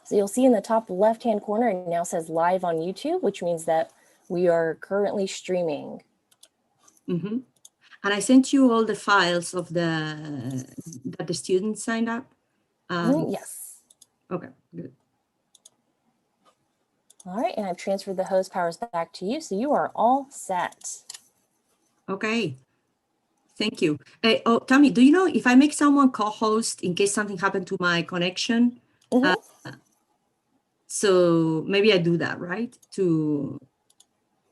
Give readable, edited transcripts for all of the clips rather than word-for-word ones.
So you'll see in the top left-hand corner, it now says live on YouTube, which means that we are currently streaming. Mm-hmm. And I sent you all the files of that the students signed up. Yes. Okay, good. All right, and I've transferred the host powers back to you, so you are all set. Okay, thank you. Oh, Tammy, do you know if I make someone co-host in case something happened to my connection? So maybe I do that, right?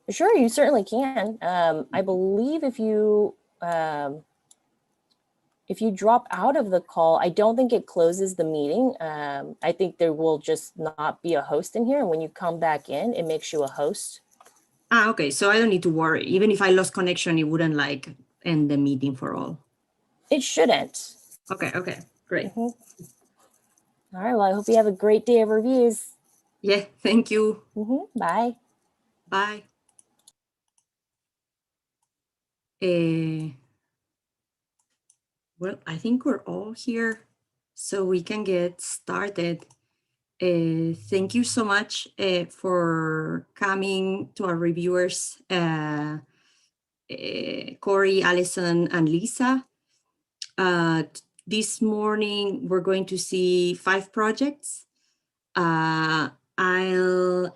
Sure, you certainly can. I believe if you drop out of the call, I don't think it closes the meeting. I think there will just not be a host in here. And when you come back in, it makes you a host. Okay. So I don't need to worry. Even if I lost connection, it wouldn't like end the meeting for all. It shouldn't. Okay. Great. All right. Well, I hope you have a great day of reviews. Yeah. Thank you. Bye. Bye. Well, I think we're all here, so we can get started. Thank you so much for coming to our reviewers, Corey, Allison, and Lisa. This morning, we're going to see 5 projects. I'll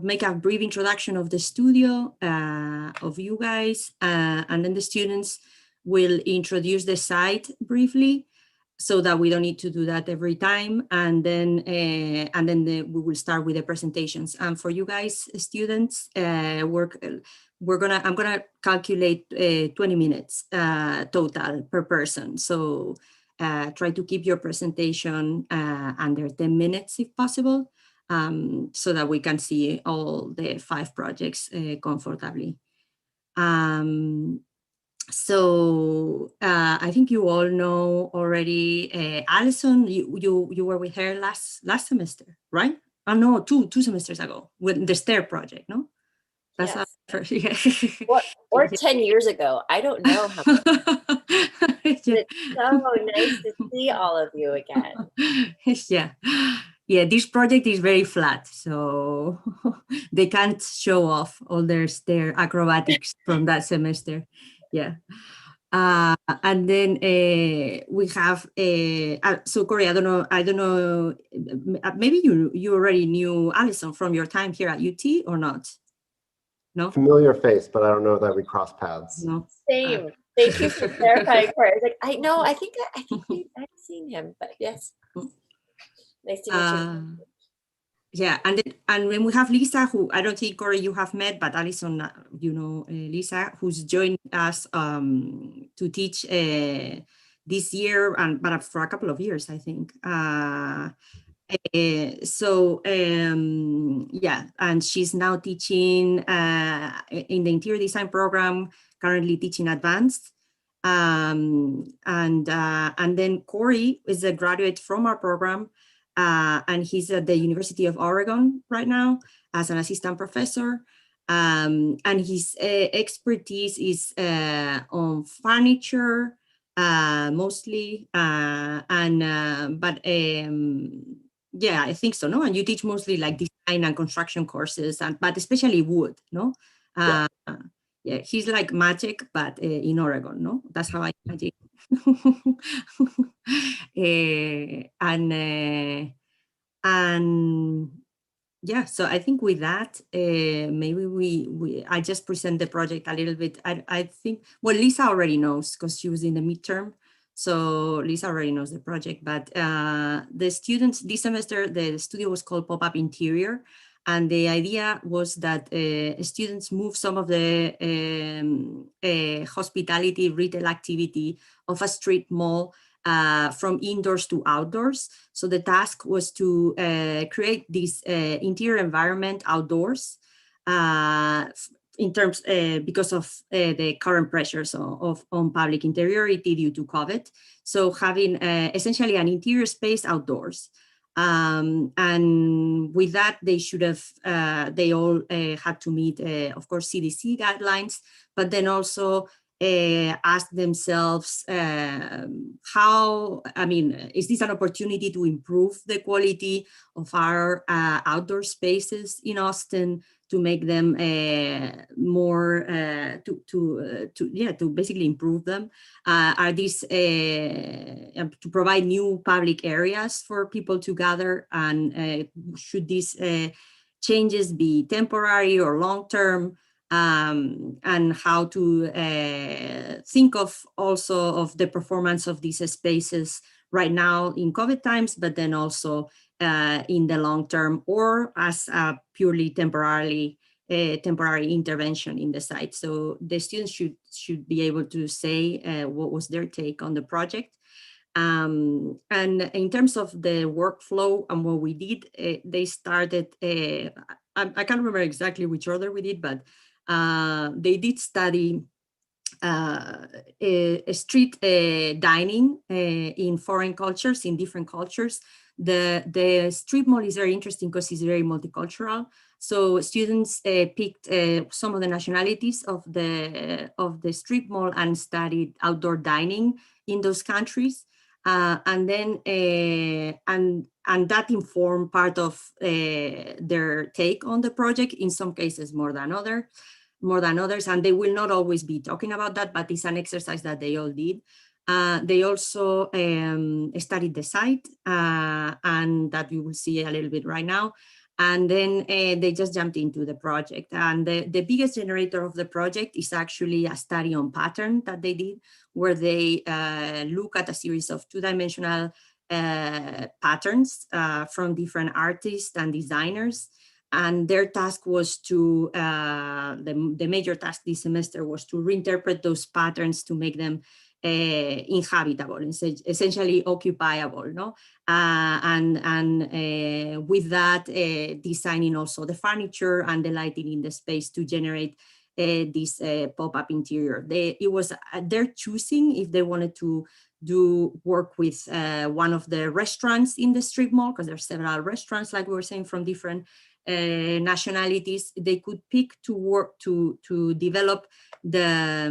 make a brief introduction of the studio, of you guys, and then the students will introduce the site briefly, so that we don't need to do that every time. And then we will start with the presentations. And for you guys, students, I'm gonna calculate 20 minutes total per person. So try to keep your presentation under 10 minutes if possible, so that we can see all the 5 projects comfortably. So I think you all know already, Allison, you were with her last semester, right? Oh no, two semesters ago with the STAIR project, no? That's yes. Yeah. or 10 years ago. I don't know how much. It's so nice to see all of you again. Yeah, this project is very flat, so they can't show off all their acrobatics from that semester. Yeah. And then we have so Corey, I don't know, maybe you already knew Allison from your time here at UT or not? No? Familiar face, but I don't know that we cross paths. No. Same. Thank you for clarifying for it. I was like, I think I've seen him, but yes. Nice to meet you. Yeah, and then we have Lisa, who I don't think, Corey, you have met, but Alison, you know, Lisa, who's joined us to teach this year, but for a couple of years, I think. Yeah, and she's now teaching in the interior design program, currently teaching advanced. And then Corey is a graduate from our program. And he's at the University of Oregon right now as an assistant professor. And his expertise is on furniture, mostly. But yeah, I think so, no? And you teach mostly like design and construction courses, but especially wood, no? Yeah, he's like magic, but in Oregon, no? That's how I imagine. And yeah, so I think with that, maybe I just present the project a little bit. I think, well, Lisa already knows because she was in the midterm. So Lisa already knows the project, but the students this semester, the studio was called Pop-Up Interior. And the idea was that students move some of the hospitality retail activity of a street mall from indoors to outdoors. So the task was to create this interior environment outdoors in terms because of the current pressures on public interiority due to COVID. So having essentially an interior space outdoors. And with that, they should have, they all had to meet, of course, CDC guidelines, but then also ask themselves is this an opportunity to improve the quality of our outdoor spaces in Austin, to make them more, to basically improve them? Are these to provide new public areas for people to gather? And should these changes be temporary or long-term? And how to think of also of the performance of these spaces right now in COVID times, but then also in the long term, or as a purely temporary intervention in the site. So the students should be able to say what was their take on the project. And in terms of the workflow and what we did, they started, I can't remember exactly which order we did, but they did study street dining in foreign cultures, in different cultures. The strip mall is very interesting because it's very multicultural. So students picked some of the nationalities of the strip mall and studied outdoor dining in those countries. And then and that informed part of their take on the project, in some cases more than others, and they will not always be talking about that, but it's an exercise that they all did. They also studied the site, and that you will see a little bit right now. And then they just jumped into the project. And the biggest generator of the project is actually a study on pattern that they did, where they look at a series of two-dimensional patterns from different artists and designers. And their task was to, the major task this semester was to reinterpret those patterns to make them inhabitable, essentially occupiable, no? And with that, designing also the furniture and the lighting in the space to generate this pop-up interior. It was their choosing if they wanted to do work with one of the restaurants in the strip mall, because there's several restaurants, like we were saying, from different nationalities. They could pick to work to develop their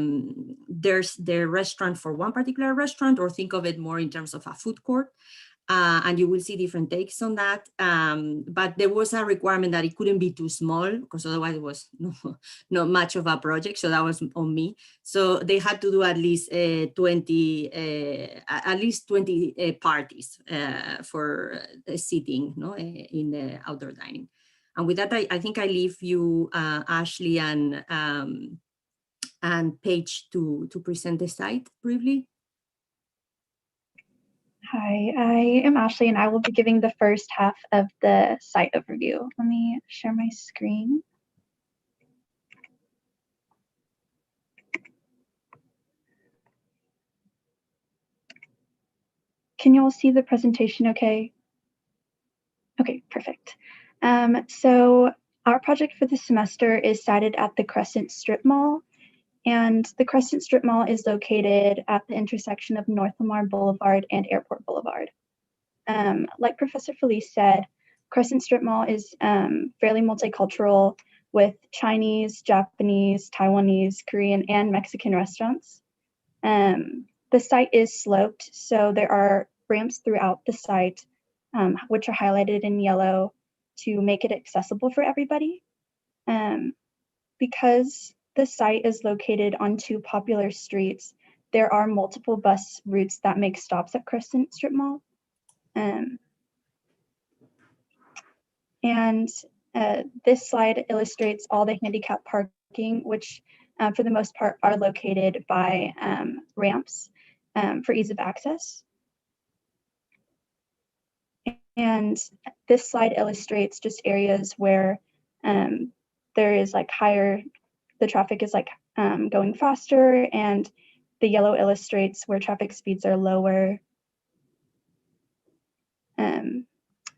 restaurant for one particular restaurant, or think of it more in terms of a food court. And you will see different takes on that. But there was a requirement that it couldn't be too small, because otherwise it was not much of a project. So that was on me. So they had to do at least 20 parties for seating, no, in the outdoor dining. And with that, I think I leave you, Ashley and Paige, to present the site briefly. Hi, I am Ashley, and I will be giving the first half of the site overview. Let me share my screen. Can you all see the presentation okay? Okay, perfect. So our project for this semester is sited at the Crescent Strip Mall. And the Crescent Strip Mall is located at the intersection of North Lamar Boulevard and Airport Boulevard. Like Professor Feliz said, Crescent Strip Mall is fairly multicultural, with Chinese, Japanese, Taiwanese, Korean, and Mexican restaurants. The site is sloped, so there are ramps throughout the site, which are highlighted in yellow to make it accessible for everybody. Because the site is located on two popular streets, there are multiple bus routes that make stops at Crescent Strip Mall. This slide illustrates all the handicap parking, which for the most part are located by ramps for ease of access. And this slide illustrates just areas where there is like the traffic is like going faster, and the yellow illustrates where traffic speeds are lower. And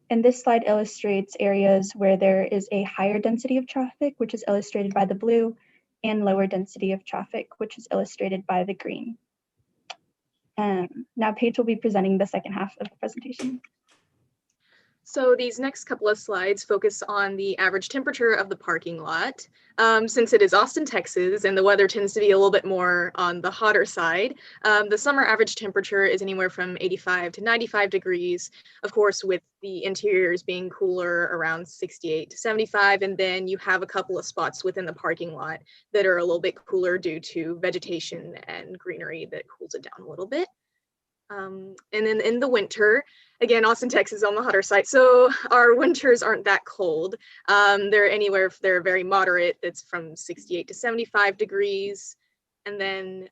this slide illustrates areas where there is a higher density of traffic, which is illustrated by the blue, and lower density of traffic, which is illustrated by the green. Now Paige will be presenting the second half of the presentation. So these next couple of slides focus on the average temperature of the parking lot. Since it is Austin, Texas, and the weather tends to be a little bit more on the hotter side, the summer average temperature is anywhere from 85 to 95 degrees, of course, with the interiors being cooler around 68 to 75, and then you have a couple of spots within the parking lot that are a little bit cooler due to vegetation and greenery that cools it down a little bit. And then in the winter, again, Austin, Texas on the hotter side. So our winters aren't that cold. They're very moderate. It's from 68 to 75 degrees. And then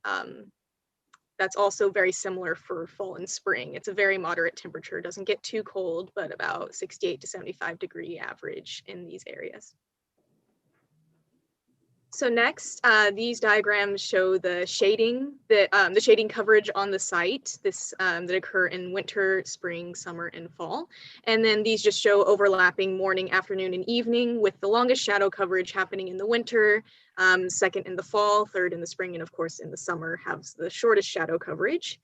that's also very similar for fall and spring. It's a very moderate temperature. It doesn't get too cold, but about 68 to 75 degree average in these areas. So next, these diagrams show the shading the shading coverage on the site that occur in winter, spring, summer, and fall. And then these just show overlapping morning, afternoon, and evening, with the longest shadow coverage happening in the winter, second in the fall, third in the spring, and of course in the summer has the shortest shadow coverage.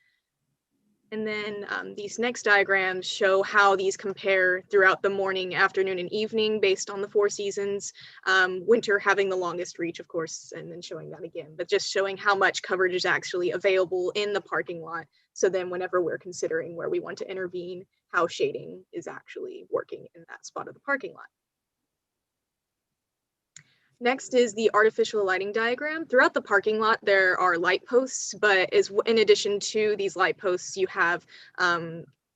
And then these next diagrams show how these compare throughout the morning, afternoon, and evening based on the 4 seasons. Winter having the longest reach, of course, and then showing that again, but just showing how much coverage is actually available in the parking lot. So then whenever we're considering where we want to intervene, how shading is actually working in that spot of the parking lot. Next is the artificial lighting diagram. Throughout the parking lot, there are light posts, but in addition to these light posts, you have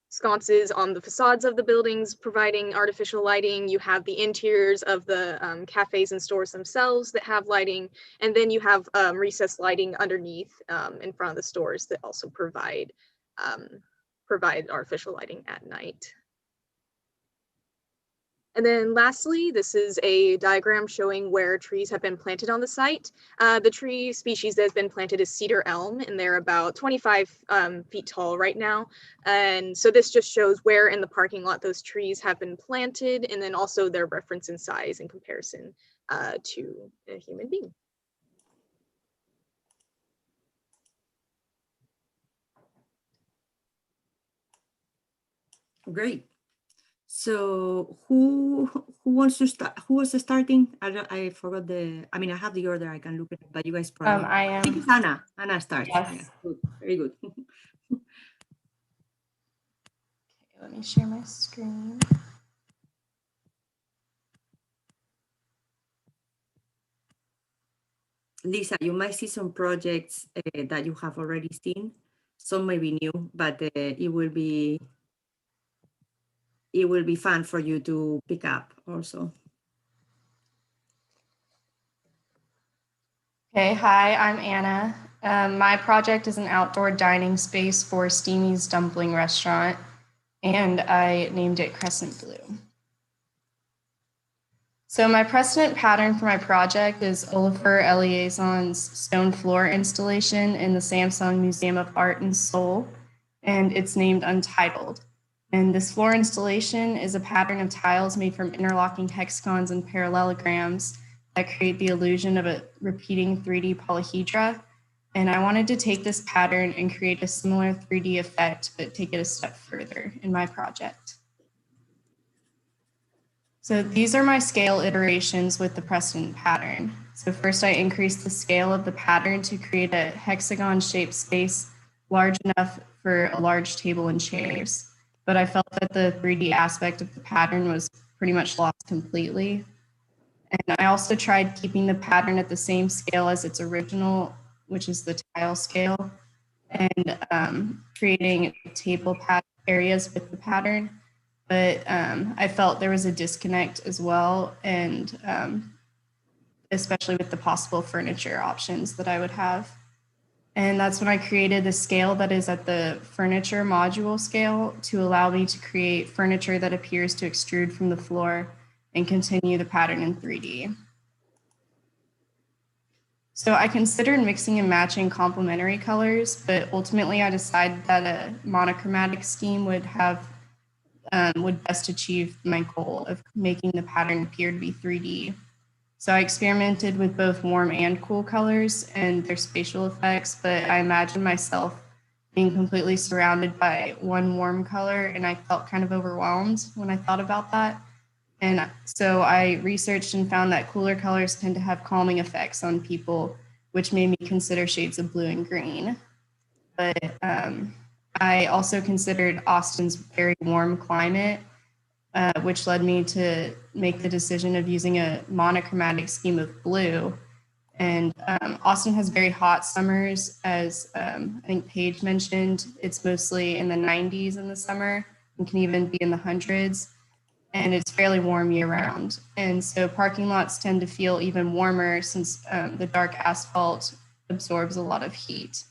sconces on the facades of the buildings providing artificial lighting. You have the interiors of the cafes and stores themselves that have lighting. And then you have recessed lighting underneath in front of the stores that also provide artificial lighting at night. And then lastly, this is a diagram showing where trees have been planted on the site. The tree species that has been planted is cedar elm, and they're about 25 feet tall right now. And so this just shows where in the parking lot those trees have been planted, and then also their reference in size in comparison to a human being. Great. So who wants to start? Who was starting? I forgot I have the order. I can look at it, but you guys probably. I am. I think it's Anna. Anna starts. Yes. Yeah, good. Very good. Okay, let me share my screen. Lisa, you might see some projects that you have already seen. Some may be new, but it will be fun for you to pick up also. Okay, hi, I'm Anna. My project is an outdoor dining space for Steamy's Dumpling Restaurant, and I named it Crescent Blue. So my precedent pattern for my project is Olafur Eliasson's stone floor installation in the Samsung Museum of Art in Seoul, and it's named Untitled. And this floor installation is a pattern of tiles made from interlocking hexagons and parallelograms that create the illusion of a repeating 3D polyhedra. And I wanted to take this pattern and create a similar 3D effect, but take it a step further in my project. So these are my scale iterations with the precedent pattern. So first I increased the scale of the pattern to create a hexagon-shaped space large enough for a large table and chairs. But I felt that the 3D aspect of the pattern was pretty much lost completely. And I also tried keeping the pattern at the same scale as its original, which is the tile scale, and creating table areas with the pattern. But I felt there was a disconnect as well, and especially with the possible furniture options that I would have. And that's when I created the scale that is at the furniture module scale to allow me to create furniture that appears to extrude from the floor and continue the pattern in 3D. So I considered mixing and matching complementary colors, but ultimately I decided that a monochromatic scheme would best achieve my goal of making the pattern appear to be 3D. So I experimented with both warm and cool colors and their spatial effects, but I imagined myself being completely surrounded by one warm color, and I felt kind of overwhelmed when I thought about that. And so I researched and found that cooler colors tend to have calming effects on people, which made me consider shades of blue and green. But I also considered Austin's very warm climate, which led me to make the decision of using a monochromatic scheme of blue. And Austin has very hot summers, as I think Paige mentioned. It's mostly in the 90s in the summer and can even be in the hundreds. And it's fairly warm year round. And so parking lots tend to feel even warmer since the dark asphalt absorbs a lot of heat.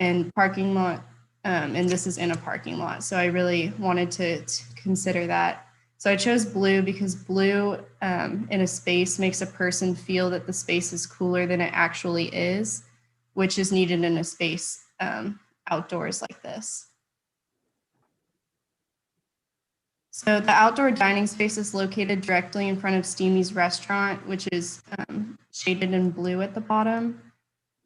And parking lot, and this is in a parking lot. So I really wanted to consider that. So I chose blue because blue in a space makes a person feel that the space is cooler than it actually is, which is needed in a space outdoors like this. So the outdoor dining space is located directly in front of Steamy's restaurant, which is shaded in blue at the bottom.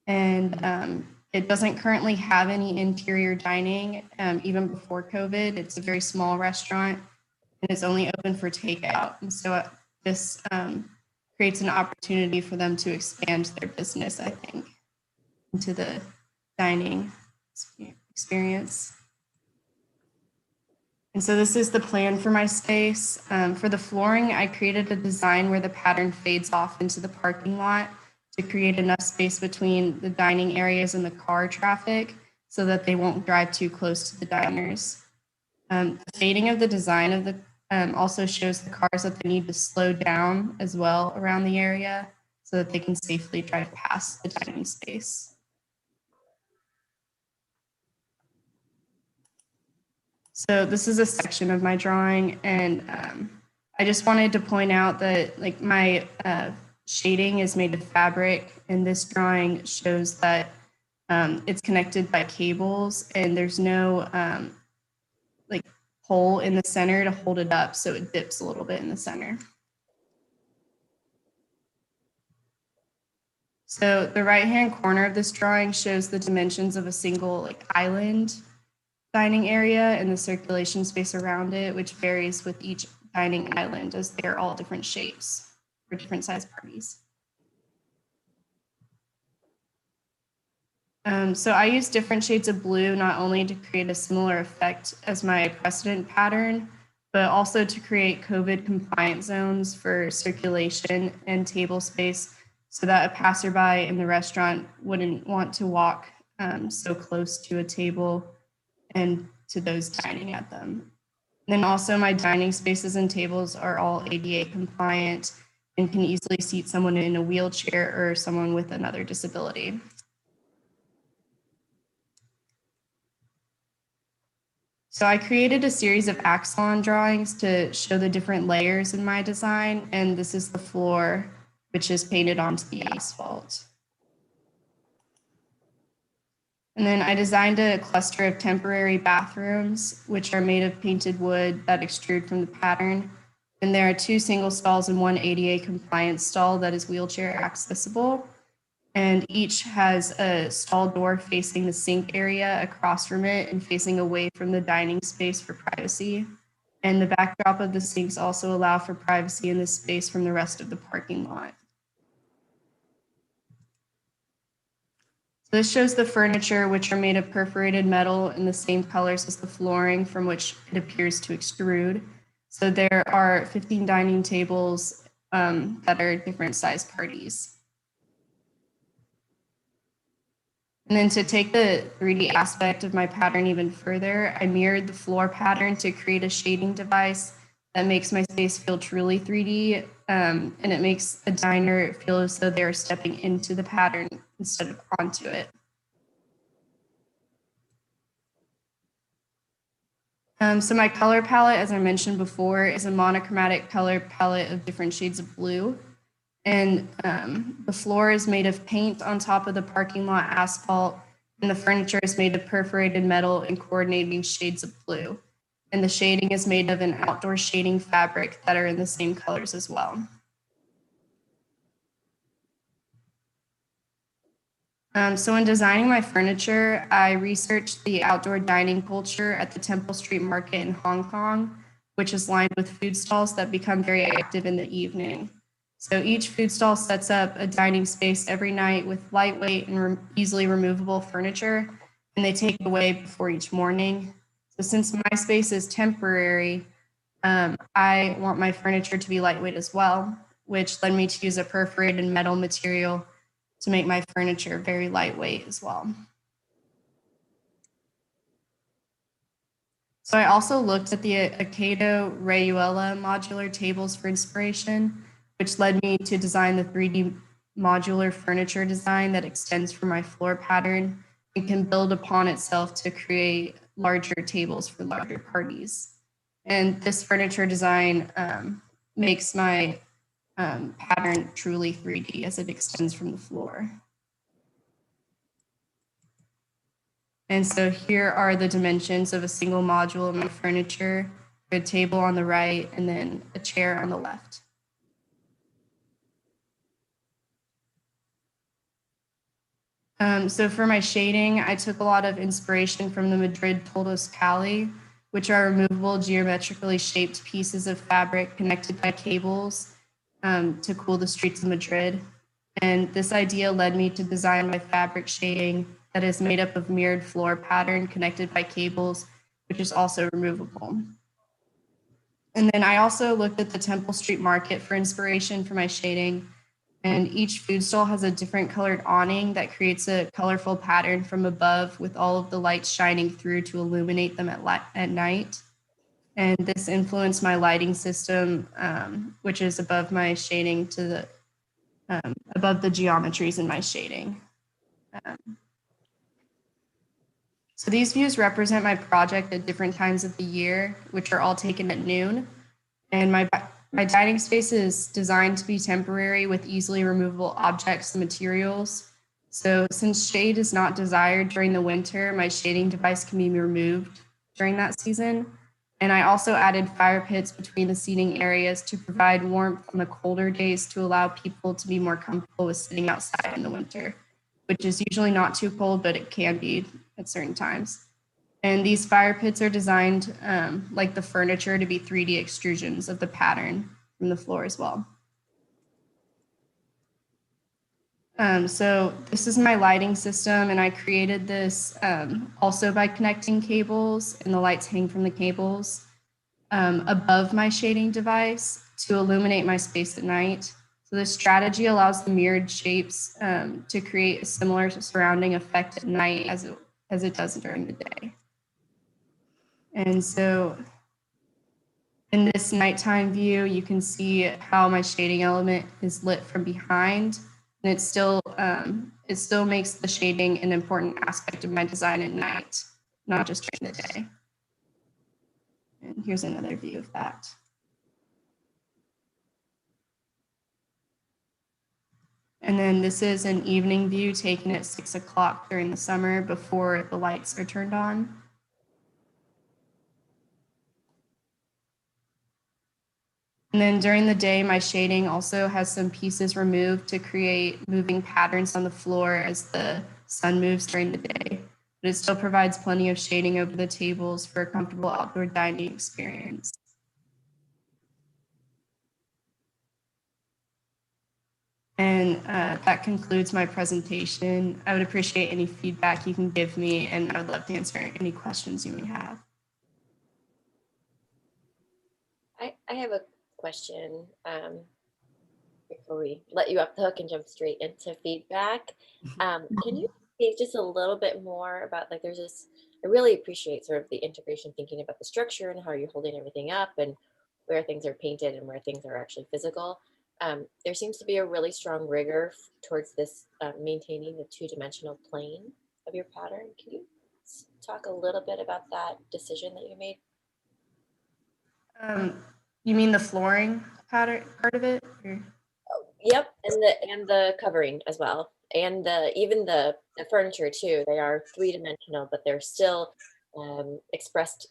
And it doesn't currently have any interior dining, even before COVID. It's a very small restaurant and it's only open for takeout. And so this creates an opportunity for them to expand their business, I think, into the dining experience. And so this is the plan for my space. For the flooring, I created a design where the pattern fades off into the parking lot to create enough space between the dining areas and the car traffic so that they won't drive too close to the diners. The fading of the design of the also shows the cars that they need to slow down as well around the area so that they can safely drive past the dining space. So this is a section of my drawing, and I just wanted to point out that like my shading is made of fabric, and this drawing shows that it's connected by cables, and there's no like hole in the center to hold it up, so it dips a little bit in the center. So the right-hand corner of this drawing shows the dimensions of a single like island dining area and the circulation space around it, which varies with each dining island as they're all different shapes for different size parties. So I use different shades of blue not only to create a similar effect as my precedent pattern, but also to create COVID compliant zones for circulation and table space so that a passerby in the restaurant wouldn't want to walk so close to a table and to those dining at them. And then also my dining spaces and tables are all ADA compliant and can easily seat someone in a wheelchair or someone with another disability. So I created a series of axon drawings to show the different layers in my design, and this is the floor, which is painted onto the asphalt. And then I designed a cluster of temporary bathrooms, which are made of painted wood that extrude from the pattern. And there are 2 single stalls and 1 ADA compliant stall that is wheelchair accessible. And each has a stall door facing the sink area across from it and facing away from the dining space for privacy. And the backdrop of the sinks also allow for privacy in this space from the rest of the parking lot. So this shows the furniture, which are made of perforated metal in the same colors as the flooring from which it appears to extrude. So there are 15 dining tables that are different size parties. And then to take the 3D aspect of my pattern even further, I mirrored the floor pattern to create a shading device that makes my space feel truly 3D, and it makes a diner feel as though they're stepping into the pattern instead of onto it. So my color palette, as I mentioned before, is a monochromatic color palette of different shades of blue. And the floor is made of paint on top of the parking lot asphalt, and the furniture is made of perforated metal in coordinating shades of blue. And the shading is made of an outdoor shading fabric that are in the same colors as well. So when designing my furniture, I researched the outdoor dining culture at the Temple Street Market in Hong Kong, which is lined with food stalls that become very active in the evening. So each food stall sets up a dining space every night with lightweight and easily removable furniture, and they take it away before each morning. So since my space is temporary, I want my furniture to be lightweight as well, which led me to use a perforated metal material to make my furniture very lightweight as well. So I also looked at the Acado Rayuela modular tables for inspiration, which led me to design the 3D modular furniture design that extends from my floor pattern and can build upon itself to create larger tables for larger parties. And this furniture design makes my pattern truly 3D as it extends from the floor. And so here are the dimensions of a single module of my furniture, a table on the right, and then a chair on the left. So for my shading, I took a lot of inspiration from the Madrid Toldos Cali, which are removable geometrically shaped pieces of fabric connected by cables to cool the streets of Madrid. And this idea led me to design my fabric shading that is made up of mirrored floor pattern connected by cables, which is also removable. And then I also looked at the Temple Street Market for inspiration for my shading. And each food stall has a different colored awning that creates a colorful pattern from above with all of the lights shining through to illuminate them at night. And this influenced my lighting system, which is above my shading to the above the geometries in my shading. So these views represent my project at different times of the year, which are all taken at noon. And my dining space is designed to be temporary with easily removable objects and materials. So since shade is not desired during the winter, my shading device can be removed during that season. And I also added fire pits between the seating areas to provide warmth on the colder days to allow people to be more comfortable with sitting outside in the winter, which is usually not too cold, but it can be at certain times. And these fire pits are designed like the furniture to be 3D extrusions of the pattern from the floor as well. So this is my lighting system, and I created this also by connecting cables, and the lights hang from the cables above my shading device to illuminate my space at night. So this strategy allows the mirrored shapes to create a similar surrounding effect at night as it does during the day. And so in this nighttime view, you can see how my shading element is lit from behind, and it still makes the shading an important aspect of my design at night, not just during the day. And here's another view of that. And then this is an evening view taken at 6 o'clock during the summer before the lights are turned on. And then during the day, my shading also has some pieces removed to create moving patterns on the floor as the sun moves during the day. But it still provides plenty of shading over the tables for a comfortable outdoor dining experience. And that concludes my presentation. I would appreciate any feedback you can give me, and I would love to answer any questions you may have. I have a question before we let you off the hook and jump straight into feedback. Can you speak just a little bit more about, like, there's this, I really appreciate sort of the integration, thinking about the structure and how you're holding everything up and where things are painted and where things are actually physical. There seems to be a really strong rigor towards this maintaining the two-dimensional plane of your pattern. Can you talk a little bit about that decision that you made? You mean the flooring pattern part of it? Or? Yep, and the covering as well, and even the furniture too. They are three-dimensional, but they're still expressed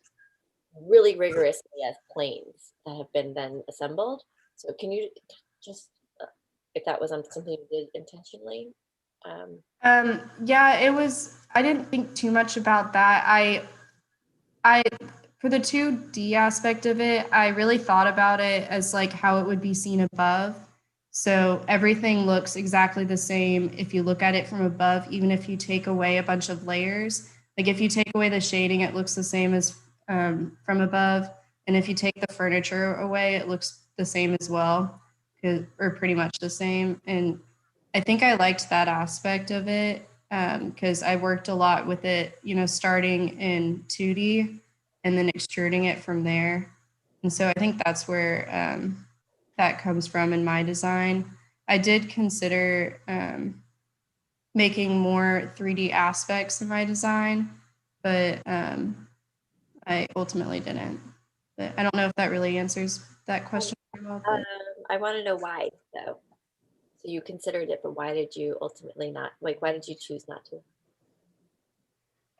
really rigorously as planes that have been then assembled. So can you just, if that was something you did intentionally, Yeah, it was, I didn't think too much about that. I for the 2D aspect of it, I really thought about it as like how it would be seen above. So everything looks exactly the same if you look at it from above, even if you take away a bunch of layers. Like if you take away the shading, it looks the same as from above. And if you take the furniture away, it looks the same as well, or pretty much the same. And I think I liked that aspect of it because I worked a lot with it, you know, starting in 2D and then extruding it from there. And so I think that's where that comes from in my design. I did consider making more 3D aspects in my design, but I ultimately didn't. But I don't know if that really answers that question. I want to know why, though. So you considered it, but why did you ultimately not? Like, why did you choose not to?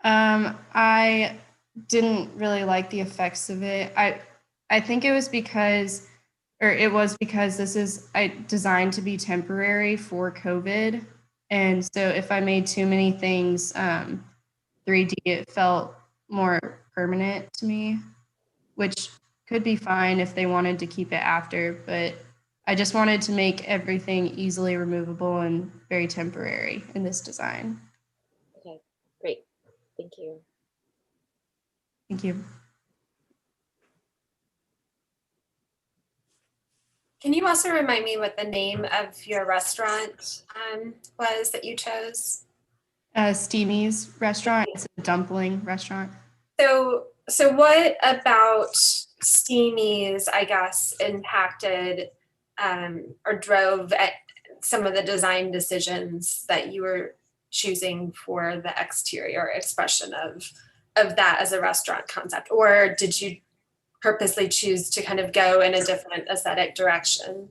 I didn't really like the effects of it. I think it was because this is designed to be temporary for COVID. And so if I made too many things 3D, it felt more permanent to me, which could be fine if they wanted to keep it after, but I just wanted to make everything easily removable and very temporary in this design. Okay, great. Thank you. Thank you. Can you also remind me what the name of your restaurant was that you chose? Steamy's restaurant. It's a dumpling restaurant. So what about Steamy's, I guess, impacted or drove at some of the design decisions that you were choosing for the exterior expression of that as a restaurant concept? Or did you purposely choose to kind of go in a different aesthetic direction?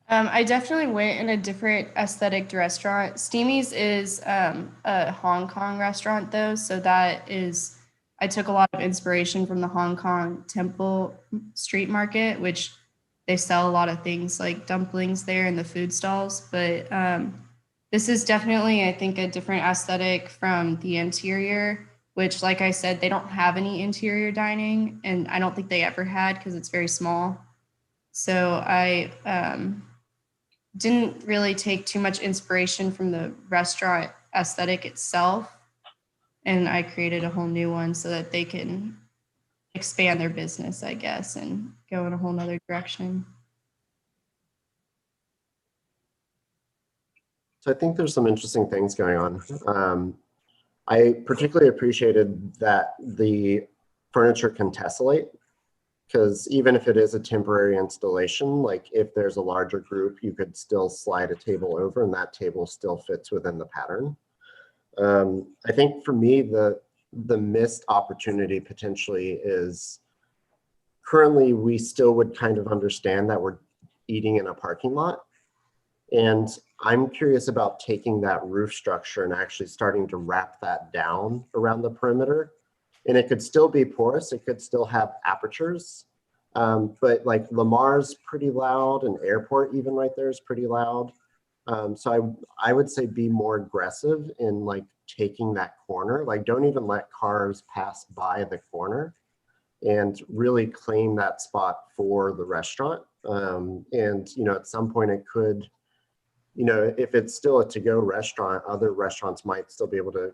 I definitely went in a different aesthetic restaurant. Steamy's is a Hong Kong restaurant though, so I took a lot of inspiration from the Hong Kong Temple Street Market, which they sell a lot of things like dumplings there in the food stalls. But this is definitely, I think, a different aesthetic from the interior, which, like I said, they don't have any interior dining, and I don't think they ever had because it's very small. So I didn't really take too much inspiration from the restaurant aesthetic itself. And I created a whole new one so that they can expand their business, I guess, and go in a whole nother direction. So I think there's some interesting things going on. I particularly appreciated that the furniture can tessellate, because even if it is a temporary installation, like if there's a larger group, you could still slide a table over and that table still fits within the pattern. I think for me, the missed opportunity potentially is currently we still would kind of understand that we're eating in a parking lot. And I'm curious about taking that roof structure and actually starting to wrap that down around the perimeter. And it could still be porous, it could still have apertures, but like Lamar's pretty loud, and Airport even right there is pretty loud. So I would say be more aggressive in like taking that corner, like don't even let cars pass by the corner, and really claim that spot for the restaurant. And, you know, at some point it could, you know, if it's still a to-go restaurant, other restaurants might still be able to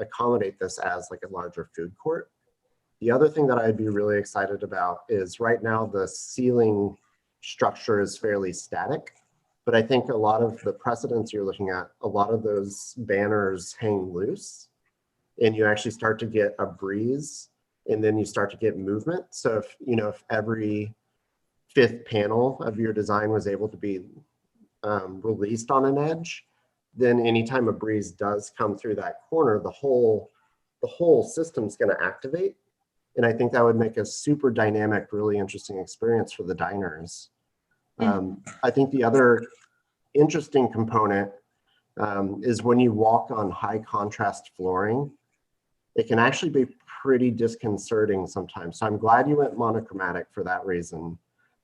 accommodate this as like a larger food court. The other thing that I'd be really excited about is right now the ceiling structure is fairly static, but I think a lot of the precedents you're looking at, a lot of those banners hang loose and you actually start to get a breeze and then you start to get movement. So if, you know, if every fifth panel of your design was able to be released on an edge, then anytime a breeze does come through that corner, the whole system's going to activate. And I think that would make a super dynamic, really interesting experience for the diners. I think the other interesting component is when you walk on high contrast flooring, it can actually be pretty disconcerting sometimes. So I'm glad you went monochromatic for that reason.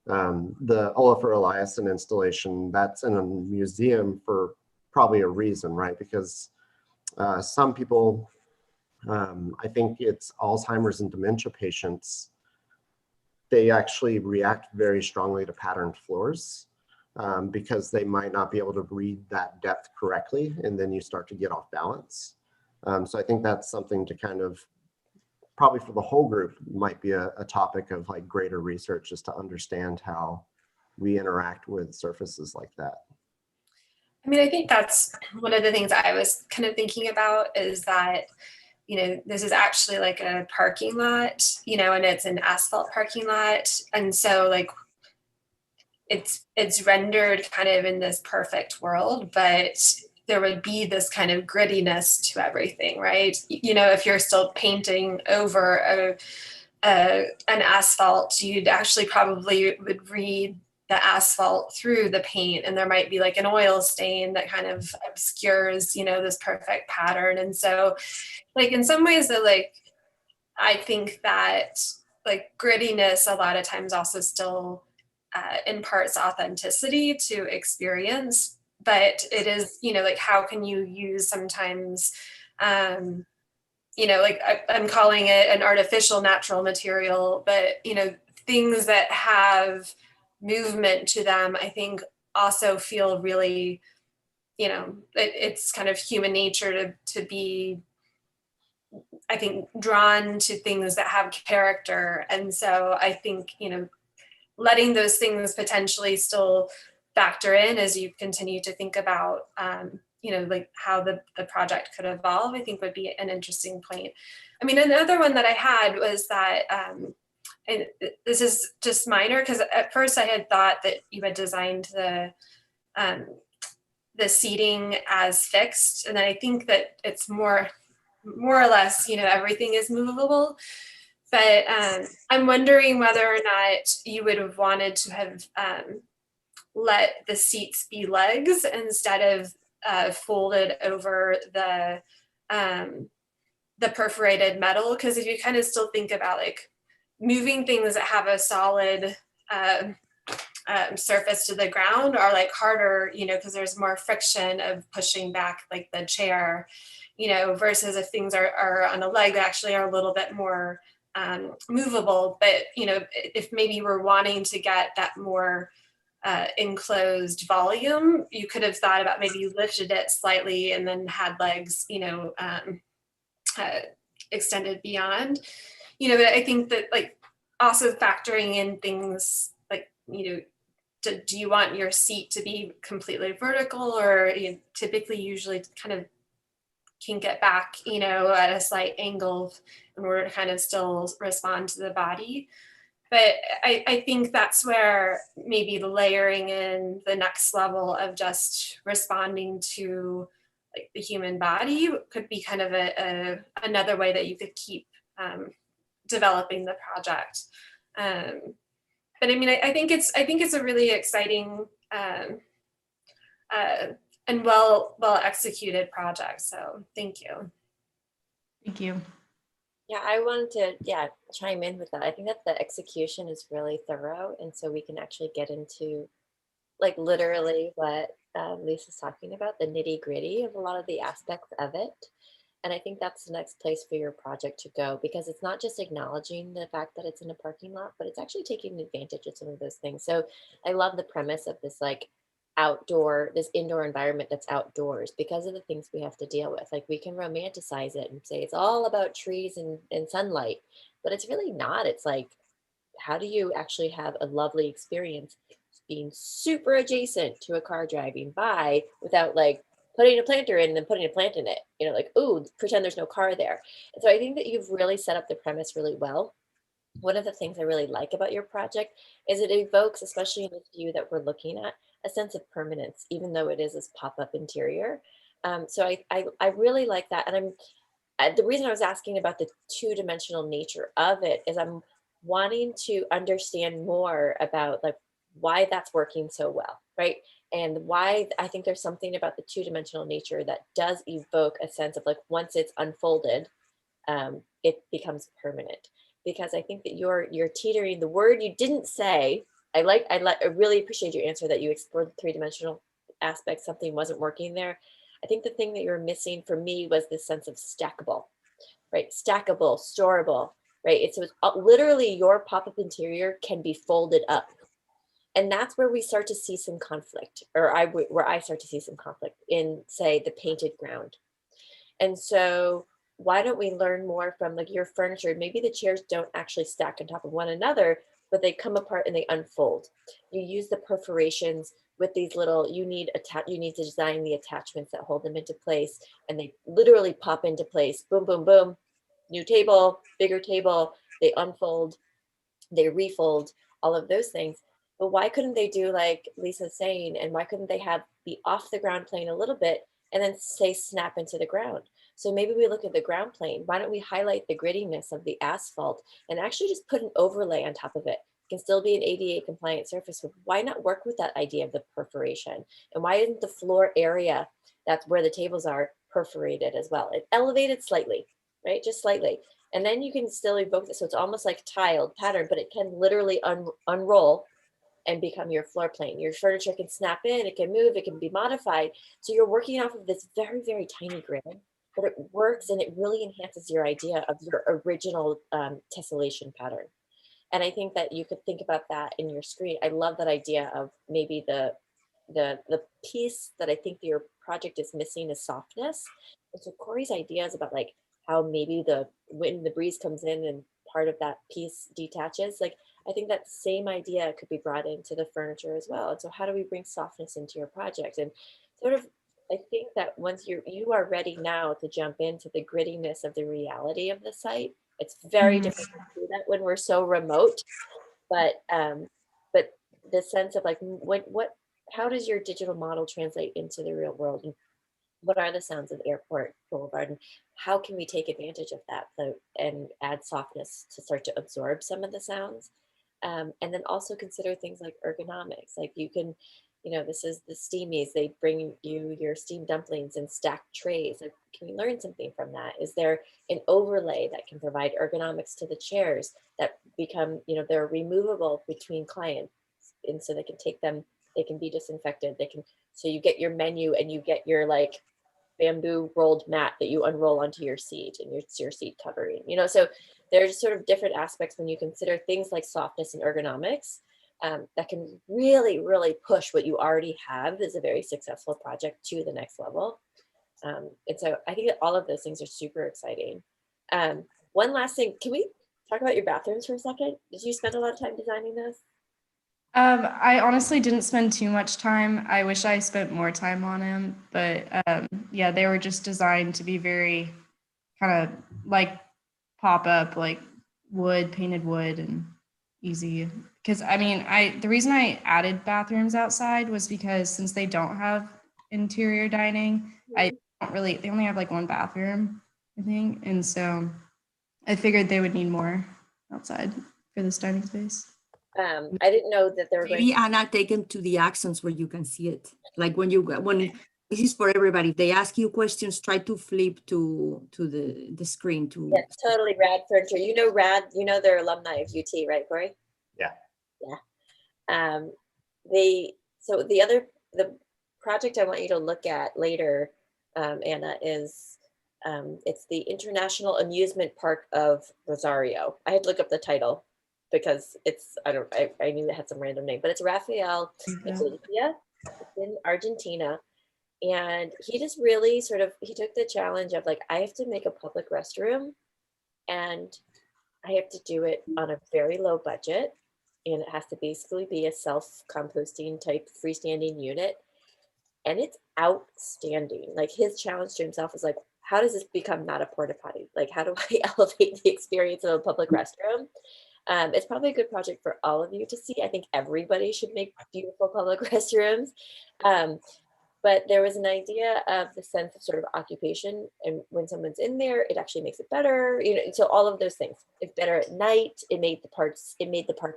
The Olafur Eliasson installation, that's in a museum for probably a reason, right? Because some people, I think it's Alzheimer's and dementia patients, they actually react very strongly to patterned floors because they might not be able to read that depth correctly, and then you start to get off balance. So I think that's something to kind of, probably for the whole group, might be a topic of like greater research, just to understand how we interact with surfaces like that. I mean, I think that's one of the things I was kind of thinking about, is that, you know, this is actually like a parking lot, you know, and it's an asphalt parking lot. And so like it's rendered kind of in this perfect world, but there would be this kind of grittiness to everything, right? You know, if you're still painting over an asphalt, you'd actually probably would read the asphalt through the paint, and there might be like an oil stain that kind of obscures, you know, this perfect pattern. And so like in some ways that like I think that like grittiness a lot of times also still imparts authenticity to experience, but it is, you know, like how can you use sometimes you know, like I'm calling it an artificial natural material, but you know, things that have movement to them, I think also feel really, you know, it's kind of human nature to be, I think, drawn to things that have character. And so I think, you know, letting those things potentially still factor in as you continue to think about, you know, like how the project could evolve, I think would be an interesting point. I mean, another one that I had was that, and this is just minor, because at first I had thought that you had designed the seating as fixed, and then I think that it's more or less, you know, everything is movable. But I'm wondering whether or not you would have wanted to have let the seats be legs instead of folded over the perforated metal. Because if you kind of still think about like moving things that have a solid surface to the ground are like harder, you know, because there's more friction of pushing back like the chair, you know, versus if things are on a leg that actually are a little bit more movable. But, you know, if maybe you were wanting to get that more enclosed volume, you could have thought about maybe you lifted it slightly and then had legs, you know, extended beyond, you know. But I think that like also factoring in things like, you know, do you want your seat to be completely vertical, or you know, typically usually kind of kink it back, you know, at a slight angle in order to kind of still respond to the body. But I think that's where maybe the layering in the next level of just responding to like the human body could be kind of another way that you could keep developing the project. But I mean, I think it's a really exciting and well executed project. So thank you. Thank you. Yeah, I wanted to chime in with that. I think that the execution is really thorough, and so we can actually get into like literally what Lisa's talking about, the nitty gritty of a lot of the aspects of it. And I think that's the next place for your project to go, because it's not just acknowledging the fact that it's in a parking lot, but it's actually taking advantage of some of those things. So I love the premise of this like this indoor environment that's outdoors because of the things we have to deal with. Like we can romanticize it and say it's all about trees and sunlight, but it's really not. It's like, how do you actually have a lovely experience being super adjacent to a car driving by without like putting a planter in and then putting a plant in it, you know, like, ooh, pretend there's no car there. And so I think that you've really set up the premise really well. One of the things I really like about your project is it evokes, especially in this view that we're looking at, a sense of permanence, even though it is this pop-up interior. So I really like that. And the reason I was asking about the two-dimensional nature of it is I'm wanting to understand more about like why that's working so well, right? And why I think there's something about the two-dimensional nature that does evoke a sense of like once it's unfolded, it becomes permanent. Because I think that you're teetering, the word you didn't say, I really appreciate your answer that you explored the aspect, something wasn't working there. I think the thing that you were missing for me was this sense of stackable, right? Stackable, storable, right? It's literally your pop-up interior can be folded up. And that's where we start to see some conflict, or where I start to see some conflict in, say, the painted ground. And so why don't we learn more from like your furniture? Maybe the chairs don't actually stack on top of one another, but they come apart and they unfold. You use the perforations with these little, you need to design the attachments that hold them into place, and they literally pop into place. Boom, boom, boom. New table, bigger table, they unfold, they refold, all of those things. But why couldn't they do like Lisa's saying, and why couldn't they be off the ground plane a little bit and then say snap into the ground? So maybe we look at the ground plane. Why don't we highlight the grittiness of the asphalt and actually just put an overlay on top of it? It can still be an ADA compliant surface. But why not work with that idea of the perforation? And why isn't the floor area, that's where the tables are, perforated as well? It elevated slightly, right? Just slightly. And then you can still evoke this. So it's almost like tiled pattern, but it can literally unroll and become your floor plane. Your furniture can snap in, it can move, it can be modified. So you're working off of this very, very tiny grid, but it works and it really enhances your idea of your original tessellation pattern. And I think that you could think about that in your screen. I love that idea of maybe the piece that I think your project is missing is softness. And so Corey's ideas about like how maybe when the breeze comes in and part of that piece detaches, like I think that same idea could be brought into the furniture as well. And so how do we bring softness into your project? And sort of, I think that once you are ready now to jump into the grittiness of the reality of the site. It's very difficult to do that when we're so remote, but the sense of like how does your digital model translate into the real world? And what are the sounds of Airport Boulevard, and how can we take advantage of that and add softness to start to absorb some of the sounds? And then also consider things like ergonomics. Like you can, this is the Steamies. They bring you your steamed dumplings in stacked trays. Like, can we learn something from that? Is there an overlay that can provide ergonomics to the chairs that become, they're removable between clients, and so they can take them, they can be disinfected. So you get your menu and you get your like bamboo rolled mat that you unroll onto your seat, and it's your seat covering, so there's sort of different aspects when you consider things like softness and ergonomics that can really, really push what you already have as a very successful project to the next level. And so I think that all of those things are super exciting. One last thing, can we talk about your bathrooms for a second? Did you spend a lot of time designing this? I honestly didn't spend too much time. I wish I spent more time on them, but yeah, they were just designed to be very kind of like pop up, like painted wood, and easy. Because I mean, the reason I added bathrooms outside was because since they don't have interior dining, they only have like one bathroom, I think, and so I figured they would need more outside for this dining space. I didn't know that there were Maybe Anna, take them to the accents where you can see it. Like when this is for everybody. If they ask you questions, try to flip to the screen to. Yeah, totally rad furniture. Rad, they're alumni of UT, right, Corey? Yeah. Yeah. The project I want you to look at later, Anna, is it's the International Amusement Park of Rosario. I had to look up the title because I knew it had some random name, but it's Rafael Iglesias. It's in Argentina. And he just really he took the challenge of like, I have to make a public restroom and I have to do it on a very low budget. And it has to basically be a self-composting type freestanding unit. And it's outstanding. Like his challenge to himself was like, how does this become not a porta potty? Like, how do I elevate the experience of a public restroom? It's probably a good project for all of you to see. I think everybody should make beautiful public restrooms. But there was an idea of the sense of sort of occupation, and when someone's in there, it actually makes it better. So all of those things. It's better at night. It made the park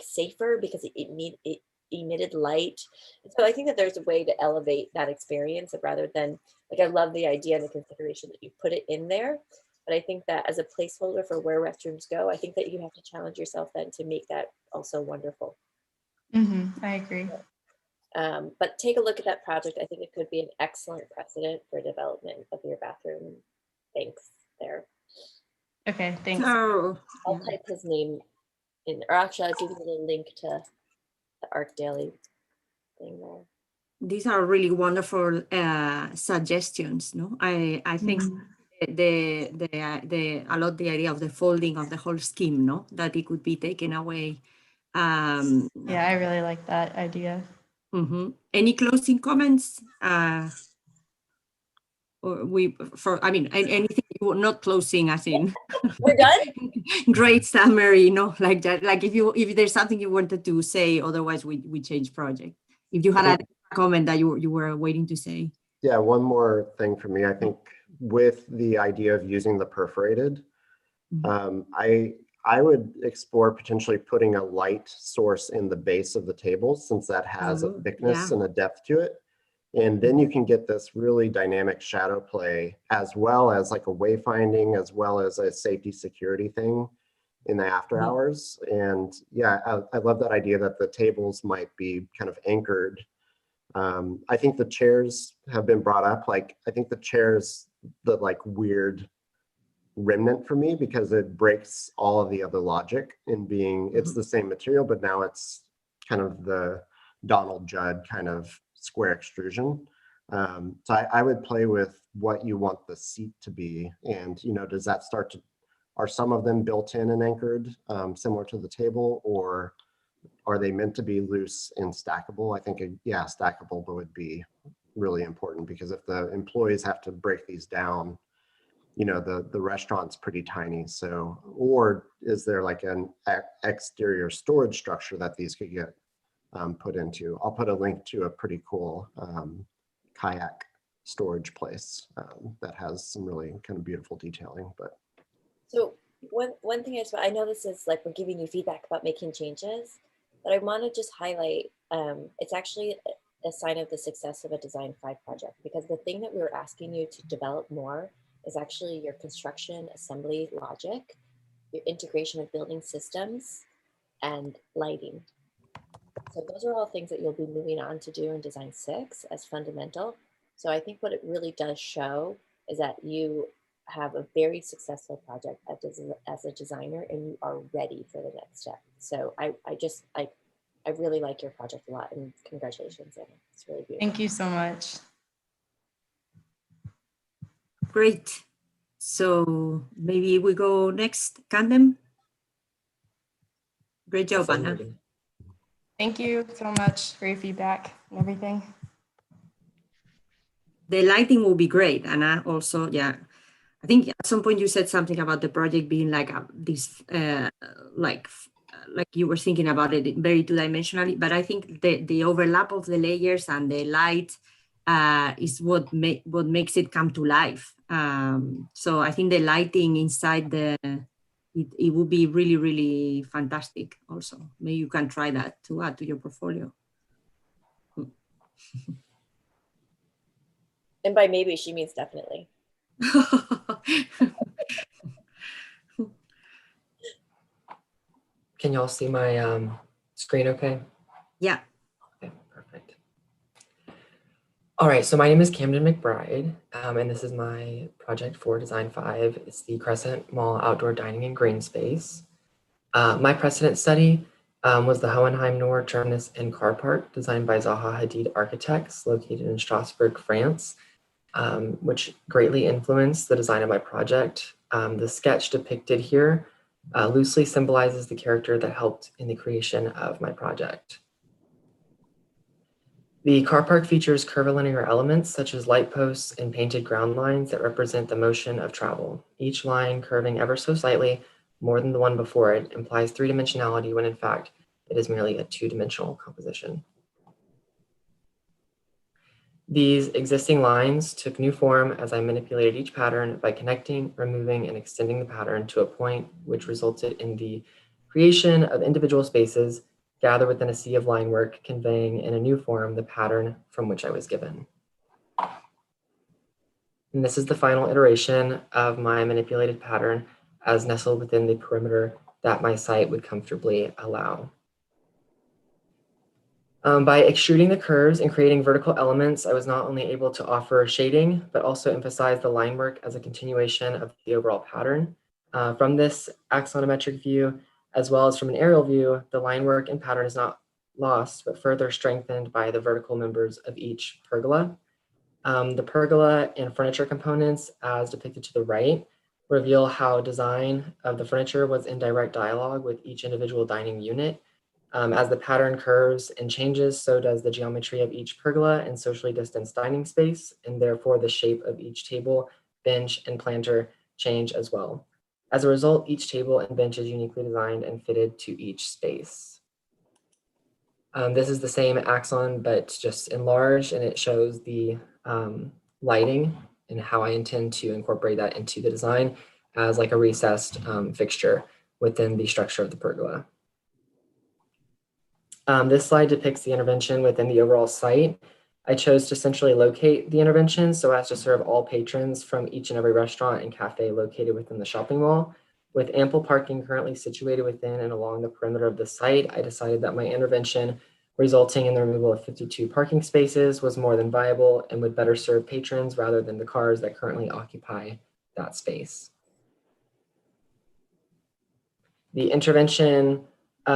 safer because it emitted light. And so I think that there's a way to elevate that experience rather than like, I love the idea and the consideration that you put it in there. But I think that as a placeholder for where restrooms go, I think that you have to challenge yourself then to make that also wonderful. I agree. But take a look at that project. I think it could be an excellent precedent for development of your bathroom. Thanks there. Okay, thanks. So, I'll type his name in, or actually I'll give you the link to the Arc Daily thing there. these are really wonderful suggestions. No, I think I love the idea of the folding of the whole scheme. No, that it could be taken away. Yeah, I really like that idea. Any closing comments? Or I mean, anything you were not closing as in. We're done? Great summary, like that. Like if there's something you wanted to say, otherwise we change project. If you had a comment that you were waiting to say. Yeah, one more thing for me. I think with the idea of using the perforated, I would explore potentially putting a light source in the base of the table, since that has a thickness and a depth to it. And then you can get this really dynamic shadow play, as well as like a wayfinding, as well as a safety security thing in the after hours. And yeah, I love that idea that the tables might be kind of anchored. I think the chairs have been brought up. Like, I think the chairs, the like weird remnant for me, because it breaks all of the other logic in being, it's the same material, but now it's kind of the Donald Judd kind of square extrusion. So I would play with what you want the seat to be. And, does that start to, are some of them built in and anchored, similar to the table, or are they meant to be loose and stackable? I think, yeah, stackable would be really important, because if the employees have to break these down, the restaurant's pretty tiny. So, or is there like an exterior storage structure that these could get put into? I'll put a link to a pretty cool kayak storage place that has some really kind of beautiful detailing. But so one thing I know this is like we're giving you feedback about making changes, but I want to just highlight it's actually a sign of the success of a Design 5 project, because the thing that we were asking you to develop more is actually your construction assembly logic, your integration of building systems, and lighting. So those are all things that you'll be moving on to do in Design 6 as fundamental. So I think what it really does show is that you have a very successful project as a designer, and you are ready for the next step. So I really like your project a lot, and congratulations, Anna. It's really beautiful. Thank you so much. Great. So maybe we go next, Candem. Great job, Anna. Thank you so much for your feedback and everything. The lighting will be great, Anna. Also, yeah. I think at some point you said something about the project being like like you were thinking about it very two-dimensionally, but I think the overlap of the layers and the light is what makes it come to life. So I think the lighting inside it would be really, really fantastic also. Maybe you can try that to add to your portfolio. And by maybe, she means definitely. Can y'all see my screen okay? Yeah. Okay, perfect. All right, so my name is Camden McBride, and this is my project for Design 5. It's the Crescent Mall Outdoor Dining and Green Space. My precedent study was the Hohenheim Noor Terminus and Car Park, designed by Zaha Hadid Architects, located in Strasbourg, France, which greatly influenced the design of my project. The sketch depicted here loosely symbolizes the character that helped in the creation of my project. The car park features curvilinear elements such as light posts and painted ground lines that represent the motion of travel. Each line curving ever so slightly more than the one before it implies three-dimensionality, when in fact it is merely a two-dimensional composition. These existing lines took new form as I manipulated each pattern by connecting, removing, and extending the pattern to a point, which resulted in the creation of individual spaces gathered within a sea of line work, conveying in a new form the pattern from which I was given. And this is the final iteration of my manipulated pattern as nestled within the perimeter that my site would comfortably allow. By extruding the curves and creating vertical elements, I was not only able to offer shading, but also emphasize the line work as a continuation of the overall pattern. From this axonometric view, as well as from an aerial view, the line work and pattern is not lost, but further strengthened by the vertical members of each pergola. The pergola and furniture components, as depicted to the right, reveal how design of the furniture was in direct dialogue with each individual dining unit. As the pattern curves and changes, so does the geometry of each pergola and socially distanced dining space, and therefore the shape of each table, bench, and planter change as well. As a result, each table and bench is uniquely designed and fitted to each space. This is the same axon, but just enlarged, and it shows the lighting and how I intend to incorporate that into the design as like a recessed fixture within the structure of the pergola. This slide depicts the intervention within the overall site. I chose to centrally locate the intervention so as to serve all patrons from each and every restaurant and cafe located within the shopping mall. With ample parking currently situated within and along the perimeter of the site, I decided that my intervention, resulting in the removal of 52 parking spaces, was more than viable and would better serve patrons rather than the cars that currently occupy that space. The intervention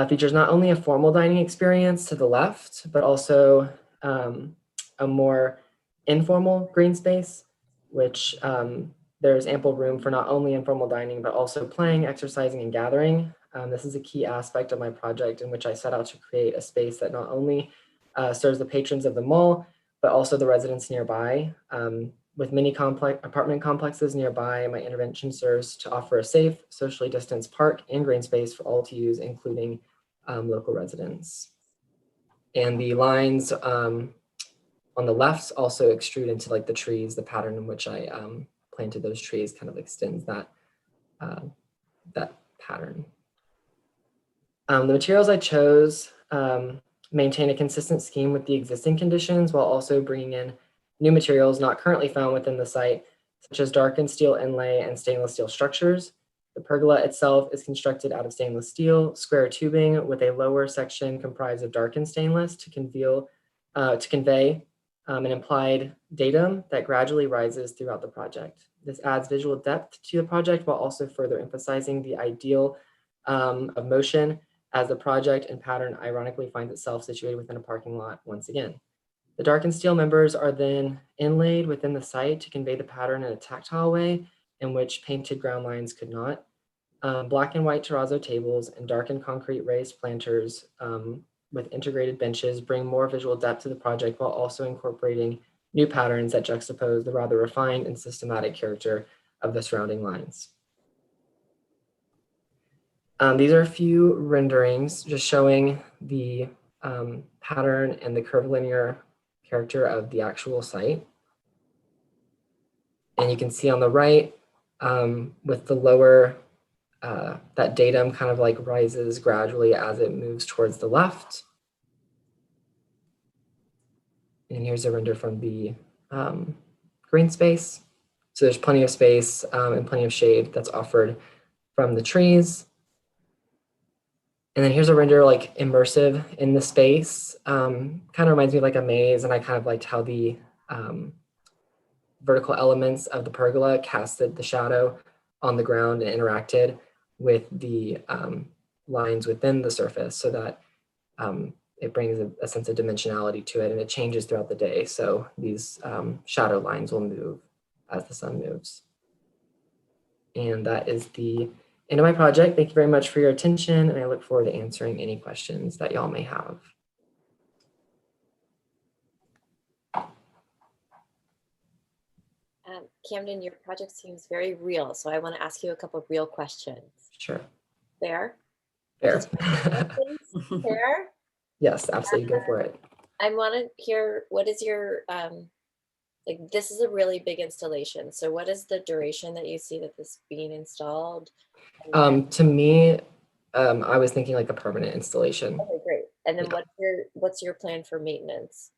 features not only a formal dining experience to the left, but also a more informal green space, which there's ample room for not only informal dining, but also playing, exercising, and gathering. This is a key aspect of my project in which I set out to create a space that not only serves the patrons of the mall, but also the residents nearby. With many apartment complexes nearby, my intervention serves to offer a safe, socially distanced park and green space for all to use, including local residents. And the lines on the left also extrude into like the trees. The pattern in which I planted those trees kind of extends that, that pattern. The materials I chose maintain a consistent scheme with the existing conditions while also bringing in new materials not currently found within the site, such as darkened steel inlay and stainless steel structures. The pergola itself is constructed out of stainless steel, square tubing with a lower section comprised of darkened stainless to convey an implied datum that gradually rises throughout the project. This adds visual depth to the project while also further emphasizing the ideal of motion as the project and pattern ironically finds itself situated within a parking lot once again. The darkened steel members are then inlaid within the site to convey the pattern in a tactile way in which painted ground lines could not. Black and white terrazzo tables and darkened concrete raised planters with integrated benches bring more visual depth to the project while also incorporating new patterns that juxtapose the rather refined and systematic character of the surrounding lines. These are a few renderings just showing the pattern and the curvilinear character of the actual site. And you can see on the right with the lower, that datum kind of like rises gradually as it moves towards the left. And here's a render from the green space. So there's plenty of space and plenty of shade that's offered from the trees. And then here's a render like immersive in the space. Kind of reminds me of like a maze, and I kind of liked how the vertical elements of the pergola casted the shadow on the ground and interacted with the lines within the surface so that it brings a sense of dimensionality to it, and it changes throughout the day. So these shadow lines will move as the sun moves. And that is the end of my project. Thank you very much for your attention, and I look forward to answering any questions that y'all may have. Camden, your project seems very real, so I want to ask you a couple of real questions. Sure. Fair? Fair. Fair? Yes, absolutely. Go for it. I want to hear, what is your, like, this is a really big installation. So what is the duration that you see that this is being installed? To me, I was thinking like a permanent installation. Okay, great. And then Yeah. what's your plan for maintenance?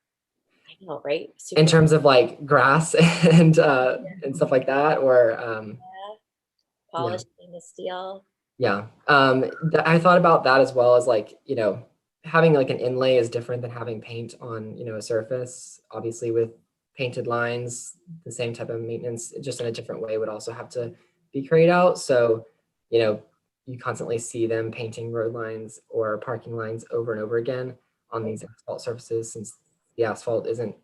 I know, right? In terms of like grass and stuff like that, or polishing the steel. yeah. I thought about that as well as like, you know, having like an inlay is different than having paint on, a surface. Obviously with painted lines, the same type of maintenance, just in a different way, would also have to be carried out. So, you constantly see them painting road lines or parking lines over and over again on these asphalt surfaces, since the asphalt isn't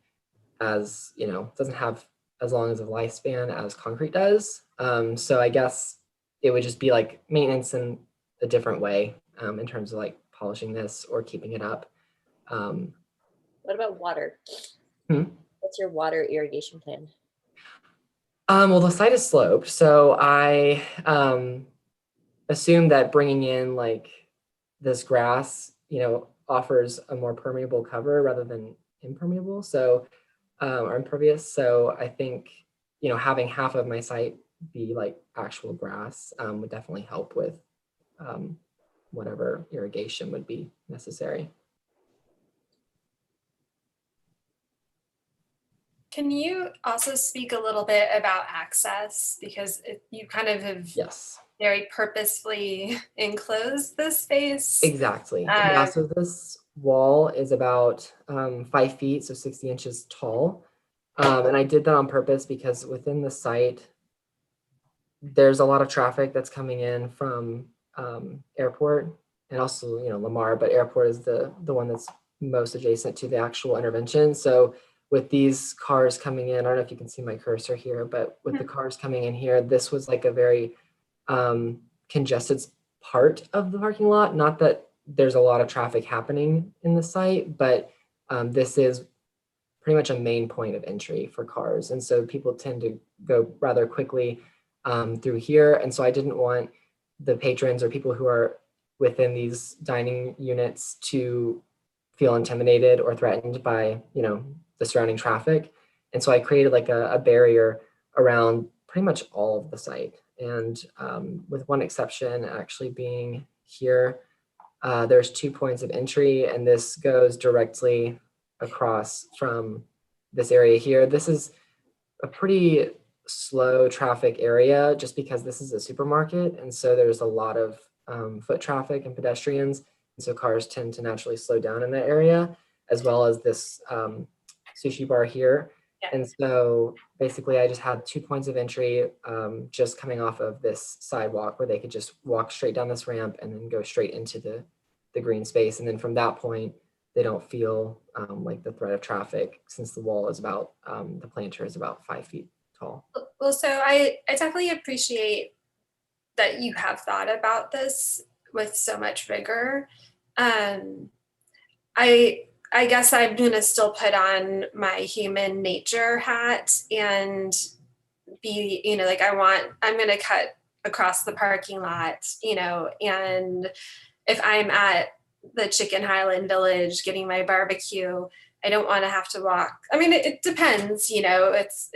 as, doesn't have as long as a lifespan as concrete does. So I guess it would just be like maintenance in a different way, in terms of like polishing this or keeping it up. What about water? Hmm? What's your water irrigation plan? Well, the site is sloped, so I assume that bringing in like this grass, offers a more permeable cover rather than impermeable. So, or impervious. So I think, having half of my site be like actual grass would definitely help with whatever irrigation would be necessary. Can you also speak a little bit about access? Because you kind of have Yes. very purposefully enclosed this space. Exactly. Yeah, so this wall is about 5 feet, so 60 inches tall. And I did that on purpose because within the site, there's a lot of traffic that's coming in from airport and also, Lamar, but airport is the one that's most adjacent to the actual intervention. So with these cars coming in, I don't know if you can see my cursor here, but with the cars coming in here, this was like a very congested part of the parking lot. Not that there's a lot of traffic happening in the site, but this is pretty much a main point of entry for cars. And so people tend to go rather quickly through here. And so I didn't want the patrons or people who are within these dining units to feel intimidated or threatened by, the surrounding traffic. And so I created like a barrier around pretty much all of the site. And with one exception actually being here, there's 2 points of entry, and this goes directly across from this area here. This is a pretty slow traffic area just because this is a supermarket. And so there's a lot of foot traffic and pedestrians. And so cars tend to naturally slow down in that area, as well as this sushi bar here. Yeah. And so basically I just had 2 points of entry just coming off of this sidewalk where they could just walk straight down this ramp and then go straight into the green space. And then from that point, they don't feel like the threat of traffic, since the wall is about, the planter is about 5 feet tall. Well, so I definitely appreciate that you have thought about this with so much vigor. I guess I'm gonna still put on my human nature hat and be, like I'm gonna cut across the parking lot, and if I'm at the Chicken Highland Village getting my barbecue, I don't want to have to walk. I mean, it depends, it's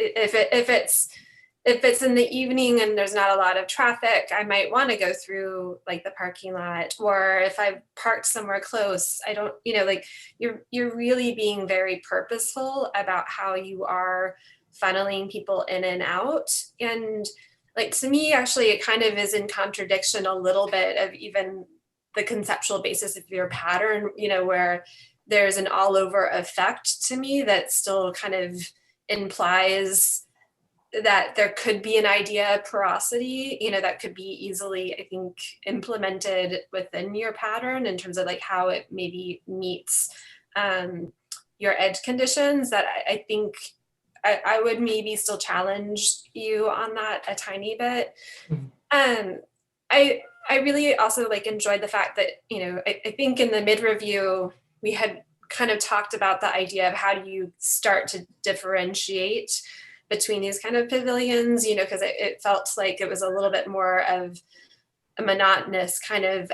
if it's in the evening and there's not a lot of traffic, I might want to go through like the parking lot. Or if I've parked somewhere close, I don't, like you're really being very purposeful about how you are funneling people in and out. And like, to me, actually, it kind of is in contradiction a little bit of even the conceptual basis of your pattern, where there's an all over effect to me that still kind of implies that there could be an idea of porosity, that could be easily, I think, implemented within your pattern in terms of like how it maybe meets your edge conditions. That I think I would maybe still challenge you on that a tiny bit. I really also like enjoyed the fact that, I think in the mid-review, we had kind of talked about the idea of how do you start to differentiate between these kind of pavilions, because it felt like it was a little bit more of a monotonous kind of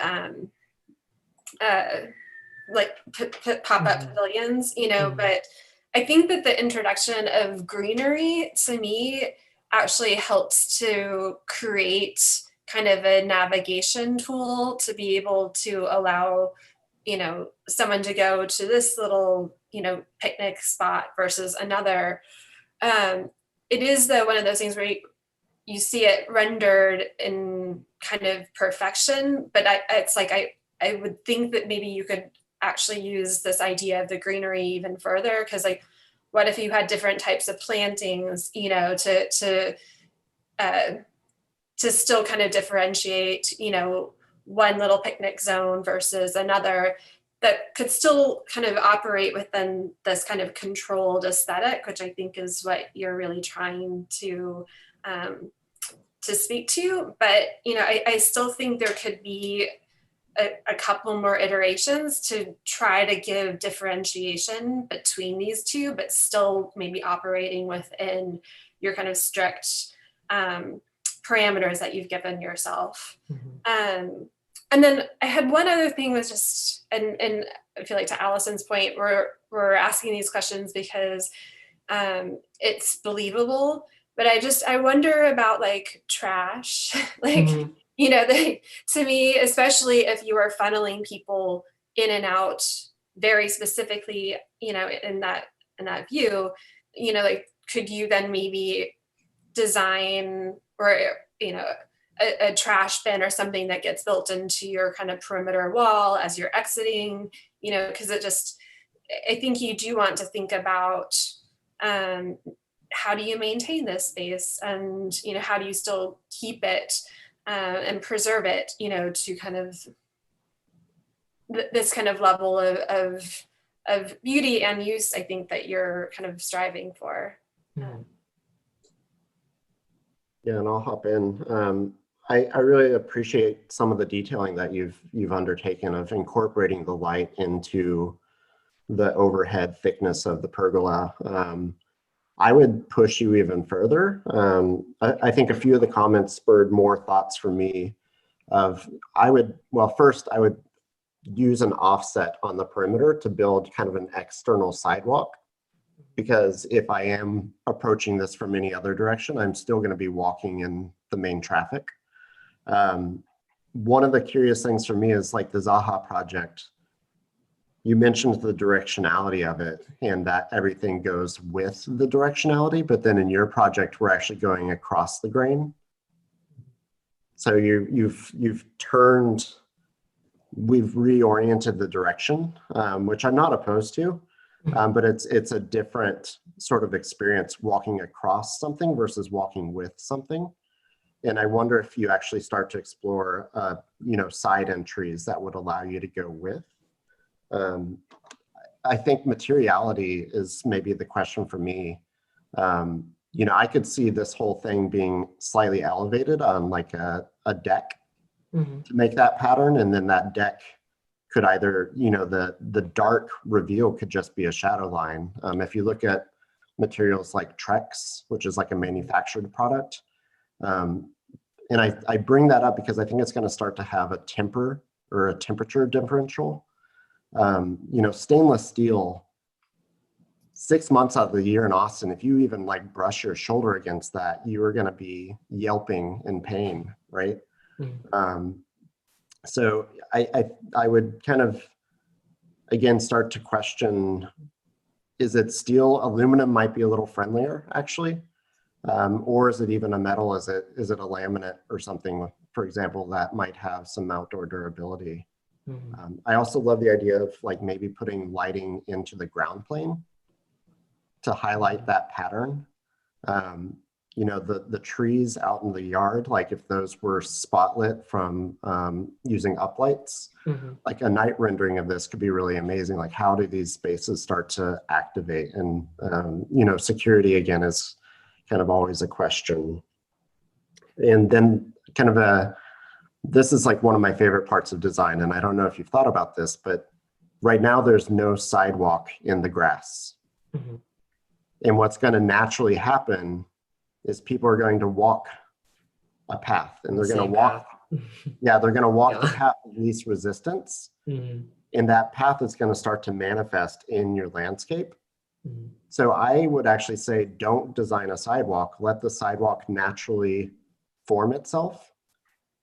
like pop-up pavilions, but I think that the introduction of greenery to me actually helps to create kind of a navigation tool to be able to allow, someone to go to this little, picnic spot versus another. It is though one of those things where you see it rendered in kind of perfection, but it's like I would think that maybe you could actually use this idea of the greenery even further? Because like, what if you had different types of plantings, you know, to still kind of differentiate, you know, one little picnic zone versus another that could still kind of operate within this kind of controlled aesthetic, which I think is what you're really trying to speak to. But, you know, I still think there could be a couple more iterations to try to give differentiation between these two, but still maybe operating within your kind of strict parameters that you've given yourself. And then I had one other thing was just, and I feel like to Allison's point, we're asking these questions because it's believable, but I wonder about like trash, like, you know, to me, especially if you are funneling people in and out very specifically, you know, in that view, you know, like, could you then maybe design or, you know, a trash bin or something that gets built into your kind of perimeter wall as you're exiting, you know, because I think you do want to think about how do you maintain this space, and, you know, how do you still keep it and preserve it, you know, to kind of this kind of level of beauty and use, I think, that you're kind of striving for. Yeah, and I'll hop in. I really appreciate some of the detailing that you've undertaken of incorporating the light into the overhead thickness of the pergola. I would push you even further. I think a few of the comments spurred more thoughts for me of, first I would use an offset on the perimeter to build kind of an external sidewalk, because if I am approaching this from any other direction, I'm still going to be walking in the main traffic. One of the curious things for me is like the Zaha project. You mentioned the directionality of it and that everything goes with the directionality, but then in your project, we're actually going across the grain. So we've reoriented the direction, which I'm not opposed to, but it's a different sort of experience walking across something versus walking with something. And I wonder if you actually start to explore, you know, side entries that would allow you to go with. I think materiality is maybe the question for me. You know, I could see this whole thing being slightly elevated on like a deck to make that pattern, and then that deck could either, you know, the dark reveal could just be a shadow line. If you look at materials like Trex, which is like a manufactured product, and I bring that up because I think it's going to start to have a temper or a temperature differential. You know, stainless steel, 6 months out of the year in Austin, if you even like brush your shoulder against that, you are going to be yelping in pain, right? So I would kind of, again, start to question, is it steel? Aluminum might be a little friendlier, actually. Or is it even a metal? Is it a laminate or something, for example, that might have some outdoor durability? I also love the idea of like maybe putting lighting into the ground plane to highlight that pattern. You know, the trees out in the yard, like if those were spotlit from using uplights, like a night rendering of this could be really amazing. Like, how do these spaces start to activate? And, you know, security, again, is kind of always a question. And then kind of this is like one of my favorite parts of design. And I don't know if you've thought about this, but right now there's no sidewalk in the grass. And what's going to naturally happen is people are going to walk a path, and they're going to walk. Yeah, they're going to walk the path of least resistance. And that path is going to start to manifest in your landscape. So I would actually say, don't design a sidewalk, let the sidewalk naturally form itself.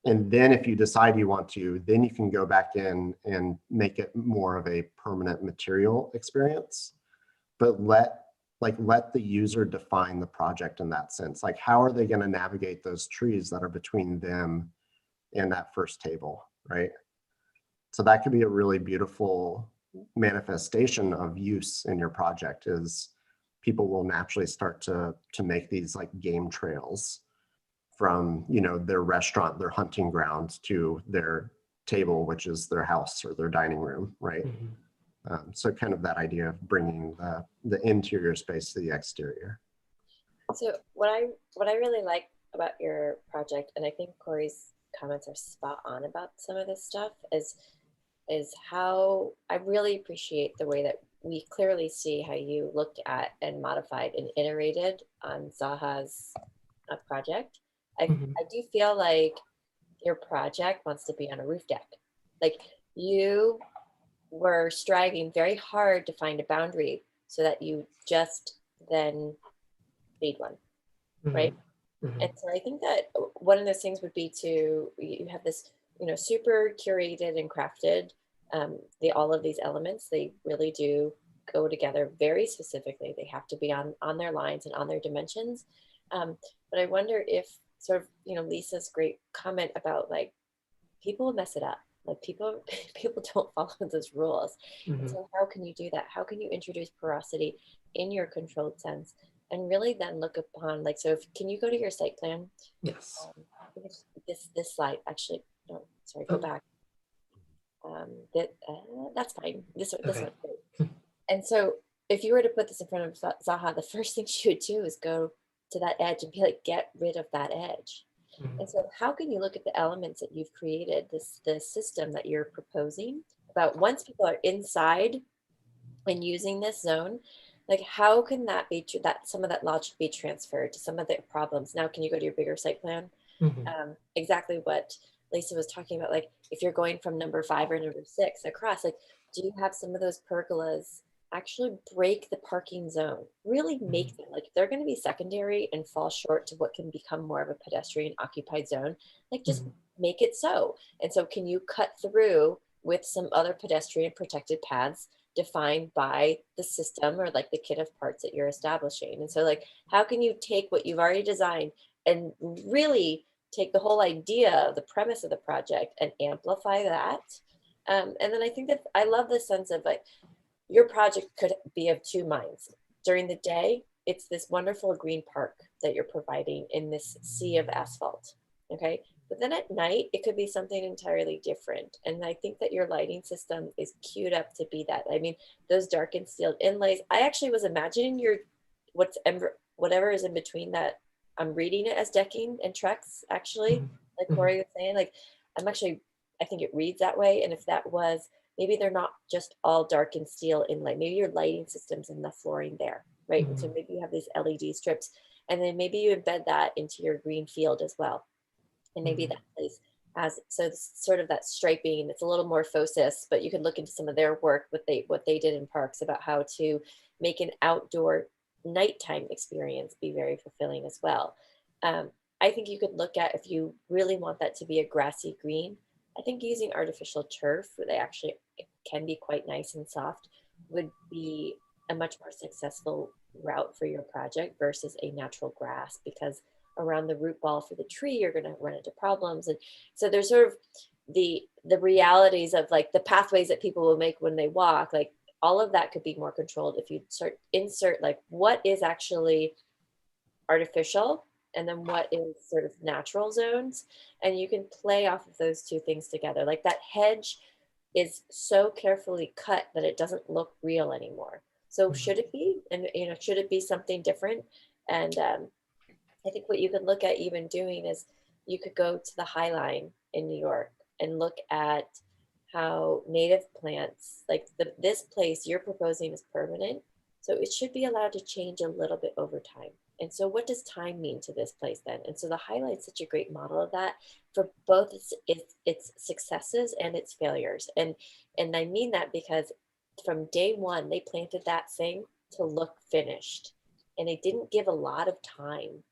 And then if you decide you want to, then you can go back in and make it more of a permanent material experience. But let the user define the project in that sense. Like, how are they going to navigate those trees that are between them and that first table, right? So that could be a really beautiful manifestation of use in your project is people will naturally start to make these like game trails from, you know, their restaurant, their hunting ground, to their table, which is their house or their dining room, right? So kind of that idea of bringing the interior space to the exterior. So what I really like about your project, and I think Corey's comments are spot on about some of this stuff, is how I really appreciate the way that we clearly see how you looked at and modified and iterated on Zaha's project. I do feel like your project wants to be on a roof deck. Like, you were striving very hard to find a boundary so that you just then made one, right? And so I think that one of those things would be to, you have this, you know, super curated and crafted, all of these elements, they really do go together very specifically. They have to be on their lines and on their dimensions. But I wonder if sort of, you know, Lisa's great comment about like, people mess it up. Like people don't follow those rules. So how can you do that? How can you introduce porosity in your controlled sense? And really then look upon, like, so if, can you go to your site plan? Yes. This slide, actually, no, sorry, go back. That's fine. This Okay. one. And so if you were to put this in front of Zaha, the first thing she would do is go to that edge and be like, get rid of that edge. And so how can you look at the elements that you've created, the system that you're proposing, about once people are inside and using this zone, like how can that be that some of that logic be transferred to some of the problems? Now, can you go to your bigger site plan? Exactly what Lisa was talking about, like if you're going from number 5 or number 6 across, like do you have some of those pergolas actually break the parking zone, really make them, like if they're going to be secondary and fall short to what can become more of a pedestrian occupied zone, like just make it so. And so can you cut through with some other pedestrian protected paths defined by the system or like the kit of parts that you're establishing? And so like, how can you take what you've already designed and really take the whole idea, the premise of the project, and amplify that? And then I think that I love the sense of like, your project could be of two minds. During the day, it's this wonderful green park that you're providing in this sea of asphalt, okay? But then at night, it could be something entirely different. And I think that your lighting system is queued up to be that. I mean, those dark and steel inlays, I actually was imagining whatever is in between that. I'm reading it as decking and Trex, actually, like Corey was saying, like I think it reads that way. And if that was, maybe they're not just all dark and steel inlay. Maybe your lighting system's in the flooring there, right? And so maybe you have these LED strips, and then maybe you embed that into your green field as well. And maybe that place has, so it's sort of that striping, it's a little more Fosis, but you can look into some of their work, what they did in parks about how to make an outdoor nighttime experience be very fulfilling as well. I think you could look at, if you really want that to be a grassy green, I think using artificial turf, they actually can be quite nice and soft, would be a much more successful route for your project versus a natural grass, because around the root ball for the tree, you're going to run into problems. And so there's sort of the realities of like the pathways that people will make when they walk, like all of that could be more controlled if you insert like what is actually artificial and then what is sort of natural zones. And you can play off of those two things together. Like that hedge is so carefully cut that it doesn't look real anymore. So should it be, and you know, should it be something different? And I think what you could look at even doing is you could go to the High Line in New York and look at how native plants, like this place you're proposing is permanent. So it should be allowed to change a little bit over time. And so what does time mean to this place then? And so the High Line's such a great model of that for both its successes and its failures. And I mean that because from day one, they planted that thing to look finished. And they didn't give a lot of time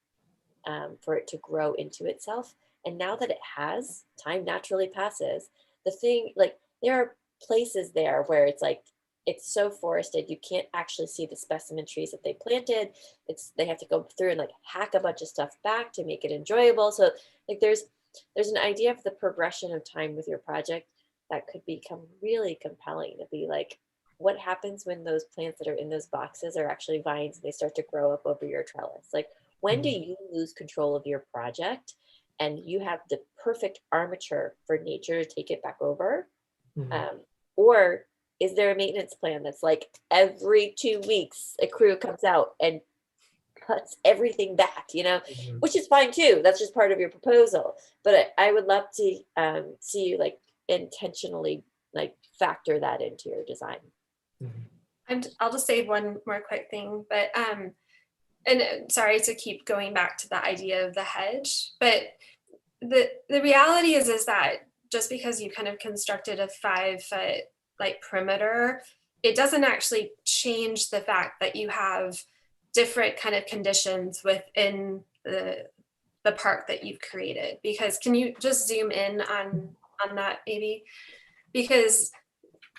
for it to grow into itself. And now that it has, time naturally passes. The thing, like there are places there where it's like, it's so forested, you can't actually see the specimen trees that they planted. They have to go through and like hack a bunch of stuff back to make it enjoyable. So like there's an idea of the progression of time with your project that could become really compelling to be like, what happens when those plants that are in those boxes are actually vines and they start to grow up over your trellis? Like, when do you lose control of your project and you have the perfect armature for nature to take it back over? Or is there a maintenance plan that's like every 2 weeks a crew comes out and cuts everything back, you know, which is fine too. That's just part of your proposal. But I would love to see you like intentionally like factor that into your design. And I'll just say one more quick thing, but and sorry to keep going back to the idea of the hedge, but the reality is that just because you kind of constructed a 5-foot like perimeter, it doesn't actually change the fact that you have different kind of conditions within the park that you've created. Because can you just zoom in on that maybe? Because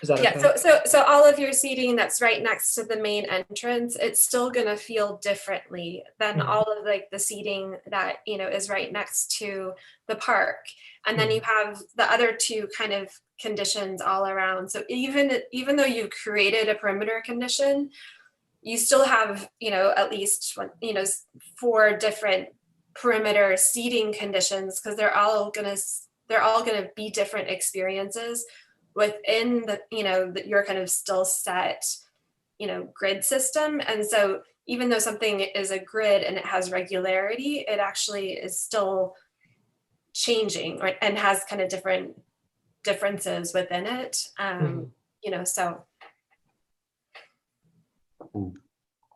yeah, okay? so all of your seating that's right next to the main entrance, it's still gonna feel differently than all of like the seating that, you know, is right next to the park. And then you have the other two kind of conditions all around. So even though you've created a perimeter condition, you still have, you know, at least, you know, 4 different perimeter seating conditions, because they're all gonna be different experiences within the, you know, your kind of still set, you know, grid system. And so even though something is a grid and it has regularity, it actually is still changing, right? And has kind of different differences within it. You know, so.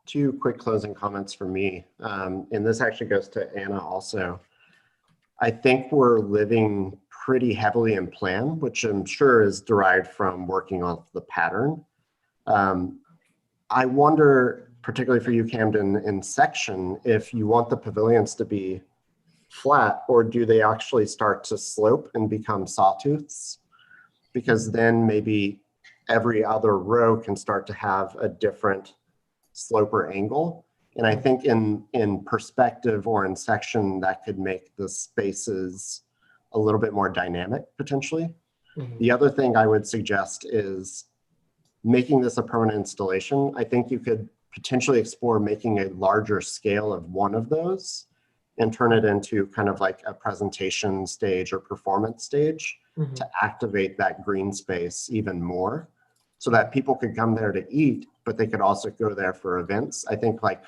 2 quick closing comments for me. And this actually goes to Anna also. I think we're living pretty heavily in plan, which I'm sure is derived from working off the pattern. I wonder, particularly for you, Camden, in section, if you want the pavilions to be flat, or do they actually start to slope and become sawtooths? Because then maybe every other row can start to have a different slope or angle. And I think in perspective or in section, that could make the spaces a little bit more dynamic potentially. The other thing I would suggest is making this a permanent installation. I think you could potentially explore making a larger scale of one of those and turn it into kind of like a presentation stage or performance stage to activate that green space even more, so that people could come there to eat, but they could also go there for events. I think like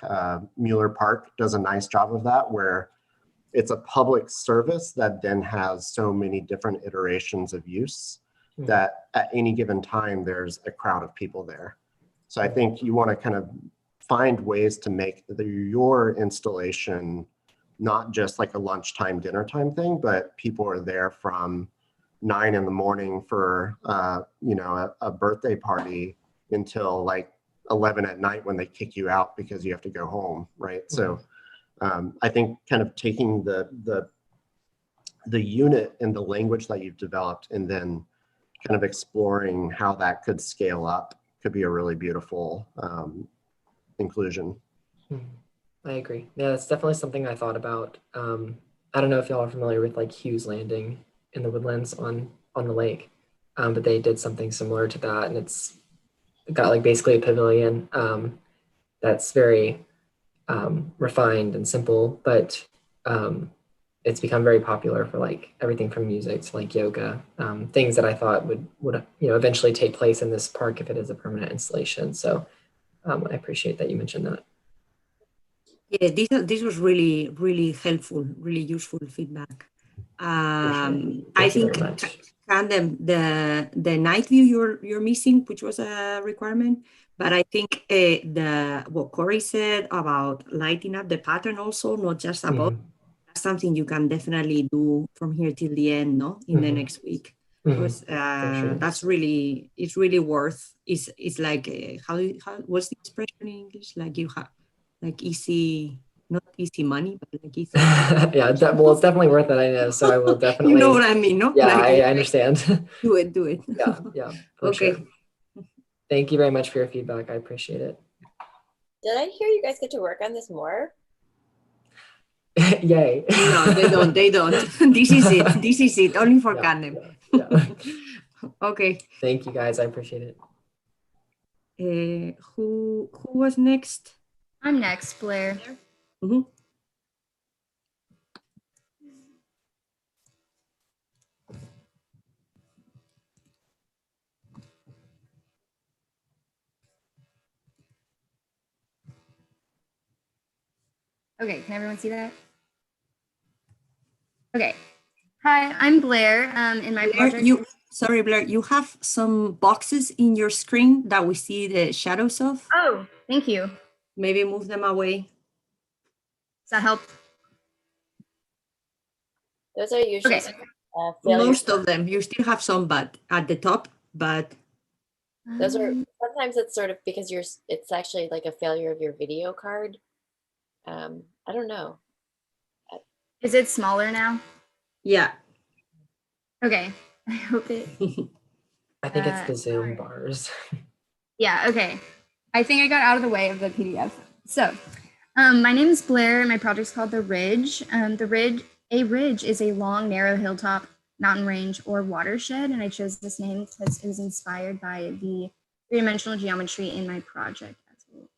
Mueller Park does a nice job of that, where it's a public service that then has so many different iterations of use that at any given time, there's a crowd of people there. So I think you want to kind of find ways to make your installation not just like a lunchtime, dinner time thing, but people are there from 9 in the morning for you know, a birthday party until like 11 at night when they kick you out because you have to go home, right? So I think kind of taking the unit and the language that you've developed and then kind of exploring how that could scale up could be a really beautiful inclusion. I agree. Yeah, that's definitely something I thought about. I don't know if y'all are familiar with like Hughes Landing in the Woodlands on the lake, but they did something similar to that, and it's got like basically a pavilion that's very refined and simple, but it's become very popular for like everything from music to like yoga, things that I thought would you know, eventually take place in this park if it is a permanent installation. So I appreciate that you mentioned that. Yeah, this was really, really helpful, really useful feedback. I think the night view you're missing, which was a requirement, but I think what Corey said about lighting up the pattern also, not just about, that's something you can definitely do from here till the end, no, in the next week. Because that's really, it's really worth. It's like how what's the expression in English? Like you have like easy. Not easy money, but like easy. Yeah, well, it's definitely worth it, I know. So I will definitely. You know what I mean, no? Yeah, like, I understand. Do it. Yeah. Okay. Sure. Thank you very much for your feedback. I appreciate it. Did I hear you guys get to work on this more? Yay. No, they don't. This is it. Only for Candem. Yeah. Okay. Thank you guys. I appreciate it. Who was next? I'm next, Blair. Mhm. Okay, can everyone see that? Okay. Hi, I'm Blair. In my Blair, project, sorry, Blair, you have some boxes in your screen that we see the shadows of. oh, thank you. Maybe move them away. Does that help? Those are usually Okay. failures. Most of them. You still have some, but at the top, but Those are sometimes it's sort of because it's actually like a failure of your video card. I don't know. Is it smaller now? yeah. Okay. I hope it. I think it's the Zoom alright. bars. Yeah, okay. I think I got out of the way of the PDF. So, my name is Blair, and my project's called The Ridge. A ridge is a long, narrow hilltop, mountain range, or watershed, and I chose this name because it was inspired by the three-dimensional geometry in my project, as we'll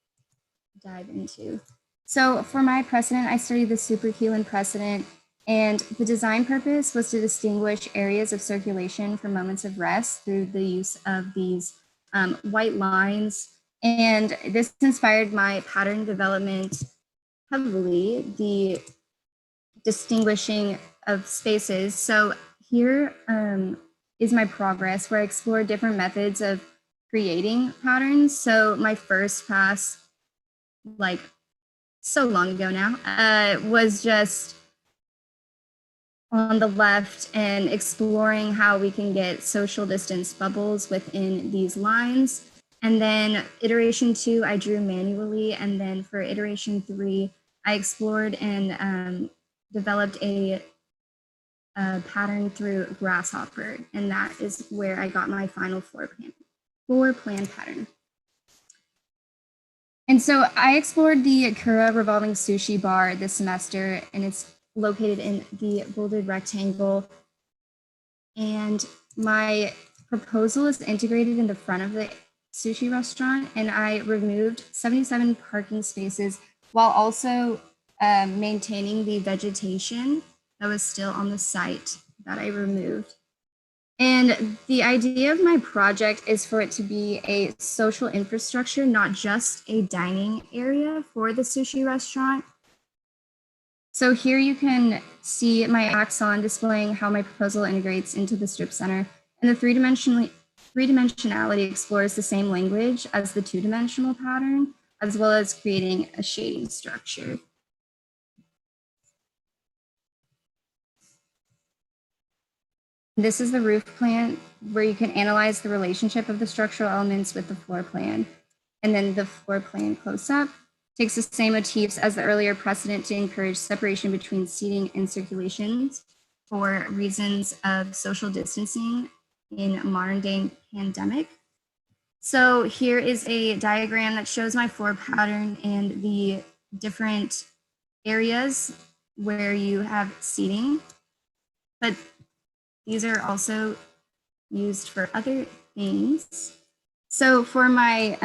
dive into. So, for my precedent, I studied the superkeelan precedent, and the design purpose was to distinguish areas of circulation from moments of rest through the use of these white lines. And this inspired my pattern development heavily, the distinguishing of spaces. So here is my progress where I explore different methods of creating patterns. So my first pass, like so long ago now, was just on the left and exploring how we can get social distance bubbles within these lines. And then iteration 2, I drew manually. And then for iteration 3, I explored and developed a pattern through Grasshopper. And that is where I got my final floor plan pattern. And so I explored the Kura revolving sushi bar this semester, and it's located in the bolded rectangle. And my proposal is integrated in the front of the sushi restaurant, and I removed 77 parking spaces while also maintaining the vegetation that was still on the site that I removed. And the idea of my project is for it to be a social infrastructure, not just a dining area for the sushi restaurant. So here you can see my axon displaying how my proposal integrates into the strip center. And the three-dimensionality explores the same language as the two-dimensional pattern, as well as creating a shading structure. This is the roof plan where you can analyze the relationship of the structural elements with the floor plan. And then the floor plan close up takes the same motifs as the earlier precedent to encourage separation between seating and circulations for reasons of social distancing in a modern day pandemic. So here is a diagram that shows my floor pattern and the different areas where you have seating, but these are also used for other things. So for my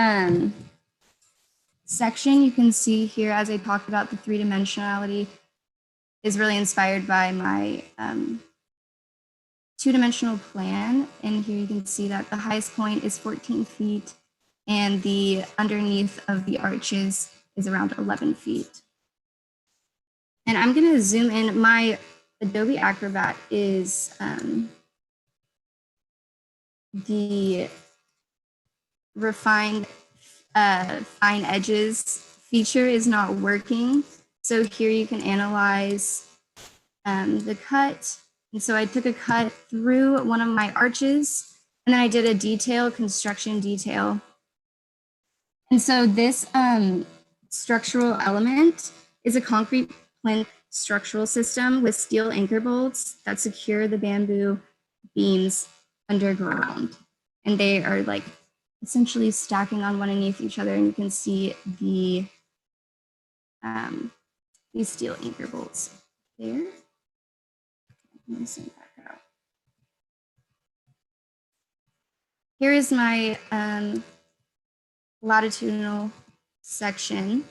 section, you can see here, as I talked about, the three-dimensionality is really inspired by my two-dimensional plan. And here you can see that the highest point is 14 feet and the underneath of the arches is around 11 feet. And I'm gonna zoom in. My Adobe Acrobat is the refined fine edges feature is not working. So here you can analyze the cut. And so I took a cut through one of my arches and then I did a construction detail. And so this structural element is a concrete plinth structural system with steel anchor bolts that secure the bamboo beams underground. And they are like essentially stacking on one underneath each other, and you can see the these steel anchor bolts there. Let me send that out. Here is my latitudinal section.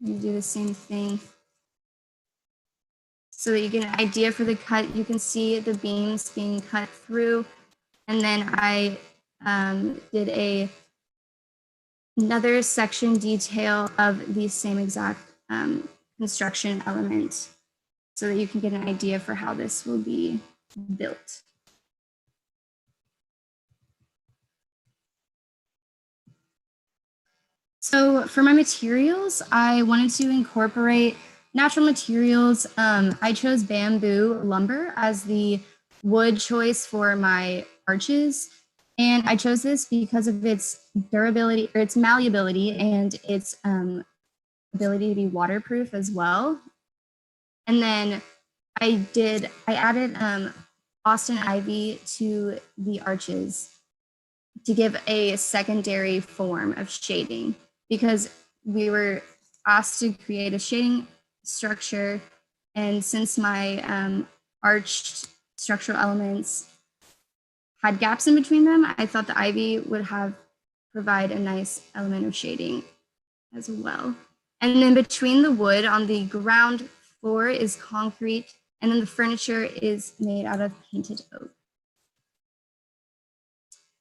You do the same thing so that you get an idea for the cut. You can see the beams being cut through. And then I did another section detail of the same exact construction element so that you can get an idea for how this will be built. So for my materials, I wanted to incorporate natural materials. I chose bamboo lumber as the wood choice for my arches. And I chose this because of its durability, or its malleability, and its ability to be waterproof as well. And then I added Austin ivy to the arches to give a secondary form of shading, because we were asked to create a shading structure. And since my arched structural elements had gaps in between them, I thought the ivy would provide a nice element of shading as well. And then between the wood on the ground floor is concrete, and then the furniture is made out of painted oak.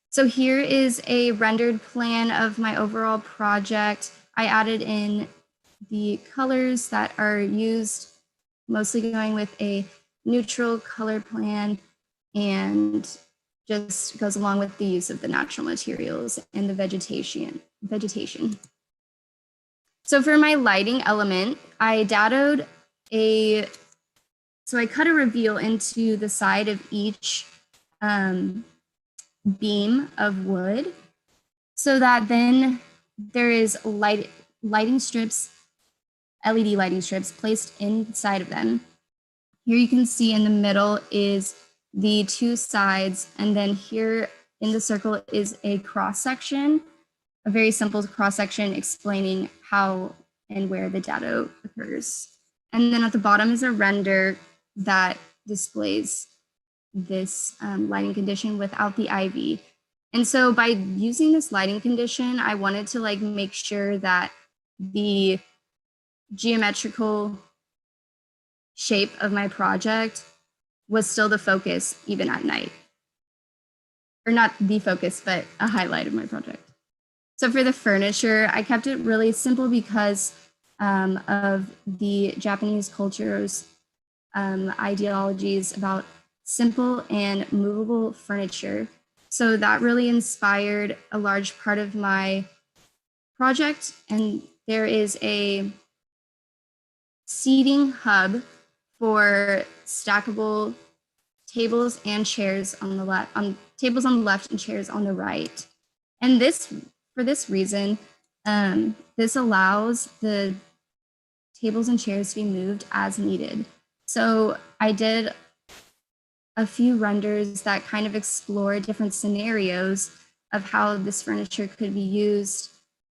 So here is a rendered plan of my overall project. I added in the colors that are used, mostly going with a neutral color plan, and just goes along with the use of the natural materials and the vegetation. So for my lighting element, I datoed so I cut a reveal into the side of each beam of wood, so that then there is lighting strips, LED lighting strips placed inside of them. Here you can see in the middle is the two sides, and then here in the circle is a cross section, a very simple cross section explaining how and where the dado occurs. And then at the bottom is a render that displays this lighting condition without the ivy. And so by using this lighting condition, I wanted to make sure that the geometrical shape of my project was still the focus even at night. Or not the focus, but a highlight of my project. So for the furniture, I kept it really simple because of the Japanese culture's ideologies about simple and movable furniture. So that really inspired a large part of my project. And there is a seating hub for stackable tables and chairs on the left, tables on the left and chairs on the right. And for this reason, this allows the tables and chairs to be moved as needed. So I did a few renders that kind of explore different scenarios of how this furniture could be used,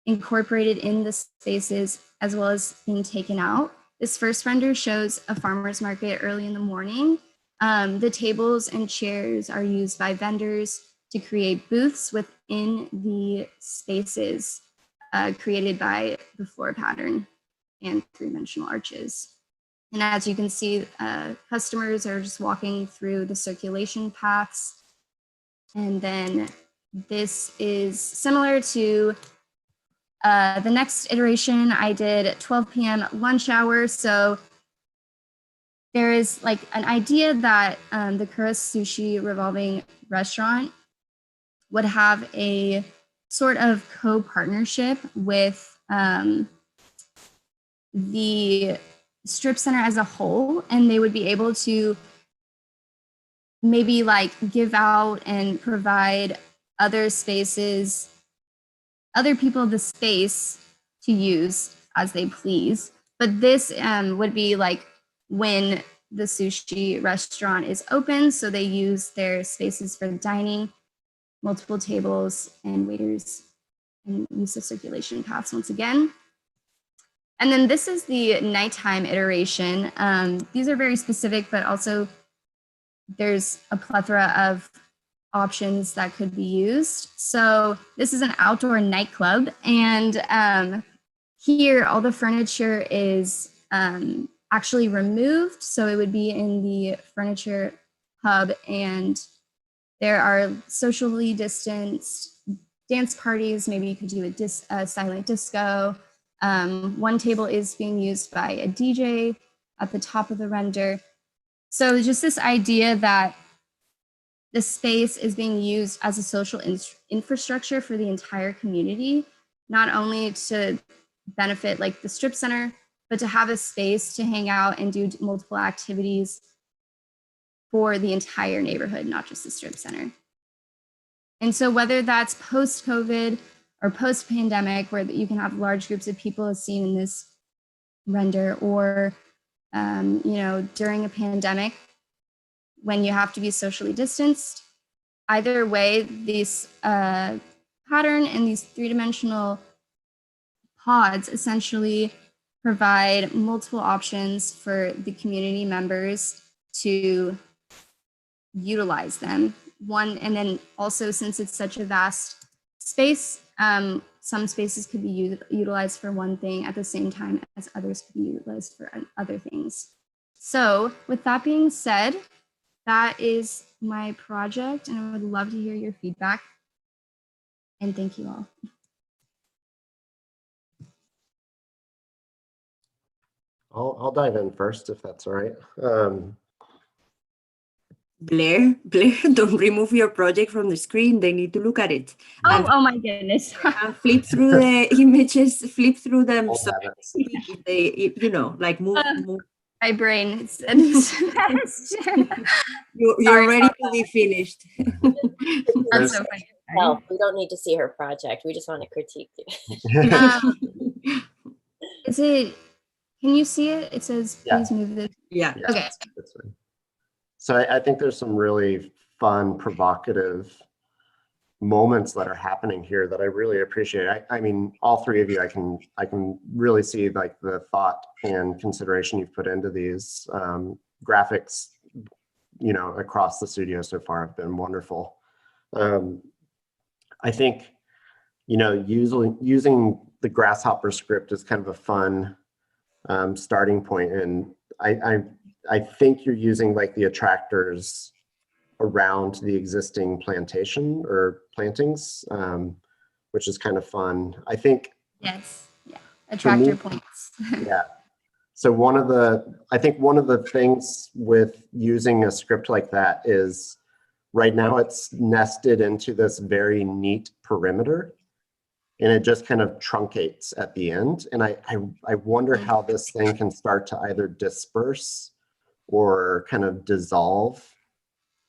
incorporated in the spaces, as well as being taken out. This first render shows a farmer's market early in the morning. The tables and chairs are used by vendors to create booths within the spaces created by the floor pattern and three-dimensional arches. And as you can see, customers are just walking through the circulation paths. And then this is similar to the next iteration. I did at 12 p.m. lunch hour. So there is an idea that the Kura Sushi revolving restaurant would have a sort of co-partnership with the strip center as a whole, and they would be able to maybe give out and provide other spaces, other people the space to use as they please. But this would be when the sushi restaurant is open, so they use their spaces for dining, multiple tables and waiters, and use of circulation paths once again. And then this is the nighttime iteration. These are very specific, but also there's a plethora of options that could be used. So this is an outdoor nightclub, and here all the furniture is actually removed. So it would be in the furniture hub, and there are socially distanced dance parties. Maybe you could do a silent disco. One table is being used by a DJ at the top of the render. So just this idea that the space is being used as a social infrastructure for the entire community, not only to benefit like the strip center, but to have a space to hang out and do multiple activities for the entire neighborhood, not just the strip center. And so whether that's post-COVID or post-pandemic, where you can have large groups of people as seen in this render, or during a pandemic when you have to be socially distanced, either way, this pattern and these three-dimensional pods essentially provide multiple options for the community members to utilize them. And then also, since it's such a vast space, some spaces could be utilized for one thing at the same time as others could be utilized for other things. So with that being said, that is my project, and I would love to hear your feedback. And thank you all. I'll dive in first, if that's all right. Blair, don't remove your project from the screen. They need to look at it. Oh my goodness. Flip through the images, flip through them. I'll So have it. if they, like move. My brain said you're ready to be finished. That's so funny. No, we don't need to see her project. We just want to critique you. Is it, can you see it? It says, please move this. Yeah. Okay. That's fine. So I think there's some really fun, provocative moments that are happening here that I really appreciate. I mean, all three of you, I can really see like the thought and consideration you've put into these graphics, across the studio so far have been wonderful. I think, using the Grasshopper script is kind of a fun starting point. And I think you're using like the attractors around the existing plantation or plantings, which is kind of fun. I think. Yes. Yeah. Attractor points. Yeah. So I think one of the things with using a script like that is right now it's nested into this very neat perimeter, and it just kind of truncates at the end. And I wonder how this thing can start to either disperse or kind of dissolve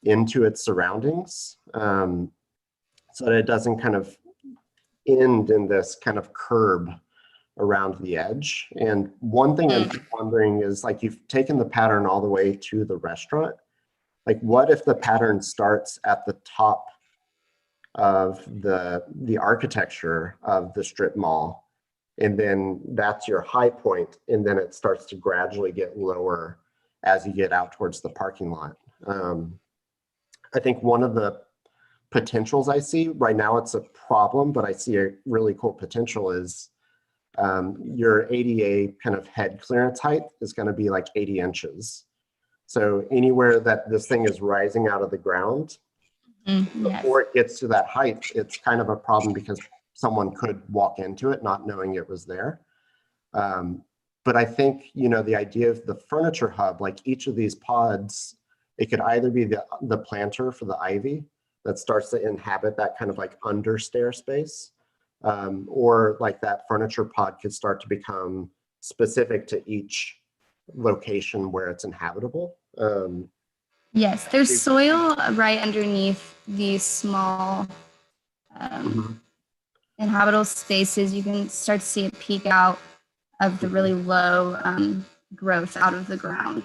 into its surroundings, so that it doesn't kind of end in this kind of curb around the edge. And one thing I'm wondering is, like, you've taken the pattern all the way to the restaurant. Like, what if the pattern starts at the top of the architecture of the strip mall, and then that's your high point, and then it starts to gradually get lower as you get out towards the parking lot? I think one of the potentials I see right now, it's a problem, but I see a really cool potential is your ADA kind of head clearance height is going to be like 80 inches. So anywhere that this thing is rising out of the ground, before it gets to that height, it's kind of a problem because someone could walk into it not knowing it was there. But I think, the idea of the furniture hub, like each of these pods, it could either be the planter for the ivy that starts to inhabit that kind of like under stair space, or like that furniture pod could start to become specific to each location where it's inhabitable. Yes, there's soil right underneath these small inhabitable spaces. You can start to see it peek out of the really low growth out of the ground.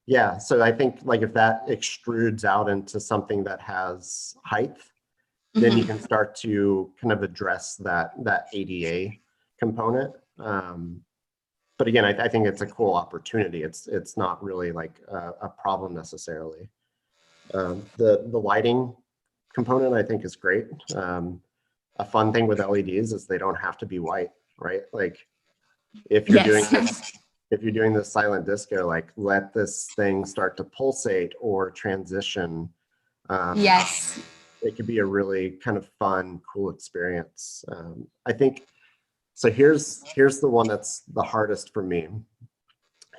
Yeah, so I think like if that extrudes out into something that has height, then you can start to kind of address that ADA component. But again, I think it's a cool opportunity. It's not really like a problem necessarily. The lighting component I think is great. A fun thing with LEDs is they don't have to be white, right? Like if you're doing this, if you're doing this silent disco, like let this thing start to pulsate or transition. Yes. It could be a really kind of fun, cool experience. I think, so here's the one that's the hardest for me,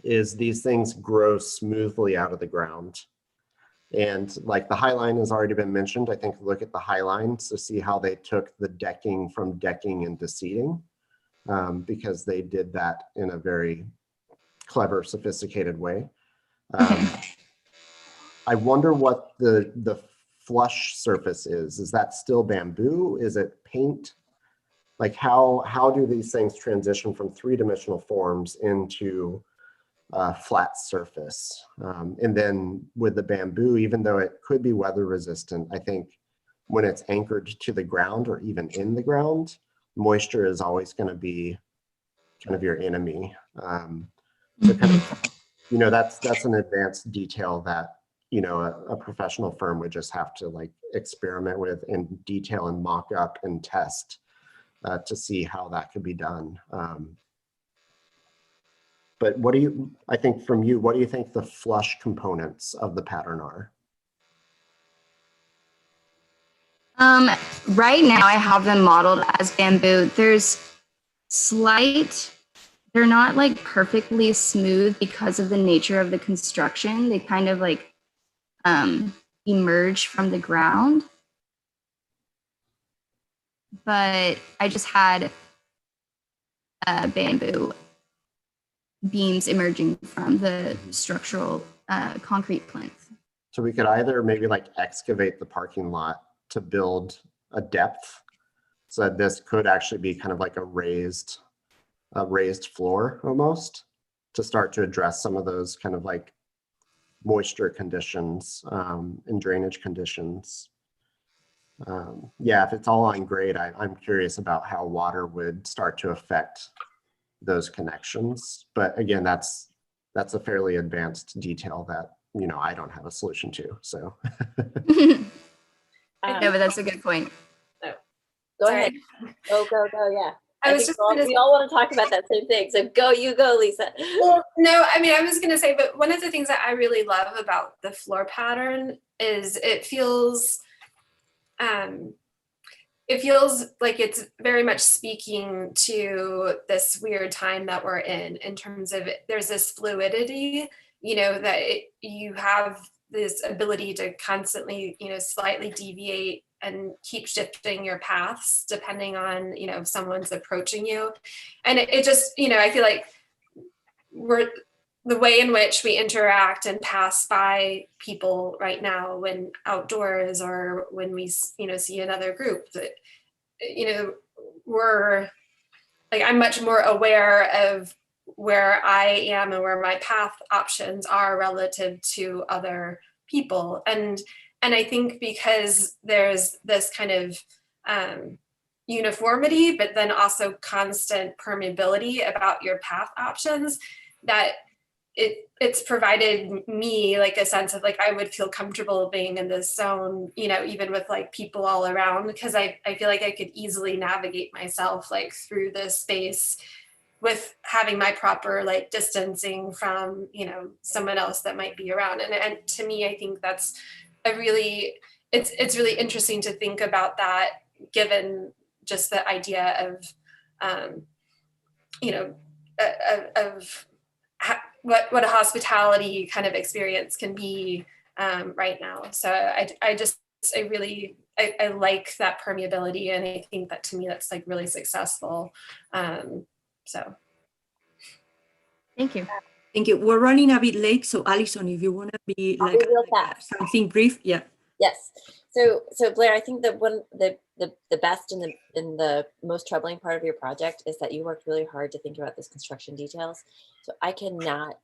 is these things grow smoothly out of the ground. And like the High Line has already been mentioned, I think look at the High Line to see how they took the decking from decking into seating, because they did that in a very clever, sophisticated way. I wonder what the flush surface is. Is that still bamboo? Is it paint? Like how do these things transition from three-dimensional forms into flat surface? And then with the bamboo, even though it could be weather resistant, I think when it's anchored to the ground or even in the ground, moisture is always going to be kind of your enemy. So kind of, you know, that's an advanced detail that, you know, a professional firm would just have to like experiment with in detail and mock up and test to see how that could be done. But what do you, I think from you, what do you think the flush components of the pattern are? Right now I have them modeled as bamboo. There's they're not like perfectly smooth because of the nature of the construction. They kind of like emerge from the ground. But I just had bamboo beams emerging from the structural concrete plinth. So we could either maybe like excavate the parking lot to build a depth, so that this could actually be kind of like a raised floor almost, to start to address some of those kind of like moisture conditions and drainage conditions. Yeah, if it's all on grade, I'm curious about how water would start to affect those connections. But again, that's a fairly advanced detail that, you know, I don't have a solution to. So No, but that's a good point. Go ahead. Go, yeah. I was just we all want to talk about that same thing. So you go, Lisa. Well, no, I mean, I was going to say, but one of the things that I really love about the floor pattern is it feels like it's very much speaking to this weird time that we're in terms of there's this fluidity, you know, that you have this ability to constantly, you know, slightly deviate and keep shifting your paths depending on, you know, if someone's approaching you. And it just, you know, I feel like the way in which we interact and pass by people right now when outdoors or when we, you know, see another group, that, you know, we're like, I'm much more aware of where I am and where my path options are relative to other people. And I think because there's this kind of uniformity, but then also constant permeability about your path options, that it's provided me like a sense of like, I would feel comfortable being in this zone, you know, even with like people all around, because I feel like I could easily navigate myself like through this space with having my proper like distancing from, you know, someone else that might be around. And to me, I think that's it's really interesting to think about that, given just the idea of, you know, what a hospitality kind of experience can be right now. So I like that permeability, and I think that to me that's like really successful. So Thank you. Thank you. We're running a bit late, so Alison, if you want to be like something brief, yeah. Yes. So Blair, I think that the best and the most troubling part of your project is that you worked really hard to think about those construction details. So I cannot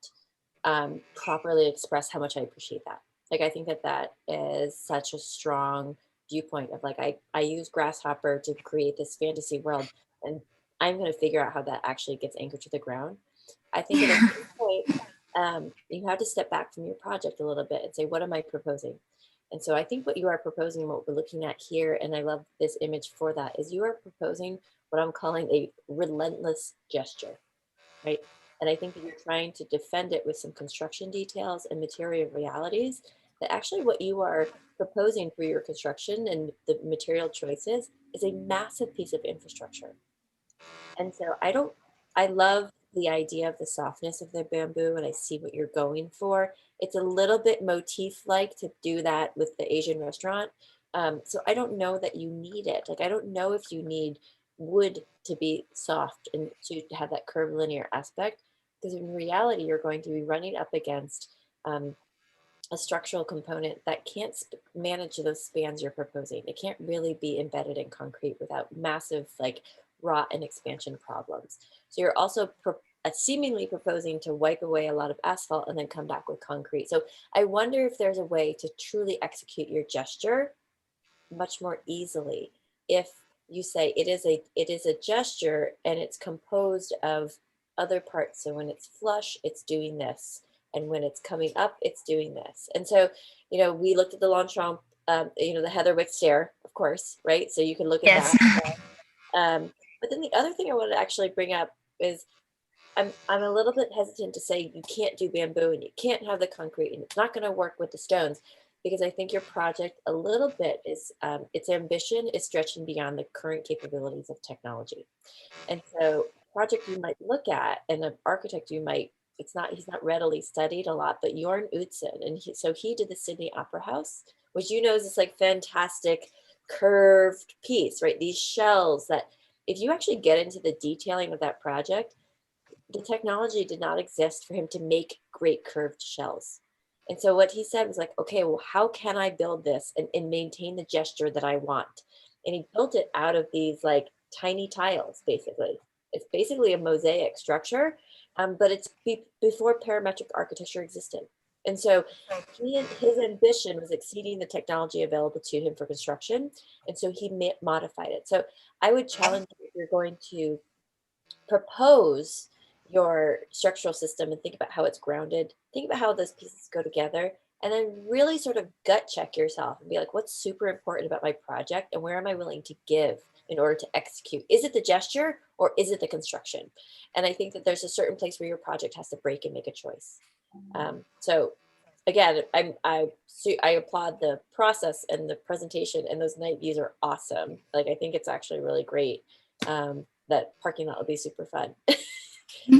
properly express how much I appreciate that. Like, I think that is such a strong viewpoint of like, I use Grasshopper to create this fantasy world, and I'm going to figure out how that actually gets anchored to the ground. I think at a point, you have to step back from your project a little bit and say, what am I proposing? And so I think what you are proposing, what we're looking at here, and I love this image for that, is you are proposing what I'm calling a relentless gesture, right? And I think that you're trying to defend it with some construction details and material realities, that actually what you are proposing for your construction and the material choices is a massive piece of infrastructure. And so I love the idea of the softness of the bamboo, and I see what you're going for. It's a little bit motif-like to do that with the Asian restaurant. So I don't know that you need it. Like, I don't know if you need wood to be soft and to have that curvilinear aspect, because in reality, you're going to be running up against a structural component that can't manage those spans you're proposing. It can't really be embedded in concrete without massive like rot and expansion problems. So you're also seemingly proposing to wipe away a lot of asphalt and then come back with concrete. So I wonder if there's a way to truly execute your gesture much more easily if you say it is a gesture and it's composed of other parts. So when it's flush, it's doing this. And when it's coming up, it's doing this. And so, you know, we looked at the Longchamp, you know, the Heatherwick stair, of course, right? So you can look at that. But then the other thing I wanted to actually bring up is I'm a little bit hesitant to say you can't do bamboo and you can't have the concrete and it's not going to work with the stones, because I think your project a little bit is its ambition is stretching beyond the current capabilities of technology. And so a project you might look at and an architect you might, he's not readily studied a lot, but Jorn Utzon, and so he did the Sydney Opera House, which you know is this like fantastic curved piece, right? These shells that if you actually get into the detailing of that project, the technology did not exist for him to make great curved shells. And so what he said was like, okay, well, how can I build this and maintain the gesture that I want? And he built it out of these like tiny tiles, basically. It's basically a mosaic structure, but it's before parametric architecture existed. And so his ambition was exceeding the technology available to him for construction. And so he modified it. So I would challenge you, if you're going to propose your structural system and think about how it's grounded, think about how those pieces go together, and then really sort of gut check yourself and be like, what's super important about my project and where am I willing to give in order to execute? Is it the gesture or is it the construction? And I think that there's a certain place where your project has to break and make a choice. So again, I applaud the process and the presentation, and those night views are awesome. Like, I think it's actually really great. That parking lot will be super fun.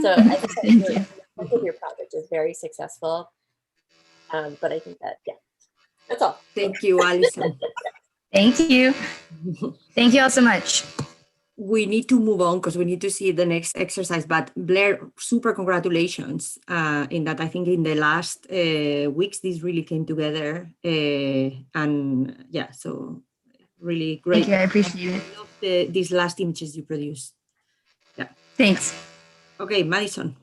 So I think that your project is very successful. But I think that, yeah, that's all. Thank you, Alison. Thank you. Thank you all so much. We need to move on because we need to see the next exercise. But Blair, super congratulations in that. I think in the last weeks, this really came together. And yeah, so really great. Thank you, I appreciate it. I love these last images you produced. Yeah. Thanks. Okay, Madison.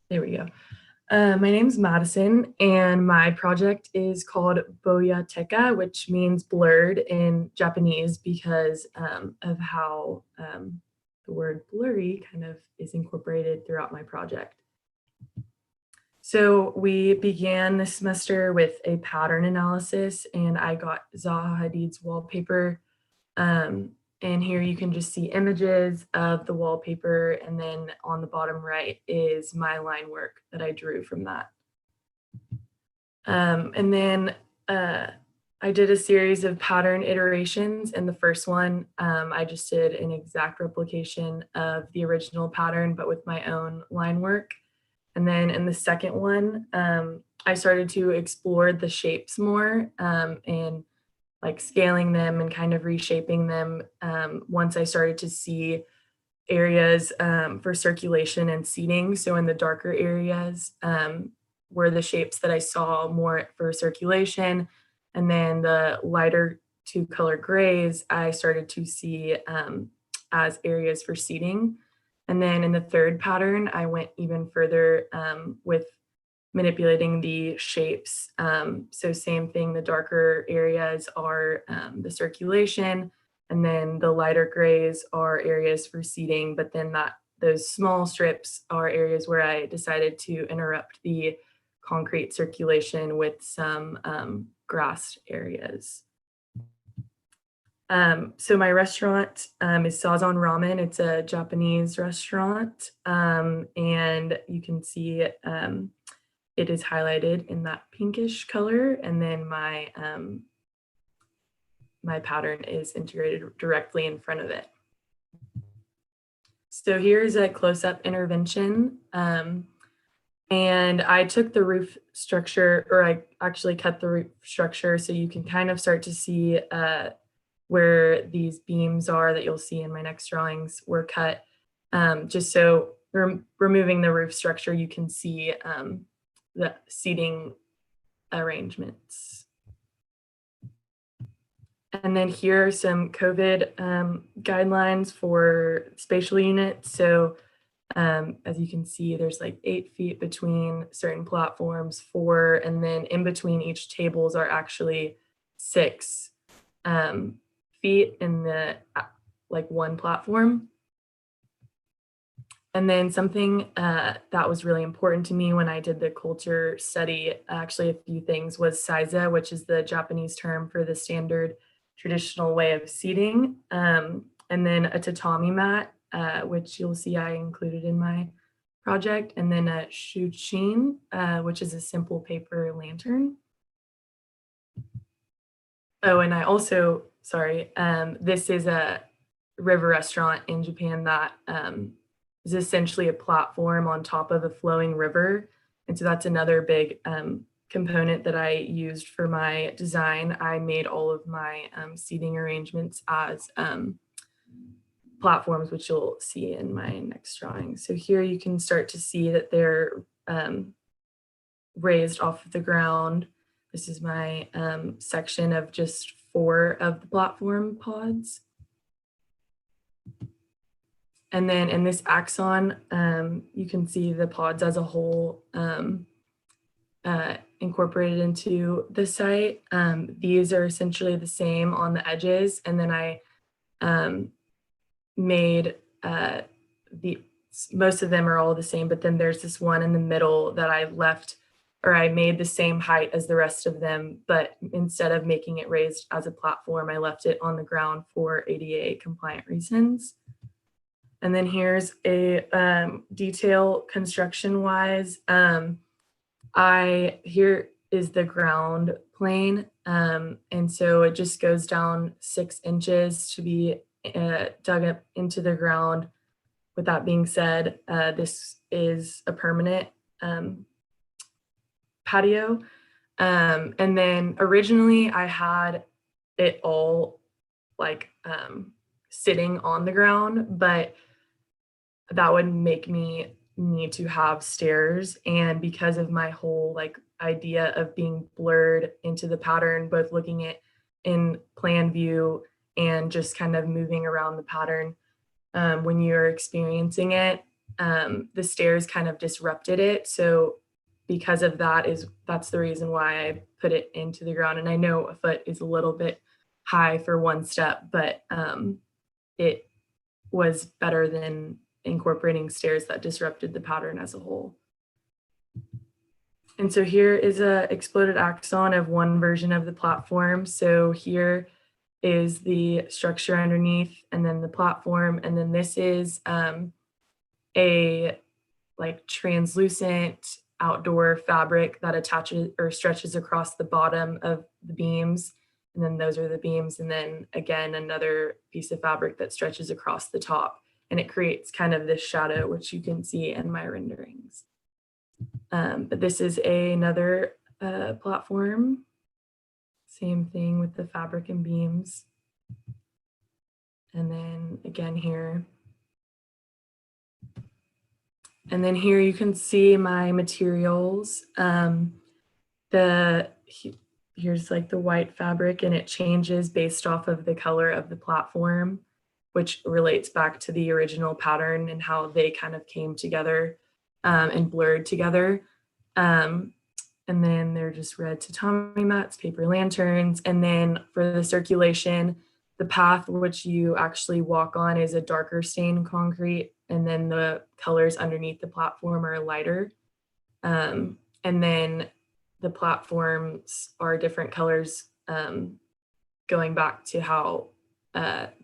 There we go. My name's Madison, and my project is called Boyateka, which means blurred in Japanese because of how the word blurry kind of is incorporated throughout my project. So we began this semester with a pattern analysis, and I got Zaha Hadid's wallpaper. And here you can just see images of the wallpaper, and then on the bottom right is my line work that I drew from that. And then I did a series of pattern iterations. In the first one, I just did an exact replication of the original pattern, but with my own line work. And then in the second one, I started to explore the shapes more and like scaling them and kind of reshaping them once I started to see areas for circulation and seating. So in the darker areas were the shapes that I saw more for circulation. And then the lighter 2-color grays, I started to see as areas for seating. And then in the third pattern, I went even further with manipulating the shapes. So same thing, the darker areas are the circulation, and then the lighter grays are areas for seating, but then those small strips are areas where I decided to interrupt the concrete circulation with some grassed areas. So my restaurant is Sazon Ramen. It's a Japanese restaurant, and you can see it is highlighted in that pinkish color, and then my my pattern is integrated directly in front of it. So here's a close-up intervention. And I took the roof structure, or I actually cut the roof structure so you can kind of start to see where these beams are that you'll see in my next drawings were cut. Just so removing the roof structure, you can see the seating arrangements. And then here are some COVID guidelines for spatial units. So as you can see, there's like 8 feet between certain platforms, 4, and then in between each tables are actually 6 feet in the like one platform. And then something that was really important to me when I did the culture study, actually a few things, was saiza, which is the Japanese term for the standard traditional way of seating, and then a tatami mat, which you'll see I included in my project, and then a shuchin, which is a simple paper lantern. Oh, and I also, sorry, this is a river restaurant in Japan that is essentially a platform on top of a flowing river. And so that's another big component that I used for my design. I made all of my seating arrangements as platforms, which you'll see in my next drawing. So here you can start to see that they're raised off of the ground. This is my section of just 4 of the platform pods. And then in this axon, you can see the pods as a whole incorporated into the site. These are essentially the same on the edges. And then I made most of them are all the same, but then there's this one in the middle that I left, or I made the same height as the rest of them, but instead of making it raised as a platform, I left it on the ground for ADA compliant reasons. And then here's a detail construction wise. Here is the ground plane. And so it just goes down 6 inches to be dug up into the ground. With that being said, this is a permanent patio. And then originally I had it all like sitting on the ground, but that would make me need to have stairs. And because of my whole like idea of being blurred into the pattern, both looking at in plan view and just kind of moving around the pattern, when you're experiencing it, the stairs kind of disrupted it. So because of that, that's the reason why I put it into the ground. And I know a foot is a little bit high for one step, but it was better than incorporating stairs that disrupted the pattern as a whole. And so here is a exploded axon of one version of the platform. So here is the structure underneath, and then the platform, and then this is a like translucent outdoor fabric that attaches or stretches across the bottom of the beams, and then those are the beams, and then again another piece of fabric that stretches across the top, and it creates kind of this shadow, which you can see in my renderings. But this is another platform. Same thing with the fabric and beams. And then again here. And then here you can see my materials. Here's like the white fabric, and it changes based off of the color of the platform, which relates back to the original pattern and how they kind of came together and blurred together. And then they're just red tatami mats, paper lanterns. And then for the circulation, the path which you actually walk on is a darker stain concrete. And then the colors underneath the platform are lighter. And then the platforms are different colors, going back to how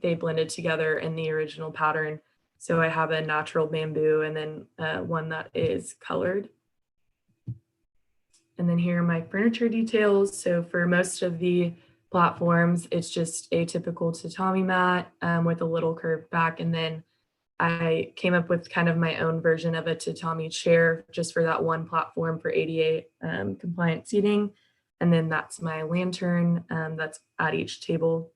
they blended together in the original pattern. So I have a natural bamboo and then one that is colored. And then here are my furniture details. So for most of the platforms, it's just a typical tatami mat with a little curved back. And then I came up with kind of my own version of a tatami chair just for that one platform for ADA compliant seating. And then that's my lantern that's at each table.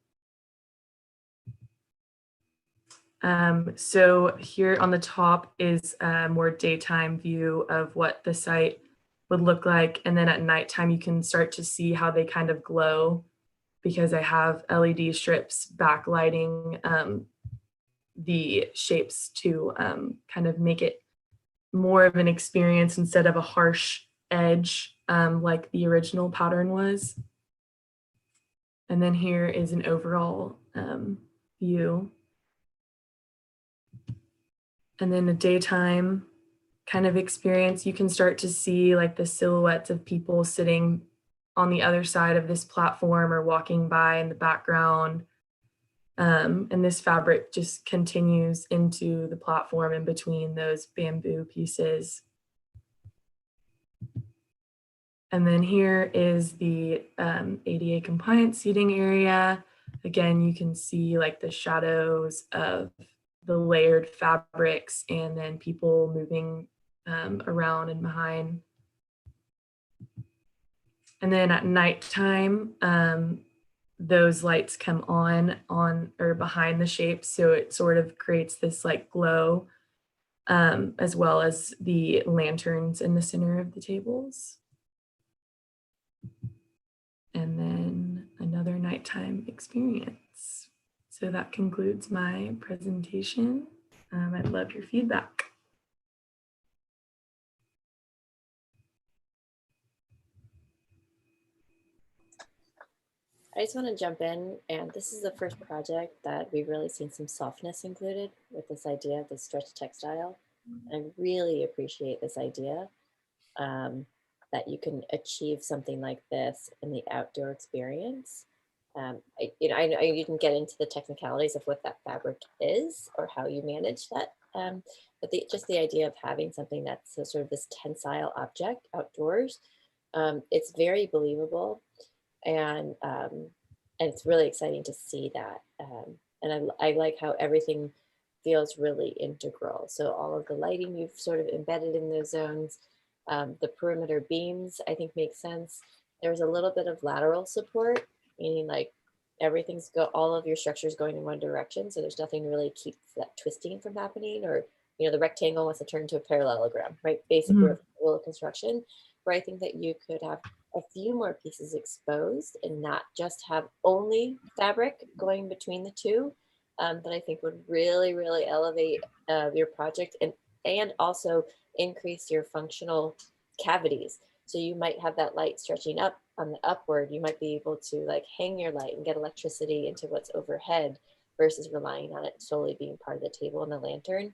So here on the top is a more daytime view of what the site would look like. And then at nighttime, you can start to see how they kind of glow because I have LED strips backlighting the shapes to kind of make it more of an experience instead of a harsh edge like the original pattern was. And then here is an overall view. And then a daytime kind of experience, you can start to see like the silhouettes of people sitting on the other side of this platform or walking by in the background. And this fabric just continues into the platform in between those bamboo pieces. And then here is the ADA compliant seating area. Again, you can see like the shadows of the layered fabrics and then people moving around and behind. And then at nighttime, those lights come on or behind the shapes. So it sort of creates this like glow as well as the lanterns in the center of the tables. And then another nighttime experience. So that concludes my presentation. I'd love your feedback. I just want to jump in, and this is the first project that we've really seen some softness included with this idea of the stretch textile. I really appreciate this idea that you can achieve something like this in the outdoor experience. I know you didn't get into the technicalities of what that fabric is or how you manage that, but just the idea of having something that's sort of this tensile object outdoors, it's very believable. And it's really exciting to see that. And I like how everything feels really integral. So all of the lighting you've sort of embedded in those zones, the perimeter beams, I think makes sense. There's a little bit of lateral support, meaning like all of your structures going in one direction. So there's nothing to really keep that twisting from happening, or, the rectangle wants to turn into a parallelogram, right? Basic rule of construction, where I think that you could have a few more pieces exposed and not just have only fabric going between the two, that I think would really, really elevate your project and also increase your functional cavities. So you might have that light stretching up on the upward. You might be able to like hang your light and get electricity into what's overhead versus relying on it solely being part of the table and the lantern.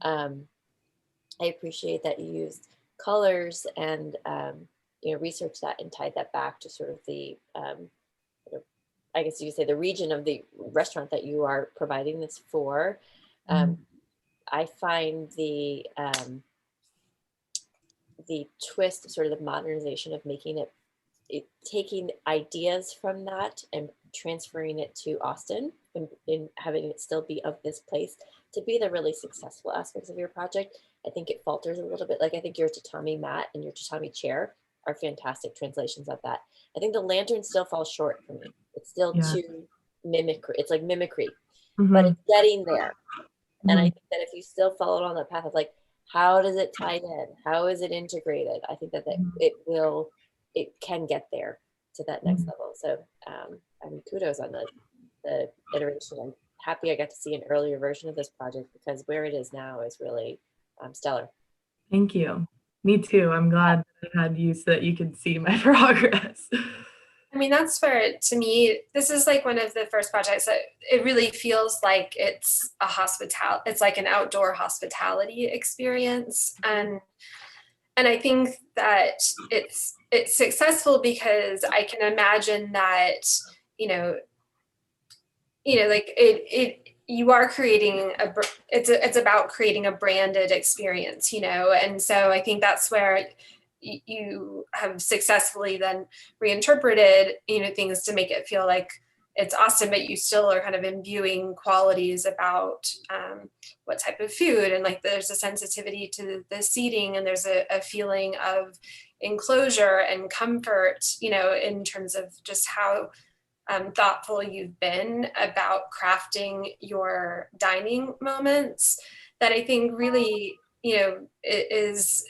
I appreciate that you used colors and research that and tied that back to sort of the, I guess you could say the region of the restaurant that you are providing this for. I find the twist, sort of the modernization of making it taking ideas from that and transferring it to Austin and having it still be of this place to be the really successful aspects of your project. I think it falters a little bit. Like I think your tatami mat and your tatami chair are fantastic translations of that. I think the lantern still falls short for me. It's still too mimicry. It's like mimicry, but it's getting there. And I think that if you still followed on that path of like, how does it tie in? How is it integrated? I think that it can get there to that next level. So I mean, kudos on the iteration. I'm happy I got to see an earlier version of this project because where it is now is really stellar. Thank you. Me too. I'm glad that I had you so that you could see my progress. I mean, that's where, to me, this is like one of the first projects that it really feels like it's it's like an outdoor hospitality experience. And I think that it's successful because I can imagine that, like you are creating it's about creating a branded experience, and so I think that's where you have successfully then reinterpreted, things to make it feel like it's Austin, but you still are kind of imbuing qualities about what type of food, and like there's a sensitivity to the seating, and there's a feeling of enclosure and comfort, in terms of just how thoughtful you've been about crafting your dining moments, that I think really, is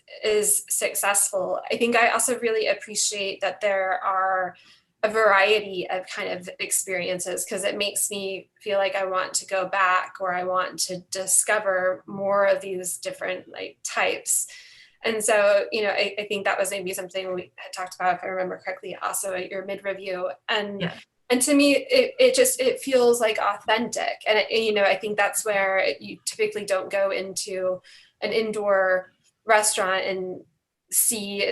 successful. I think I also really appreciate that there are a variety of kind of experiences, because it makes me feel like I want to go back, or I want to discover more of these different like types. And so, I think that was maybe something we had talked about, if I remember correctly, also at your mid-review. And Yeah. And to me, it feels like authentic. And, I think that's where you typically don't go into an indoor restaurant and see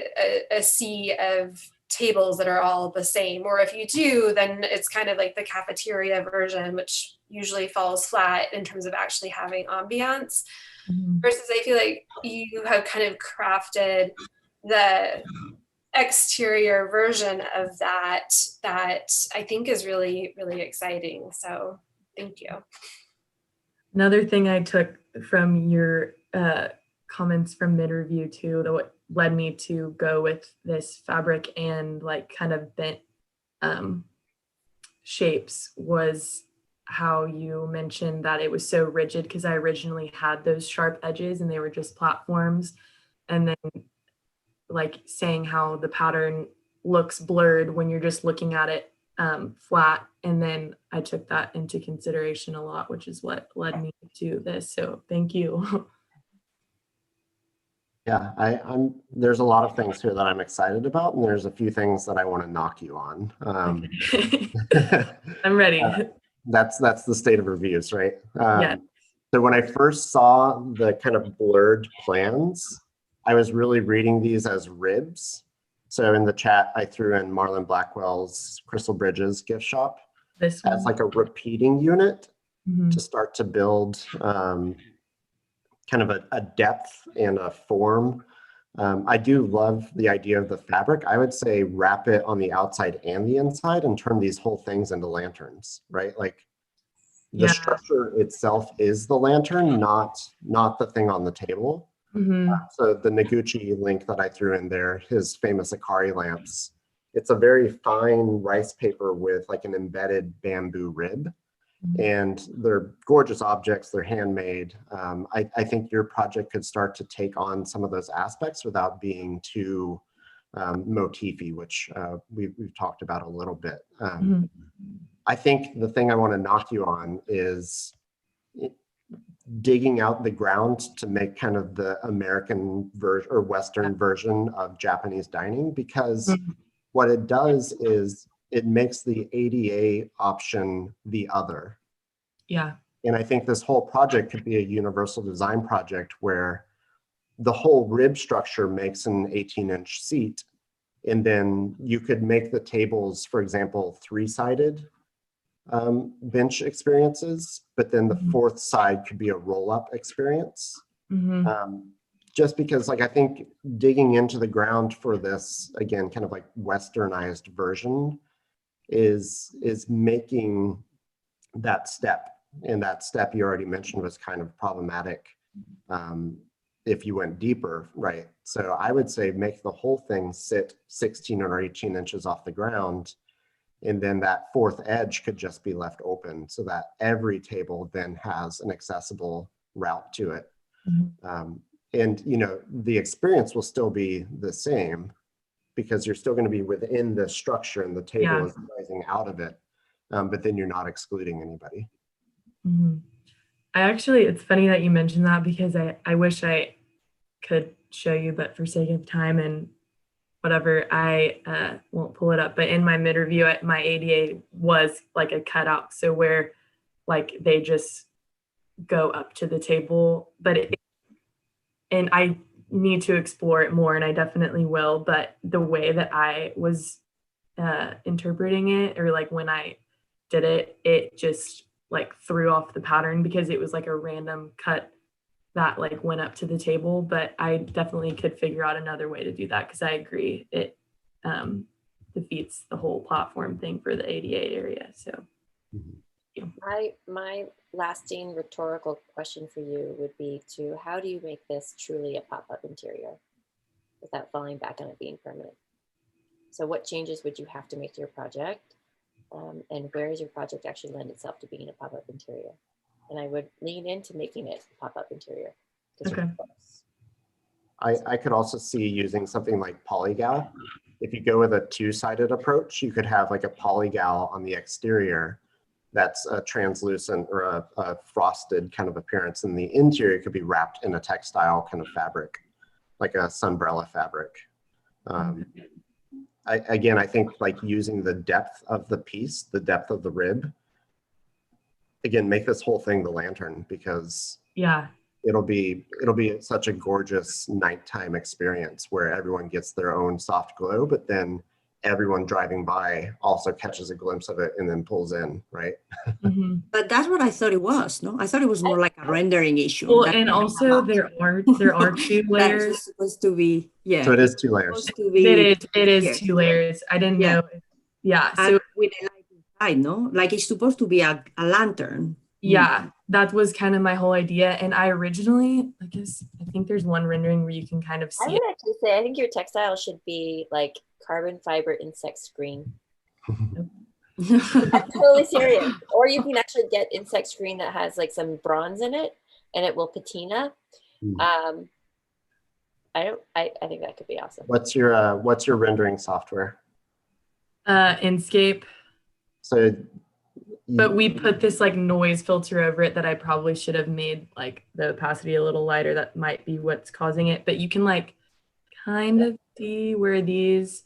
a sea of tables that are all the same. Or if you do, then it's kind of like the cafeteria version, which usually falls flat in terms of actually having ambiance. Mhm. Versus I feel like you have kind of crafted the exterior version of that I think is really, really exciting. So thank you. Another thing I took from your comments from mid-review too, that what led me to go with this fabric and like kind of bent shapes, was how you mentioned that it was so rigid, because I originally had those sharp edges and they were just platforms, and then like saying how the pattern looks blurred when you're just looking at it flat. And then I took that into consideration a lot, which is what led me to this. So thank you. Yeah, there's a lot of things here that I'm excited about, and there's a few things that I want to knock you on. I'm ready. That's the state of reviews, right? Yeah. So when I first saw the kind of blurred plans, I was really reading these as ribs. So in the chat, I threw in Marlon Blackwell's Crystal Bridges gift shop This as like a repeating unit Mhm. to start to build kind of a depth and a form. I do love the idea of the fabric. I would say wrap it on the outside and the inside and turn these whole things into lanterns, right? Like the Yeah. structure itself is the lantern, not the thing on the table. Mhm. So the Noguchi link that I threw in there, his famous Akari lamps, it's a very fine rice paper with like an embedded bamboo rib. And they're gorgeous objects, they're handmade. I think your project could start to take on some of those aspects without being too motify, which we've talked about a little bit. I think the thing I want to knock you on is digging out the ground to make kind of the American version or Western version of Japanese dining, because what it does is it makes the ADA option the other. Yeah. And I think this whole project could be a universal design project where the whole rib structure makes an 18-inch seat. And then you could make the tables, for example, 3-sided bench experiences, but then the fourth side could be a roll-up experience. Just because like I think digging into the ground for this, again, kind of like westernized version is making that step. And that step you already mentioned was kind of problematic if you went deeper, right? So I would say make the whole thing sit 16 or 18 inches off the ground, and then that fourth edge could just be left open so that every table then has an accessible route to it. And the experience will still be the same because you're still going to be within the structure and the table is rising out of it, but then you're not excluding anybody. I actually, it's funny that you mentioned that, because I wish I could show you, but for sake of time and whatever, I won't pull it up. But in my mid review, my ADA was like a cutout, so where like they just go up to the table. But and I need to explore it more, and I definitely will. But the way that I was interpreting it, or like when I did it, it just like threw off the pattern because it was like a random cut that like went up to the table. But I definitely could figure out another way to do that, because I agree it defeats the whole platform thing for the ADA area. So my lasting rhetorical question for you would be to, how do you make this truly a pop-up interior without falling back on it being permanent? So what changes would you have to make to your project? And where does your project actually lend itself to being a pop-up interior? And I would lean into making it a pop-up interior. Okay. I could also see using something like polygal. If you go with a two-sided approach, you could have like a polygal on the exterior that's a translucent or a frosted kind of appearance, and the interior could be wrapped in a textile kind of fabric, like a sunbrella fabric. I think like using the depth of the piece, the depth of the rib, again, make this whole thing the lantern, because it'll be such a gorgeous nighttime experience where everyone gets their own soft glow, but then everyone driving by also catches a glimpse of it and then pulls in, right? But that's what I thought it was, no? I thought it was more like a rendering issue. Well, and also there are 2 layers. That's supposed to be, yeah. So it is 2 layers. It is 2 layers. I didn't know. Yeah. And So with a light inside, no? Like it's supposed to be a lantern. Yeah, that was kind of my whole idea. And I originally, I think there's one rendering where you can kind of see I would actually say, I think your textile should be like carbon fiber insect screen. I'm totally serious. Or you can actually get insect screen that has like some bronze in it, and it will patina. I think that could be awesome. What's your rendering software? Inkscape. So but we put this like noise filter over it that I probably should have made like the opacity a little lighter. That might be what's causing it. But you can like kind of see where these,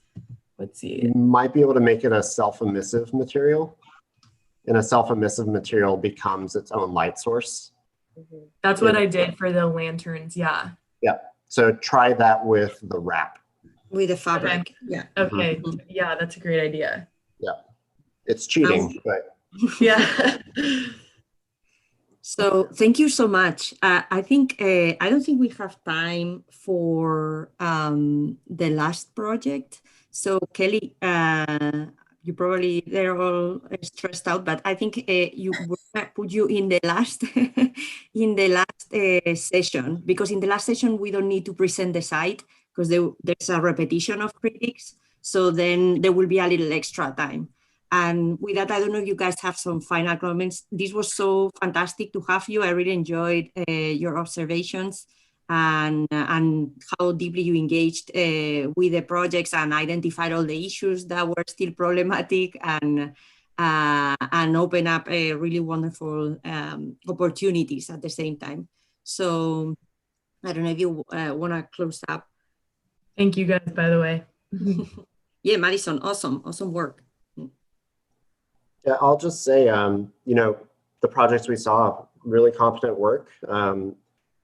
let's see. You might be able to make it a self-emissive material. And a self-emissive material becomes its own light source. That's what I did for the lanterns. Yeah. Yeah. So try that with the wrap. With the fabric. Okay. Yeah. Okay. Yeah, that's a great idea. Yeah. It's cheating, but yeah. So thank you so much. I don't think we have time for the last project. So Kelly, you probably, they're all stressed out, but I think put you in the last session, because in the last session we don't need to present the site because there's a repetition of critics. So then there will be a little extra time. And with that, I don't know if you guys have some final comments. This was so fantastic to have you. I really enjoyed your observations and how deeply you engaged with the projects and identified all the issues that were still problematic and open up really wonderful opportunities at the same time. So I don't know if you want to close up. Thank you guys, by the way. Yeah, Madison, awesome work. Yeah, I'll just say, the projects we saw, really competent work.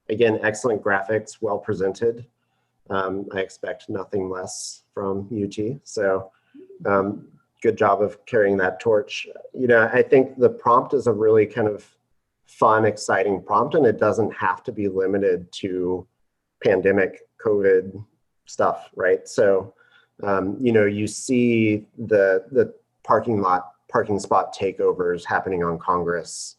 Again, excellent graphics, well presented. I expect nothing less from UT. So good job of carrying that torch. I think the prompt is a really kind of fun, exciting prompt, and it doesn't have to be limited to pandemic COVID stuff, right? So, you see the parking spot takeovers happening on Congress.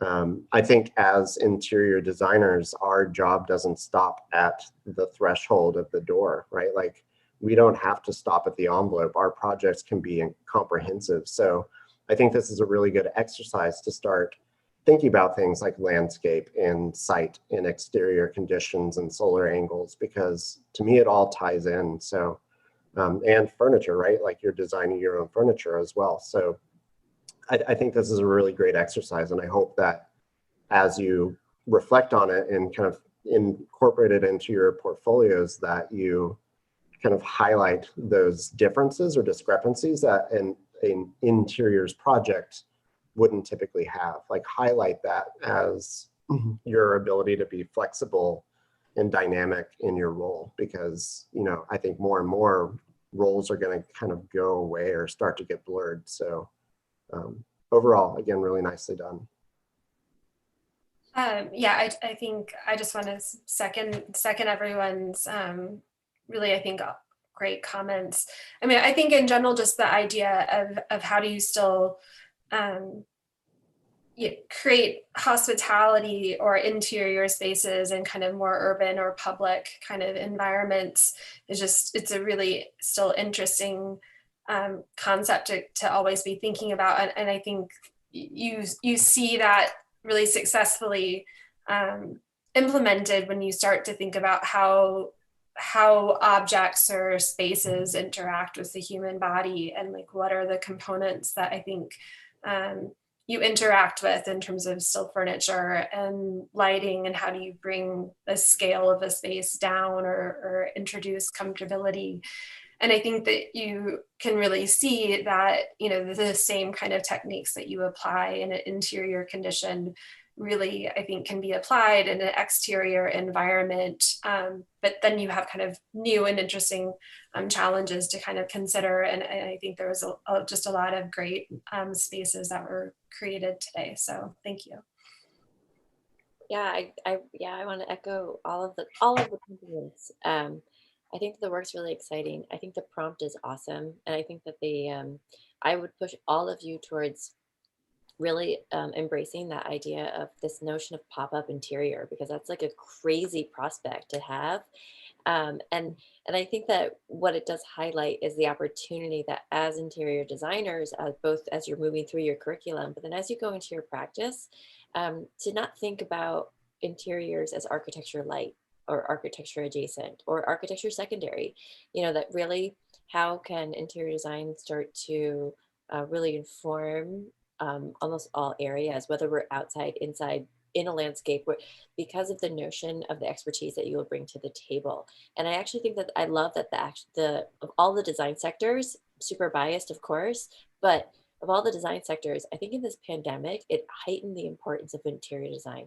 I think as interior designers, our job doesn't stop at the threshold of the door, right? Like we don't have to stop at the envelope. Our projects can be comprehensive. So I think this is a really good exercise to start thinking about things like landscape and site and exterior conditions and solar angles, because to me, it all ties in. So, and furniture, right? Like you're designing your own furniture as well. So I think this is a really great exercise, and I hope that as you reflect on it and kind of incorporate it into your portfolios, that you kind of highlight those differences or discrepancies that an interiors project wouldn't typically have. Like highlight that as your ability to be flexible and dynamic in your role, because, you know, I think more and more roles are going to kind of go away or start to get blurred. So overall, again, really nicely done. Yeah, I think I just want to second everyone's really, I think, great comments. I mean, I think in general, just the idea of how do you still create hospitality or interior spaces in kind of more urban or public kind of environments is just, it's a really still interesting concept to always be thinking about. And I think you see that really successfully implemented when you start to think about how objects or spaces interact with the human body, and like what are the components that I think you interact with in terms of still furniture and lighting, and how do you bring the scale of a space down or introduce comfortability. And I think that you can really see that, you know, the same kind of techniques that you apply in an interior condition really, I think, can be applied in an exterior environment. But then you have kind of new and interesting challenges to kind of consider. And I think there was just a lot of great spaces that were created today. So thank you. Yeah, I want to echo all of the compliments. I think the work's really exciting. I think the prompt is awesome. And I think that I would push all of you towards really embracing that idea of this notion of pop-up interior, because that's like a crazy prospect to have. And I think that what it does highlight is the opportunity that as interior designers, both as you're moving through your curriculum, but then as you go into your practice, to not think about interiors as architecture light or architecture adjacent or architecture secondary. You know, that really, how can interior design start to really inform almost all areas, whether we're outside, inside, in a landscape, because of the notion of the expertise that you will bring to the table. And I actually think that I love that of all the design sectors, super biased, of course, but of all the design sectors, I think in this pandemic, it heightened the importance of interior design.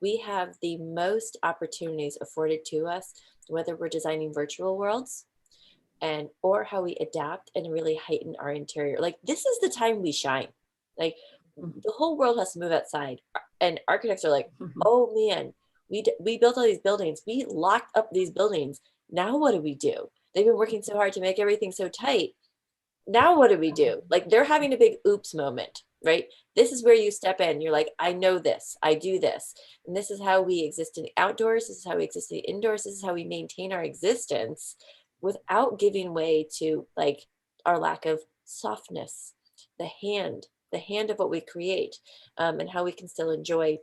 We have the most opportunities afforded to us, whether we're designing virtual worlds or how we adapt and really heighten our interior. Like, this is the time we shine. Like, the whole world has to move outside, and architects are like, oh man, we built all these buildings, we locked up these buildings. Now what do we do? They've been working so hard to make everything so tight. Now what do we do? Like, they're having a big oops moment, right? This is where you step in. You're like, I know this, I do this. And this is how we exist in the outdoors. This is how we exist in the indoors. This is how we maintain our existence without giving way to like our lack of softness, the hand of what we create, and how we can still enjoy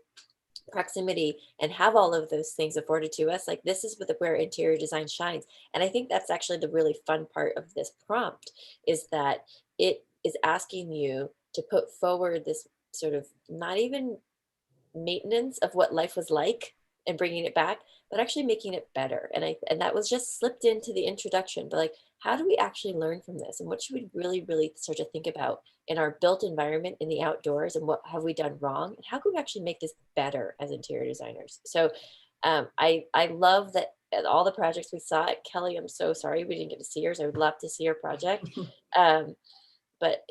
proximity and have all of those things afforded to us. Like, this is where interior design shines. And I think that's actually the really fun part of this prompt, is that it is asking you to put forward this sort of not even maintenance of what life was like and bringing it back, but actually making it better. And that was just slipped into the introduction, but like, how do we actually learn from this? And what should we really, really start to think about in our built environment in the outdoors, and what have we done wrong? And how can we actually make this better as interior designers? So I love that all the projects we saw at Kelly, I'm so sorry we didn't get to see yours. I would love to see your project. But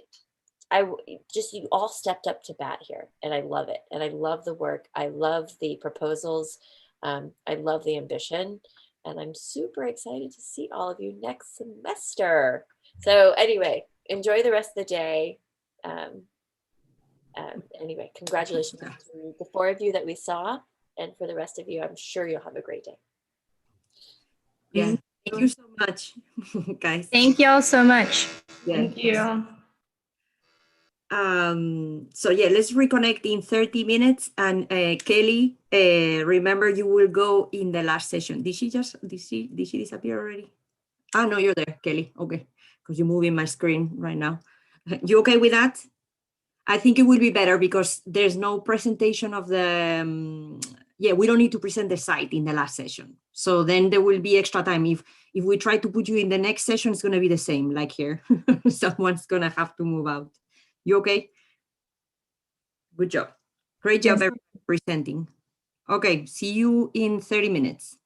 you all stepped up to bat here, and I love it. And I love the work. I love the proposals. I love the ambition, and I'm super excited to see all of you next semester. So anyway, enjoy the rest of the day. Anyway, congratulations to the 4 of you that we saw, and for the rest of you, I'm sure you'll have a great day. Yeah, thank you so much, guys. Thank you all so much. Yeah. Thank you. So yeah, let's reconnect in 30 minutes. And Kelly, remember, you will go in the last session. Did she disappear already? Ah, no, you're there, Kelly. Okay, because you're moving my screen right now. You okay with that? I think it will be better because there's no presentation of the yeah, we don't need to present the site in the last session. So then there will be extra time. If we try to put you in the next session, it's going to be the same, like here. Someone's going to have to move out. You okay? Good job. Great job, Yes. everyone, presenting. Okay, see you in 30 minutes.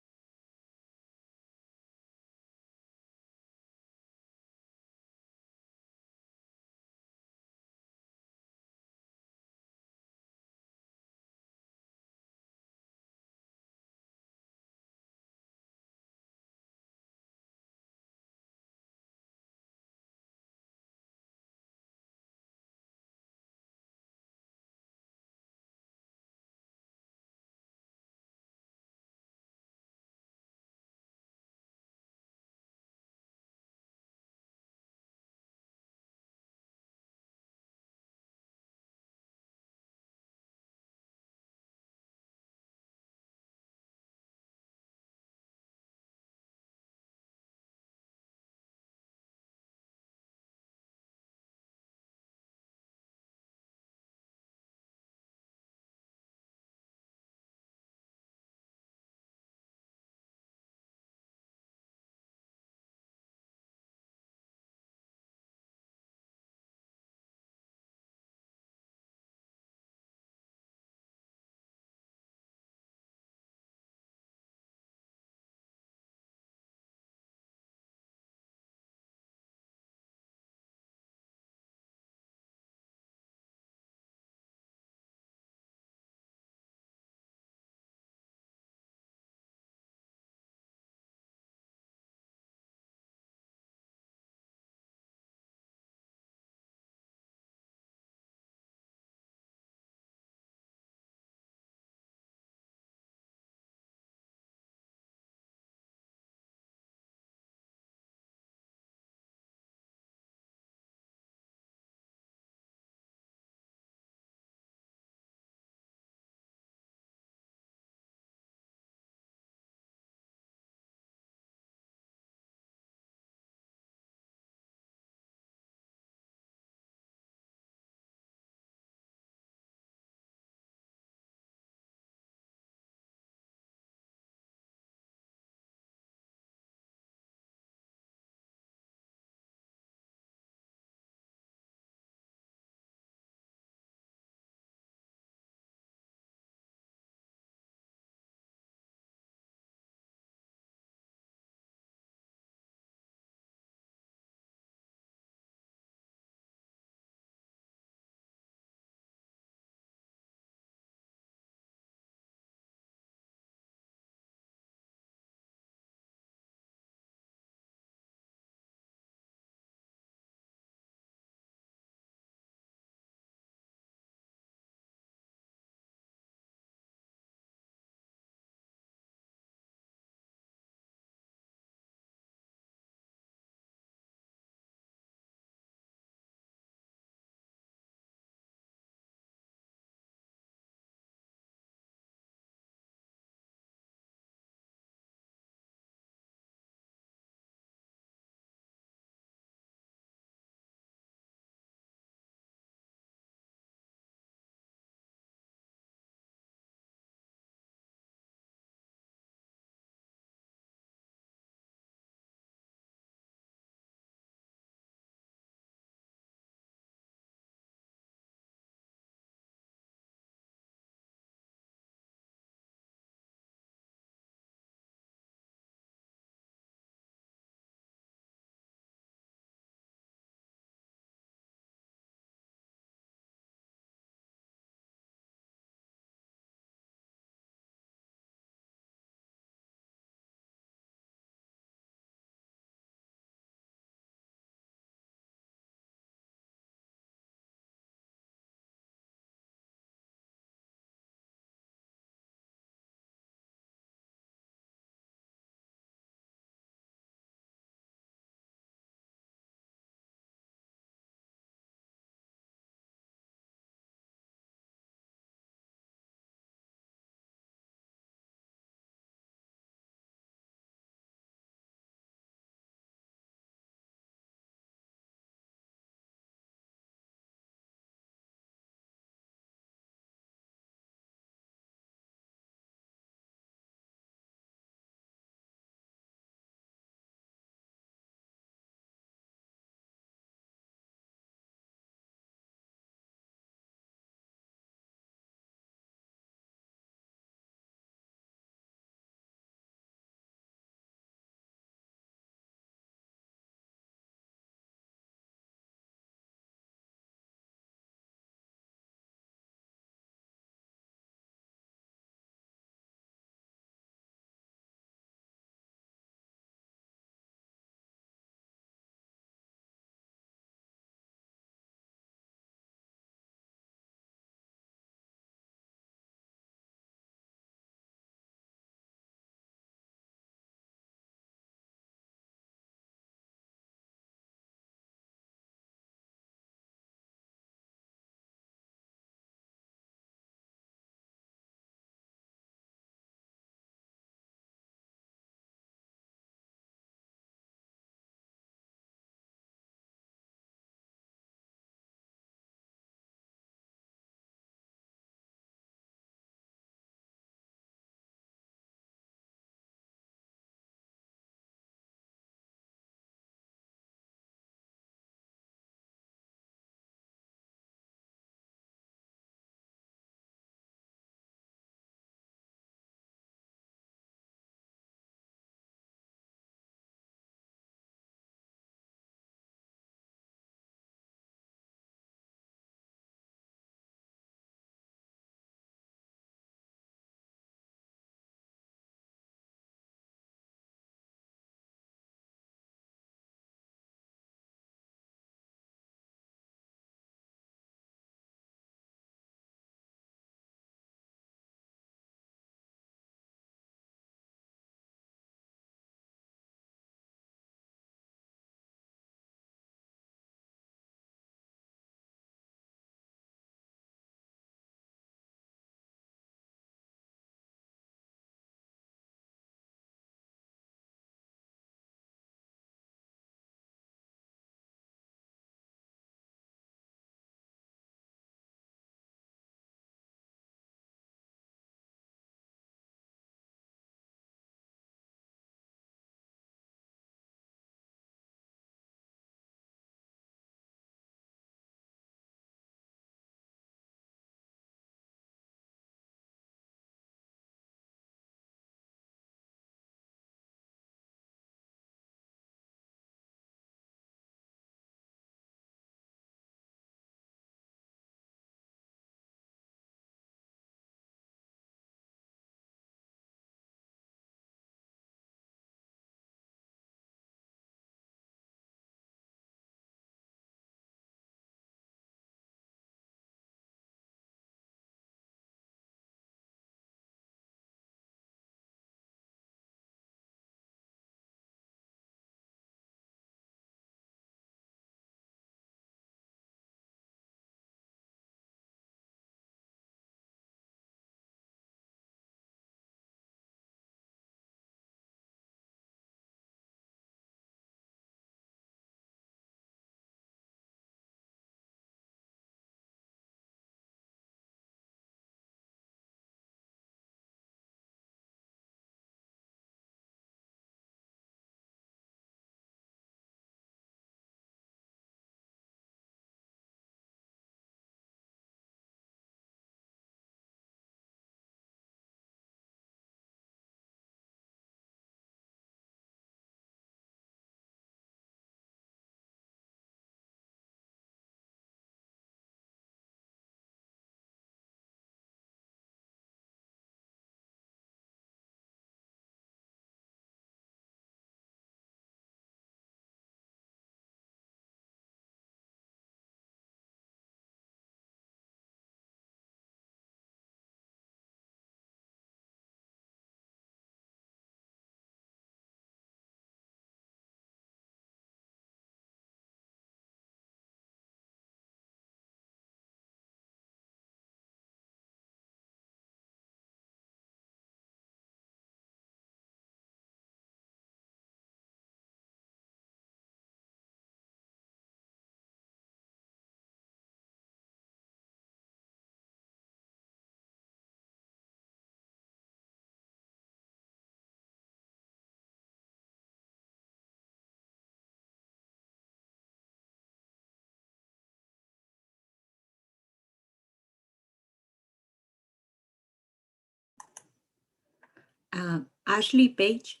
Ashley Page,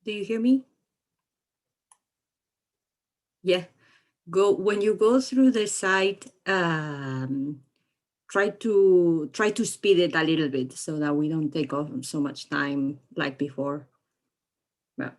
do you hear me? Yeah, when you go through the site, try to speed it a little bit so that we don't take off so much time like before. Yeah.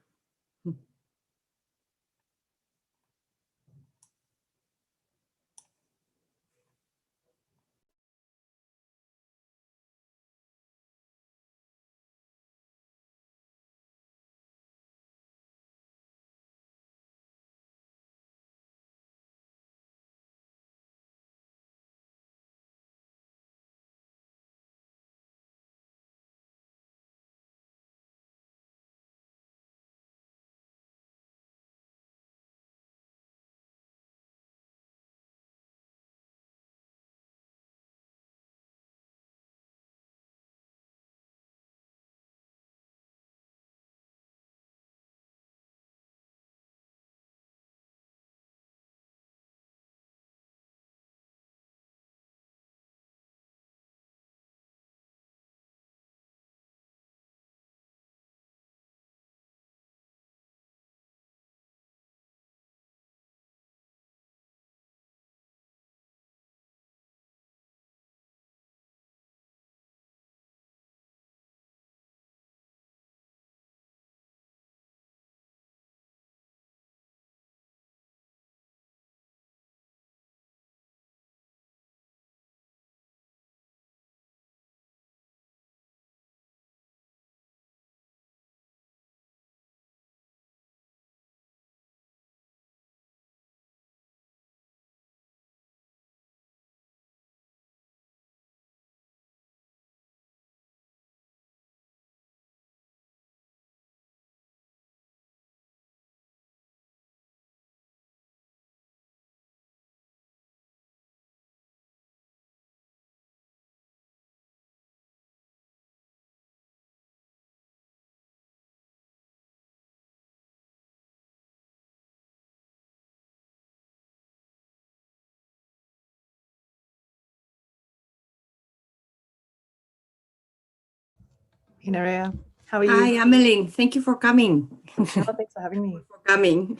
Hey, Nerea, how are you? Hi, Ameline. Thank you for coming. Oh, thanks for having me. For coming,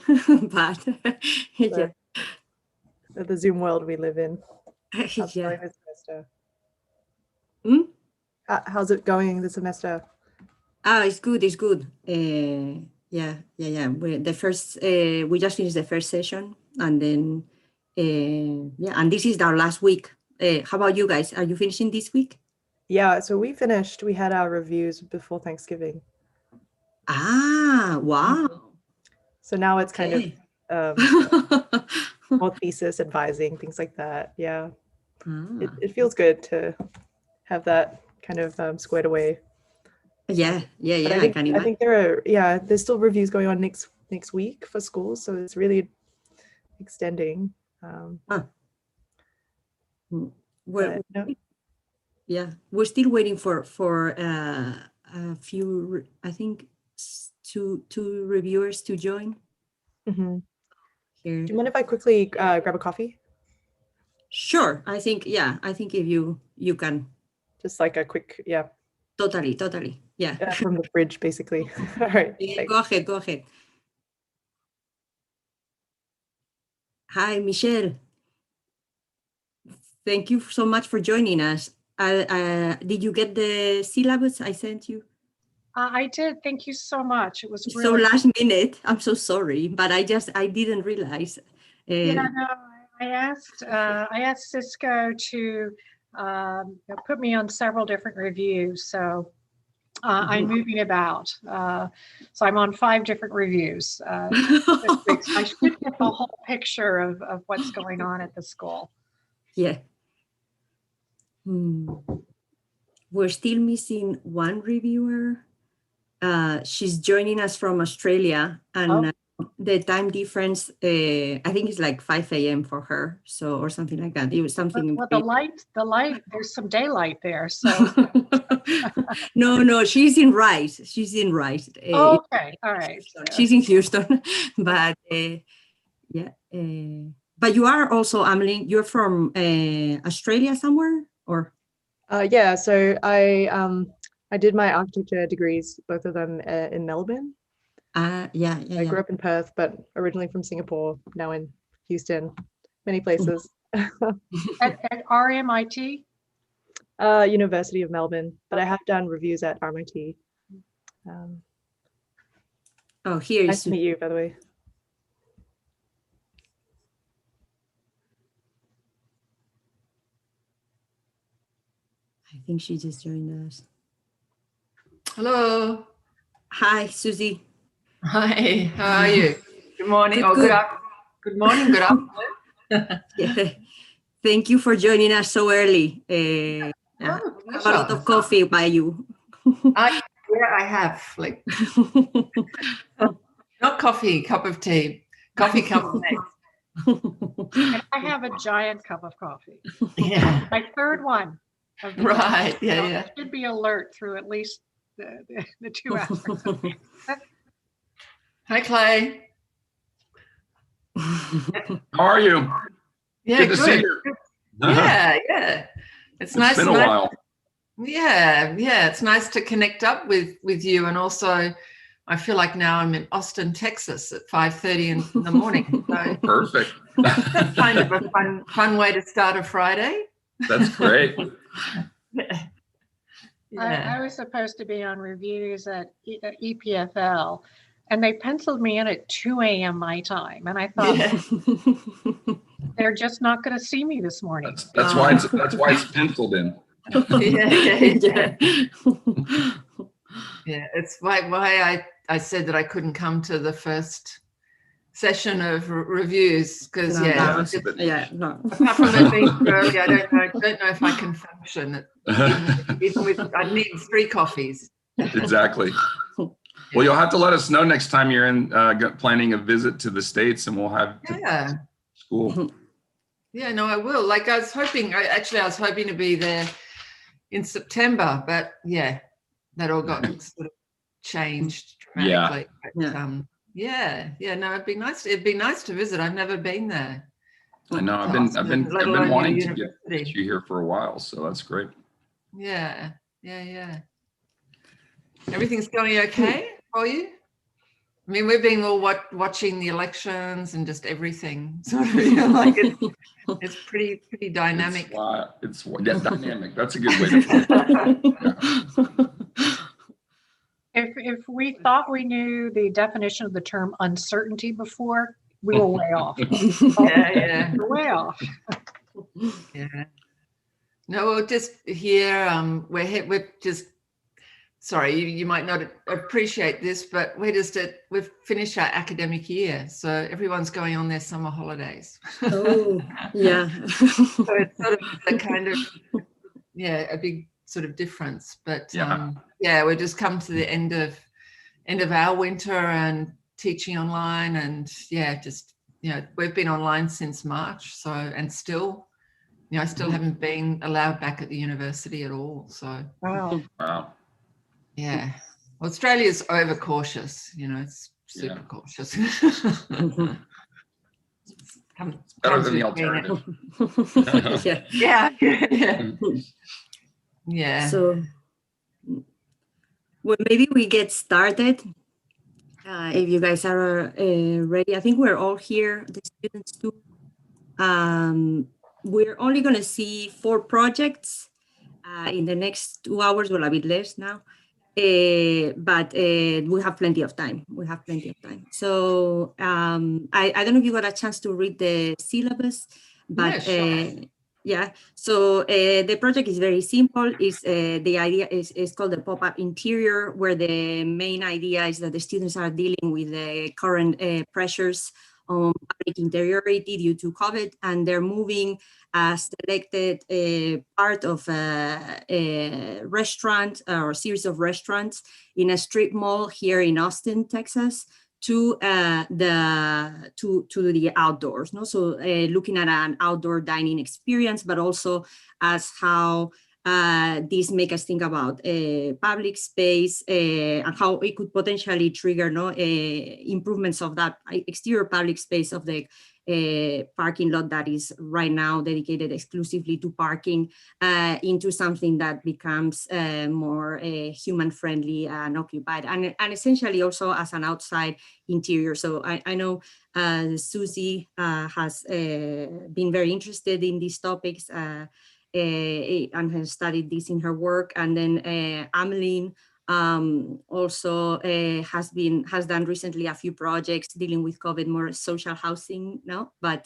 but yeah. The Zoom world we live in. How's it Yeah. going this semester? Hmm? How's it going this semester? It's good. It's good. Yeah. We just finished the first session, and then yeah, and this is our last week. How about you guys? Are you finishing this week? Yeah, so we finished. We had our reviews before Thanksgiving. Ah, wow. So now it's kind of more thesis advising, things like that. Yeah, it feels good to have that kind of squared away. Yeah. But I think there's still reviews going on next week for schools, so it's really extending. Yeah, we're still waiting for a few. I think two reviewers to join. Mm-hmm. Here. Do you mind if I quickly grab a coffee? Sure. I think if you can. Just like a quick, yeah. Totally. Yeah. From the fridge, basically. All right. Yeah, go ahead. Hi, Michelle. Thank you so much for joining us. Did you get the syllabus I sent you? I did. Thank you so much. It was So really last minute. I'm so sorry, but I didn't realize. no, I asked Cisco to put me on several different reviews. So I'm moving about. So I'm on 5 different reviews this week. So I should get the whole picture of what's going on at the school. Yeah. We're still missing one reviewer. She's joining us from Australia, and the time difference, I think it's like 5 a.m. for her, so or something like that. It was something. Well, the light. There's some daylight there, so. No, she's in Rice. Okay, all right. She's in Houston, but yeah. But you are also, Ameline, you're from Australia somewhere, or? Yeah, so I I did my architecture degrees, both of them in Melbourne. Yeah. I grew up in Perth, but originally from Singapore, now in Houston, many places. At RMIT? University of Melbourne, but I have done reviews at RMIT. Oh, here Nice to meet you, by the way. I think she just joined us. Hello. Hi, Susie. Hi, how are you? Good morning. Good. Good morning, good afternoon. Yeah. Thank you for joining us so early. Oh, Have a lot of coffee by you. I have, like, not coffee, cup of tea. Coffee comes next. And I have a giant cup of coffee. Yeah. My third one. Right, yeah, So yeah. I should be alert through at least the 2 hours. Hi, Clay. How are you? Yeah, good to see you. Yeah. It's nice. It's been a while. Yeah, it's nice to connect up with you, and also I feel like now I'm in Austin, Texas at 5:30 in the morning. So Perfect. that's kind of a fun way to start a Friday. That's great. I was supposed to be on reviews at EPFL, and they penciled me in at 2 a.m. my time, and I thought they're just not going to see me this morning. That's why it's penciled in. Yeah, it's why I said that I couldn't come to the first session of reviews because apart from it being early, I don't know if I can function. Even with, I need 3 coffees. Exactly. Well, you'll have to let us know next time you're in planning a visit to the States, and we'll have school. Yeah, no, I will. Like I was hoping to be there in September, but yeah, that all got sort of changed dramatically. No, it'd be nice to visit. I've never been there. I know. I've been wanting to get you here for a while, so that's great. Yeah. Everything's going okay for you? I mean, we've been all watching the elections and just everything. Sort of, like it's pretty dynamic. It's dynamic. That's a good way to put it. If we thought we knew the definition of the term uncertainty before, we were way off. We're way off. Yeah. No, we're just here. We're just. Sorry, you might not appreciate this, but we've finished our academic year, so everyone's going on their summer holidays. Oh, yeah. So it's sort of a kind of a big sort of difference, but we've just come to the end of our winter and teaching online, and we've been online since March, so and still, I still haven't been allowed back at the university at all. So wow. Yeah, well, Australia's over-cautious, it's super cautious. Better than the alternative. Yeah. So, well, maybe we get started. If you guys are ready, I think we're all here, the students too. We're only going to see 4 projects in the next 2 hours, well, a bit less now. But we have plenty of time. So I don't know if you got a chance to read the syllabus, but so the project is very simple. The idea is called the pop-up interior, where the main idea is that the students are dealing with the current pressures on public interiority due to COVID, and they're moving a selected part of a restaurant or series of restaurants in a strip mall here in Austin, Texas, to the outdoors. No, so looking at an outdoor dining experience, but also as how these make us think about public space and how it could potentially trigger improvements of that exterior public space of the parking lot that is right now dedicated exclusively to parking into something that becomes more human-friendly and occupied, and essentially also as an outside interior. So I know Susie has been very interested in these topics and has studied this in her work, and then Ameline also has done recently a few projects dealing with COVID, more social housing now, but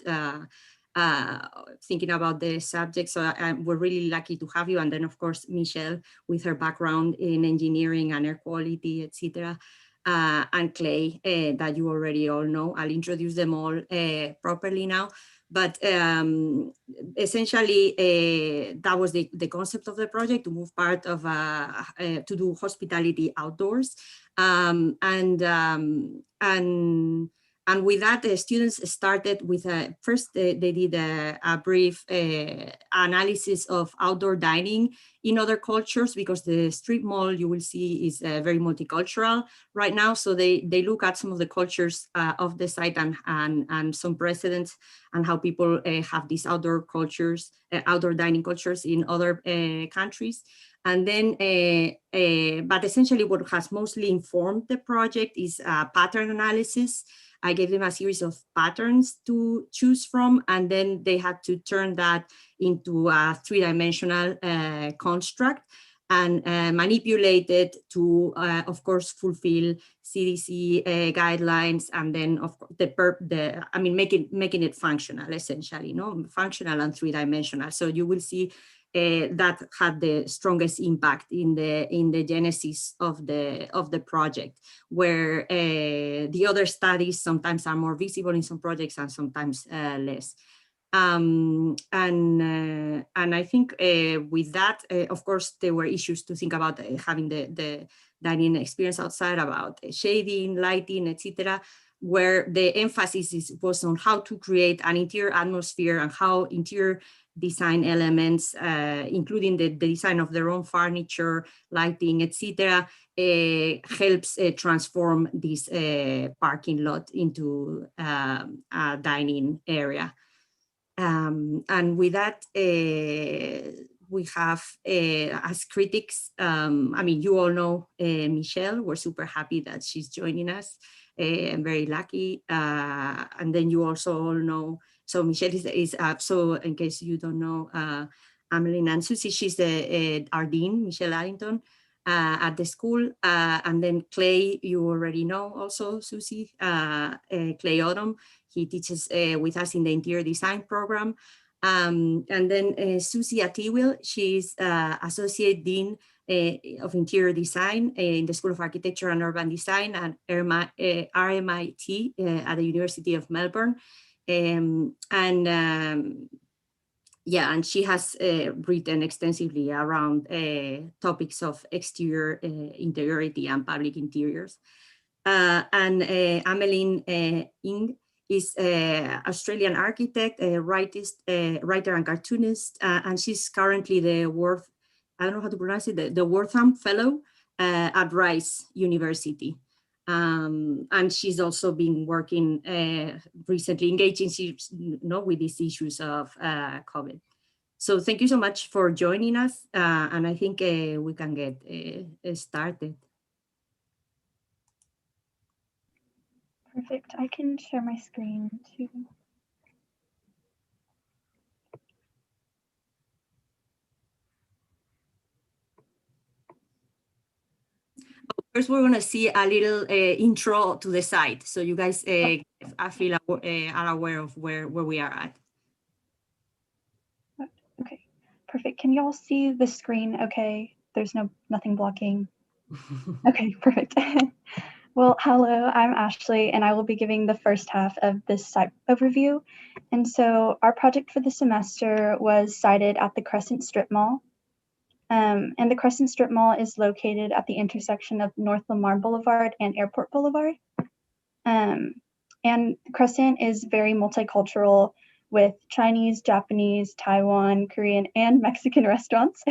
thinking about the subject. So we're really lucky to have you. And then of course, Michelle with her background in engineering and air quality, etc. And Clay that you already all know. I'll introduce them all properly now. But essentially, that was the concept of the project, to move part of, to do hospitality outdoors. And with that, the students started with first they did a brief analysis of outdoor dining in other cultures, because the strip mall, you will see, is very multicultural right now. So they look at some of the cultures of the site and some precedents and how people have these outdoor cultures, outdoor dining cultures in other countries. And then, but essentially what has mostly informed the project is pattern analysis. I gave them a series of patterns to choose from, and then they had to turn that into a three-dimensional construct and manipulate it to, of course, fulfill CDC guidelines, and then of course making it functional, essentially, functional and three-dimensional. So you will see that had the strongest impact in the genesis of the project, where the other studies sometimes are more visible in some projects and sometimes less. And I think with that, of course, there were issues to think about having the dining experience outside, about shading, lighting, etc., where the emphasis was on how to create an interior atmosphere and how interior design elements, including the design of their own furniture, lighting, etc., helps transform this parking lot into a dining area. And with that, we have, as critics, you all know Michelle. We're super happy that she's joining us. I'm very lucky. And then you also all know, so Michelle is so in case you don't know, Ameline and Susie, she's our dean, Michelle Addington, at the school. And then Clay, you already know also, Susie, Clay Autumn. He teaches with us in the interior design program. And then Susie Atiwil, she's Associate Dean of Interior Design in the School of Architecture and Urban Design at RMIT at the University of Melbourne. Yeah, and she has written extensively around topics of exterior interiority and public interiors. And Ameline Ng is an Australian architect, a writer and cartoonist, and she's currently the I don't know how to pronounce it, the Wortham Fellow at Rice University. And she's also been working recently, engaging with these issues of COVID. So thank you so much for joining us, and I think we can get started. Perfect. I can share my screen too. First, we're going to see a little intro to the site, so you guys, I feel, are aware of where we are at. Okay, perfect. Can you all see the screen okay? There's nothing blocking. Okay, perfect. Well, hello, I'm Ashley, and I will be giving the first half of this site overview. And so our project for the semester was sited at the Crescent Strip Mall. And the Crescent Strip Mall is located at the intersection of North Lamar Boulevard and Airport Boulevard. And Crescent is very multicultural with Chinese, Japanese, Taiwan, Korean, and Mexican restaurants.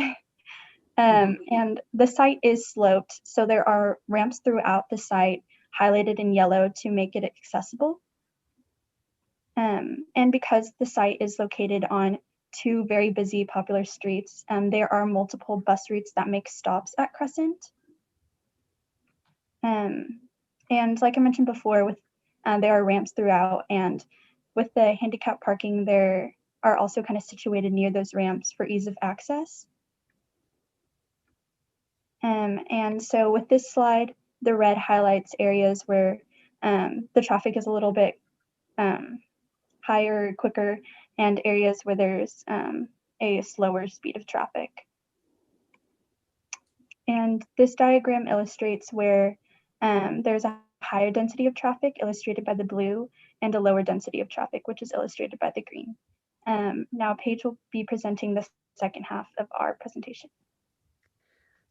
And the site is sloped, so there are ramps throughout the site highlighted in yellow to make it accessible. And because the site is located on two very busy popular streets, there are multiple bus routes that make stops at Crescent. And like I mentioned before, there are ramps throughout, and with the handicap parking, there are also kind of situated near those ramps for ease of access. And so with this slide, the red highlights areas where the traffic is a little bit higher, quicker, and areas where there's a slower speed of traffic. And this diagram illustrates where there's a higher density of traffic, illustrated by the blue, and a lower density of traffic, which is illustrated by the green. Now Paige will be presenting the second half of our presentation.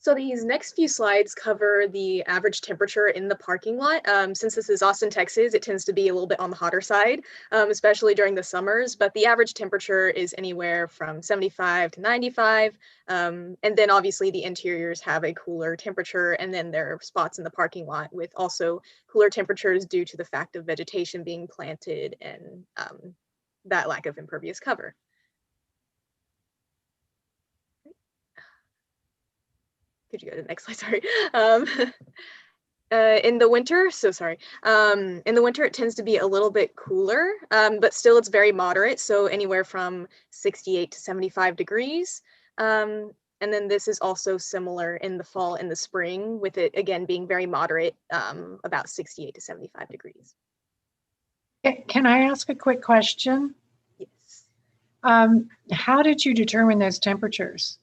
So these next few slides cover the average temperature in the parking lot. Since this is Austin, Texas, it tends to be a little bit on the hotter side, especially during the summers, but the average temperature is anywhere from 75 to 95. And then obviously the interiors have a cooler temperature, and then there are spots in the parking lot with also cooler temperatures due to the fact of vegetation being planted and that lack of impervious cover. Could you go to the next slide? Sorry. In the winter, in the winter, it tends to be a little bit cooler, but still it's very moderate. So anywhere from 68 to 75 degrees. And then this is also similar in the fall and the spring, with it again being very moderate, about 68 to 75 degrees. Can I ask a quick question? Yes. How did you determine those temperatures?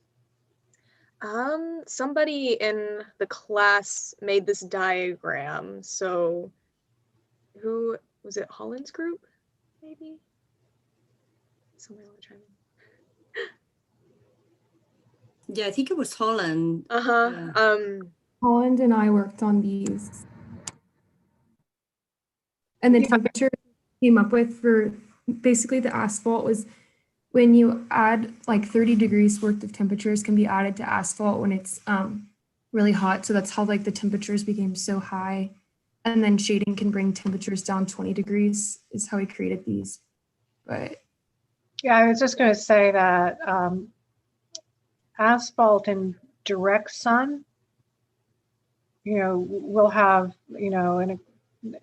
Somebody in the class made this diagram. So who was it? Holland's group, maybe? Somebody want to try me? Yeah, I think it was Holland. Holland and I worked on these. And the temperature came up with for basically the asphalt was when you add like 30 degrees worth of temperatures can be added to asphalt when it's really hot. So that's how like the temperatures became so high. And then shading can bring temperatures down 20 degrees is how we created these. But yeah, I was just going to say that asphalt in direct sun, will have,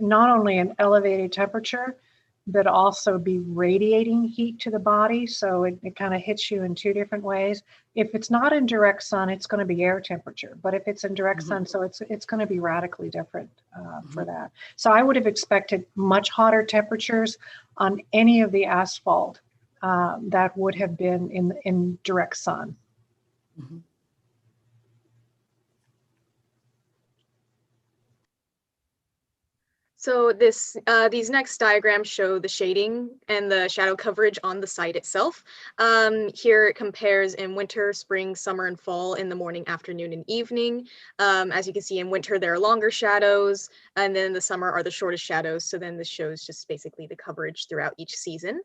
not only an elevated temperature, but also be radiating heat to the body. So it kind of hits you in two different ways. If it's not in direct sun, it's going to be air temperature. But if it's in direct sun, so it's going to be radically different for that. So I would have expected much hotter temperatures on any of the asphalt that would have been in direct sun. So these next diagrams show the shading and the shadow coverage on the site itself. Here it compares in winter, spring, summer, and fall in the morning, afternoon, and evening. As you can see, in winter, there are longer shadows, and then in the summer are the shortest shadows. So then this shows just basically the coverage throughout each season.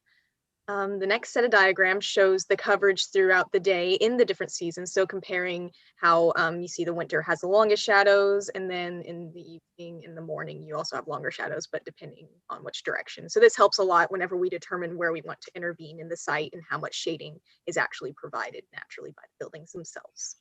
The next set of diagrams shows the coverage throughout the day in the different seasons. So comparing how you see the winter has the longest shadows, and then in the evening, in the morning, you also have longer shadows, but depending on which direction. So this helps a lot whenever we determine where we want to intervene in the site and how much shading is actually provided naturally by the buildings themselves.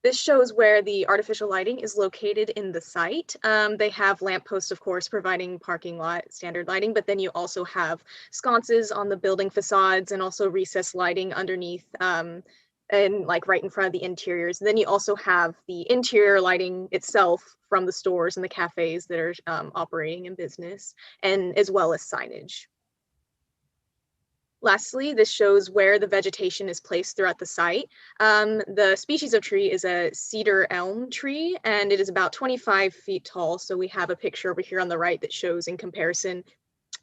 This shows where the artificial lighting is located in the site. They have lampposts, of course, providing parking lot standard lighting, but then you also have sconces on the building facades and also recessed lighting underneath and like right in front of the interiors. And then you also have the interior lighting itself from the stores and the cafes that are operating in business, and as well as signage. Lastly, this shows where the vegetation is placed throughout the site. The species of tree is a cedar elm tree, and it is about 25 feet tall. So we have a picture over here on the right that shows in comparison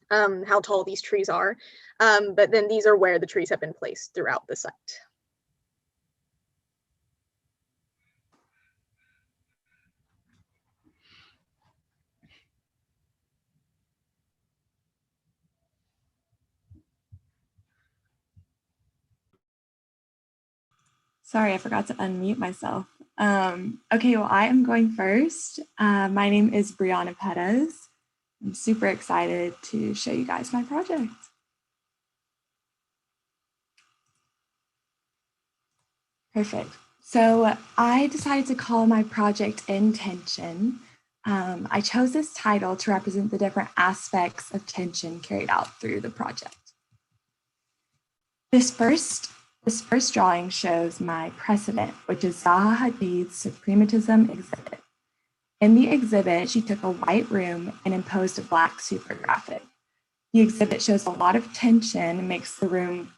how tall these trees are. But then these are where the trees have been placed throughout the site. Sorry, I forgot to unmute myself. Okay, well, I am going first. My name is Brianna Perez. I'm super excited to show you guys my project. Perfect. So I decided to call my project Intention. I chose this title to represent the different aspects of tension carried out through the project. This first drawing shows my Crescent, which is Zaha Hadid's Suprematism exhibit. In the exhibit, she took a white room and imposed a black super graphic. The exhibit shows a lot of tension and makes the room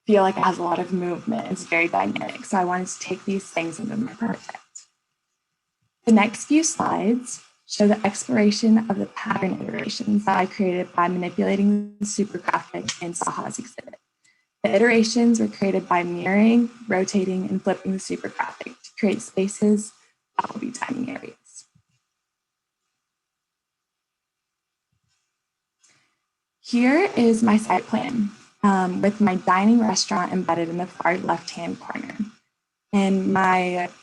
feel like it has a lot of movement. It's very dynamic. So I wanted to take these things into my project. The next few slides show the exploration of the pattern iterations that I created by manipulating the super graphic in Zaha's exhibit. The iterations were created by mirroring, rotating, and flipping the super graphic to create spaces that will be dining areas. Here is my site plan with my dining restaurant embedded in the far left-hand corner. And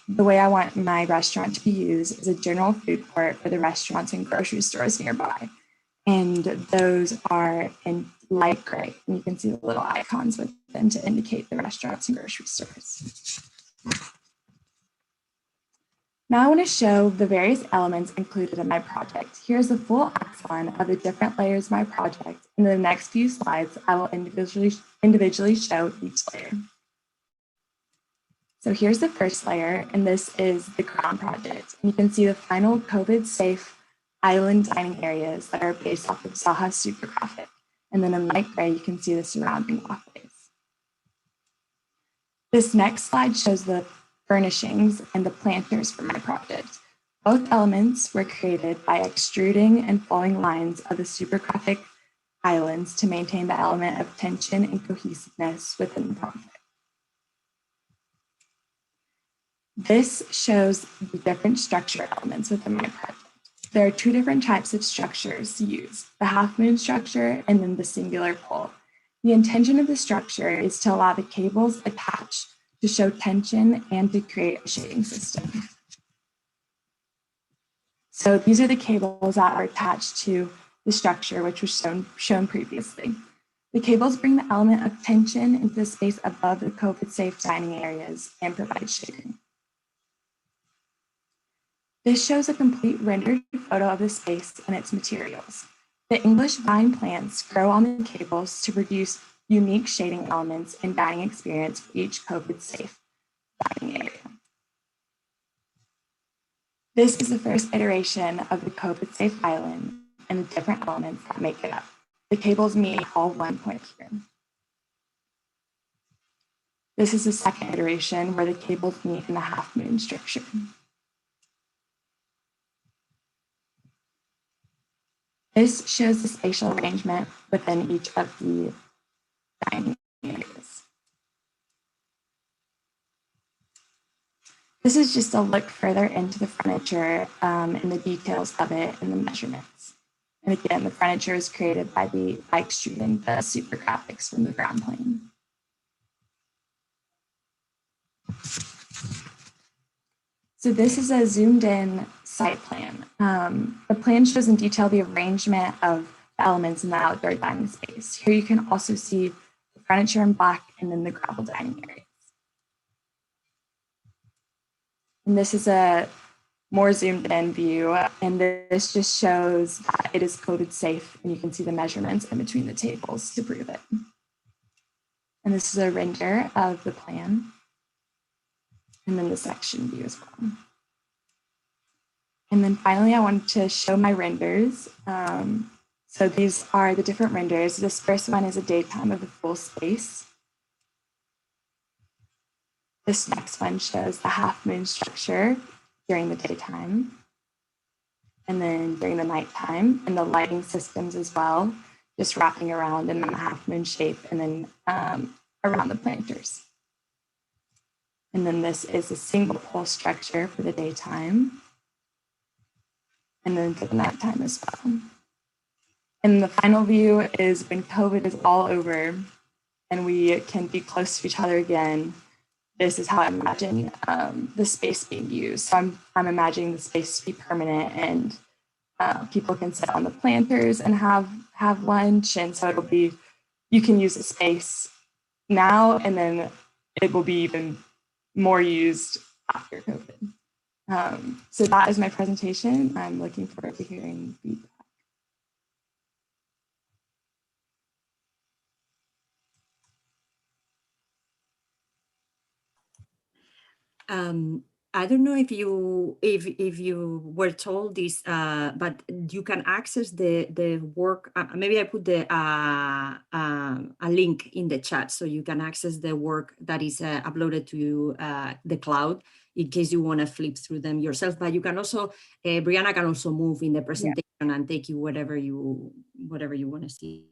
the way I want my restaurant to be used is a general food court for the restaurants and grocery stores nearby. And those are in light gray. And you can see the little icons with them to indicate the restaurants and grocery stores. Now I want to show the various elements included in my project. Here's the full axon of the different layers of my project. In the next few slides, I will individually show each layer. So here's the first layer, and this is the crown project. And you can see the final COVID-safe island dining areas that are based off of Zaha's super graphic. And then in light gray, you can see the surrounding walkways. This next slide shows the furnishings and the planters for my project. Both elements were created by extruding and following lines of the super graphic islands to maintain the element of tension and cohesiveness within the project. This shows the different structure elements within my project. There are two different types of structures used, the half moon structure and then the singular pole. The intention of the structure is to allow the cables attached to show tension and to create a shading system. So these are the cables that are attached to the structure, which was shown previously. The cables bring the element of tension into the space above the COVID-safe dining areas and provide shading. This shows a complete rendered photo of the space and its materials. The English vine plants grow on the cables to produce unique shading elements and dining experience for each COVID-safe dining area. This is the first iteration of the COVID-safe island and the different elements that make it up. The cables meet all one point here. This is the second iteration where the cables meet in the half moon structure. This shows the spatial arrangement within each of the dining areas. This is just a look further into the furniture and the details of it and the measurements. And again, the furniture is created by extruding the super graphics from the ground plane. So this is a zoomed in site plan. The plan shows in detail the arrangement of the elements in the outdoor dining space. Here you can also see the furniture in black and then the gravel dining areas. And this is a more zoomed in view, and this just shows that it is COVID safe, and you can see the measurements in between the tables to prove it. And this is a render of the plan, and then the section view as well. And then finally, I wanted to show my renders. So these are the different renders. This first one is a daytime of the full space. This next one shows the half moon structure during the daytime, and then during the nighttime, and the lighting systems as well, just wrapping around in the half moon shape, and then around the planters. And then this is a single pole structure for the daytime, and then for the nighttime as well. And the final view is when COVID is all over and we can be close to each other again. This is how I imagine the space being used. So I'm imagining the space to be permanent and People can sit on the planters and have lunch, and so it'll be, you can use the space now, and then it will be even more used after COVID. So that is my presentation. I'm looking forward to hearing feedback. I don't know if you were told this, but you can access the work. Maybe I put a link in the chat, so you can access the work that is uploaded to the cloud in case you want to flip through them yourself. But you can also, Brianna can also move in the presentation and take you whatever you want to see.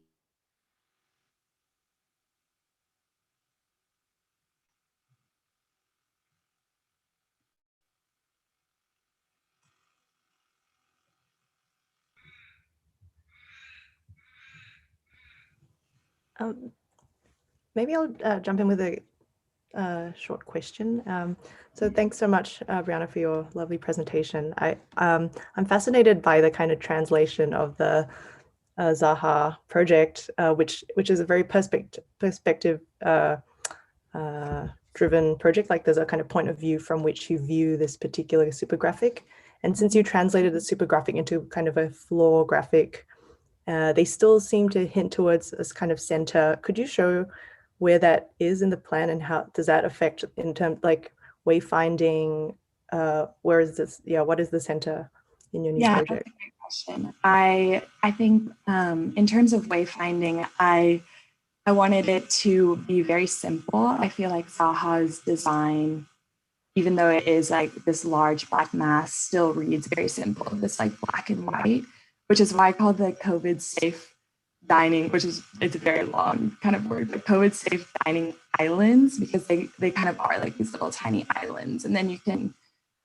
Maybe I'll jump in with a short question. So thanks so much, Brianna, for your lovely presentation. I'm fascinated by the kind of translation of the Zaha project, which is a very perspective driven project. Like there's a kind of point of view from which you view this particular super graphic. And since you translated the super graphic into kind of a floor graphic, they still seem to hint towards this kind of center. Could you show where that is in the plan, and how does that affect in terms like wayfinding? Where is this? Yeah, what is the center in your new project? That's a great question. I think in terms of wayfinding, I wanted it to be very simple. I feel like Zaha's design, even though it is like this large black mass, still reads very simple, this like black and white, which is why I call the COVID safe dining, which is, it's a very long kind of word, but COVID safe dining islands, because they kind of are like these little tiny islands. And then you can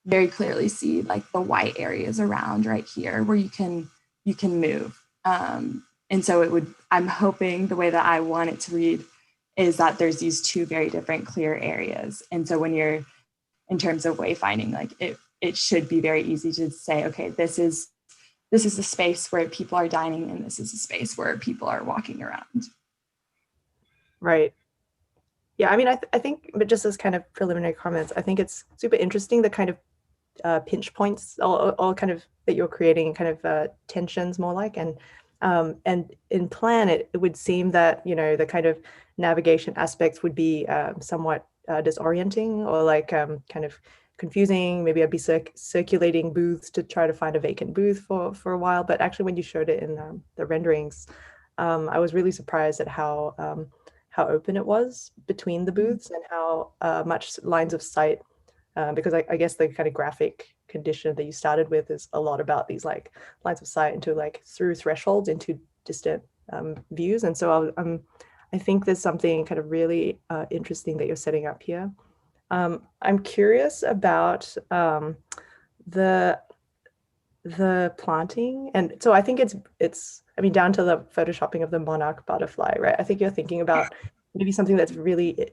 very clearly see like the white areas around right here where you can move. And so I'm hoping the way that I want it to read is that there's these two very different clear areas. And so when you're in terms of wayfinding, like it should be very easy to say, okay, this is a space where people are dining, and this is a space where people are walking around. Right. Yeah, I mean, I think, but just as kind of preliminary comments, I think it's super interesting, the kind of pinch points, all kind of that you're creating, kind of tensions more like, and in plan, it would seem that, you know, the kind of navigation aspects would be somewhat disorienting, or like kind of confusing. Maybe I'd be circulating booths to try to find a vacant booth for a while. But actually, when you showed it in the renderings, I was really surprised at how open it was between the booths, and how much lines of sight, because I guess the kind of graphic condition that you started with is a lot about these like lines of sight into like through thresholds into distant views. And so I think there's something kind of really interesting that you're setting up here. I'm curious about the planting, and so I think it's I mean, down to the photoshopping of the monarch butterfly, right? I think you're thinking about maybe something that's really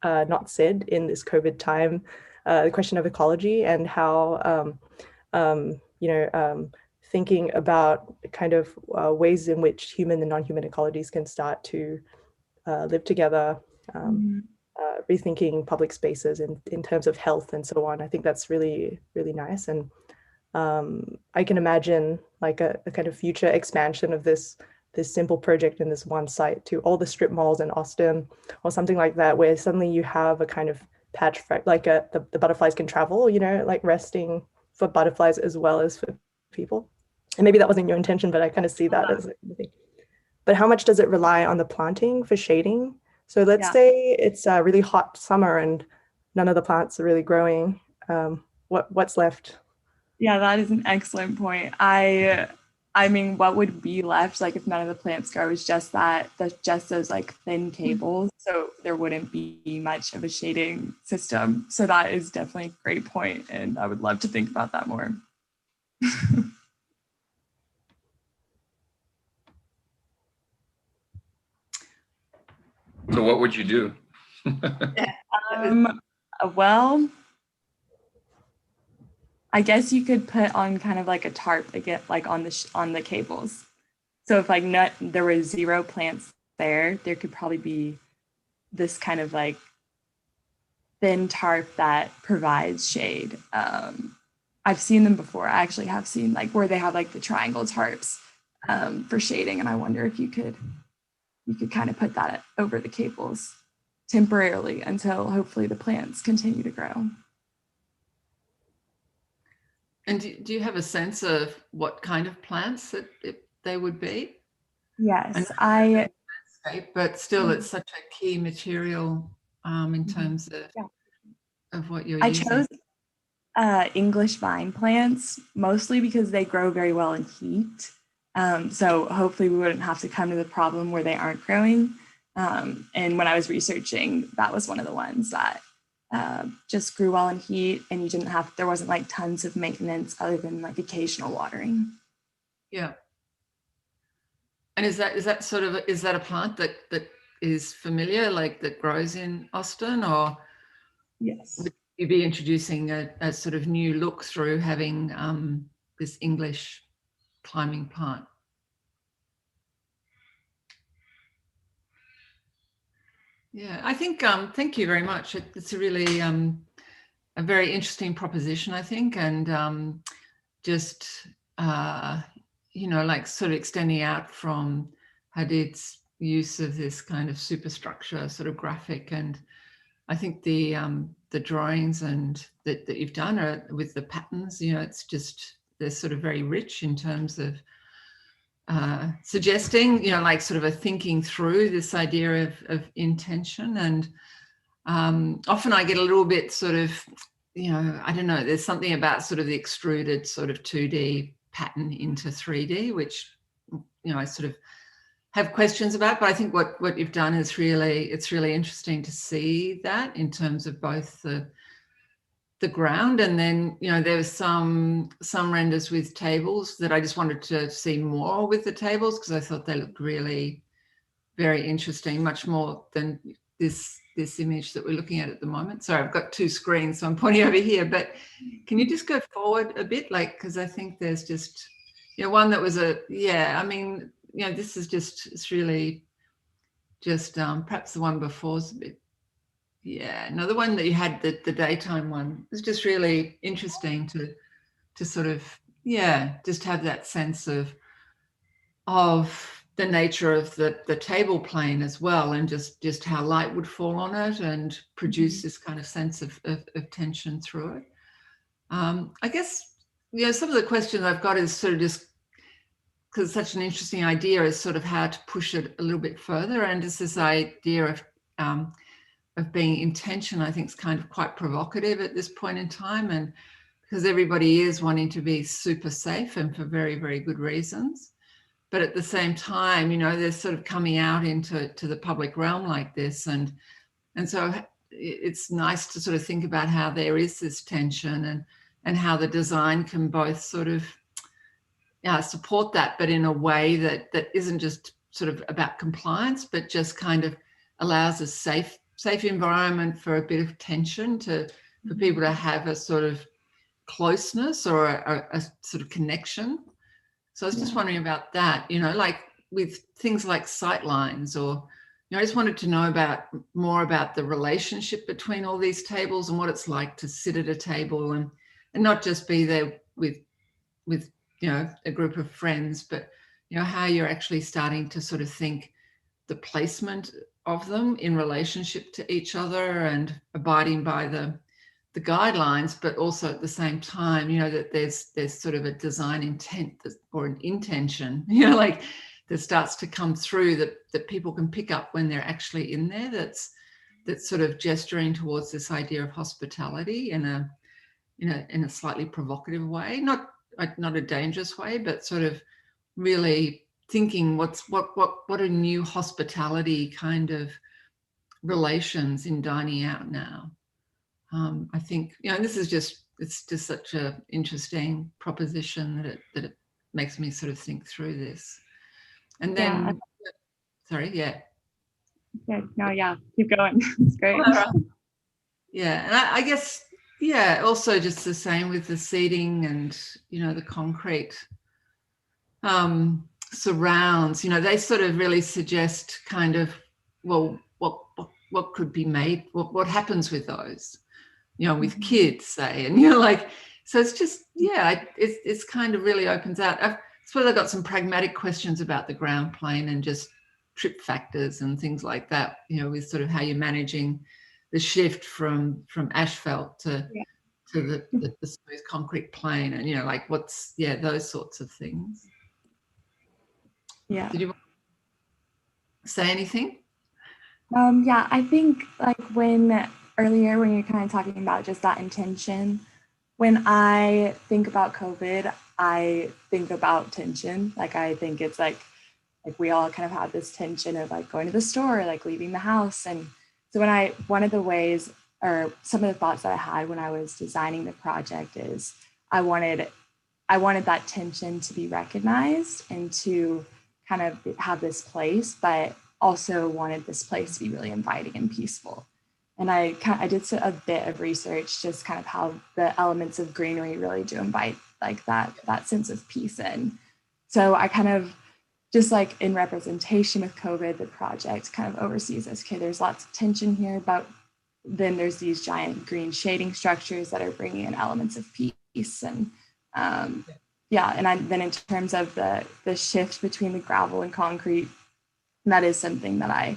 not said in this COVID time, the question of ecology, and how thinking about kind of ways in which human and non-human ecologies can start to live together. Rethinking public spaces in terms of health and so on. I think that's really, really nice. And I can imagine like a kind of future expansion of this simple project in this one site to all the strip malls in Austin, or something like that, where suddenly you have a kind of patch, like the butterflies can travel, you know, like resting for butterflies as well as for people. And maybe that wasn't your intention, but I kind of see that as a thing. But how much does it rely on the planting for shading? So let's say it's a really hot summer and none of the plants are really growing. What's left? Yeah, that is an excellent point. I mean, what would be left, like if none of the plants grow, is just those like thin cables. So there wouldn't be much of a shading system. So that is definitely a great point, and I would love to think about that more. So what would you do? Well, I guess you could put on kind of like a tarp again, like on the cables. So if like there were 0 plants there could probably be this kind of like thin tarp that provides shade. I've seen them before. I actually have seen like where they have like the triangle tarps for shading, and I wonder if you could kind of put that over the cables temporarily until hopefully the plants continue to grow. And do you have a sense of what kind of plants that they would be? Yes, but still it's such a key material in terms of what you're using. I chose English vine plants mostly because they grow very well in heat. So hopefully we wouldn't have to come to the problem where they aren't growing. And when I was researching, that was one of the ones that just grew well in heat, and there wasn't like tons of maintenance other than like occasional watering. Yeah. And is that a plant that is familiar, like that grows in Austin, or yes, would you be introducing a sort of new look through having this English climbing plant? Yeah, I think, thank you very much. It's a really a very interesting proposition, I think, and just, like sort of extending out from Hadid's use of this kind of superstructure sort of graphic. And I think the drawings and that you've done are with the patterns, it's just, they're sort of very rich in terms of suggesting, like sort of a thinking through this idea of intention. And often I get a little bit sort of, I don't know, there's something about sort of the extruded sort of 2D pattern into 3D, which, I sort of have questions about, but I think what you've done is it's really interesting to see that in terms of both the ground, and then there was some renders with tables that I just wanted to see more with the tables because I thought they looked really very interesting, much more than this image that we're looking at the moment. Sorry, I've got 2 screens, so I'm pointing over here, but can you just go forward a bit, like, because I think there's just one that was this is just, it's really just perhaps the one before is a bit. Yeah, no, the one that you had, the daytime one, was just really interesting to sort of, just have that sense of the nature of the table plane as well, and just how light would fall on it and produce this kind of sense of tension through it. I guess, some of the questions I've got is sort of just, because it's such an interesting idea, is sort of how to push it a little bit further. And just this idea of being intention, I think, is kind of quite provocative at this point in time, and because everybody is wanting to be super safe and for very, very good reasons. But at the same time, they're sort of coming out into the public realm like this. And so it's nice to sort of think about how there is this tension and how the design can both sort of support that, but in a way that isn't just sort of about compliance, but just kind of allows a safe environment for a bit of tension for people to have a sort of closeness or a sort of connection. So I was just wondering about that, like with things like sight lines, or I just wanted to know more about the relationship between all these tables and what it's like to sit at a table and not just be there with a group of friends, but how you're actually starting to sort of think the placement of them in relationship to each other and abiding by the guidelines, but also at the same time, that there's sort of a design intent or an intention, like that starts to come through that people can pick up when they're actually in there. That's sort of gesturing towards this idea of hospitality in a slightly provocative way, not a dangerous way, but sort of really thinking what are new hospitality kind of relations in dining out now. I think, this is it's just such an interesting proposition that it makes me sort of think through this. And then, keep going. It's great. Yeah, and I guess, yeah, also just the same with the seating and, you know, the concrete surrounds, you know, they sort of really suggest kind of, well, what could be made, what happens with those, you know, with kids, say, and, you know, like, so it's just, yeah, it's kind of really opens out. I suppose I've got some pragmatic questions about the ground plane and just trip factors and things like that, you know, with sort of how you're managing the shift from asphalt to the smooth concrete plane, and, you know, like what's, yeah, those sorts of things. Yeah. Did you want to say anything? Yeah, I think like earlier when you're kind of talking about just that intention, when I think about COVID, I think about tension. Like I think it's like we all kind of have this tension of like going to the store, or like leaving the house. And so one of the ways, or some of the thoughts that I had when I was designing the project is I wanted that tension to be recognized and to kind of have this place, but also wanted this place to be really inviting and peaceful. And I did a bit of research, just kind of how the elements of greenery really do invite like that sense of peace in. So I kind of just like in representation with COVID, the project kind of oversees this. Okay, there's lots of tension here, but then there's these giant green shading structures that are bringing in elements of peace. And yeah, and then in terms of the shift between the gravel and concrete, that is something that I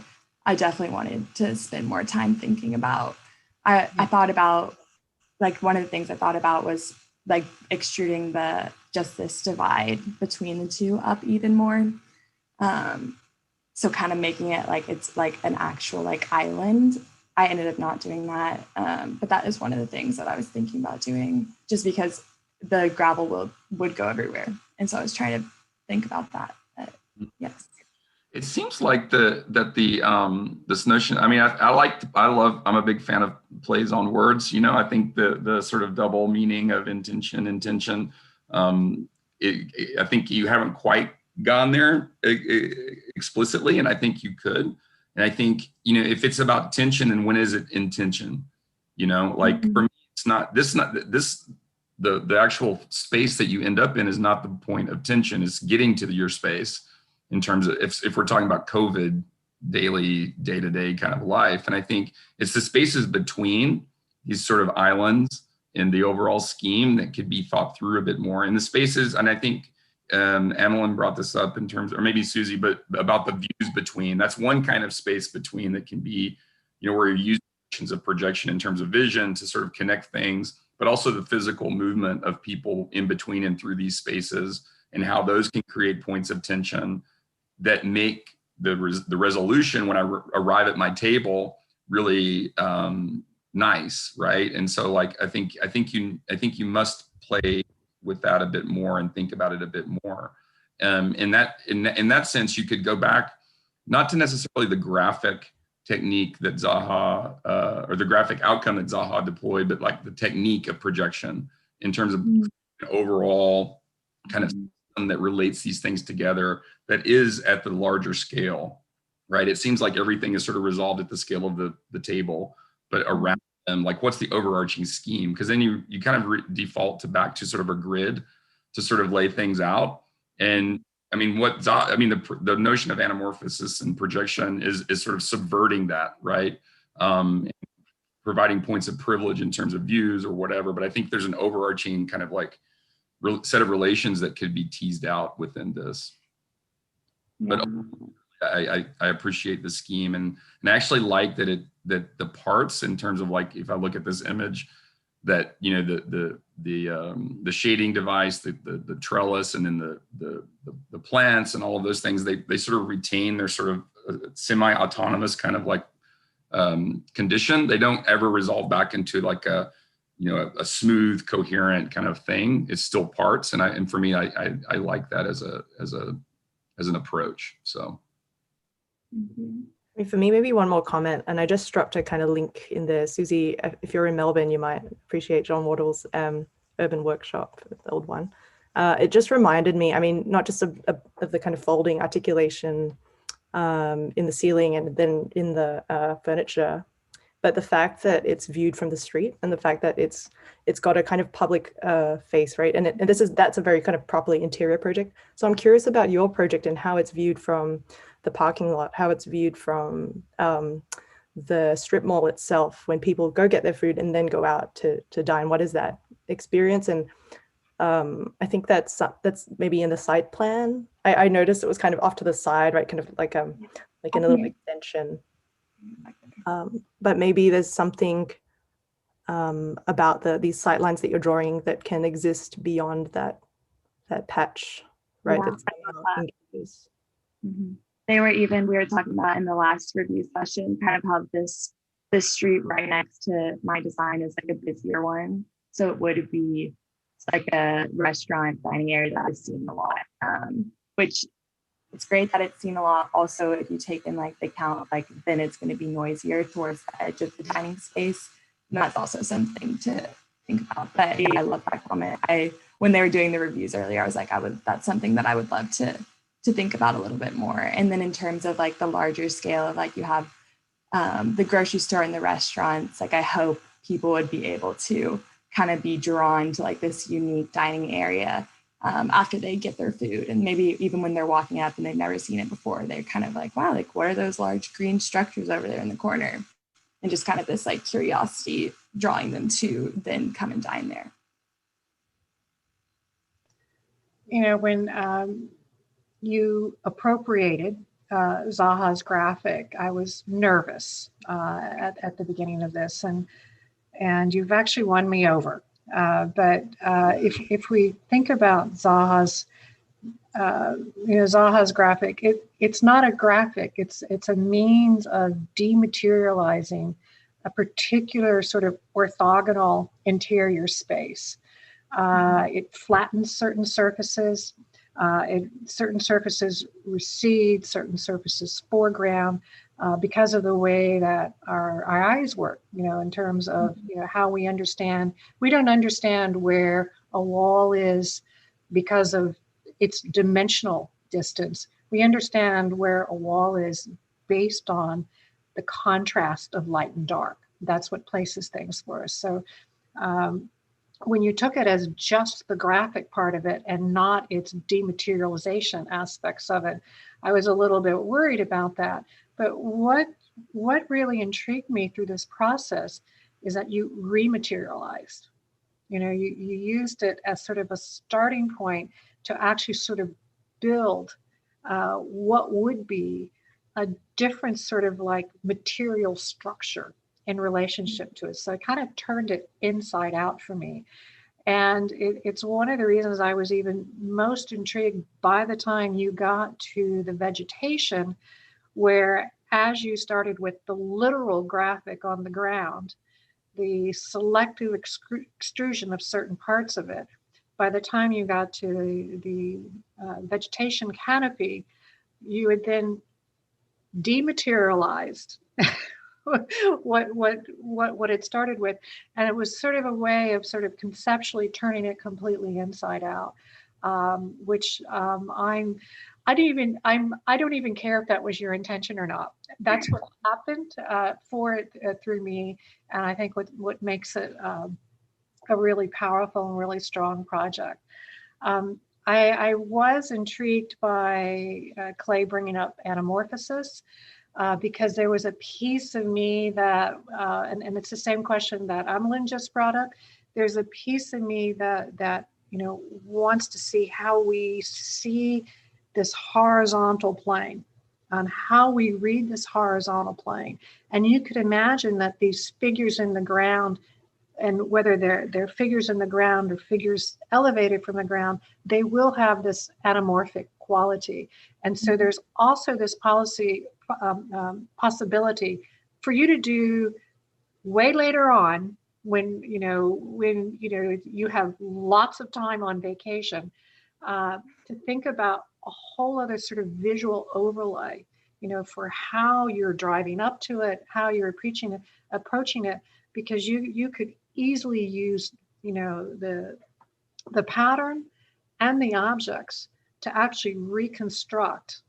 definitely wanted to spend more time thinking about. I thought about, like, one of the things I thought about was like extruding just this divide between the two up even more. So kind of making it like it's like an actual like island. I ended up not doing that, but that is one of the things that I was thinking about doing, just because the gravel would go everywhere, and so I was trying to think about that. Yes. It seems like this notion. I mean, I'm a big fan of plays on words. You know, I think the sort of double meaning of intention. I think you haven't quite gone there explicitly, and I think you could. And I think, you know, if it's about tension, then when is it intention? You know, like for me, it's not this. The actual space that you end up in is not the point of tension. It's getting to your space. In terms of if we're talking about COVID, daily, day-to-day kind of life. And I think it's the spaces between these sort of islands in the overall scheme that could be thought through a bit more. And the spaces, and I think Annalyn brought this up in terms, or maybe Susie, but about the views between. That's one kind of space between that can be, you know, where you're using of projection in terms of vision to sort of connect things, but also the physical movement of people in between and through these spaces, and how those can create points of tension that make the resolution when I arrive at my table really nice, right? And so, like, I think you must play with that a bit more and think about it a bit more. In that sense, you could go back, not to necessarily the graphic technique that Zaha or the graphic outcome that Zaha deployed, but like the technique of projection in terms of overall kind of that relates these things together, that is at the larger scale, right? It seems like everything is sort of resolved at the scale of the table, but around them, like, what's the overarching scheme? Because then you kind of default back to sort of a grid to sort of lay things out. And I mean, the notion of anamorphosis and projection is sort of subverting that, right? Providing points of privilege in terms of views or whatever. But I think there's an overarching kind of like set of relations that could be teased out within this. But I appreciate the scheme, and I actually like that that the parts, in terms of, like, if I look at this image, that, you know, the shading device, the trellis, and then the plants and all of those things, they sort of retain their sort of semi-autonomous kind of like condition. They don't ever resolve back into like a smooth, coherent kind of thing. It's still parts, and for me, I like that as an approach. So, I mean, for me, maybe one more comment, and I just dropped a kind of link in there. Susie, if you're in Melbourne, you might appreciate John Waddell's urban workshop, the old one. It just reminded me, I mean, not just of the kind of folding articulation in the ceiling and then in the furniture, but the fact that it's viewed from the street and the fact that it's got a kind of public face, right? And that's a very kind of properly interior project. So I'm curious about your project and how it's viewed from the parking lot, how it's viewed from the strip mall itself when people go get their food and then go out to dine. What is that experience? And I think that's maybe in the site plan. I noticed it was kind of off to the side, right? Kind of like in a little extension. But maybe there's something about these sight lines that you're drawing that can exist beyond that patch, right? Yeah, we were talking about in the last review session, kind of how this street right next to my design is like a busier one. So it would be like a restaurant dining area that is seen a lot, which it's great that it's seen a lot. Also, if you take in like the count, like then it's going to be noisier towards the edge of the dining space. And that's also something to think about. But yeah, I love that comment. When they were doing the reviews earlier, I was like, that's something that I would love to think about a little bit more. And then in terms of like the larger scale of like you have the grocery store and the restaurants, like I hope people would be able to kind of be drawn to like this unique dining area after they get their food. And maybe even when they're walking up and they've never seen it before, they're kind of like, wow, like what are those large green structures over there in the corner? And just kind of this like curiosity drawing them to then come and dine there. You know, when you appropriated Zaha's graphic, I was nervous at the beginning of this, and you've actually won me over. But if we think about Zaha's, Zaha's graphic, it's not a graphic. It's a means of dematerializing a particular sort of orthogonal interior space. It flattens certain surfaces. Certain surfaces recede, certain surfaces foreground because of the way that our eyes work, in terms of, how we understand. We don't understand where a wall is because of its dimensional distance. We understand where a wall is based on the contrast of light and dark. That's what places things for us. So when you took it as just the graphic part of it and not its dematerialization aspects of it, I was a little bit worried about that. But what really intrigued me through this process is that you rematerialized. You used it as sort of a starting point to actually sort of build what would be a different sort of like material structure in relationship to it. So it kind of turned it inside out for me. And it's one of the reasons I was even most intrigued by the time you got to the vegetation, where as you started with the literal graphic on the ground, the selective extrusion of certain parts of it, by the time you got to the vegetation canopy, you had then dematerialized what it started with, and it was sort of a way of sort of conceptually turning it completely inside out, which I don't even care if that was your intention or not. That's what happened for it through me, and I think what makes it a really powerful and really strong project. I was intrigued by Clay bringing up anamorphosis. Because there was a piece of me that, and it's the same question that Emlyn just brought up. There's a piece of me that wants to see how we see this horizontal plane, on how we read this horizontal plane. And you could imagine that these figures in the ground, and whether they're figures in the ground or figures elevated from the ground, they will have this anamorphic quality. And so there's also this possibility for you to do way later on when you have lots of time on vacation to think about a whole other sort of visual overlay, for how you're driving up to it, how you're approaching it, because you could easily use the pattern and the objects to actually reconstruct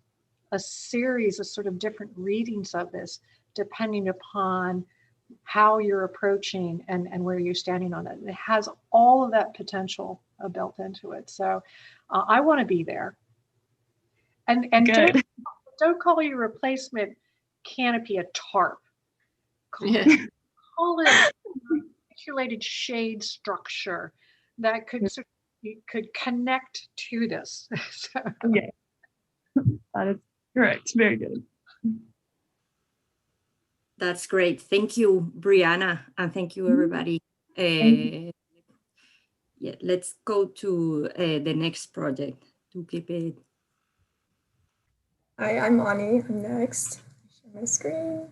a series of sort of different readings of this, depending upon how you're approaching and where you're standing on it. It has all of that potential built into it. So I want to be there. And don't call your replacement canopy a tarp. Call it a articulated shade structure that could connect to this. So. Okay. That is correct. Very good. That's great. Thank you, Brianna, and thank you, everybody. Yeah, let's go to the next project to keep it. Hi, I'm Ani. I'm next. Share my screen.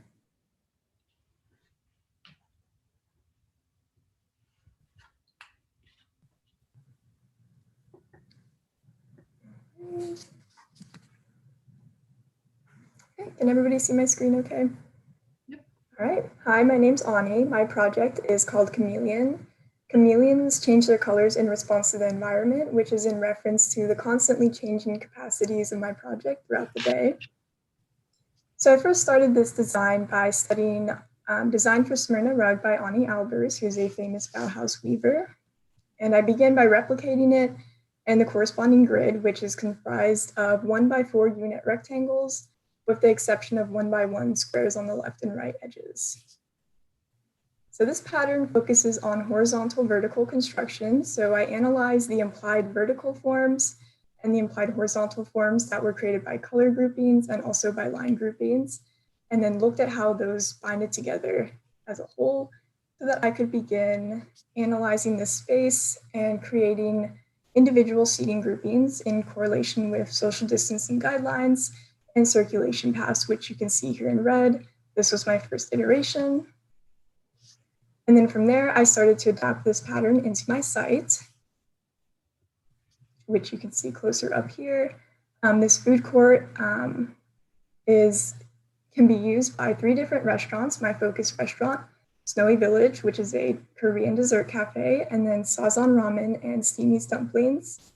Okay, can everybody see my screen okay? Yep. All right. Hi, my name's Ani. My project is called Chameleon. Chameleons change their colors in response to the environment, which is in reference to the constantly changing capacities of my project throughout the day. So I first started this design by studying Design for Smyrna Rug by Ani Albers, who's a famous Bauhaus weaver. And I began by replicating it and the corresponding grid, which is comprised of 1x4 unit rectangles, with the exception of 1x1 squares on the left and right edges. So this pattern focuses on horizontal vertical construction. So I analyzed the implied vertical forms and the implied horizontal forms that were created by color groupings and also by line groupings, and then looked at how those binded together as a whole so that I could begin analyzing this space and creating individual seating groupings in correlation with social distancing guidelines and circulation paths, which you can see here in red. This was my first iteration. And then from there, I started to adapt this pattern into my site, which you can see closer up here. This food court can be used by 3 different restaurants. My focus restaurant, Snowy Village, which is a Korean dessert cafe, and then Sazon Ramen and Steamy's Dumplings.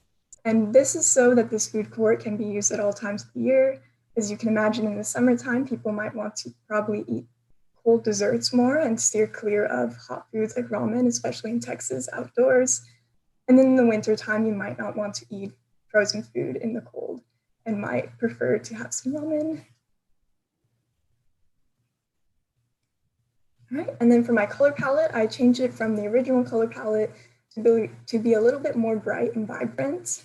And this is so that this food court can be used at all times of the year. As you can imagine, in the summertime, people might want to probably eat cold desserts more and steer clear of hot foods like ramen, especially in Texas outdoors. And then in the wintertime, you might not want to eat frozen food in the cold and might prefer to have some ramen. All right, and then for my color palette, I changed it from the original color palette to be a little bit more bright and vibrant.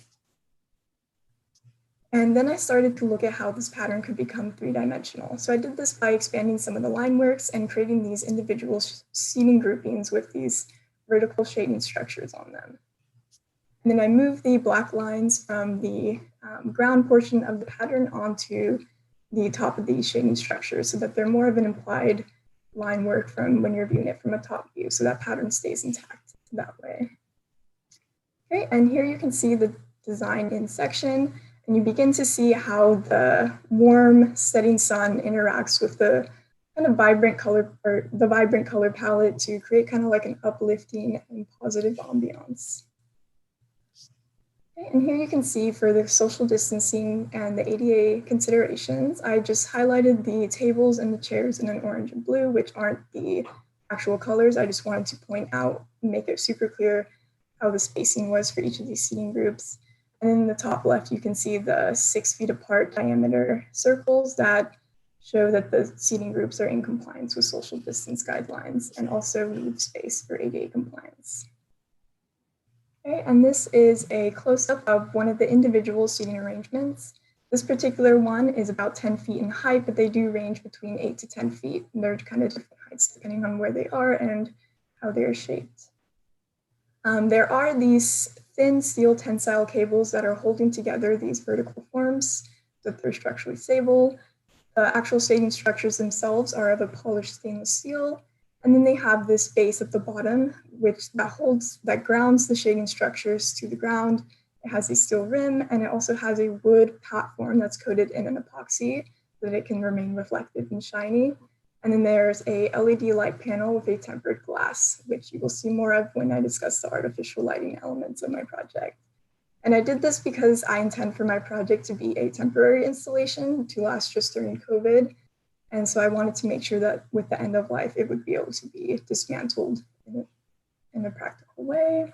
And then I started to look at how this pattern could become 3-dimensional. So I did this by expanding some of the line works and creating these individual seating groupings with these vertical shading structures on them. And then I moved the black lines from the ground portion of the pattern onto the top of these shading structures so that they're more of an implied line work from when you're viewing it from a top view. So that pattern stays intact that way. Okay, and here you can see the design in section, and you begin to see how the warm setting sun interacts with the kind of vibrant color, or the vibrant color palette, to create kind of like an uplifting and positive ambiance. Okay, and here you can see for the social distancing and the ADA considerations, I just highlighted the tables and the chairs in an orange and blue, which aren't the actual colors. I just wanted to point out, make it super clear how the spacing was for each of these seating groups. And in the top left, you can see the 6 feet apart diameter circles that show that the seating groups are in compliance with social distance guidelines and also leave space for ADA compliance. Okay, and this is a close-up of one of the individual seating arrangements. This particular one is about 10 feet in height, but they do range between 8 to 10 feet. And they're kind of different heights depending on where they are and how they're shaped. There are these thin steel tensile cables that are holding together these vertical forms so that they're structurally stable. The actual seating structures themselves are of a polished stainless steel. And then they have this base at the bottom, that grounds the shading structures to the ground. It has a steel rim, and it also has a wood platform that's coated in an epoxy so that it can remain reflective and shiny. And then there's a LED light panel with a tempered glass, which you will see more of when I discuss the artificial lighting elements of my project. And I did this because I intend for my project to be a temporary installation to last just during COVID. And so I wanted to make sure that with the end of life, it would be able to be dismantled in a practical way.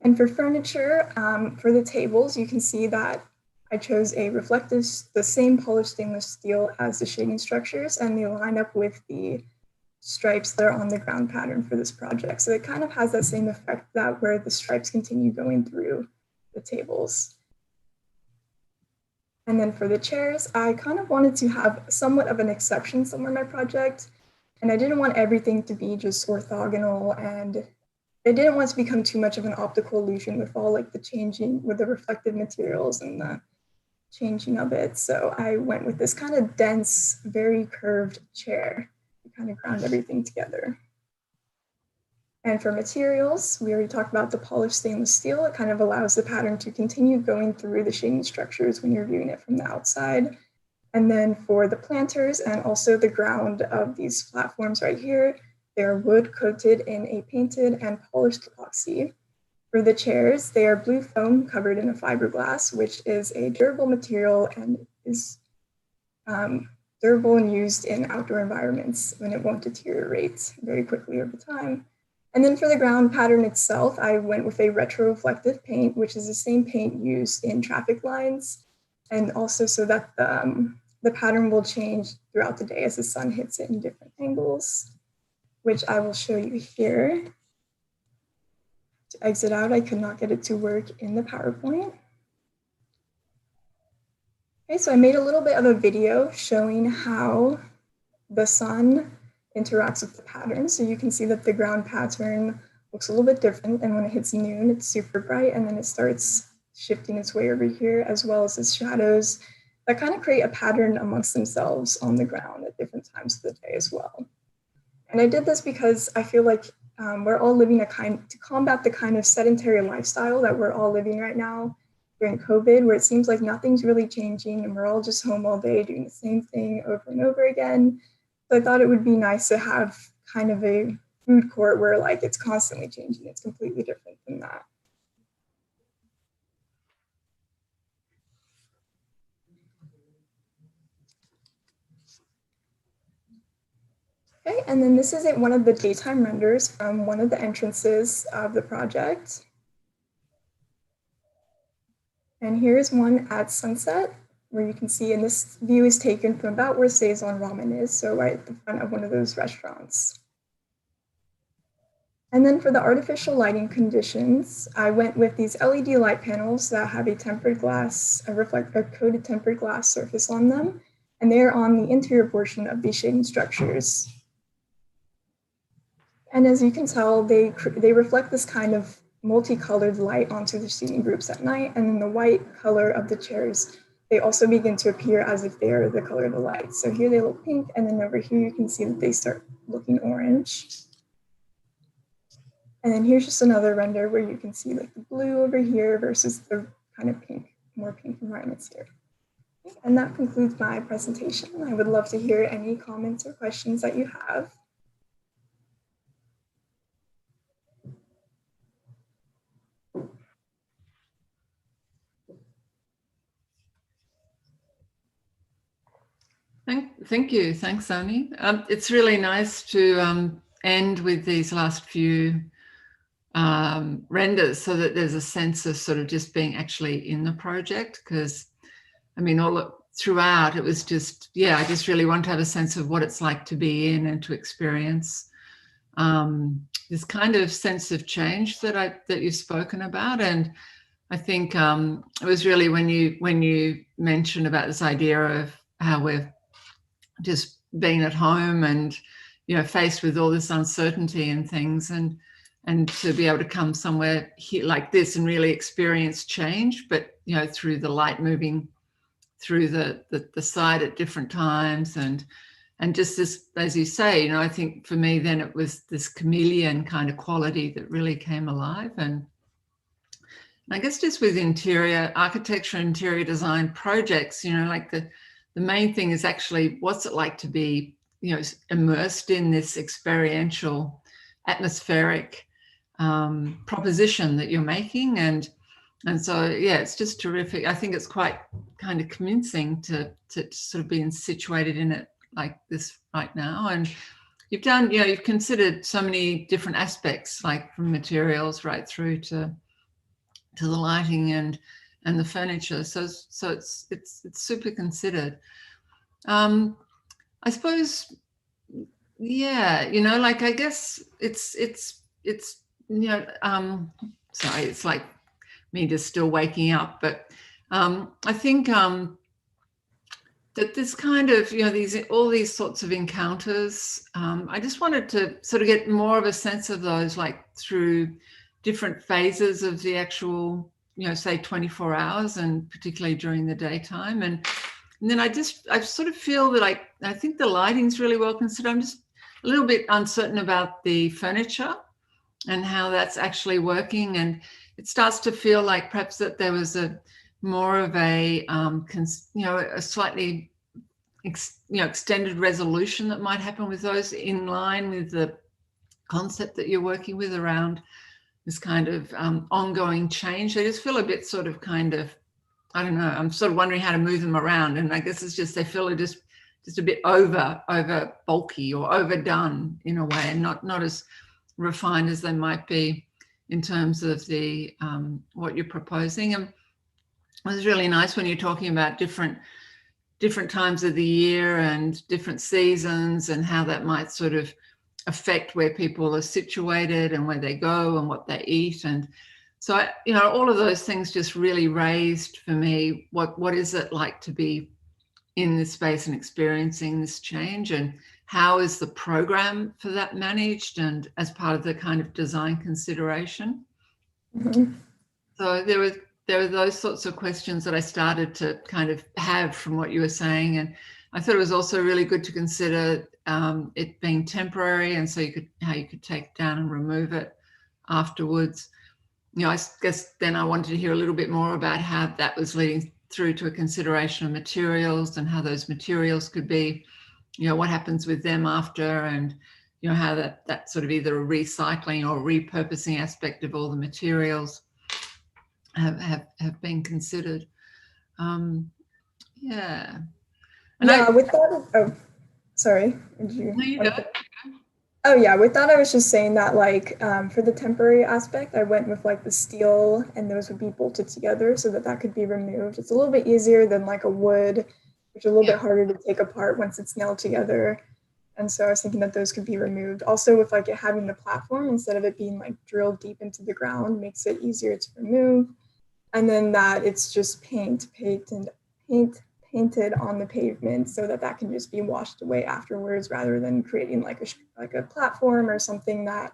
And for furniture, for the tables, you can see that I chose the same polished stainless steel as the shading structures, and they line up with the stripes that are on the ground pattern for this project. So it kind of has that same effect, that where the stripes continue going through the tables. And then for the chairs, I kind of wanted to have somewhat of an exception somewhere in my project. And I didn't want everything to be just orthogonal, and I didn't want it to become too much of an optical illusion with all like the changing, with the reflective materials and the changing of it. So I went with this kind of dense, very curved chair to kind of ground everything together. And for materials, we already talked about the polished stainless steel. It kind of allows the pattern to continue going through the shading structures when you're viewing it from the outside. And then for the planters and also the ground of these platforms right here, they're wood coated in a painted and polished epoxy. For the chairs, they are blue foam covered in a fiberglass, which is a durable material and is durable and used in outdoor environments when it won't deteriorate very quickly over time. And then for the ground pattern itself, I went with a retroreflective paint, which is the same paint used in traffic lines, and also so that the pattern will change throughout the day as the sun hits it in different angles, which I will show you here. To exit out, I could not get it to work in the PowerPoint. Okay, so I made a little bit of a video showing how the sun interacts with the pattern. So you can see that the ground pattern looks a little bit different, and when it hits noon, it's super bright, and then it starts shifting its way over here, as well as its shadows that kind of create a pattern amongst themselves on the ground at different times of the day as well. And I did this because I feel like we're all living to combat the kind of sedentary lifestyle that we're all living right now during COVID, where it seems like nothing's really changing and we're all just home all day doing the same thing over and over again. So I thought it would be nice to have kind of a food court where like it's constantly changing. It's completely different than that. Okay, and then this is one of the daytime renders from one of the entrances of the project. And here's one at sunset, where you can see, and this view is taken from about where Saison Ramen is, so right at the front of one of those restaurants. And then for the artificial lighting conditions, I went with these LED light panels that have a tempered glass, a coated tempered glass surface on them, and they're on the interior portion of these shading structures. And as you can tell, they reflect this kind of multicolored light onto the seating groups at night, and then the white color of the chairs, they also begin to appear as if they are the color of the light. So here they look pink, and then over here you can see that they start looking orange. And then here's just another render where you can see like the blue over here versus the kind of pink, more pink environments here. And that concludes my presentation. I would love to hear any comments or questions that you have. Thank you. Thanks, Annie. It's really nice to end with these last few renders so that there's a sense of sort of just being actually in the project, because I mean, throughout it was just, yeah, I just really want to have a sense of what it's like to be in and to experience this kind of sense of change that you've spoken about. And I think it was really when you mentioned about this idea of how we've just been at home and, you know, faced with all this uncertainty and things, and to be able to come somewhere here like this and really experience change, but, you know, through the light moving through the site at different times, and just this, as you say, you know, I think for me then it was this chameleon kind of quality that really came alive. And I guess just with interior architecture, interior design projects, you know, like the main thing is actually what's it like to be, you know, immersed in this experiential, atmospheric proposition that you're making. And so, yeah, it's just terrific. I think it's quite kind of convincing to sort of be situated in it like this right now. And you've done, you've considered so many different aspects, like from materials right through to the lighting and the furniture. So it's super considered. I suppose, yeah, like I guess it's sorry, it's like me just still waking up, but I think that this kind of, all these sorts of encounters, I just wanted to sort of get more of a sense of those, like through different phases of the actual, say 24 hours, and particularly during the daytime. And then I sort of feel that I think the lighting's really well considered. I'm just a little bit uncertain about the furniture and how that's actually working. And it starts to feel like perhaps that there was more of a slightly extended resolution that might happen with those, in line with the concept that you're working with around this kind of ongoing change. They just feel a bit sort of I don't know, I'm sort of wondering how to move them around. And I guess it's just, they feel just a bit over bulky or overdone in a way, and not as refined as they might be in terms of the what you're proposing. And it was really nice when you're talking about different times of the year and different seasons, and how that might sort of affect where people are situated and where they go and what they eat. And so, all of those things just really raised for me, what is it like to be in this space and experiencing this change, and how is the program for that managed, and as part of the kind of design consideration. Mm-hmm. So there were those sorts of questions that I started to kind of have from what you were saying. And I thought it was also really good to consider it being temporary, and so how you could take it down and remove it afterwards. I guess then I wanted to hear a little bit more about how that was leading through to a consideration of materials, and how those materials could be, what happens with them after, and how that sort of either a recycling or repurposing aspect of all the materials have been considered. Yeah. And with that, oh, sorry. Did you? No, you go. Oh yeah, with that I was just saying that for the temporary aspect, I went with the steel, and those would be bolted together so that could be removed. It's a little bit easier than a wood, which is a little bit harder to take apart once it's nailed together. And so I was thinking that those could be removed. Also with it having the platform, instead of it being drilled deep into the ground, makes it easier to remove. And then that it's just painted on the pavement, so that can just be washed away afterwards, rather than creating a platform or something that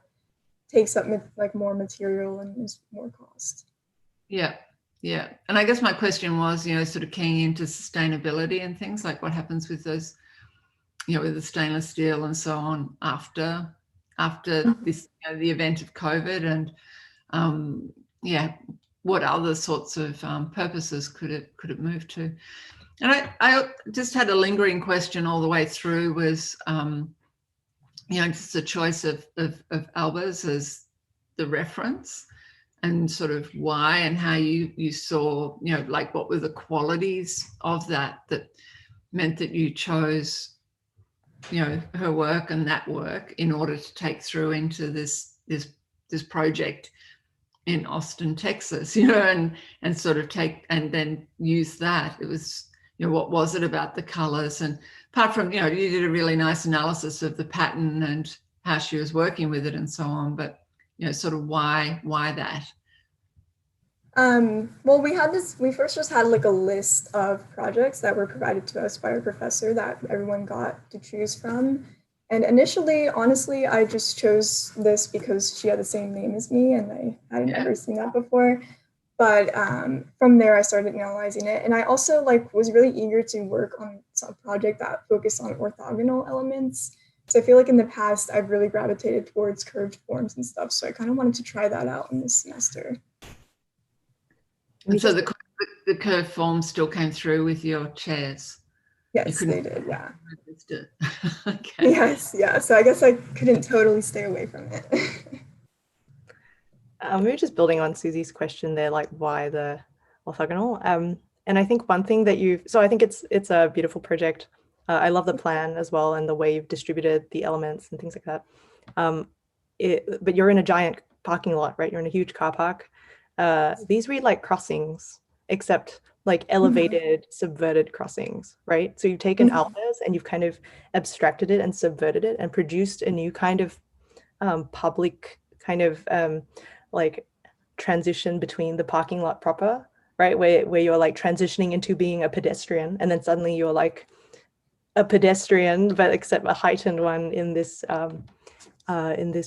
takes up more material and is more cost. Yeah. And I guess my question was, sort of keying into sustainability and things, like what happens with those, with the stainless steel and so on after this, the event of COVID, and what other sorts of purposes could it move to? And I just had a lingering question all the way through, was, just the choice of Albers as the reference, and sort of why and how you saw, what were the qualities of that meant that you chose, her work and that work in order to take through into this project in Austin, Texas, and sort of take and then use that. It was, what was it about the colors? And apart from, you did a really nice analysis of the pattern and how she was working with it and so on, but, sort of why that? Well, we first just had a list of projects that were provided to us by our professor that everyone got to choose from. And initially, honestly, I just chose this because she had the same name as me, and I hadn't ever seen that before. But from there, I started analyzing it. And I also was really eager to work on some project that focused on orthogonal elements. So I feel in the past, I've really gravitated towards curved forms and stuff. So I kind of wanted to try that out in this semester. And so the curved forms still came through with your chairs? Yes, they did, yeah. Okay. Yes, yeah. So I guess I couldn't totally stay away from it. We were just building on Susie's question there, why the orthogonal? And I think one thing that so I think it's a beautiful project. I love the plan as well and the way you've distributed the elements and things like that. But you're in a giant parking lot, right? You're in a huge car park. These read like crossings, except like elevated, subverted crossings, right? So you've taken outlets and you've kind of abstracted it and subverted it and produced a new kind of public kind of like transition between the parking lot proper, right? Where you're like transitioning into being a pedestrian, and then suddenly you're like a pedestrian, but except a heightened one in this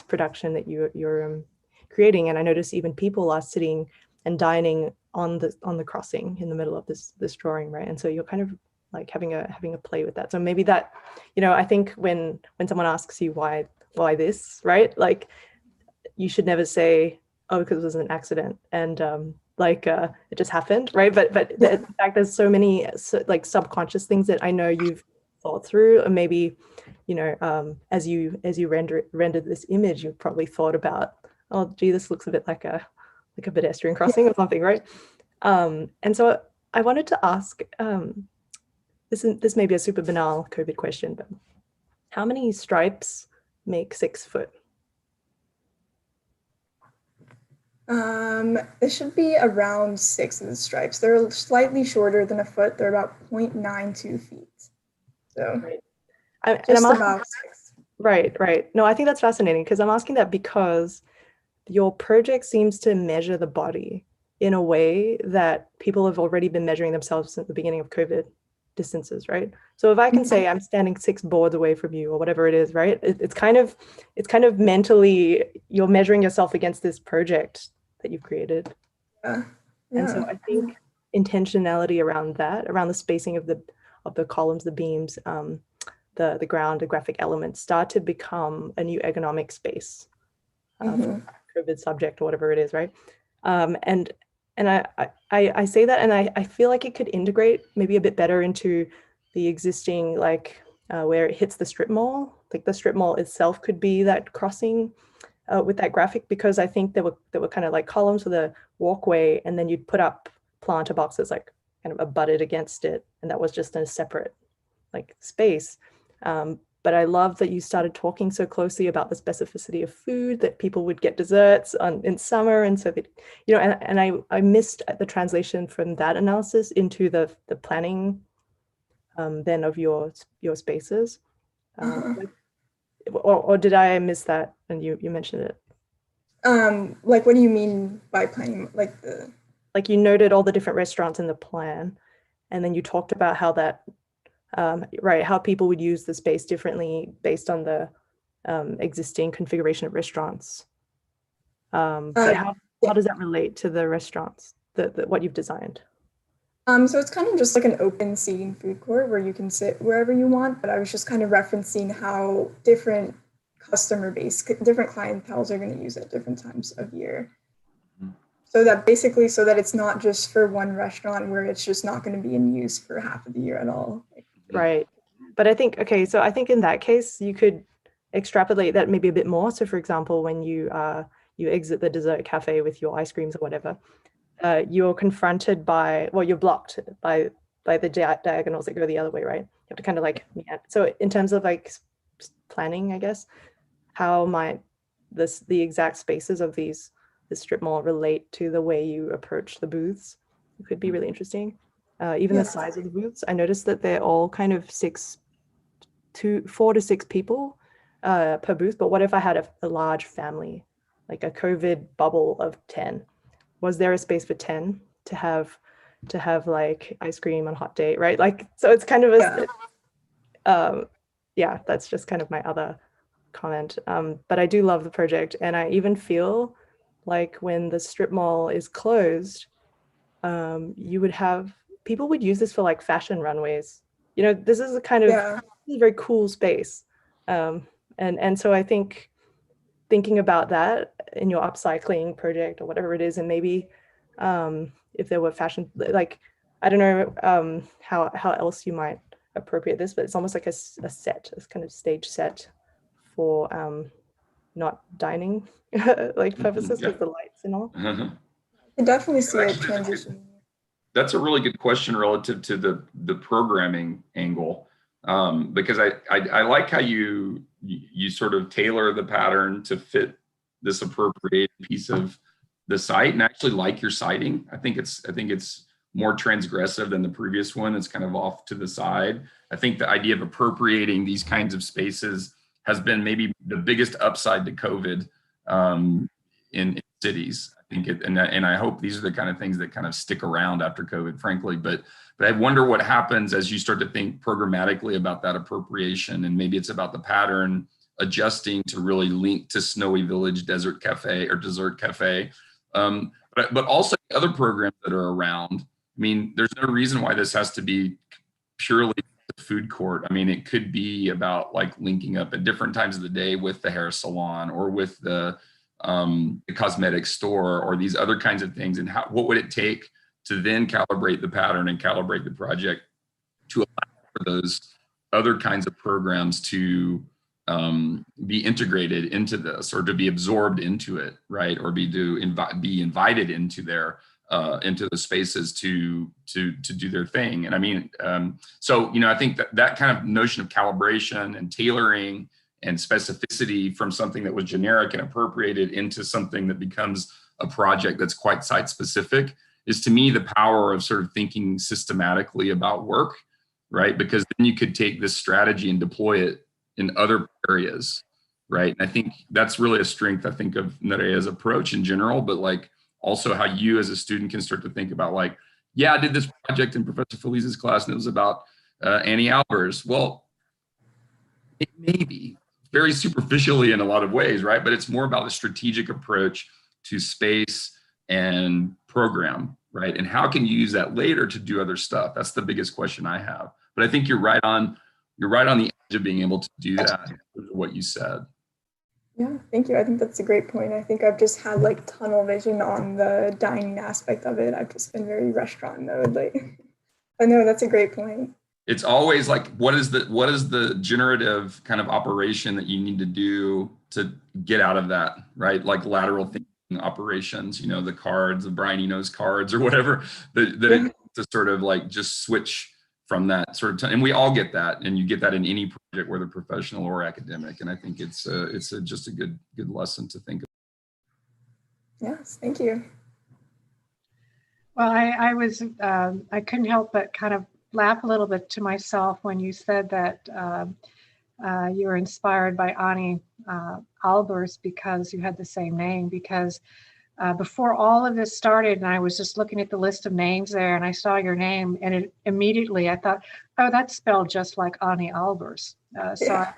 production that you're creating. And I notice even people are sitting and dining on the crossing in the middle of this drawing, right? And so you're kind of like having a play with that. So maybe that, I think when someone asks you why this, right? Like you should never say, oh, because it was an accident and it just happened, right? But in fact, there's so many like subconscious things that I know you've thought through, and maybe as you rendered this image, you've probably thought about, oh gee, this looks a bit like a pedestrian crossing or something, right? And so I wanted to ask, this may be a super banal COVID question, but how many stripes make 6 foot? It should be around 6 of the stripes. They're slightly shorter than a foot. They're about 0.92 feet. So just about 6. Right. No, I think that's fascinating because I'm asking that because your project seems to measure the body in a way that people have already been measuring themselves since the beginning of COVID distances, right? So if I can say I'm standing 6 boards away from you or whatever it is, right? It's kind of mentally you're measuring yourself against this project that you've created. And so I think intentionality around that, around the spacing of the columns, the beams, the ground, the graphic elements start to become a new ergonomic space for COVID subject or whatever it is, right? And I say that, and I feel like it could integrate maybe a bit better into the existing, like where it hits the strip mall. Like the strip mall itself could be that crossing with that graphic, because I think there were kind of like columns for the walkway, and then you'd put up planter boxes like kind of abutted against it, and that was just a separate like space. But I love that you started talking so closely about the specificity of food, that people would get desserts in summer. And so that, and I missed the translation from that analysis into the planning then of your spaces. Or did I miss that? And you mentioned it. Like, what do you mean by planning? Like you noted all the different restaurants in the plan, and then you talked about how that, how people would use the space differently based on the existing configuration of restaurants. But how does that relate to the restaurants, what you've designed? So it's kind of just like an open seating food court where you can sit wherever you want, but I was just kind of referencing how different customer base, different clienteles are going to use at different times of year. So that it's not just for one restaurant where it's just not going to be in use for half of the year at all. Right. But I think, so I think in that case, you could extrapolate that maybe a bit more. So for example, when you exit the dessert cafe with your ice creams or whatever, you're confronted by, you're blocked by the diagonals that go the other way, right? You have to kind of like, so in terms of like planning, I guess, how might the exact spaces of this strip mall relate to the way you approach the booths? It could be really interesting. Even the size of the booths, I noticed that they're all kind of 4 to 6 people per booth. But what if I had a large family, like a COVID bubble of 10? Was there a space for 10 to have like ice cream on hot day, right? Like, so it's kind of that's just kind of my other comment. But I do love the project, and I even feel like when the strip mall is closed, people would use this for like fashion runways. This is a kind of a very cool space. And so I think thinking about that in your upcycling project or whatever it is, and maybe if there were fashion, like, I don't know how else you might appropriate this, but it's almost like a set, this kind of stage set for not dining like purposes with the lights and all. I definitely see a transition. That's a really good question relative to the programming angle. because I like how you sort of tailor the pattern to fit this appropriate piece of the site, and I actually like your siting. I think it's more transgressive than the previous one. It's kind of off to the side. I think the idea of appropriating these kinds of spaces has been maybe the biggest upside to COVID in cities. I think and I hope these are the kind of things that kind of stick around after COVID, frankly. But I wonder what happens as you start to think programmatically about that appropriation, and maybe it's about the pattern adjusting to really link to Snowy Village Desert Cafe or Dessert Cafe. But also other programs that are around. I mean, there's no reason why this has to be purely the food court. I mean, it could be about like linking up at different times of the day with the hair salon or with the cosmetic store or these other kinds of things. And what would it take to then calibrate the pattern and calibrate the project to allow for those other kinds of programs to be integrated into this, or to be absorbed into it, right? Or be invited into into the spaces to do their thing. And I mean, so I think that kind of notion of calibration and tailoring and specificity from something that was generic and appropriated into something that becomes a project that's quite site specific is, to me, the power of sort of thinking systematically about work, right? Because then you could take this strategy and deploy it in other areas, right? And I think that's really a strength, I think, of Nerea's approach in general, but like also how you as a student can start to think about like, yeah, I did this project in Professor Feliz's class and it was about Annie Albers. Well, it may be very superficially in a lot of ways, right? But it's more about a strategic approach to space and program, right? And how can you use that later to do other stuff? That's the biggest question I have. But I think you're right on the edge of being able to do that, what you said. Yeah, thank you. I think that's a great point. I think I've just had like tunnel vision on the dining aspect of it. I've just been very restaurant mode lately. But no, that's a great point. It's always like, what is the generative kind of operation that you need to do to get out of that, right? Like lateral thinking operations, the cards, the Brian Eno's cards or whatever, that to sort of like just switch from that sort of time. And we all get that, and you get that in any project, whether professional or academic. And I think it's just a good lesson to think of. Yes, thank you. Well, I couldn't help but kind of laugh a little bit to myself when you said that you were inspired by Annie Albers because you had the same name. Because before all of this started, and I was just looking at the list of names there, and I saw your name, and immediately I thought, oh, that's spelled just like Annie Albers. So yeah.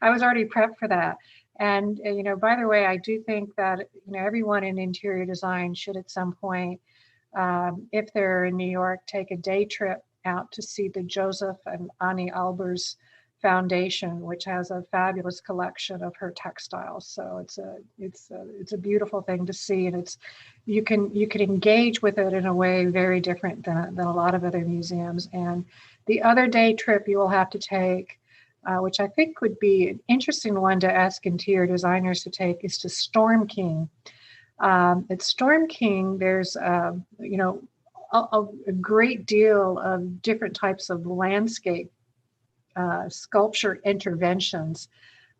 I was already prepped for that. And by the way, I do think that everyone in interior design should at some point, if they're in New York, take a day trip out to see the Joseph and Annie Albers Foundation, which has a fabulous collection of her textiles. So it's a beautiful thing to see, and you can engage with it in a way very different than a lot of other museums. And the other day trip you will have to take, which I think would be an interesting one to ask interior designers to take, is to Storm King. At Storm King, there's a great deal of different types of landscape sculpture interventions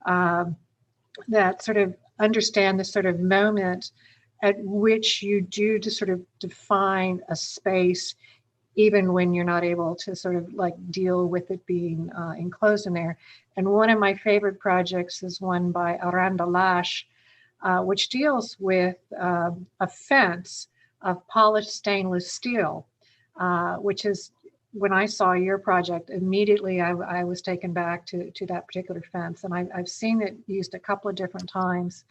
that sort of understand the sort of moment at which you do to sort of define a space, even when you're not able to sort of like deal with it being enclosed in there. And one of my favorite projects is one by Aranda Lash, which deals with a fence of polished stainless steel, which is, when I saw your project, immediately I was taken back to that particular fence. And I've seen it used a couple of different times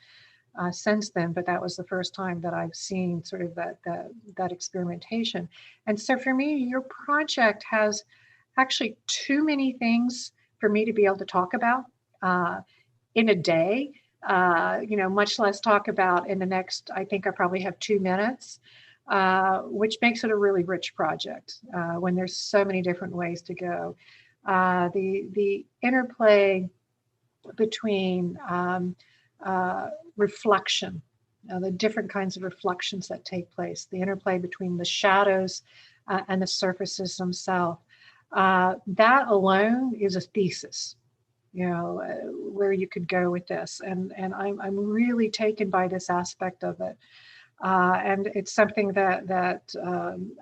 since then, but that was the first time that I've seen sort of that experimentation. And so for me, your project has actually too many things for me to be able to talk about in a day, much less talk about in the next, I think I probably have 2 minutes. Which makes it a really rich project when there's so many different ways to go. The interplay between reflection, the different kinds of reflections that take place, the interplay between the shadows and the surfaces themselves. that alone is a thesis, you know, where you could go with this. And I'm really taken by this aspect of it. And it's something that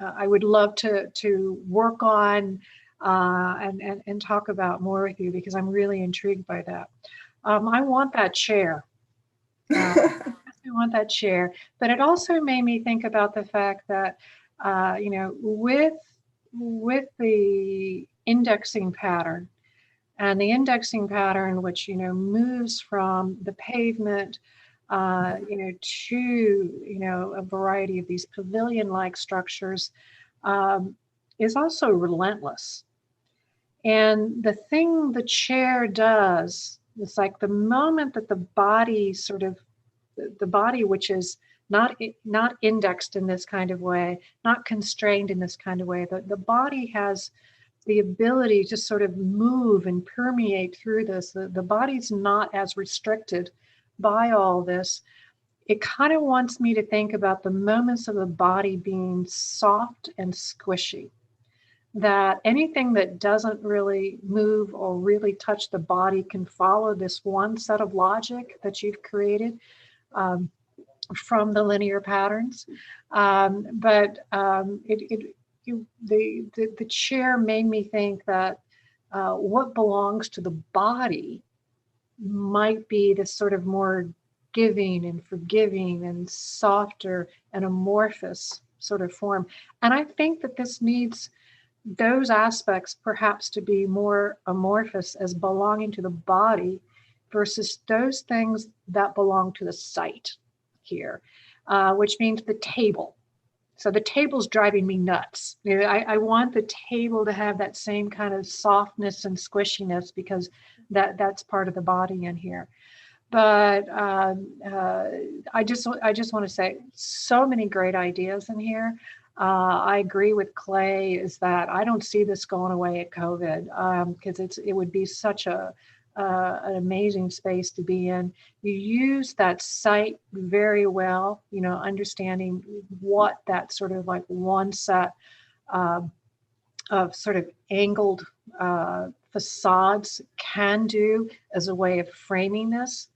I would love to work on and talk about more with you, because I'm really intrigued by that. I want that chair. I want that chair. But it also made me think about the fact that, you know, with the indexing pattern, and the indexing pattern, which, you know, moves from the pavement, you know, to, you know, a variety of these pavilion-like structures, is also relentless. And the thing the chair does, it's like the moment that the body sort of, the body, which is not indexed in this kind of way, not constrained in this kind of way, the body has the ability to sort of move and permeate through this. The body's not as restricted by all this. It kind of wants me to think about the moments of the body being soft and squishy, that anything that doesn't really move or really touch the body can follow this one set of logic that you've created from the linear patterns. The chair made me think that what belongs to the body might be this sort of more giving and forgiving and softer and amorphous sort of form. And I think that this needs those aspects perhaps to be more amorphous as belonging to the body versus those things that belong to the site here, which means the table. So the table's driving me nuts. You know, I want the table to have that same kind of softness and squishiness, because that's part of the body in here. But I just want to say, so many great ideas in here. I agree with Clay, is that I don't see this going away at COVID, because it would be such an amazing space to be in. You use that site very well, you know, understanding what that sort of like one set of sort of angled facades can do as a way of framing this.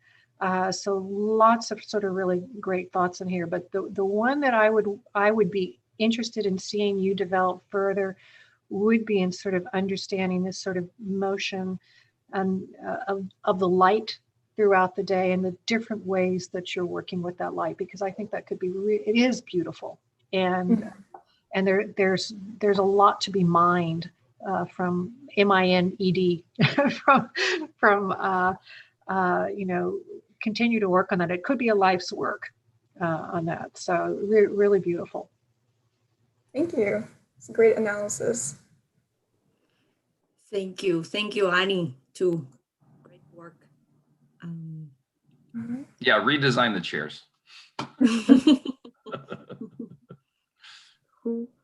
So lots of sort of really great thoughts in here. But the one that I would be interested in seeing you develop further would be in sort of understanding this sort of motion and of the light throughout the day and the different ways that you're working with that light, because I think that could be it is beautiful, and there's a lot to be mined from MINED from you know, continue to work on that. It could be a life's work on that. So really beautiful. Thank you. It's a great analysis. Thank you, Annie, too. Great work. Yeah, redesign the chairs. I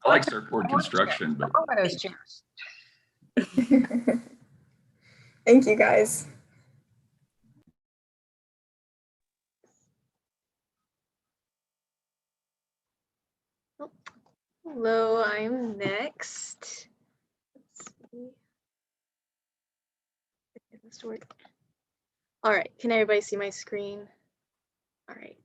like surfboard construction, but those chairs. Thank you, guys. Hello, I'm next. Let's see. Get this to work. All right, can everybody see my screen? All right.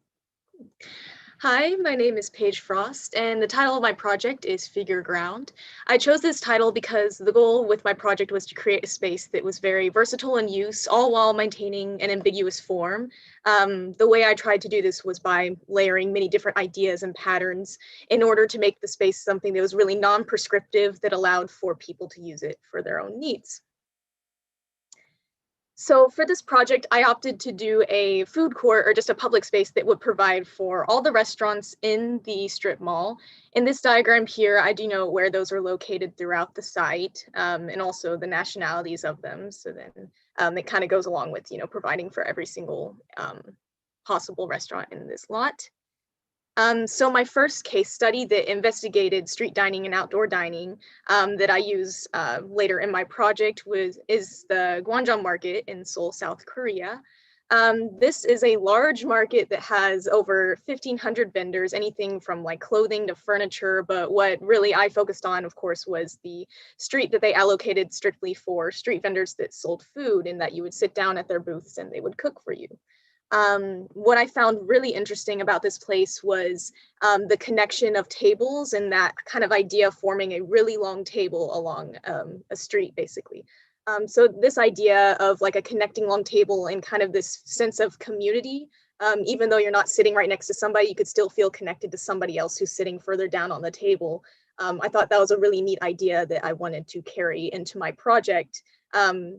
Hi, my name is Paige Frost, and the title of my project is Figure Ground. I chose this title because the goal with my project was to create a space that was very versatile in use, all while maintaining an ambiguous form. The way I tried to do this was by layering many different ideas and patterns in order to make the space something that was really non-prescriptive, that allowed for people to use it for their own needs. So for this project, I opted to do a food court, or just a public space that would provide for all the restaurants in the strip mall. In this diagram here, I do note where those are located throughout the site, and also the nationalities of them. So then it kind of goes along with, you know, providing for every single possible restaurant in this lot. So my first case study that investigated street dining and outdoor dining that I use later in my project is the Gwangjang Market in Seoul, South Korea. This is a large market that has over 1,500 vendors, anything from like clothing to furniture. But what really I focused on, of course, was the street that they allocated strictly for street vendors that sold food, and that you would sit down at their booths and they would cook for you. What I found really interesting about this place was the connection of tables and that kind of idea of forming a really long table along a street, basically. So this idea of like a connecting long table and kind of this sense of community, even though you're not sitting right next to somebody, you could still feel connected to somebody else who's sitting further down on the table. I thought that was a really neat idea that I wanted to carry into my project.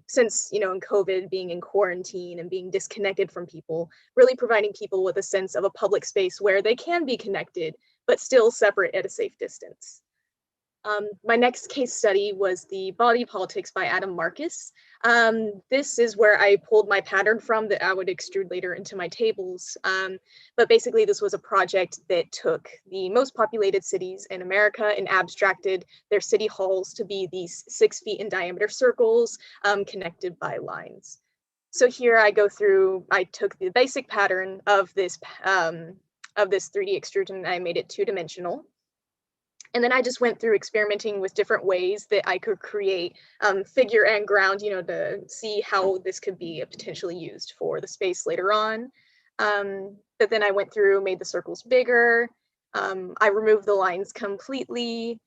Since, you know, in COVID, being in quarantine and being disconnected from people, really providing people with a sense of a public space where they can be connected, but still separate at a safe distance. My next case study was the Body Politics by Adam Marcus. This is where I pulled my pattern from that I would extrude later into my tables. But basically this was a project that took the most populated cities in America and abstracted their city halls to be these 6 feet in diameter circles connected by lines. So here I go through, I took the basic pattern of this 3D extrusion and I made it 2-dimensional. And then I just went through experimenting with different ways that I could create figure and ground, you know, to see how this could be potentially used for the space later on. But then I went through, made the circles bigger. I removed the lines completely.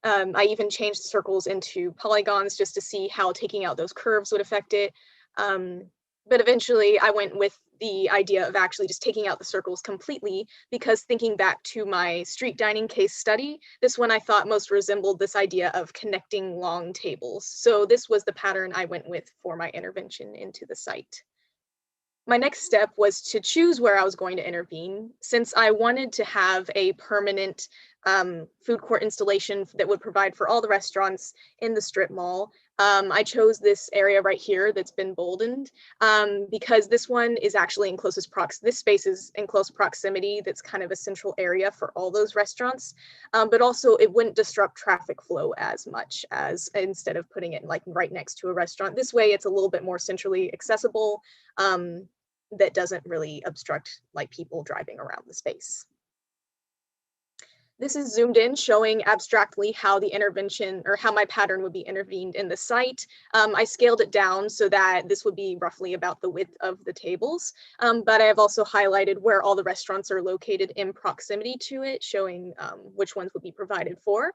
I even changed the circles into polygons just to see how taking out those curves would affect it. But eventually I went with the idea of actually just taking out the circles completely, because thinking back to my street dining case study, this one I thought most resembled this idea of connecting long tables. So this was the pattern I went with for my intervention into the site. My next step was to choose where I was going to intervene, since I wanted to have a permanent food court installation that would provide for all the restaurants in the strip mall. I chose this area right here that's been boldened because this one is actually in this space is in close proximity. That's kind of a central area for all those restaurants, but also it wouldn't disrupt traffic flow as much as instead of putting it like right next to a restaurant. This way it's a little bit more centrally accessible. That doesn't really obstruct like people driving around the space. This is zoomed in, showing abstractly how the intervention or how my pattern would be intervened in the site. I scaled it down so that this would be roughly about the width of the tables, but I have also highlighted where all the restaurants are located in proximity to it, showing which ones would be provided for.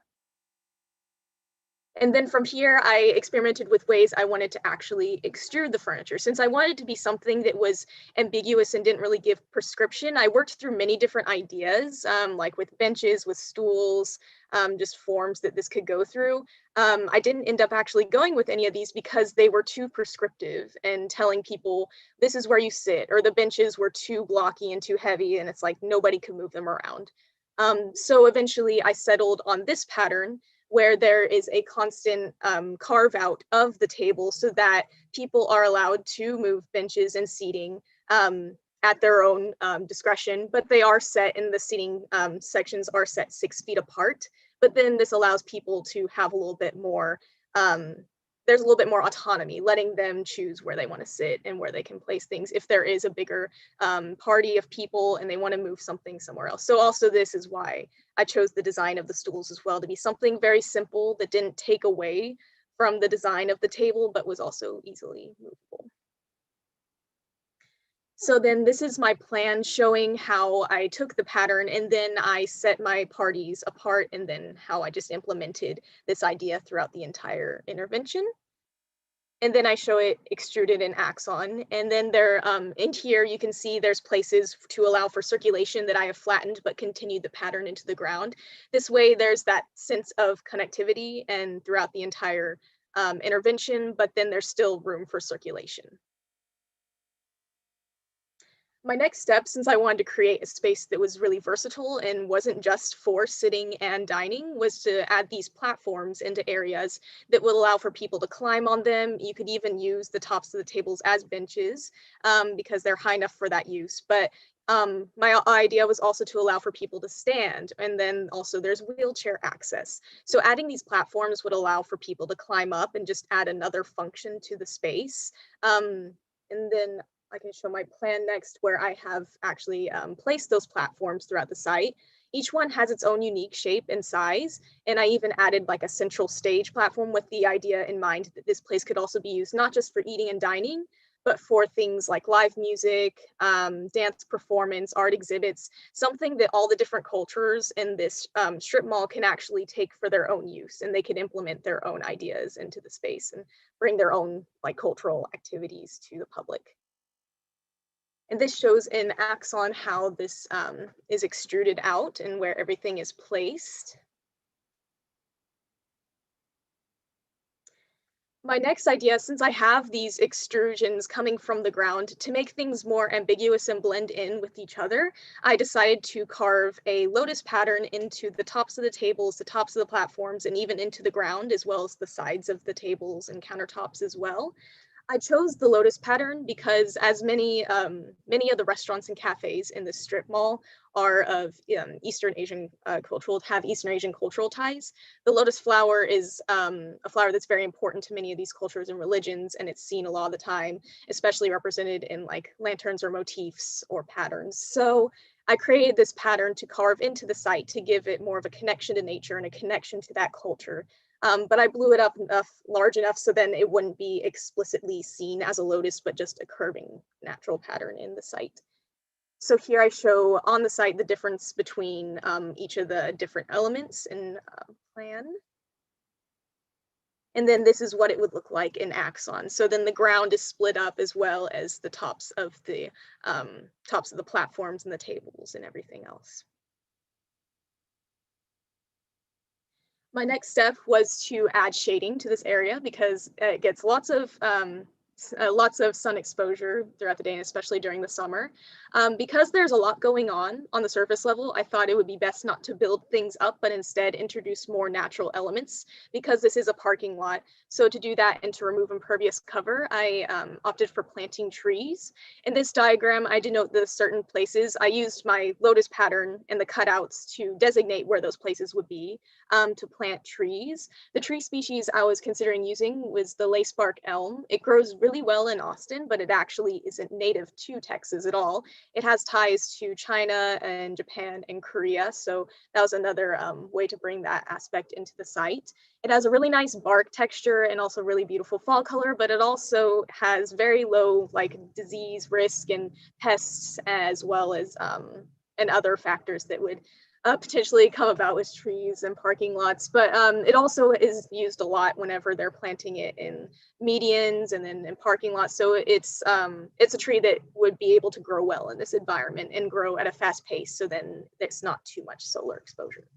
And then from here, I experimented with ways I wanted to actually extrude the furniture. Since I wanted to be something that was ambiguous and didn't really give prescription, I worked through many different ideas, like with benches, with stools, just forms that this could go through. I didn't end up actually going with any of these because they were too prescriptive and telling people this is where you sit, or the benches were too blocky and too heavy and it's like nobody could move them around. So eventually I settled on this pattern, where there is a constant carve out of the table so that people are allowed to move benches and seating at their own discretion, but they are set in the seating sections are set 6 feet apart. But then this allows people to have a little bit more, there's a little bit more autonomy, letting them choose where they want to sit and where they can place things if there is a bigger party of people and they want to move something somewhere else. So also this is why I chose the design of the stools as well, to be something very simple that didn't take away from the design of the table, but was also easily movable. So then this is my plan showing how I took the pattern and then I set my parties apart, and then how I just implemented this idea throughout the entire intervention. And then I show it extruded in axon. And then there, in here, you can see there's places to allow for circulation that I have flattened, but continued the pattern into the ground. This way, there's that sense of connectivity and throughout the entire intervention, but then there's still room for circulation. My next step, since I wanted to create a space that was really versatile and wasn't just for sitting and dining, was to add these platforms into areas that would allow for people to climb on them. You could even use the tops of the tables as benches because they're high enough for that use. But my idea was also to allow for people to stand, and then also there's wheelchair access. So adding these platforms would allow for people to climb up and just add another function to the space. And then I can show my plan next, where I have actually placed those platforms throughout the site. Each one has its own unique shape and size, and I even added like a central stage platform with the idea in mind that this place could also be used not just for eating and dining, but for things like live music, dance performance, art exhibits, something that all the different cultures in this strip mall can actually take for their own use, and they can implement their own ideas into the space and bring their own like cultural activities to the public. And this shows in Axon how this is extruded out and where everything is placed. My next idea, since I have these extrusions coming from the ground, to make things more ambiguous and blend in with each other, I decided to carve a lotus pattern into the tops of the tables, the tops of the platforms, and even into the ground, as well as the sides of the tables and countertops as well. I chose the lotus pattern because, as many of the restaurants and cafes in the strip mall are of Eastern Asian cultural ties, the lotus flower is a flower that's very important to many of these cultures and religions, and it's seen a lot of the time, especially represented in like lanterns or motifs or patterns. So I created this pattern to carve into the site to give it more of a connection to nature and a connection to that culture. But I blew it up large enough so then it wouldn't be explicitly seen as a lotus, but just a curving natural pattern in the site. So here I show on the site the difference between each of the different elements in plan. And then this is what it would look like in Axon. So then the ground is split up as well as the tops of the platforms and the tables and everything else. My next step was to add shading to this area because it gets lots of sun exposure throughout the day, and especially during the summer. Because there's a lot going on the surface level, I thought it would be best not to build things up, but instead introduce more natural elements because this is a parking lot. So to do that and to remove impervious cover, I opted for planting trees. In this diagram, I denote the certain places. I used my lotus pattern and the cutouts to designate where those places would be to plant trees. The tree species I was considering using was the lacebark elm. It grows really well in Austin, but it actually isn't native to Texas at all. It has ties to China and Japan and Korea, so that was another way to bring that aspect into the site. It has a really nice bark texture and also really beautiful fall color, but it also has very low like disease risk and pests, as well as and other factors that would potentially come about with trees and parking lots, but it also is used a lot whenever they're planting it in medians and then in parking lots. So it's a tree that would be able to grow well in this environment and grow at a fast pace, so then it's not too much solar exposure.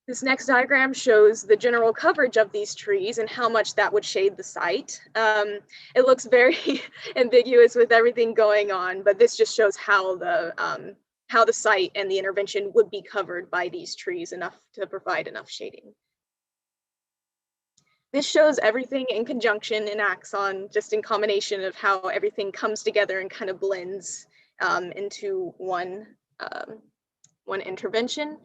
This next diagram shows the general coverage of these trees and how much that would shade the site. It looks very ambiguous with everything going on, but this just shows how the site and the intervention would be covered by these trees enough to provide enough shading. This shows everything in conjunction in Axon, just in combination of how everything comes together and kind of blends into one intervention.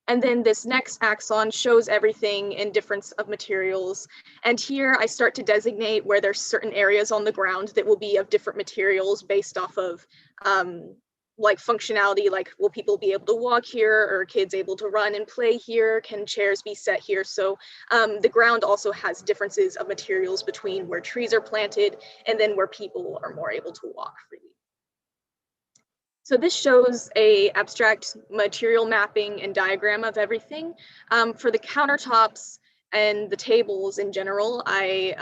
And then this next axon shows everything in difference of materials. And here I start to designate where there's certain areas on the ground that will be of different materials based off of like functionality, like will people be able to walk here, or kids able to run and play here? Can chairs be set here? So the ground also has differences of materials between where trees are planted and then where people are more able to walk freely. So this shows a abstract material mapping and diagram of everything. For the countertops and the tables in general, I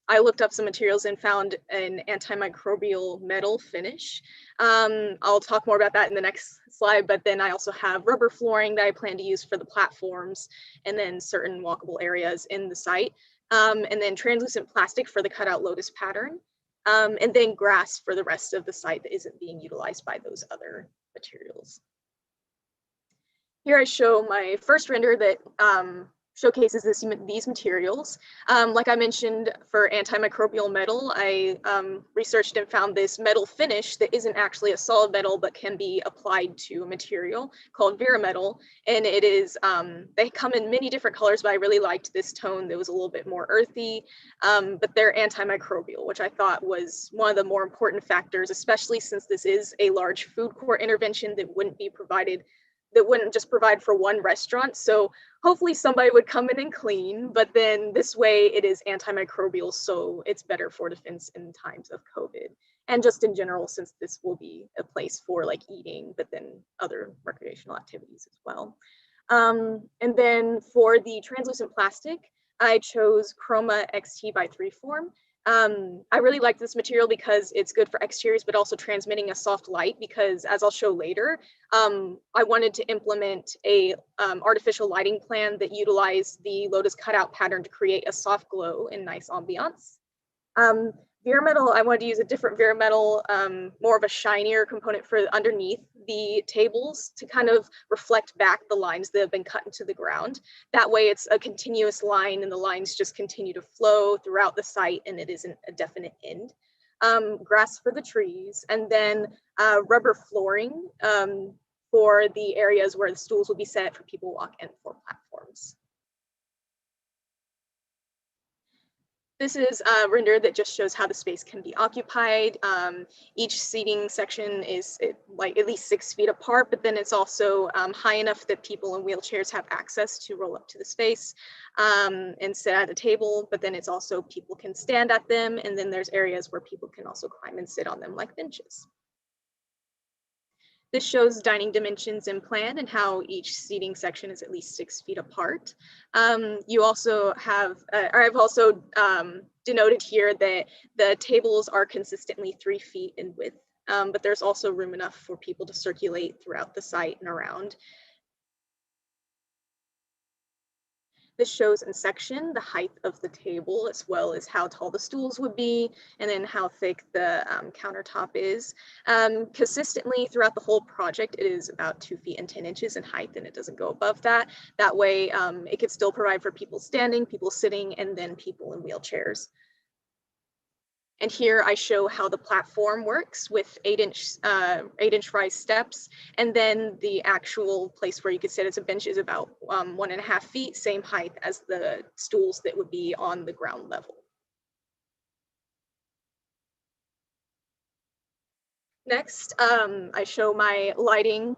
looked up some materials and found an antimicrobial metal finish. I'll talk more about that in the next slide, but then I also have rubber flooring that I plan to use for the platforms and then certain walkable areas in the site. And then translucent plastic for the cutout lotus pattern. And then grass for the rest of the site that isn't being utilized by those other materials. Here I show my first render that showcases these materials. Like I mentioned, for antimicrobial metal, I researched and found this metal finish that isn't actually a solid metal, but can be applied to a material called Verametal. And it is, they come in many different colors, but I really liked this tone that was a little bit more earthy, but they're antimicrobial, which I thought was one of the more important factors, especially since this is a large food court intervention that wouldn't just provide for one restaurant. So hopefully somebody would come in and clean, but then this way it is antimicrobial, so it's better for defense in times of COVID. And just in general, since this will be a place for like eating, but then other recreational activities as well. And then for the translucent plastic, I chose Chroma XT by 3form. I really like this material because it's good for exteriors, but also transmitting a soft light, because as I'll show later, I wanted to implement a artificial lighting plan that utilized the lotus cutout pattern to create a soft glow and nice ambiance. Verametal, I wanted to use a different Verametal, more of a shinier component for underneath the tables to kind of reflect back the lines that have been cut into the ground. That way it's a continuous line and the lines just continue to flow throughout the site and it isn't a definite end. Grass for the trees, and then rubber flooring for the areas where the stools will be set for people to walk in for platforms. This is a render that just shows how the space can be occupied. Each seating section is like at least 6 feet apart, but then it's also high enough that people in wheelchairs have access to roll up to the space and sit at a table, but then it's also people can stand at them, and then there's areas where people can also climb and sit on them like benches. This shows dining dimensions in plan and how each seating section is at least 6 feet apart. You also have, I've also denoted here that the tables are consistently 3 feet in width, but there's also room enough for people to circulate throughout the site and around. This shows in section the height of the table, as well as how tall the stools would be, and then how thick the countertop is. Consistently throughout the whole project, it is about 2 feet and 10 inches in height, and it doesn't go above that. That way, it can still provide for people standing, people sitting, and then people in wheelchairs. And here I show how the platform works with 8-inch rise steps. And then the actual place where you could sit as a bench is about 1.5 feet, same height as the stools that would be on the ground level. Next, I show my lighting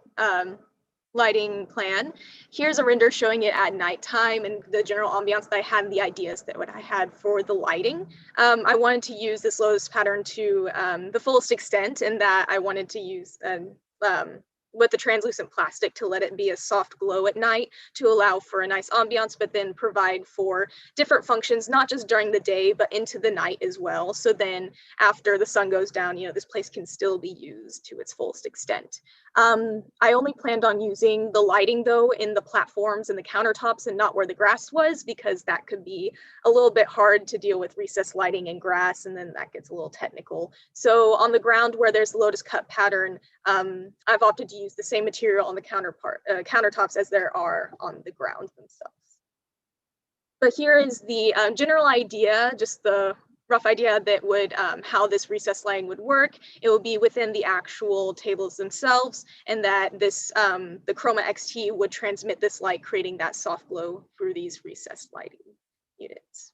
plan. Here's a render showing it at nighttime and the general ambiance that I had, and the ideas that I had for the lighting. I wanted to use this lotus pattern to the fullest extent, in that I wanted to use with the translucent plastic to let it be a soft glow at night to allow for a nice ambiance, but then provide for different functions, not just during the day, but into the night as well. So then after the sun goes down, you know, this place can still be used to its fullest extent. I only planned on using the lighting though in the platforms and the countertops and not where the grass was, because that could be a little bit hard to deal with recessed lighting and grass, and then that gets a little technical. So on the ground where there's the lotus cut pattern, I've opted to use the same material on the countertops as there are on the ground themselves. But here is the general idea, just the rough idea that would how this recessed lighting would work. It will be within the actual tables themselves, and that this the Chroma XT would transmit this light, creating that soft glow through these recessed lighting units.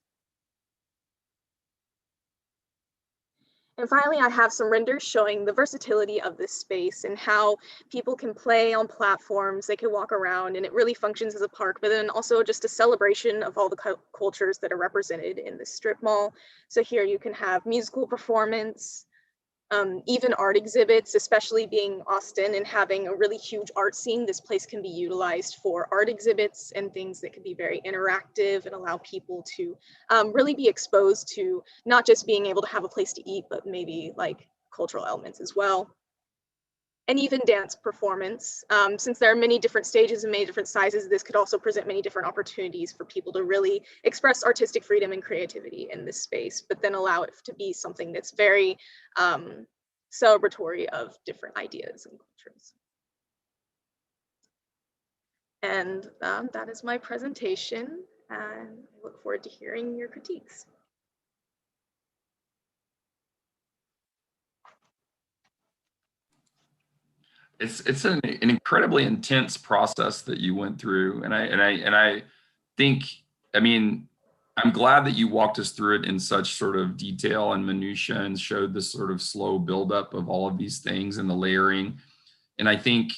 And finally, I have some renders showing the versatility of this space and how people can play on platforms, they can walk around, and it really functions as a park, but then also just a celebration of all the cultures that are represented in this strip mall. So here you can have musical performance, even art exhibits, especially being Austin and having a really huge art scene. This place can be utilized for art exhibits and things that can be very interactive and allow people to really be exposed to not just being able to have a place to eat, but maybe like cultural elements as well. And even dance performance. Since there are many different stages and many different sizes, this could also present many different opportunities for people to really express artistic freedom and creativity in this space, but then allow it to be something that's very celebratory of different ideas and cultures. And that is my presentation, and I look forward to hearing your critiques. It's an incredibly intense process that you went through, and I think, I mean, I'm glad that you walked us through it in such sort of detail and minutia and showed this sort of slow buildup of all of these things and the layering. And I think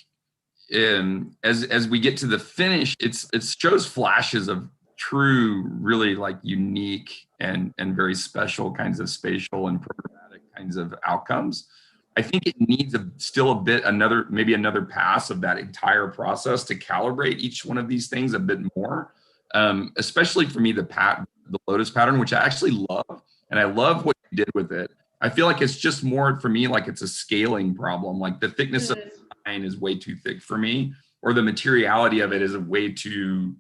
as we get to the finish, it shows flashes of true, really like unique and very special kinds of spatial and programmatic kinds of outcomes. I think it needs still a bit, maybe another pass of that entire process to calibrate each one of these things a bit more. Especially for me, the lotus pattern, which I actually love, and I love what you did with it. I feel like it's just more for me, like it's a scaling problem. Like the thickness of the line is way too thick for me, or the materiality of it is way too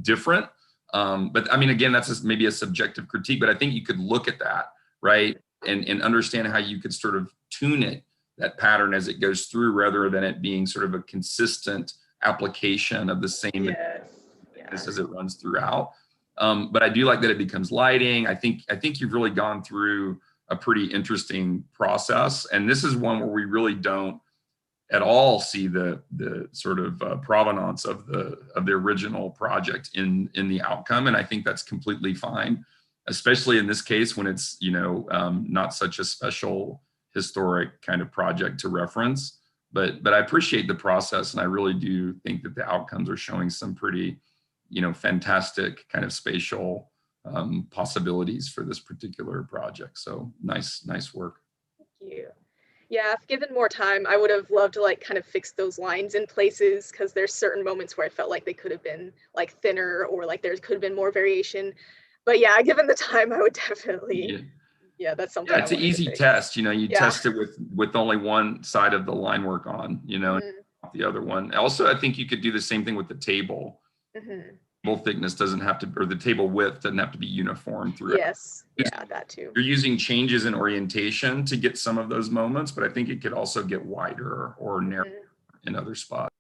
different. But I mean, again, that's maybe a subjective critique, but I think you could look at that, right? And understand how you could sort of tune it, that pattern as it goes through, rather than it being sort of a consistent application of the same as it runs throughout. But I do like that it becomes lighting. I think you've really gone through a pretty interesting process. And this is one where we really don't at all see the sort of provenance of the original project in the outcome. And I think that's completely fine, especially in this case when it's, not such a special historic kind of project to reference. But I appreciate the process, and I really do think that the outcomes are showing some pretty, fantastic kind of spatial possibilities for this particular project. So nice work. Thank you. Yeah, if given more time, I would have loved to like kind of fix those lines in places, because there's certain moments where I felt like they could have been like thinner, or like there could have been more variation. But yeah, given the time, I would definitely, that's something. Yeah, it's an easy test. You test it with only one side of the line work on, and not the other one. Also, I think you could do the same thing with the table. Table thickness doesn't have to, or the table width doesn't have to be uniform throughout. Yes, yeah, that too. You're using changes in orientation to get some of those moments, but I think it could also get wider or narrower in other spots.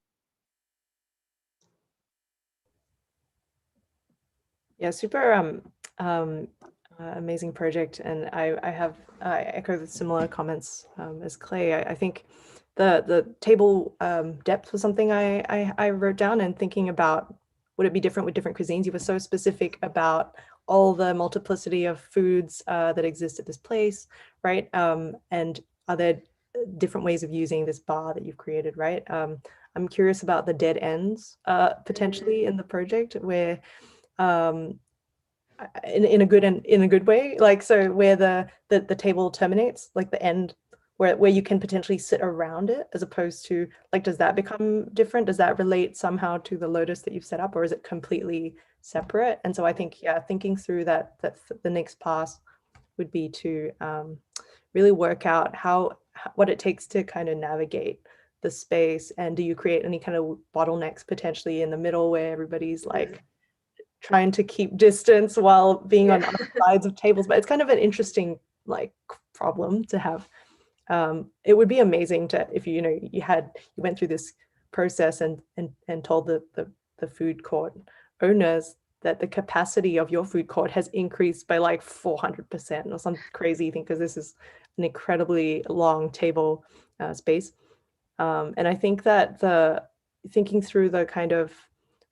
Yeah, super amazing project, and I echo the similar comments as Clay. I think the table depth was something I wrote down, and thinking about would it be different with different cuisines. You were so specific about all the multiplicity of foods that exist at this place, right? And are there different ways of using this bar that you've created, right? I'm curious about the dead ends potentially in the project, where in a good way, like, so where the table terminates, like the end where you can potentially sit around it, as opposed to, like, does that become different? Does that relate somehow to the lotus that you've set up, or is it completely separate? And so I think, thinking through that the next pass would be to really work out what it takes to kind of navigate the space. And do you create any kind of bottlenecks potentially in the middle, where everybody's like trying to keep distance while being on other sides of tables? But it's kind of an interesting like problem to have. It would be amazing to, if you went through this process and told the food court owners that the capacity of your food court has increased by like 400% or some crazy thing, because this is an incredibly long table space. And I think that thinking through the kind of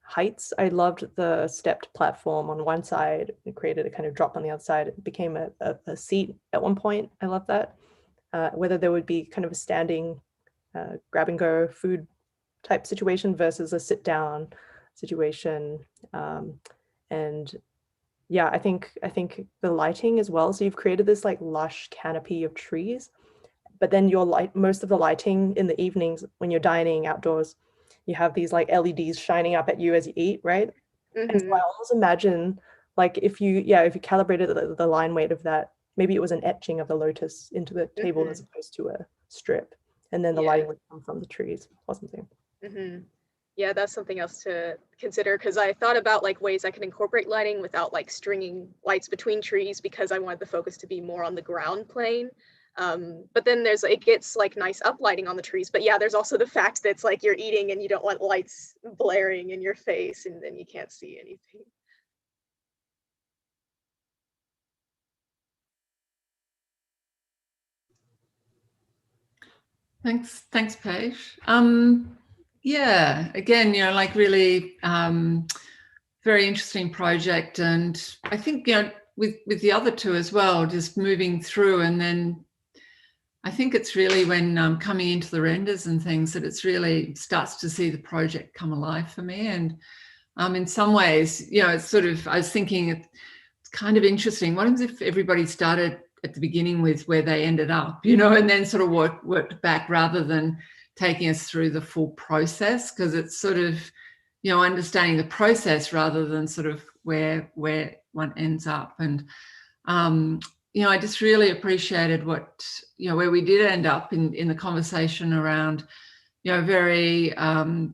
heights, I loved the stepped platform on one side. It created a kind of drop on the other side. It became a seat at one point. I love that. Whether there would be kind of a standing grab and go food type situation versus a sit down situation. And yeah, I think the lighting as well. So you've created this like lush canopy of trees, but then most of the lighting in the evenings when you're dining outdoors, you have these like LEDs shining up at you as you eat, right? And so I almost imagine, like, if you calibrated the line weight of that, maybe it was an etching of the lotus into the table as opposed to a strip, and then the lighting would come from the trees or something. Yeah, that's something else to consider, because I thought about like ways I could incorporate lighting without like stringing lights between trees, because I wanted the focus to be more on the ground plane. But then it gets like nice uplighting on the trees. But yeah, there's also the fact that it's like you're eating and you don't want lights blaring in your face and then you can't see anything. Thanks, Paige. Yeah, again, like really very interesting project. And I think, with the other two as well, just moving through, and then I think it's really when coming into the renders and things that it's really starts to see the project come alive for me. And in some ways, it's sort of, I was thinking it's kind of interesting. What happens if everybody started at the beginning with where they ended up, and then sort of worked back rather than taking us through the full process, because it's sort of, understanding the process rather than sort of where one ends up. And, I just really appreciated where we did end up in the conversation around, very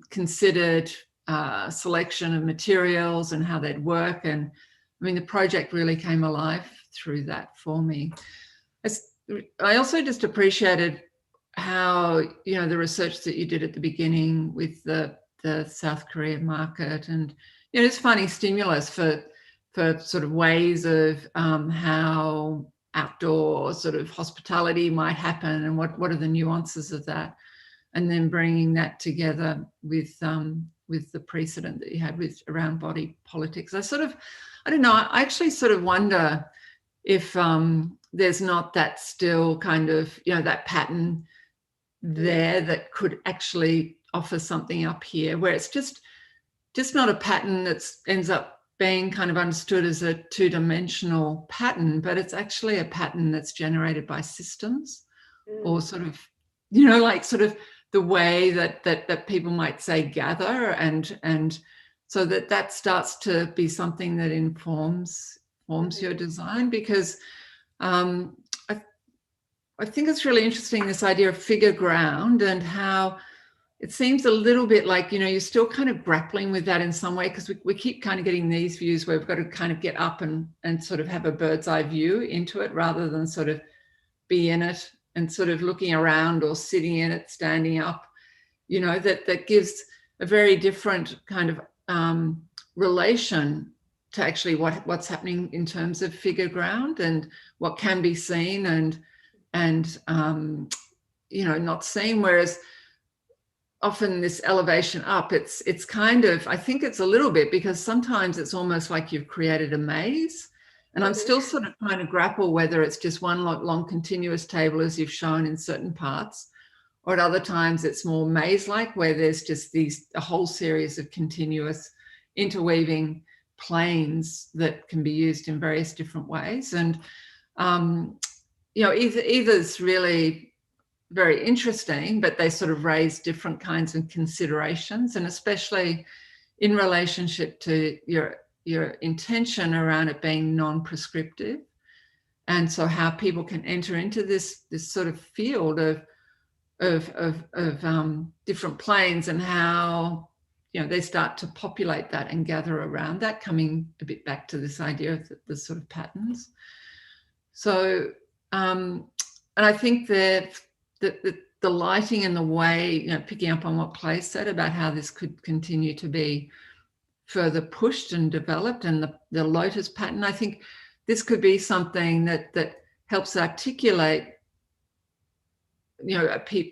considered selection of materials and how they'd work. And I mean, the project really came alive through that for me. I also just appreciated how, the research that you did at the beginning with the South Korean market, and, it's funny stimulus for sort of ways of how outdoor sort of hospitality might happen and what are the nuances of that. And then bringing that together with the precedent that you had with around body politics. I don't know, I actually sort of wonder if there's not that still kind of, that pattern there that could actually offer something up here, where it's just not a pattern that ends up being kind of understood as a two-dimensional pattern, but it's actually a pattern that's generated by systems, or sort of, like sort of the way that people might say gather, and so that starts to be something that informs your design. Because I think it's really interesting, this idea of figure ground, and how it seems a little bit like, you're still kind of grappling with that in some way, because we keep kind of getting these views where we've got to kind of get up and sort of have a bird's eye view into it, rather than sort of be in it and sort of looking around or sitting in it, standing up, that gives a very different kind of relation to actually what's happening in terms of figure ground and what can be seen and not seen. Whereas often this elevation up, it's kind of, I think it's a little bit, because sometimes it's almost like you've created a maze, and I'm still sort of trying to grapple whether it's just one long continuous table as you've shown in certain parts, or at other times it's more maze-like, where there's just a whole series of continuous interweaving planes that can be used in various different ways. And either's really very interesting, but they sort of raise different kinds of considerations, and especially in relationship to your intention around it being non-prescriptive. And so how people can enter into this sort of field of different planes, and how they start to populate that and gather around that, coming a bit back to this idea of the sort of patterns. So and I think that the lighting and the way, picking up on what Clay said about how this could continue to be further pushed and developed, and the lotus pattern, I think this could be something that helps articulate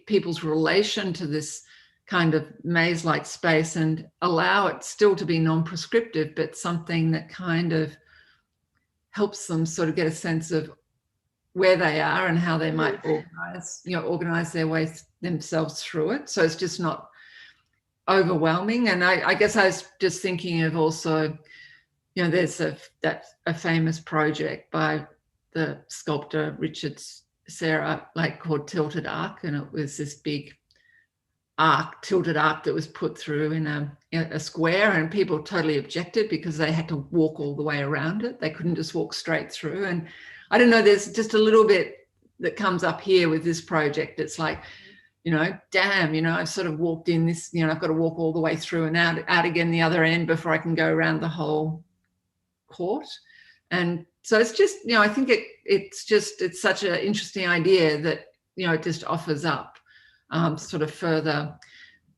people's relation to this kind of maze-like space, and allow it still to be non-prescriptive, but something that kind of helps them sort of get a sense of where they are and how they might organize their way themselves through it. So it's just not overwhelming. And I guess I was just thinking of also, there's a famous project by the sculptor Richard Serra, called Tilted Arc, and it was this big tilted arc that was put through in a square, and people totally objected because they had to walk all the way around it. They couldn't just walk straight through. And I don't know, there's just a little bit that comes up here with this project. It's like, damn, I've sort of walked in this, I've got to walk all the way through and out again the other end before I can go around the whole court. And so it's just, I think it's such an interesting idea that, it just offers up sort of further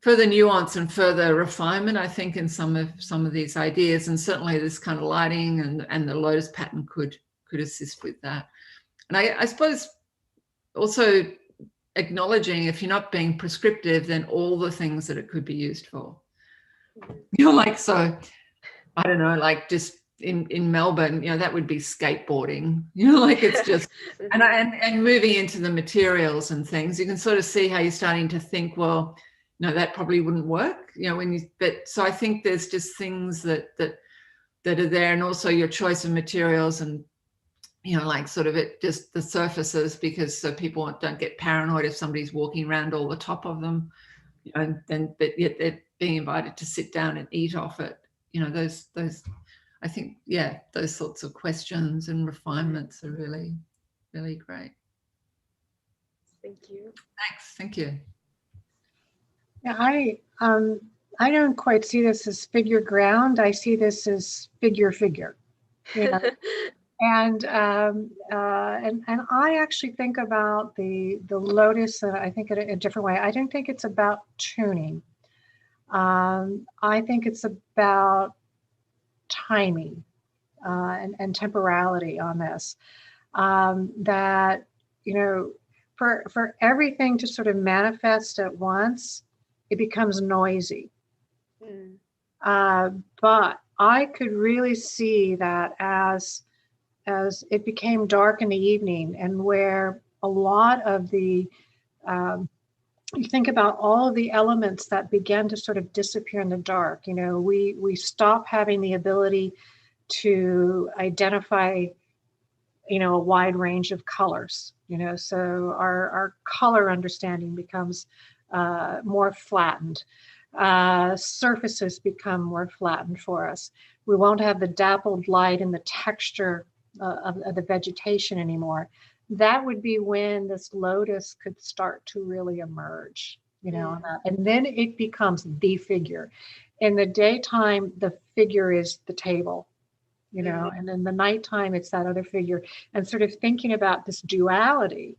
nuance and further refinement, I think, in some of these ideas. And certainly this kind of lighting and the lotus pattern could assist with that. And I suppose also acknowledging, if you're not being prescriptive, then all the things that it could be used for. Like, so I don't know, like just in Melbourne, that would be skateboarding, like it's just, and moving into the materials and things, you can sort of see how you're starting to think, well, no, that probably wouldn't work, but so I think there's just things that are there, and also your choice of materials, and like sort of it, just the surfaces, because so people don't get paranoid if somebody's walking around all the top of them, but yet they're being invited to sit down and eat off it. Those I think, those sorts of questions and refinements are really, really great. Thank you. Thanks. Thank you. Yeah, I don't quite see this as figure ground. I see this as figure. And I actually think about the lotus, I think in a different way. I don't think it's about tuning. I think it's about timing and temporality on this. That, for everything to sort of manifest at once, it becomes noisy. But I could really see that as it became dark in the evening, and where a lot of the you think about all of the elements that began to sort of disappear in the dark. We stop having the ability to identify, a wide range of colors. So our color understanding becomes more flattened. Surfaces become more flattened for us. We won't have the dappled light and the texture of the vegetation anymore. That would be when this lotus could start to really emerge, and then it becomes the figure. In the daytime, the figure is the table, and in the nighttime, it's that other figure. And sort of thinking about this duality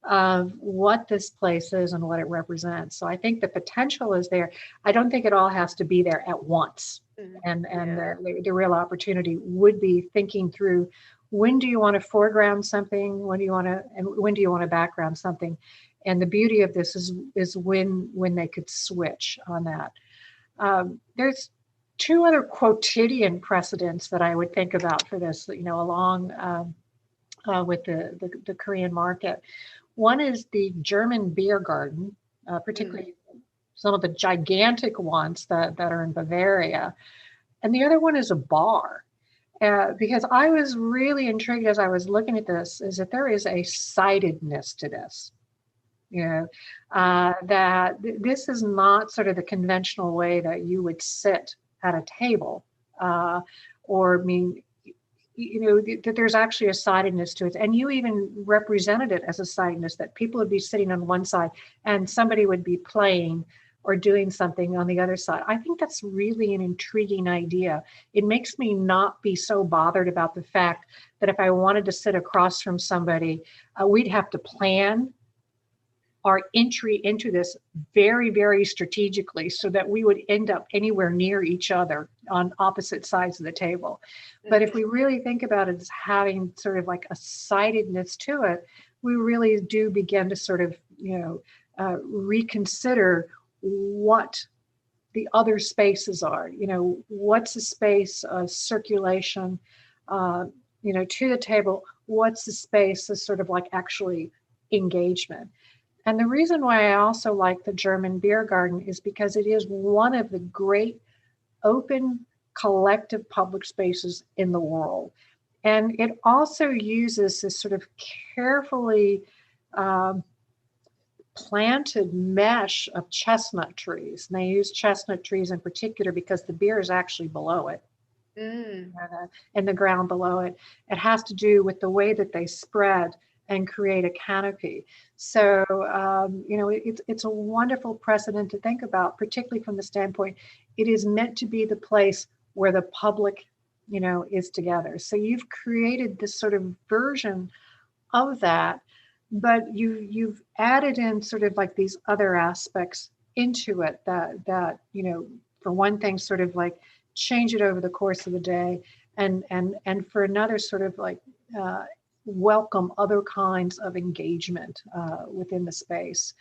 of what this place is and what it represents. So I think the potential is there. I don't think it all has to be there at once. And the real opportunity would be thinking through, when do you want to foreground something? When do you want to background something? And the beauty of this is when they could switch on that. There's two other quotidian precedents that I would think about for this, along with the Korean market. One is the German beer garden, particularly some of the gigantic ones that are in Bavaria. And the other one is a bar. Because I was really intrigued as I was looking at this, is that there is a sightedness to this. That this is not sort of the conventional way that you would sit at a table, that there's actually a sidedness to it. And you even represented it as a sidedness, that people would be sitting on one side and somebody would be playing or doing something on the other side. I think that's really an intriguing idea. It makes me not be so bothered about the fact that if I wanted to sit across from somebody, we'd have to plan our entry into this very, very strategically, so that we would end up anywhere near each other on opposite sides of the table. But if we really think about it as having sort of like a sidedness to it, we really do begin to sort of, reconsider what the other spaces are. What's the space of circulation, to the table? What's the space of sort of like actually engagement? And the reason why I also like the German beer garden is because it is one of the great open collective public spaces in the world. And it also uses this sort of carefully planted mesh of chestnut trees. And they use chestnut trees in particular because the beer is actually below it, in the ground below it. It has to do with the way that they spread and create a canopy. So, it's a wonderful precedent to think about, particularly from the standpoint, it is meant to be the place where the public is together. So you've created this sort of version of that, but you've added in sort of like these other aspects into it that for one thing, sort of like change it over the course of the day, and for another, sort of like welcome other kinds of engagement within the space.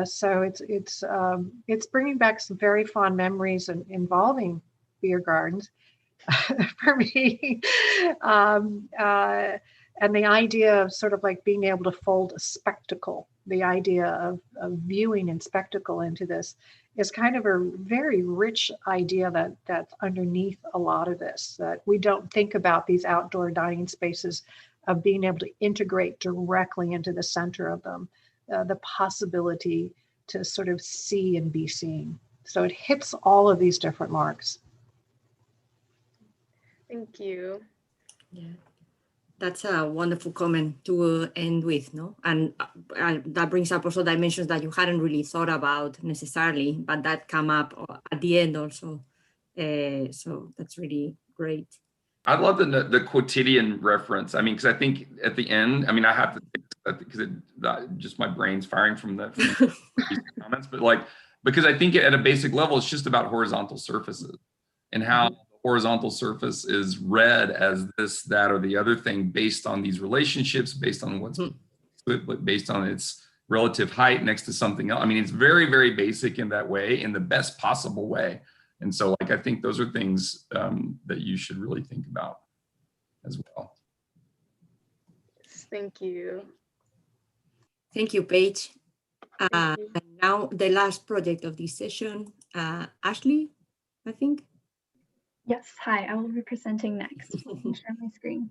So it's bringing back some very fond memories involving beer gardens for me. And the idea of sort of like being able to fold a spectacle, the idea of viewing and spectacle into this is kind of a very rich idea that's underneath a lot of this, that we don't think about these outdoor dining spaces of being able to integrate directly into the center of them, the possibility to sort of see and be seen. So it hits all of these different marks. Thank you. Yeah, that's a wonderful comment to end with, no? And that brings up also dimensions that you hadn't really thought about necessarily, but that come up at the end also. So that's really great. I love the quotidian reference. I mean, because I think at the end, I mean, I have to think because just my brain's firing from the comments, but like, because I think at a basic level, it's just about horizontal surfaces and how the horizontal surface is read as this, that, or the other thing based on these relationships, based on what's based on its relative height next to something else. I mean, it's very, very basic in that way, in the best possible way. And so, like, I think those are things that you should really think about as well. Thank you. Thank you, Paige. And now the last project of this session, Ashley, I think. Yes, hi, I will be presenting next. Let me share my screen.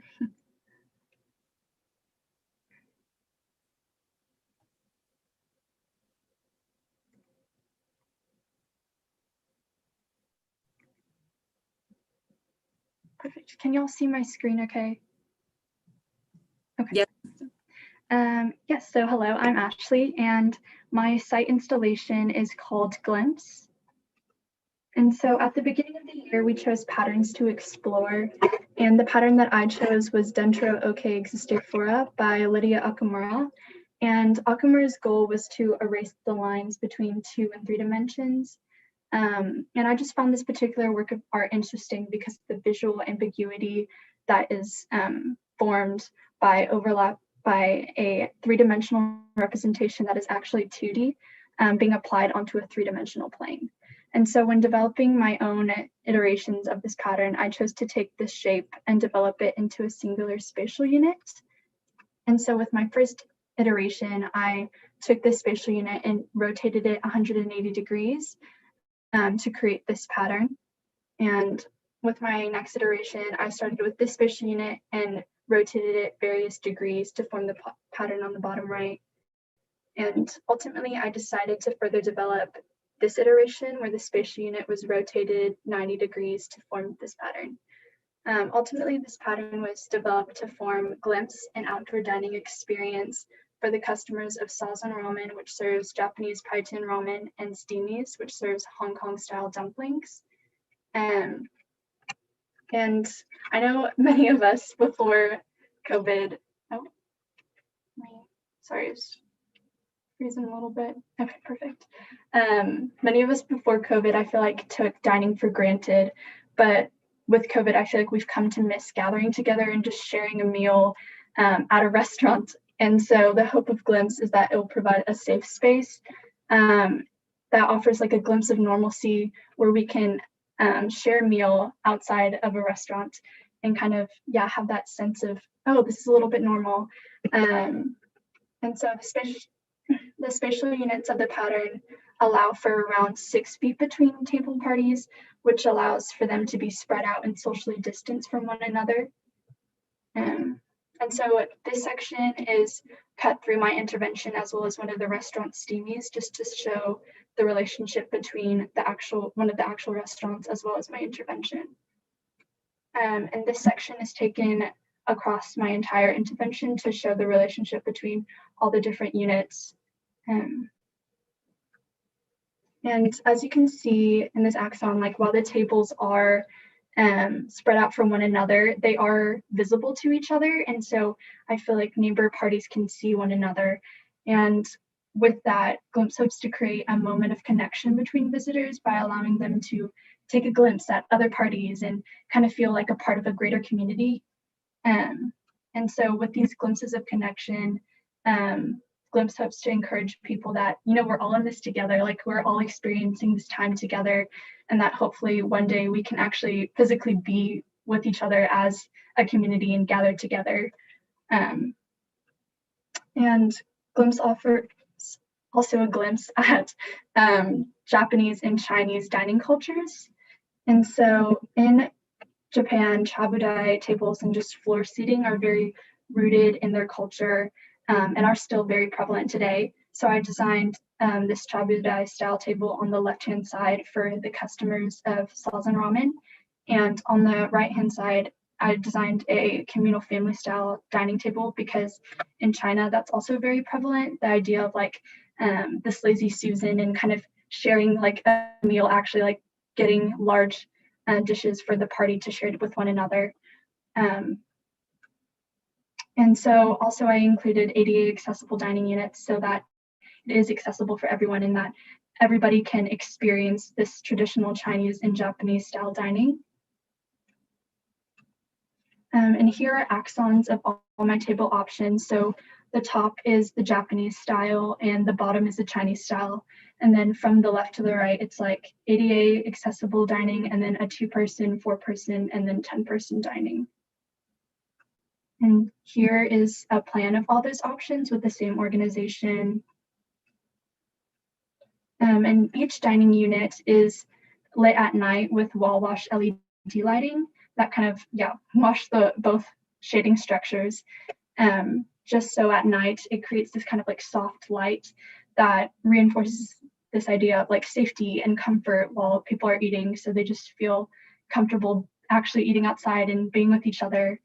Perfect. Can you all see my screen okay? Okay. Yes. Yes, so hello, I'm Ashley, and my site installation is called Glimpse. And so at the beginning of the year, we chose patterns to explore, and the pattern that I chose was Dentro Oke Existiflora by Lydia Okamura. And Okamura's goal was to erase the lines between 2 and 3 dimensions. And I just found this particular work of art interesting because of the visual ambiguity that is formed by overlap by a 3-dimensional representation that is actually 2D being applied onto a 3-dimensional plane. And so when developing my own iterations of this pattern, I chose to take this shape and develop it into a singular spatial unit. And so with my first iteration, I took this spatial unit and rotated it 180 degrees to create this pattern. And with my next iteration, I started with this spatial unit and rotated it various degrees to form the pattern on the bottom right. And ultimately, I decided to further develop this iteration where the spatial unit was rotated 90 degrees to form this pattern. Ultimately, this pattern was developed to form Glimpse, an outdoor dining experience for the customers of Sazon Ramen, which serves Japanese Paitan ramen, and Steamies, which serves Hong Kong style dumplings. And I know many of us before COVID, sorry, it's freezing a little bit. Okay, perfect. Many of us before COVID, I feel like took dining for granted, but with COVID, I feel like we've come to miss gathering together and just sharing a meal at a restaurant. And so the hope of Glimpse is that it will provide a safe space that offers like a glimpse of normalcy where we can share a meal outside of a restaurant and kind of, have that sense of, oh, this is a little bit normal. And so the spatial units of the pattern allow for around 6 feet between table parties, which allows for them to be spread out and socially distanced from one another. And so this section is cut through my intervention as well as one of the restaurant Steamies, just to show the relationship between one of the actual restaurants as well as my intervention. And this section is taken across my entire intervention to show the relationship between all the different units. And as you can see in this axon, like while the tables are spread out from one another, they are visible to each other. And so I feel like neighbor parties can see one another. And with that, Glimpse hopes to create a moment of connection between visitors by allowing them to take a glimpse at other parties and kind of feel like a part of a greater community. And so with these glimpses of connection, Glimpse hopes to encourage people that, you know, we're all in this together, like we're all experiencing this time together, and that hopefully one day we can actually physically be with each other as a community and gather together. And Glimpse offers also a glimpse at Japanese and Chinese dining cultures. And so in Japan, chabudai tables and just floor seating are very rooted in their culture and are still very prevalent today. So I designed this chabudai style table on the left-hand side for the customers of Salzan Ramen. And on the right-hand side, I designed a communal family style dining table because in China, that's also very prevalent. The idea of like this lazy Susan and kind of sharing like a meal, actually like getting large dishes for the party to share with one another. And so also I included ADA accessible dining units so that it is accessible for everyone and that everybody can experience this traditional Chinese and Japanese style dining. And here are axons of all my table options. So the top is the Japanese style and the bottom is the Chinese style. And then from the left to the right, it's like ADA accessible dining and then a 2-person, 4-person, and then 10-person dining. And here is a plan of all those options with the same organization. And each dining unit is lit at night with wall wash LED lighting that kind of, wash the both shading structures. Just so at night, it creates this kind of like soft light that reinforces this idea of like safety and comfort while people are eating. So they just feel comfortable actually eating outside and being with each other.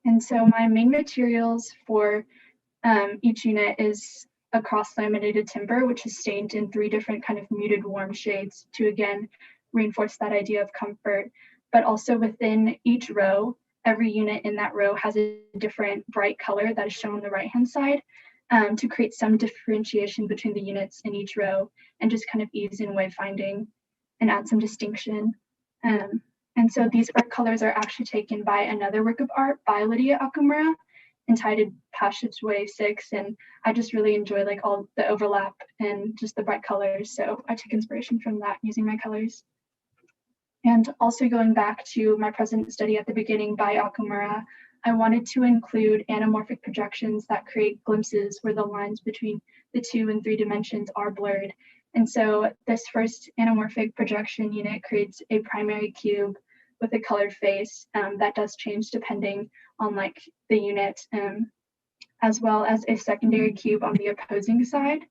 And so my main materials for each unit is a cross-laminated timber, which is stained in 3 different kind of muted warm shades to again reinforce that idea of comfort. But also within each row, every unit in that row has a different bright color that is shown on the right-hand side to create some differentiation between the units in each row and just kind of ease in wayfinding and add some distinction. And so these art colors are actually taken by another work of art by Lydia Okumura entitled Passageway 6. And I just really enjoy like all the overlap and just the bright colors. So I took inspiration from that using my colors. And also going back to my present study at the beginning by Okumura, I wanted to include anamorphic projections that create glimpses where the lines between the 2 and 3 dimensions are blurred. And so this first anamorphic projection unit creates a primary cube with a colored face that does change depending on like the unit, as well as a secondary cube on the opposing side.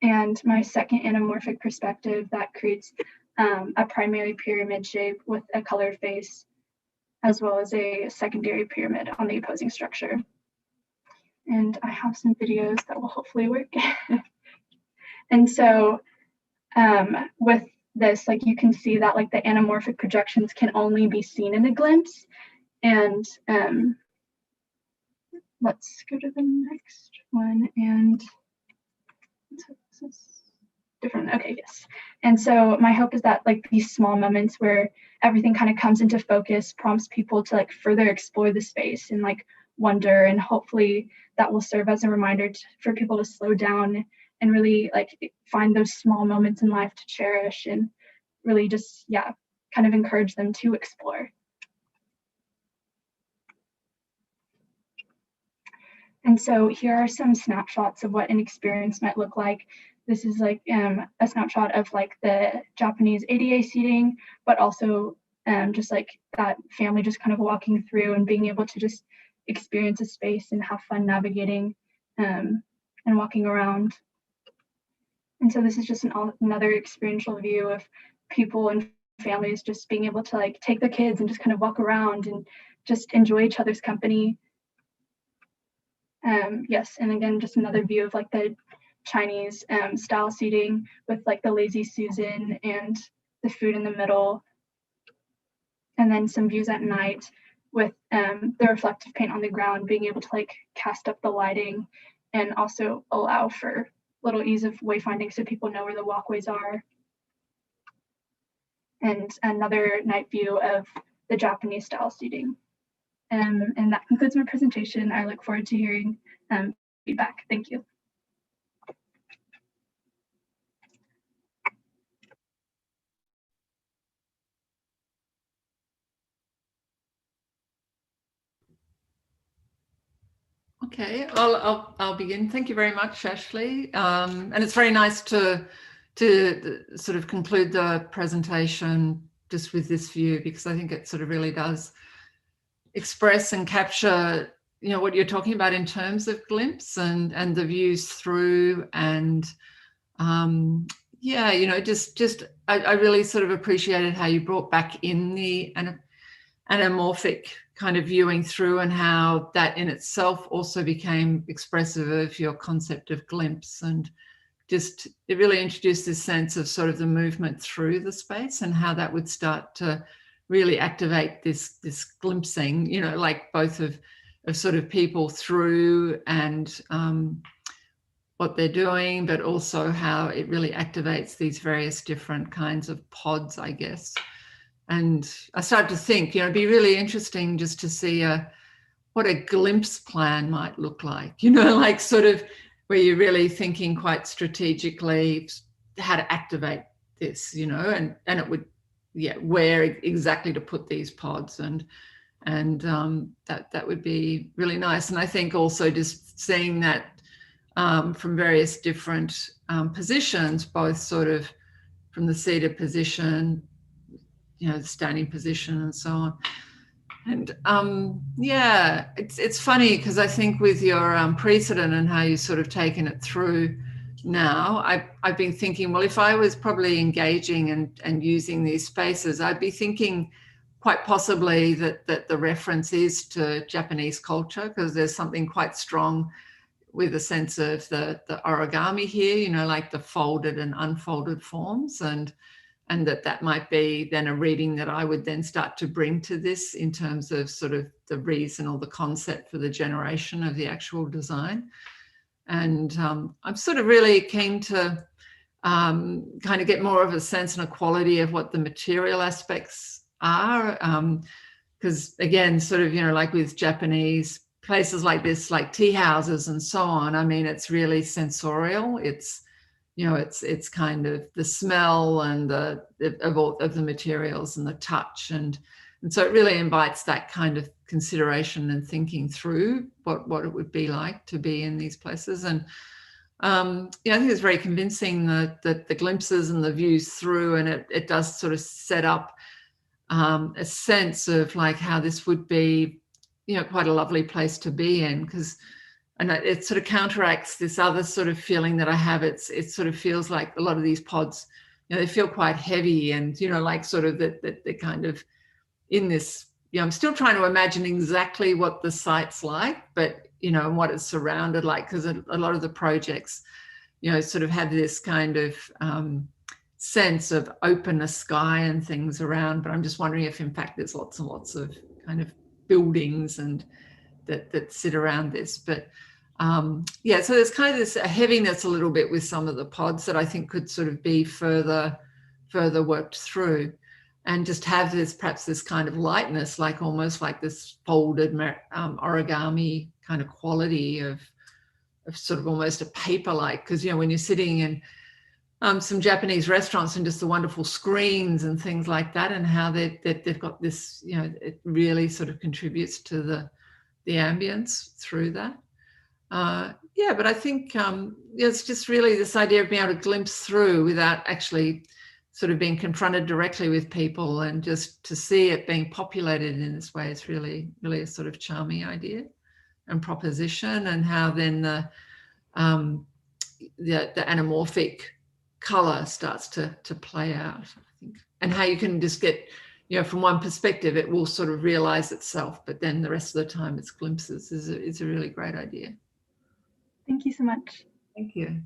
And my second anamorphic perspective that creates a primary pyramid shape with a colored face, as well as a secondary pyramid on the opposing structure. And I have some videos that will hopefully work. And so with this, like you can see that like the anamorphic projections can only be seen in a glimpse. And let's go to the next one. And different, okay, yes. And so my hope is that like these small moments where everything kind of comes into focus prompts people to like further explore the space and like wonder, and hopefully that will serve as a reminder for people to slow down and really like find those small moments in life to cherish and really just, kind of encourage them to explore. And so here are some snapshots of what an experience might look like. This is like a snapshot of like the Japanese ADA seating, but also just like that family just kind of walking through and being able to just experience a space and have fun navigating and walking around. And so this is just another experiential view of people and families just being able to like take their kids and just kind of walk around and just enjoy each other's company. Yes, and again, just another view of like the Chinese style seating with like the lazy Susan and the food in the middle, and then some views at night with the reflective paint on the ground, being able to like cast up the lighting and also allow for little ease of wayfinding so people know where the walkways are. And another night view of the Japanese style seating. And that concludes my presentation. I look forward to hearing feedback. Thank you. Okay, I'll begin. Thank you very much, Ashley. And it's very nice to sort of conclude the presentation just with this view, because I think it sort of really does express and capture, you know, what you're talking about in terms of glimpse and the views through, and yeah, you know, I really sort of appreciated how you brought back in the anamorphic kind of viewing through, and how that in itself also became expressive of your concept of glimpse, and just it really introduced this sense of sort of the movement through the space and how that would start to really activate this glimpsing, you know, like both of sort of people through and what they're doing, but also how it really activates these various different kinds of pods, I guess. And I started to think, you know, it'd be really interesting just to see what a glimpse plan might look like, you know, like sort of where you're really thinking quite strategically how to activate this, you know, and it would, yeah, where exactly to put these pods, and that would be really nice. And I think also just seeing that from various different positions, both sort of from the seated position, you know, the standing position and so on. And yeah, it's funny because I think with your precedent and how you've sort of taken it through now, I've been thinking, well, if I was probably engaging and using these spaces, I'd be thinking quite possibly that the reference is to Japanese culture, because there's something quite strong with a sense of the origami here, you know, like the folded and unfolded forms, and that might be then a reading that I would then start to bring to this in terms of sort of the reason or the concept for the generation of the actual design. And I'm sort of really keen to kind of get more of a sense and a quality of what the material aspects are. Because again, sort of, you know, like with Japanese places like this, like tea houses and so on, I mean, it's really sensorial. It's, you know, it's kind of the smell and of the materials and the touch, and so it really invites that kind of consideration and thinking through what it would be like to be in these places. And yeah, I think it's very convincing that the glimpses and the views through, and it does sort of set up a sense of like how this would be, you know, quite a lovely place to be in, because. And it sort of counteracts this other sort of feeling that I have. It sort of feels like a lot of these pods, you know, they feel quite heavy, and, you know, like sort of that they're kind of in this, you know, I'm still trying to imagine exactly what the site's like, but, you know, and what it's surrounded like, because a lot of the projects, you know, sort of have this kind of sense of open sky and things around. But I'm just wondering if in fact there's lots and lots of kind of buildings and that sit around this. But yeah, so there's kind of this heaviness a little bit with some of the pods that I think could sort of be further worked through, and just have this perhaps this kind of lightness, like almost like this folded origami kind of quality of sort of almost a paper-like, because, you know, when you're sitting in some Japanese restaurants and just the wonderful screens and things like that, and how they've got this, you know, it really sort of contributes to the ambience through that. Yeah, but I think it's just really this idea of being able to glimpse through without actually sort of being confronted directly with people, and just to see it being populated in this way is really, really a sort of charming idea and proposition, and how then the anamorphic color starts to play out, I think, and how you can just get, you know, from one perspective, it will sort of realize itself, but then the rest of the time it's glimpses is a really great idea. Thank you so much. Thank you.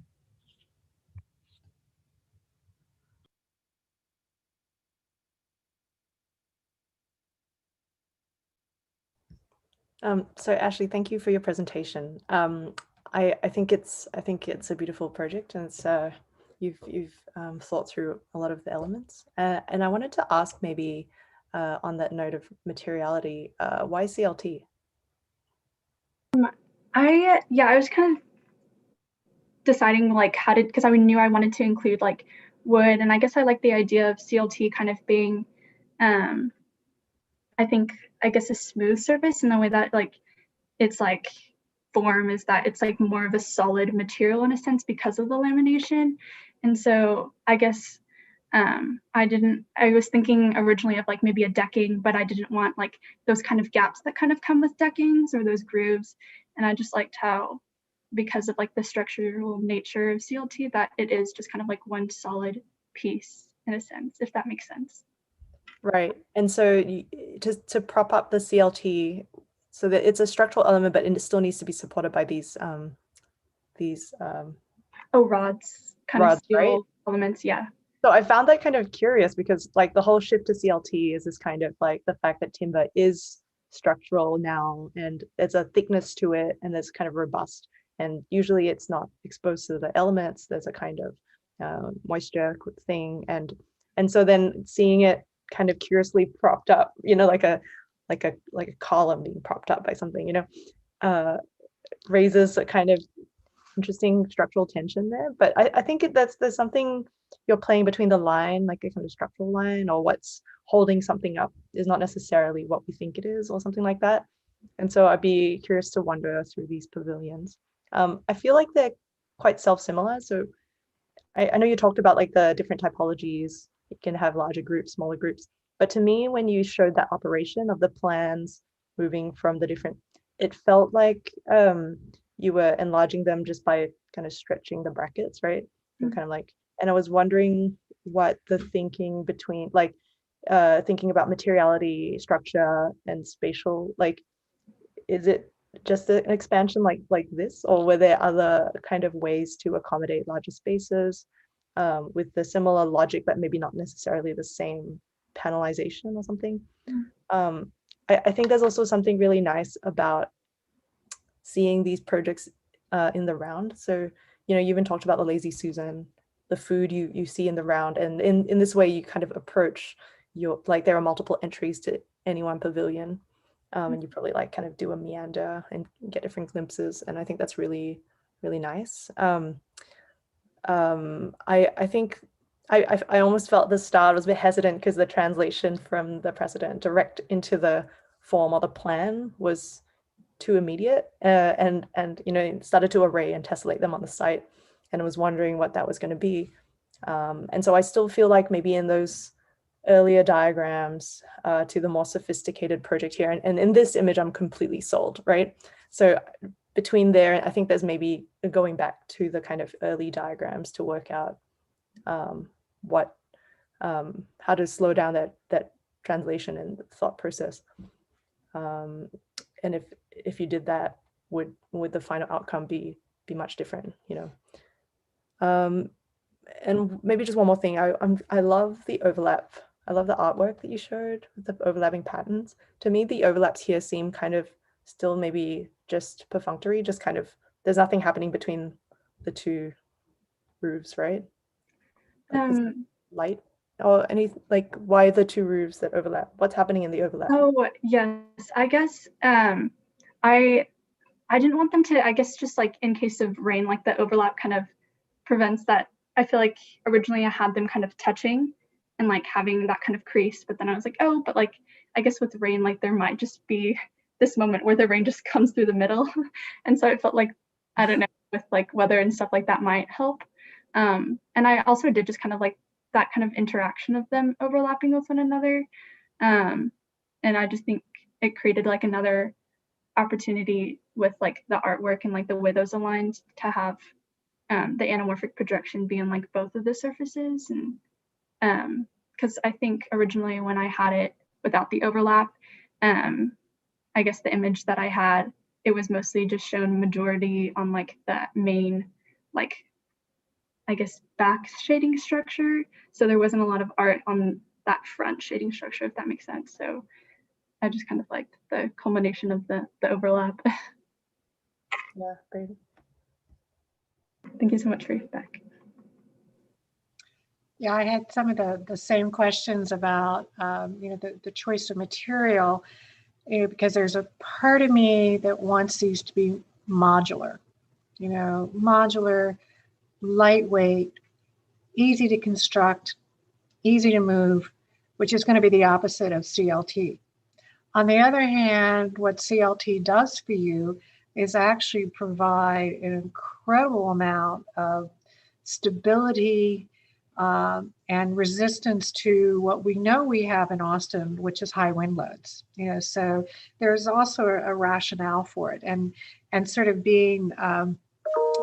So Ashley, thank you for your presentation. I think it's a beautiful project, and it's you've thought through a lot of the elements. And I wanted to ask, maybe on that note of materiality, why CLT? I was kind of deciding like how to, because I knew I wanted to include like wood, and I guess I like the idea of CLT kind of being I guess a smooth surface, in the way that like it's like form is that it's like more of a solid material in a sense because of the lamination. And so I guess I was thinking originally of like maybe a decking, but I didn't want like those kind of gaps that kind of come with deckings or those grooves. And I just liked how, because of like the structural nature of CLT, that it is just kind of like one solid piece in a sense, if that makes sense. Right. And so to prop up the CLT, so that it's a structural element, but it still needs to be supported by these rods, kind of steel, right? Elements, yeah. So I found that kind of curious, because like the whole shift to CLT is this kind of like the fact that timber is structural now, and there's a thickness to it, and it's kind of robust, and usually it's not exposed to the elements. There's a kind of moisture thing, and so then seeing it kind of curiously propped up, like a column being propped up by something, raises a kind of interesting structural tension there. But I think there's something, you're playing between the line, like a kind of structural line, or what's holding something up is not necessarily what we think it is, or something like that. And so I'd be curious to wander through these pavilions. I feel like they're quite self-similar. So I know you talked about like the different typologies. You can have larger groups, smaller groups. But to me, when you showed that operation of the plans moving from the different, it felt like you were enlarging them just by kind of stretching the brackets, right? And kind of like, and I was wondering what the thinking between, like thinking about materiality, structure, and spatial, like, is it just an expansion like this, or were there other kind of ways to accommodate larger spaces with the similar logic, but maybe not necessarily the same panelization or something? I think there's also something really nice about seeing these projects in the round. So, you even talked about the Lazy Susan, the food you see in the round, and in this way you kind of approach your, like, there are multiple entries to any one pavilion, and you probably like kind of do a meander and get different glimpses, and I think that's really, really nice. I think I almost felt the start was a bit hesitant because the translation from the precedent direct into the form or the plan was too immediate, and started to array and tessellate them on the site, and I was wondering what that was going to be. And so I still feel like maybe in those earlier diagrams to the more sophisticated project here, and in this image I'm completely sold, right? So between there, I think there's maybe going back to the kind of early diagrams to work out how to slow down that translation and thought process. And if you did that, would the final outcome be much different, and maybe just one more thing. I love the overlap. I love the artwork that you showed with the overlapping patterns. To me, the overlaps here seem kind of still maybe just perfunctory, just kind of, there's nothing happening between the two roofs, right? Like light or any, like, why the two roofs that overlap? What's happening in the overlap? Oh, yes. I guess I didn't want them to, I guess, just like in case of rain, like the overlap kind of prevents that. I feel like originally I had them kind of touching and like having that kind of crease, but then I was like, oh, but like, I guess with rain, like there might just be this moment where the rain just comes through the middle. And so it felt like, I don't know, with like weather and stuff like that might help. And I also did just kind of like that kind of interaction of them overlapping with one another. And I just think it created like another opportunity with like the artwork and like the way those aligned to have the anamorphic projection be on like both of the surfaces. And because I think originally when I had it without the overlap, I guess the image that I had, it was mostly just shown majority on like the main, like, I guess, back shading structure. So there wasn't a lot of art on that front shading structure, if that makes sense. So I just kind of liked the culmination of the overlap. Yeah, great. Thank you so much for your feedback. Yeah, I had some of the same questions about, the choice of material, because there's a part of me that wants these to be modular, modular, lightweight, easy to construct, easy to move, which is going to be the opposite of CLT. On the other hand, what CLT does for you is actually provide an incredible amount of stability and resistance to what we know we have in Austin, which is high wind loads. So there's also a rationale for it, and sort of being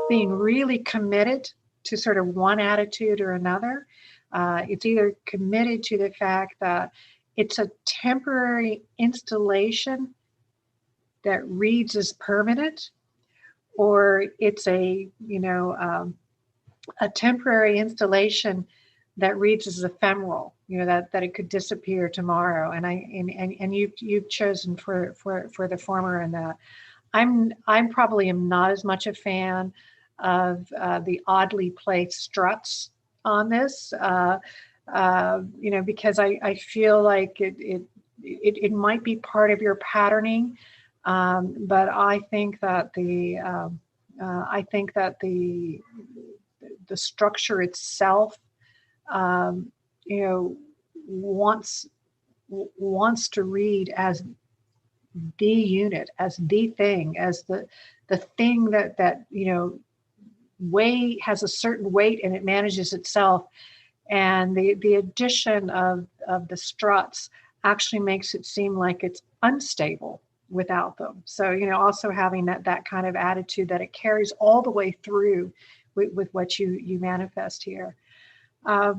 really committed to sort of one attitude or another. It's either committed to the fact that it's a temporary installation that reads as permanent, or it's a temporary installation that reads as ephemeral, that it could disappear tomorrow. And you've chosen for the former, and that I'm probably am not as much a fan of the oddly placed struts on this, because I feel like it might be part of your patterning, but I think that the structure itself, wants to read as the unit, as the thing, as the thing that has a certain weight and it manages itself. And the addition of the struts actually makes it seem like it's unstable without them. So, also having that kind of attitude that it carries all the way through with what you manifest here. I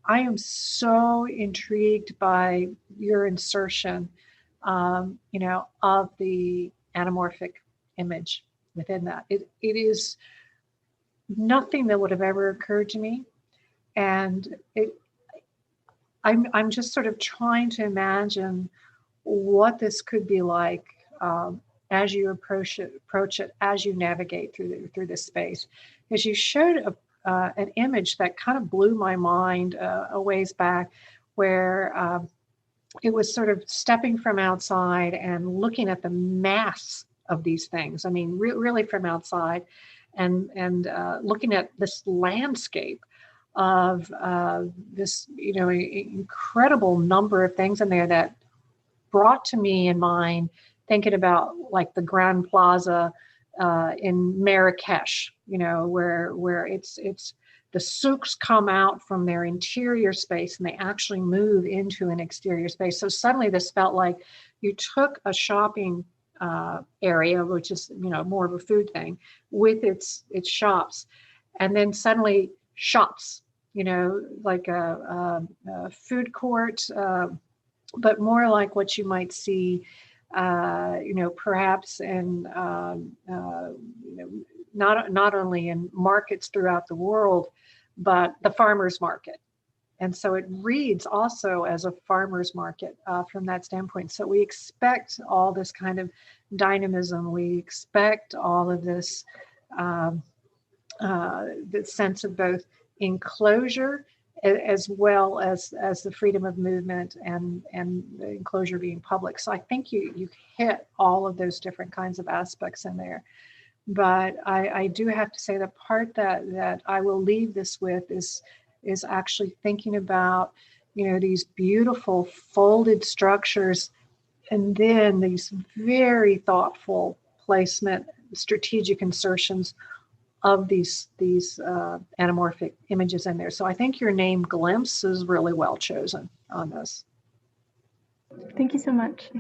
am so intrigued by your insertion, of the anamorphic image within that. It is nothing that would have ever occurred to me, and I'm just sort of trying to imagine what this could be like as you approach it, as you navigate through this space. Because you showed an image that kind of blew my mind a ways back, where it was sort of stepping from outside and looking at the mass of these things. I mean, really from outside, and looking at this landscape of this, incredible number of things in there that brought to me in mind thinking about like the Grand Plaza in Marrakesh, where it's the souks come out from their interior space and they actually move into an exterior space. So suddenly this felt like you took a shopping area, which is more of a food thing, with its shops, and then suddenly shops, like a food court, but more like what you might see, perhaps in not only in markets throughout the world, but the farmers market. And so it reads also as a farmer's market from that standpoint. So we expect all this kind of dynamism. We expect all of this, the sense of both enclosure as well as the freedom of movement and the enclosure being public. So I think you hit all of those different kinds of aspects in there. But I do have to say the part that I will leave this with is actually thinking about, these beautiful folded structures, and then these very thoughtful placement, strategic insertions of these anamorphic images in there. So I think your name Glimpse is really well chosen on this. Thank you so much.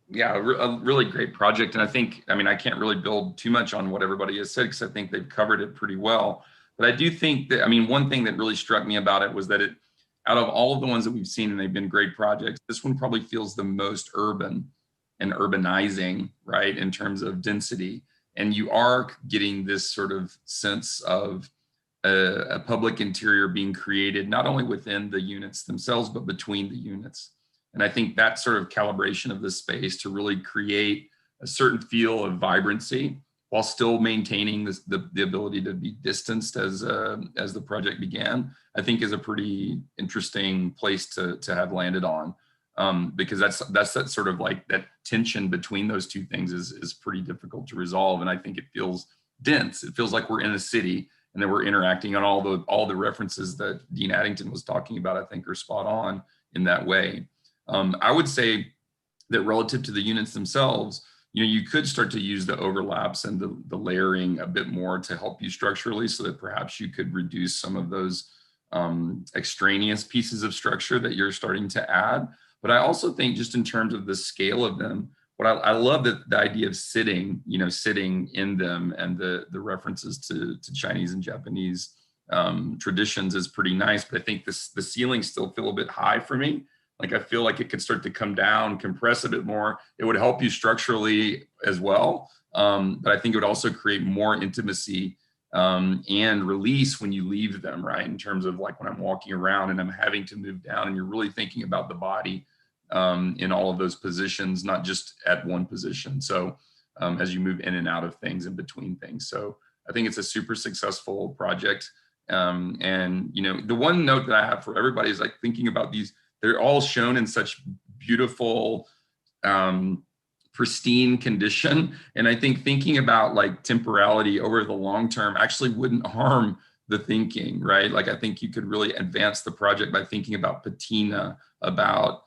Yeah, a really great project. And I can't really build too much on what everybody has said, because I think they've covered it pretty well. But I do think that, one thing that really struck me about it was that out of all of the ones that we've seen, and they've been great projects, this one probably feels the most urban and urbanizing, right, in terms of density. And you are getting this sort of sense of a public interior being created, not only within the units themselves, but between the units. And I think that sort of calibration of this space to really create a certain feel of vibrancy while still maintaining the ability to be distanced as the project began, I think is a pretty interesting place to have landed on. Because that's that sort of like that tension between those two things is pretty difficult to resolve. And I think it feels dense. It feels like we're in a city and then we're interacting on all the references that Dean Addington was talking about, I think are spot on in that way. I would say that relative to the units themselves, you could start to use the overlaps and the layering a bit more to help you structurally, so that perhaps you could reduce some of those extraneous pieces of structure that you're starting to add. But I also think just in terms of the scale of them, what I love the idea of sitting in them, and the references to Chinese and Japanese traditions is pretty nice. But I think the ceilings still feel a bit high for me. Like I feel like it could start to come down, compress a bit more. It would help you structurally as well. But I think it would also create more intimacy and release when you leave them, right? In terms of like when I'm walking around and I'm having to move down, and you're really thinking about the body in all of those positions, not just at one position. So as you move in and out of things, in between things. So I think it's a super successful project. And the one note that I have for everybody is like thinking about these, they're all shown in such beautiful, pristine condition. And I think thinking about like temporality over the long term actually wouldn't harm the thinking, right? Like I think you could really advance the project by thinking about patina, about,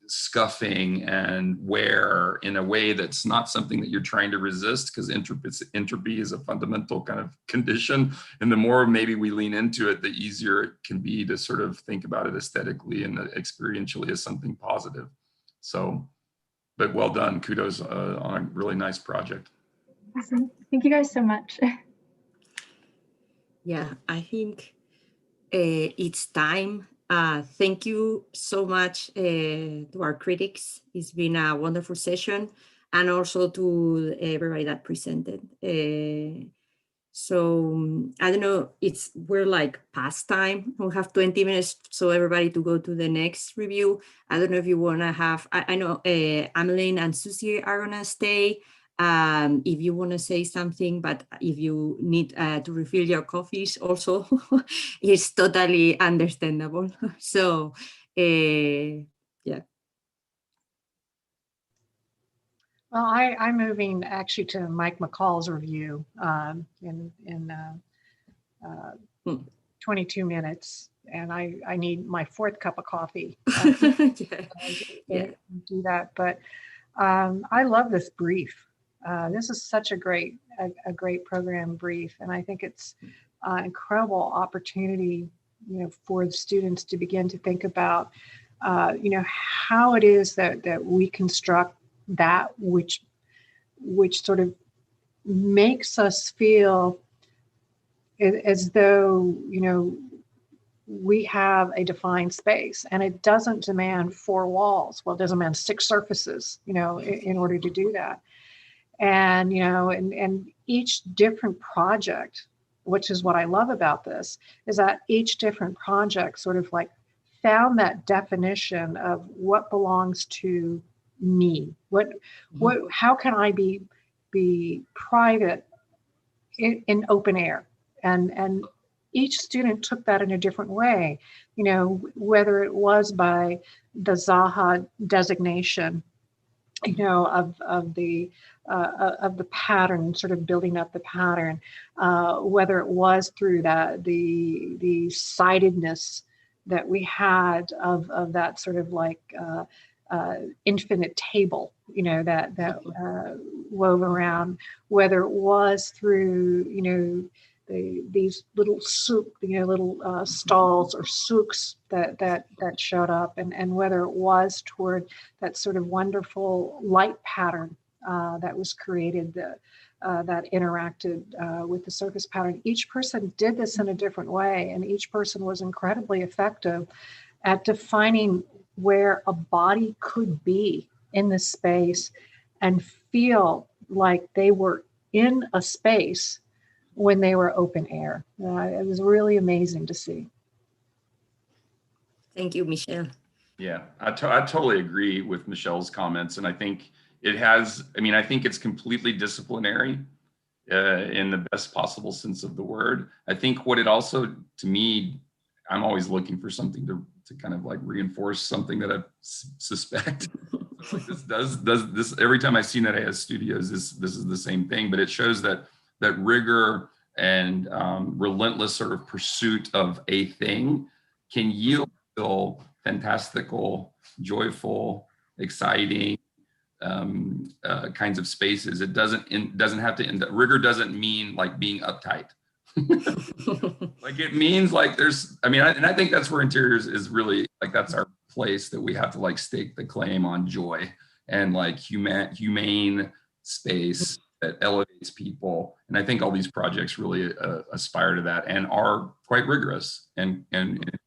scuffing and wear in a way that's not something that you're trying to resist, because entropy is a fundamental kind of condition. And the more maybe we lean into it, the easier it can be to sort of think about it aesthetically and experientially as something positive. So, but well done. Kudos on a really nice project. Awesome. Thank you guys so much. Yeah, I think it's time. Thank you so much to our critics. It's been a wonderful session, and also to everybody that presented. So I don't know, we're like past time. We have 20 minutes, so everybody to go to the next review. I don't know if you want to have, I know Ameline and Susie are gonna stay. If you want to say something, but if you need to refill your coffees also, it's totally understandable. So yeah. Well, I'm moving actually to Mike McCall's review in 22 minutes, and I need my 4th cup of coffee to do that. But I love this brief. This is such a great program brief, and I think it's an incredible opportunity, for the students to begin to think about, how it is that we construct that which sort of makes us feel as though we have a defined space, and it doesn't demand 4 walls. Well, it doesn't demand 6 surfaces, in order to do that. And and each different project, which is what I love about this, is that each different project sort of like found that definition of what belongs to me. How can I be private in open air? And each student took that in a different way, whether it was by the Zaha designation, of the pattern, sort of building up the pattern, whether it was through the sidedness that we had of that sort of like infinite table, that wove around, whether it was through, these little stalls or souks that showed up, and whether it was toward that sort of wonderful light pattern that was created, that interacted with the surface pattern. Each person did this in a different way, and each person was incredibly effective at defining where a body could be in this space and feel like they were in a space when they were open air. It was really amazing to see. Thank you, Michelle. Yeah, I totally agree with Michelle's comments. And I think it has, I mean, I think it's completely disciplinary in the best possible sense of the word. I think what it also, to me, I'm always looking for something to kind of like reinforce something that I suspect. Like this does this every time I see Nerea Studios, this is the same thing, but it shows that rigor and relentless sort of pursuit of a thing can yield still fantastical, joyful, exciting kinds of spaces. It doesn't have to end up, rigor doesn't mean like being uptight. Like it means like there's, I mean, and I think that's where interiors is really like, that's our place, that we have to like stake the claim on joy and like humane space that elevates people. And I think all these projects really aspire to that and are quite rigorous and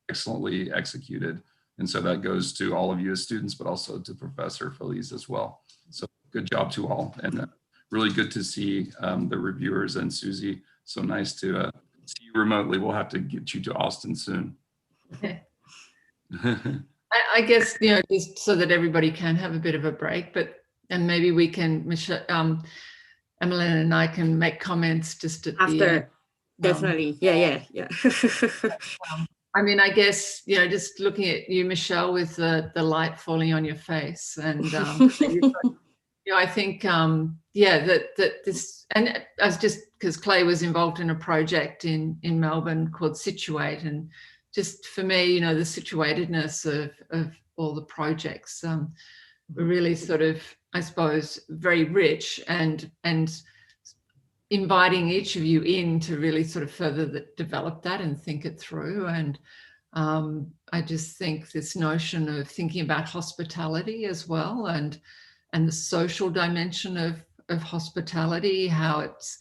excellently executed. And so that goes to all of you as students, but also to Professor Feliz as well. So good job to all, and really good to see the reviewers and Susie. So nice to see you remotely. We'll have to get you to Austin soon. I guess, you know, just so that everybody can have a bit of a break, and maybe we can, Michelle, Emmeline and I can make comments just at after the end. Definitely. Yeah. I mean, I guess, you know, just looking at you, Michelle, with the light falling on your face, and you know, I think, that this, and as just because Clay was involved in a project in Melbourne called Situate, and just for me, you know, the situatedness of all the projects were really sort of, I suppose, very rich, and inviting each of you in to really sort of further develop that and think it through. And I just think this notion of thinking about hospitality as well, and the social dimension of hospitality, how it's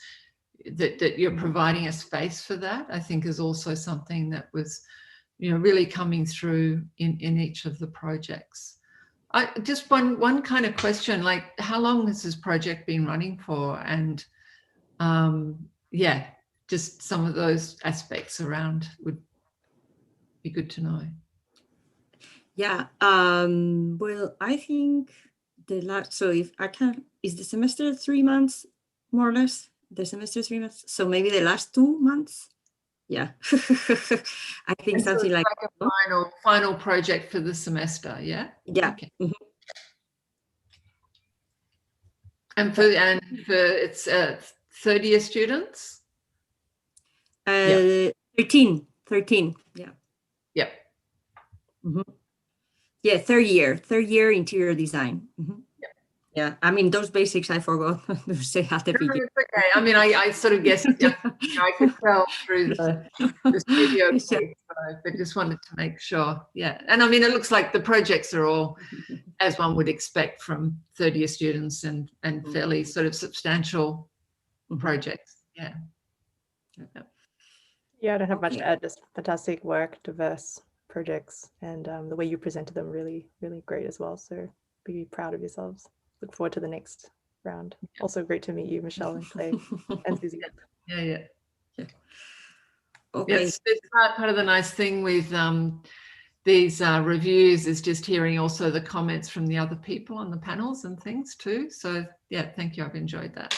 that you're providing a space for that, I think is also something that was, you know, really coming through in each of the projects. Just one kind of question, like how long has this project been running for? And just some of those aspects around would be good to know. Yeah, well, I think so if I can, is the semester 3 months, more or less? The semester 3 months, so maybe the last 2 months? Yeah, I think something like a final project for the semester, yeah? Yeah. Okay. Mm-hmm. And for it's 30 year students? 13, yeah. Yep. Mm-hmm. Yeah, third year interior design. Mm-hmm. Yeah, I mean, those basics I forgot to say at the beginning. Okay. I mean, I sort of guessed, I could tell through the studio, but just wanted to make sure. Yeah, and I mean, it looks like the projects are all, as one would expect from third-year students, and fairly sort of substantial projects. Yeah. Yeah, I don't have much to add. Just fantastic work, diverse projects, and the way you presented them really, really great as well. So be proud of yourselves. Look forward to the next round. Also great to meet you, Michelle and Clay and Susie. Yeah. Okay. Yes, it's part of the nice thing with these reviews is just hearing also the comments from the other people on the panels and things too. So yeah, thank you. I've enjoyed that.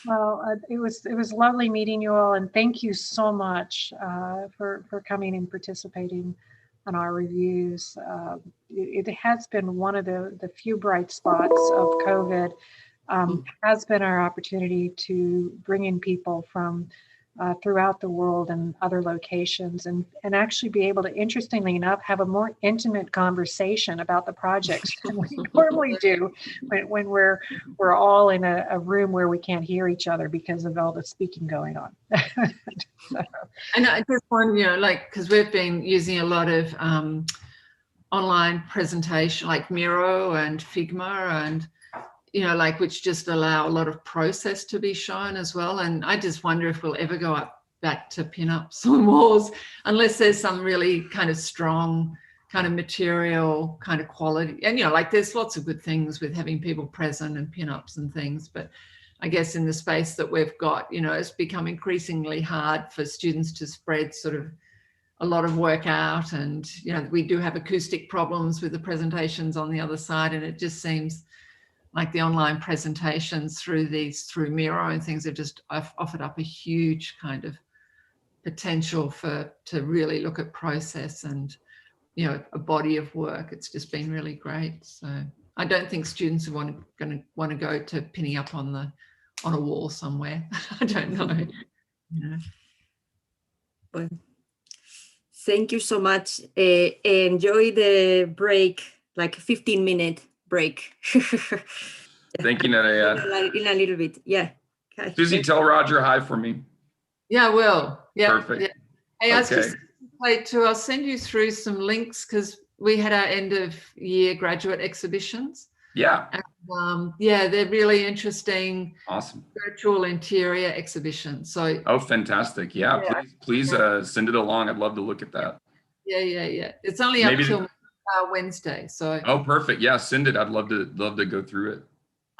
Well, it was lovely meeting you all, and thank you so much for coming and participating on our reviews. It has been one of the few bright spots of COVID, has been our opportunity to bring in people from throughout the world and other locations, and actually be able to, interestingly enough, have a more intimate conversation about the projects than we normally do when we're all in a room where we can't hear each other because of all the speaking going on. And I just want, you know, like, because we've been using a lot of online presentation like Miro and Figma, and you know, like, which just allow a lot of process to be shown as well. And I just wonder if we'll ever go back to pin-ups on walls, unless there's some really kind of strong kind of material kind of quality. And, you know, like there's lots of good things with having people present and pin-ups and things, but I guess in the space that we've got, you know, it's become increasingly hard for students to spread sort of a lot of work out. And, you know, we do have acoustic problems with the presentations on the other side. And it just seems like the online presentations through Miro and things have just offered up a huge kind of potential to really look at process and, you know, a body of work. It's just been really great. So I don't think students are going to want to go to pinning up on a wall somewhere. I don't know. You know. Well, thank you so much. Enjoy the break, like 15-minute break. Thank you, Nerea. In a little bit, yeah. Okay. Susie, tell Roger hi for me. Yeah, I will. Yeah. Perfect. Yeah. Hey, I was Okay. just say too, I'll send you through some links because we had our end of year graduate exhibitions. Yeah. And, yeah, they're really interesting. Awesome. Virtual interior exhibitions. So. Oh, fantastic. Yeah, Yeah. please send it along. I'd love to look at that. Yeah. It's only Maybe up till Wednesday. So. Oh, perfect. Yeah, send it. I'd love to go through it.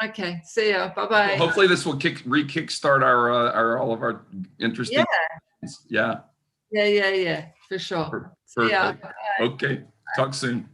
Okay. See ya. Bye-bye. Hopefully this will kickstart our all of our interesting. Yeah. Yeah. For sure. See ya. Perfect. Okay. Talk soon.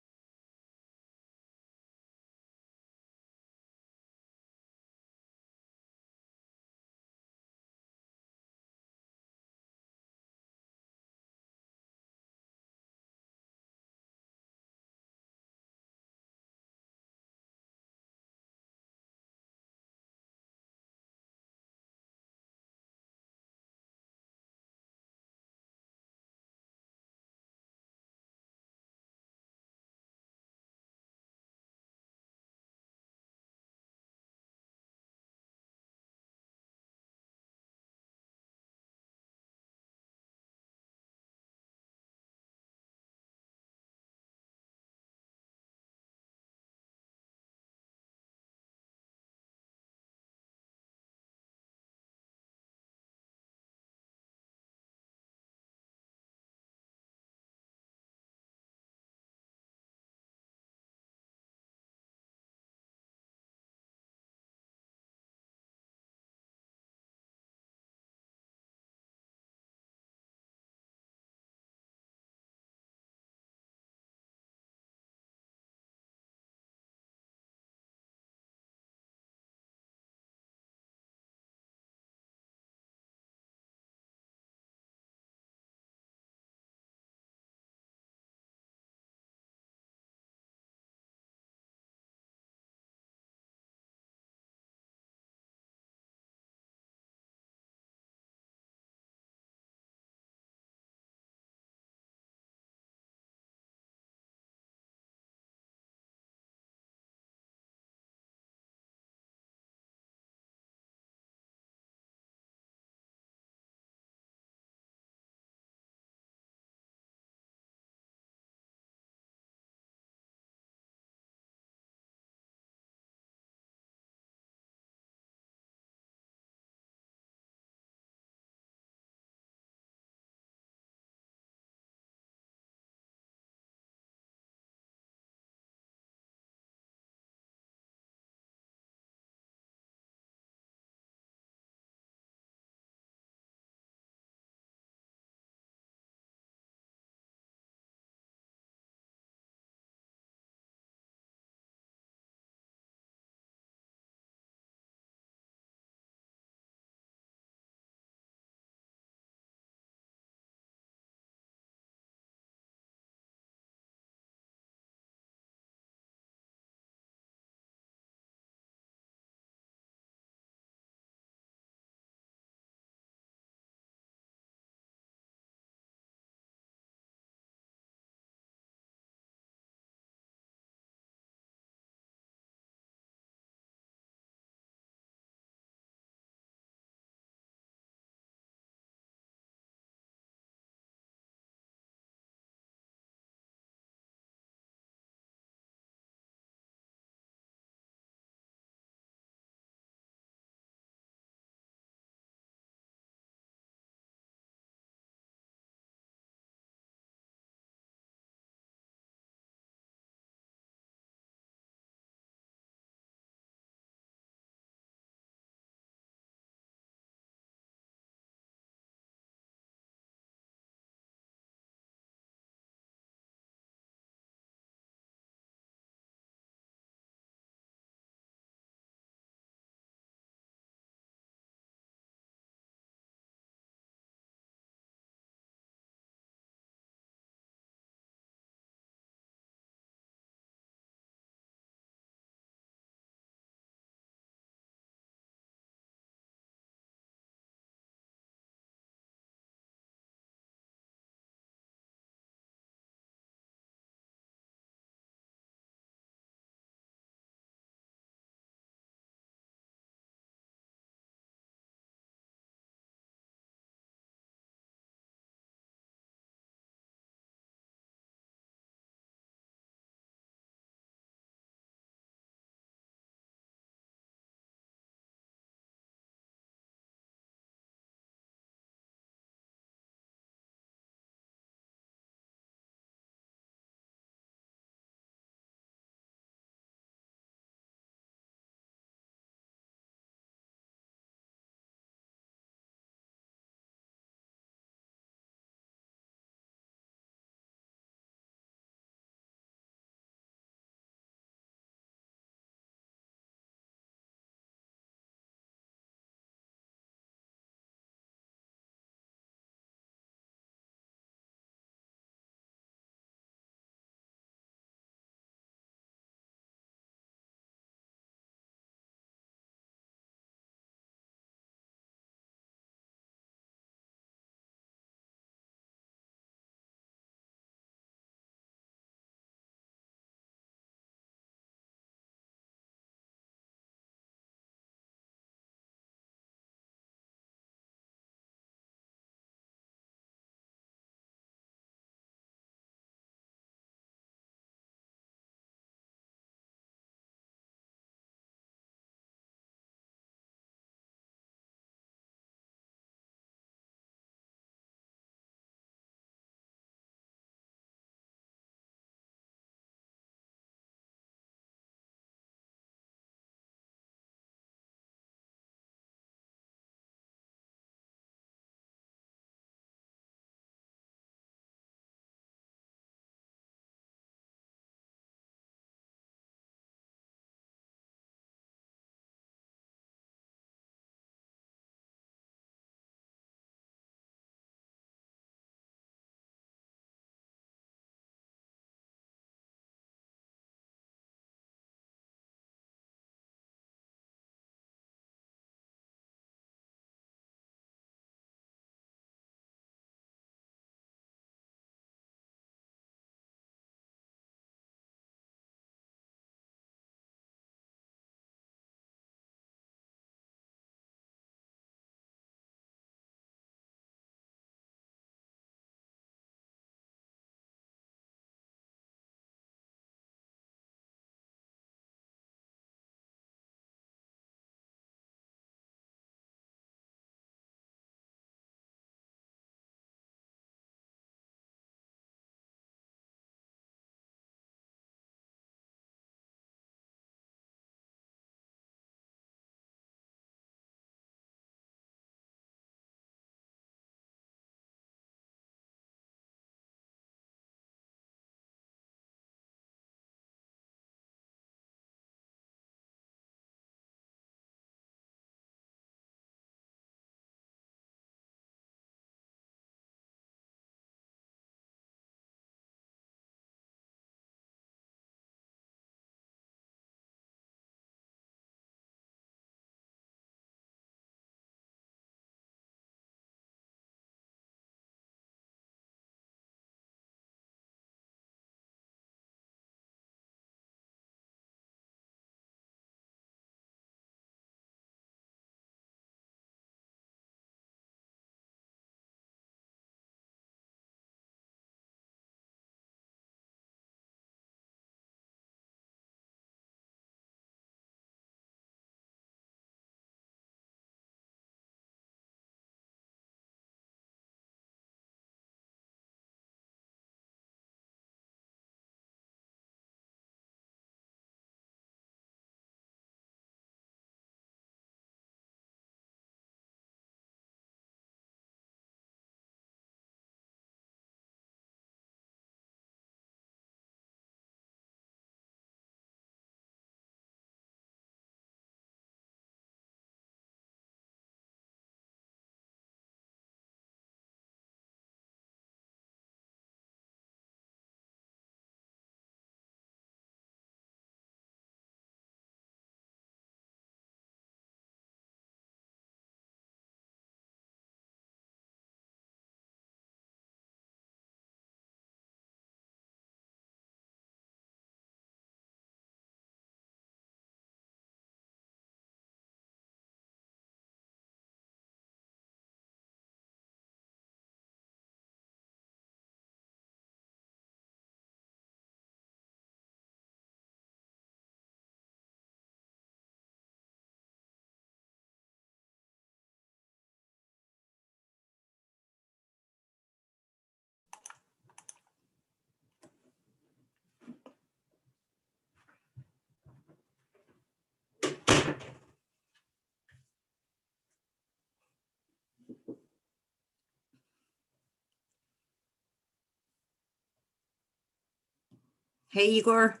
Hey, Igor.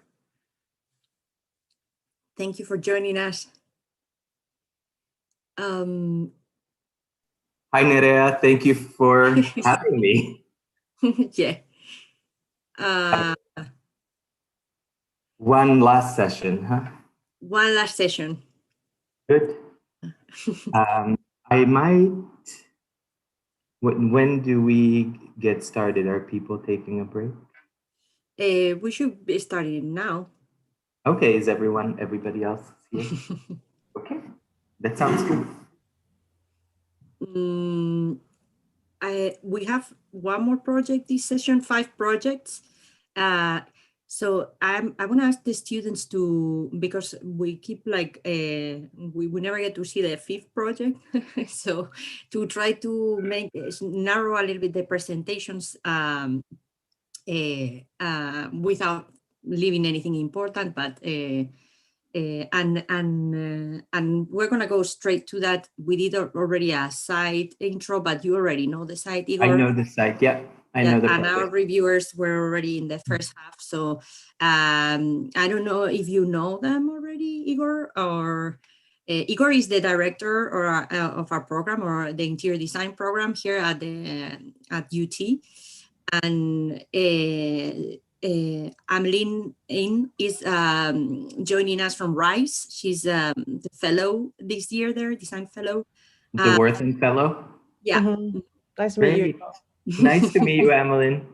Thank you for joining us. Hi, Nerea. Thank you for having me. Yeah. One last session, huh? One last session. Good. I might. When do we get started? Are people taking a break? We should be starting now. Okay. Is everybody else here? Okay. That sounds good. We have one more project this session, 5 projects. So I want to ask the students to, because we keep like, we never get to see the 5th project. So to try to narrow a little bit the presentations without leaving anything important, but and we're gonna go straight to that. We did already a site intro, but you already know the site, Igor. I know the site. Yeah, I know the and project. our reviewers were already in the first half. So I don't know if you know them already, Igor, or Igor is the director of our program, or the interior design program here at UT, and Ameline is joining us from Rice. She's the fellow this year there, design fellow. The Worthing Fellow? Yeah. Nice to meet you. Nice to meet you, Emmeline.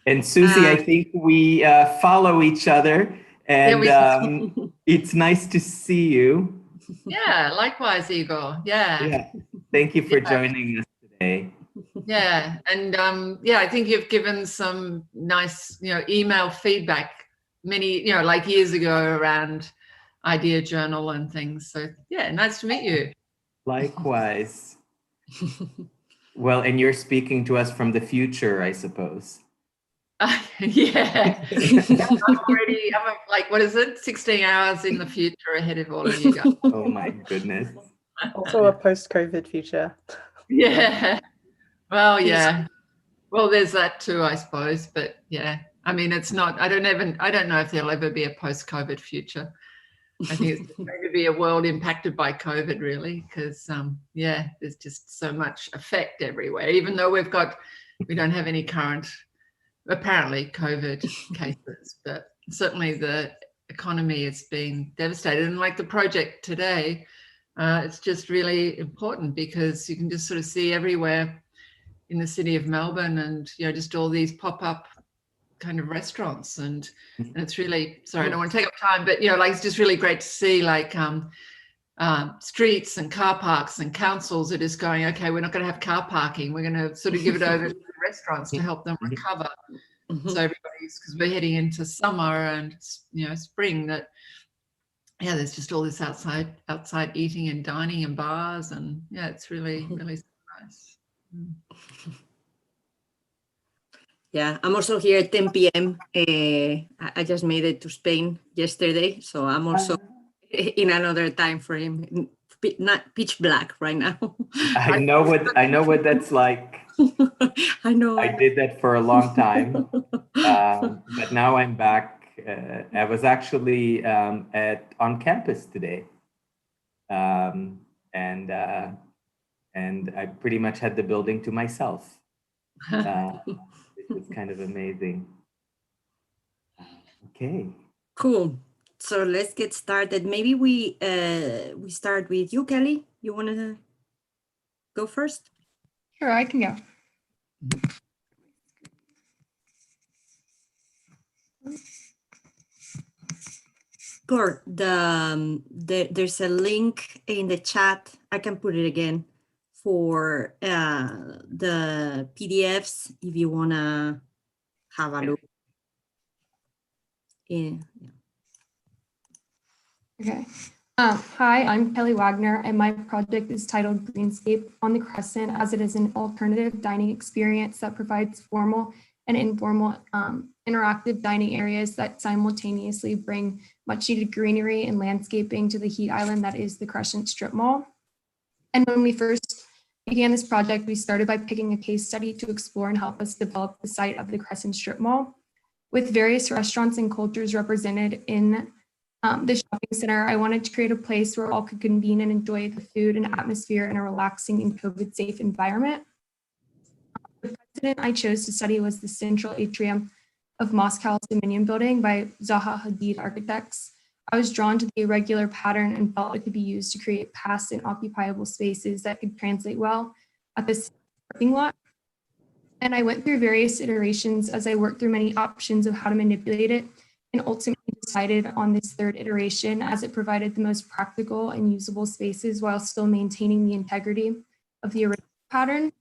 And Susie, I think we follow each other, and it's nice to see you. Yeah, likewise, Igor. Yeah. Thank you for joining us today. Yeah, and yeah, I think you've given some nice, email feedback many, like years ago around idea journal and things. So yeah, nice to meet you. Likewise. Well, and you're speaking to us from the future, I suppose. Yeah. I'm like, what is it? 16 hours in the future ahead of all of you guys. Oh my goodness. Also a post-COVID future. Yeah. Well, yeah. Well, there's that too, I suppose. But yeah, I mean, it's not, I don't know if there'll ever be a post-COVID future. I think it's going to be a world impacted by COVID, really, because yeah, there's just so much effect everywhere, even though we don't have any current, apparently, COVID cases, but certainly the economy has been devastated. And like the project today, it's just really important because you can just sort of see everywhere in the city of Melbourne, and just all these pop-up kind of restaurants, and it's really, sorry, I don't want to take up time, but like it's just really great to see like streets and car parks and councils are just going, okay, we're not going to have car parking, we're going to sort of give it over to the restaurants to help them recover. So everybody's, because we're heading into summer and spring, that there's just all this outside eating and dining and bars, and yeah, it's really nice. Yeah, I'm also here at 10 p.m. I just made it to Spain yesterday, so I'm also in another time frame, not pitch black right now. I know what that's like. I know. I did that for a long time, but now I'm back. I was actually on campus today, and I pretty much had the building to myself. It was kind of amazing. Okay. Cool. So let's get started. Maybe we start with you, Kelly. You want to go first? Sure, I can go. Sure. There's a link in the chat. I can put it again for the PDFs if you want to have a look. Yeah. Okay. Hi, I'm Kelly Wagner, and my project is titled Greenscape on the Crescent, as it is an alternative dining experience that provides formal and informal interactive dining areas that simultaneously bring much needed greenery and landscaping to the heat island that is the Crescent Strip Mall. And when we first began this project, we started by picking a case study to explore and help us develop the site of the Crescent Strip Mall. With various restaurants and cultures represented in the shopping center, I wanted to create a place where all could convene and enjoy the food and atmosphere in a relaxing and COVID-safe environment. The precedent I chose to study was the central atrium of Moscow's Dominion Building by Zaha Hadid Architects. I was drawn to the irregular pattern and felt it could be used to create past and occupiable spaces that could translate well at this parking lot. And I went through various iterations as I worked through many options of how to manipulate it, and ultimately decided on this third iteration as it provided the most practical and usable spaces while still maintaining the integrity of the original pattern.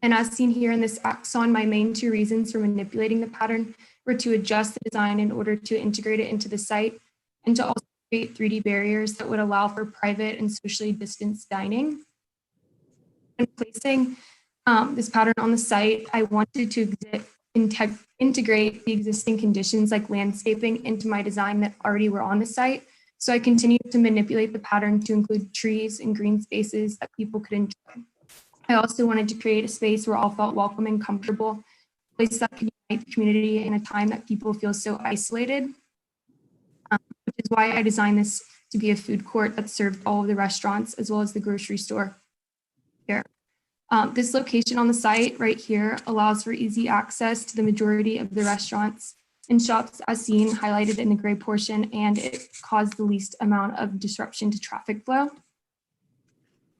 And as seen here in this axon, my main two reasons for manipulating the pattern were to adjust the design in order to integrate it into the site, and to also create 3D barriers that would allow for private and socially distanced dining. And placing this pattern on the site, I wanted to integrate the existing conditions like landscaping into my design that already were on the site. So I continued to manipulate the pattern to include trees and green spaces that people could enjoy. I also wanted to create a space where all felt welcome and comfortable, a place that could unite the community in a time that people feel so isolated, which is why I designed this to be a food court that served all of the restaurants as well as the grocery store here. This location on the site right here allows for easy access to the majority of the restaurants and shops as seen highlighted in the gray portion, and it caused the least amount of disruption to traffic flow.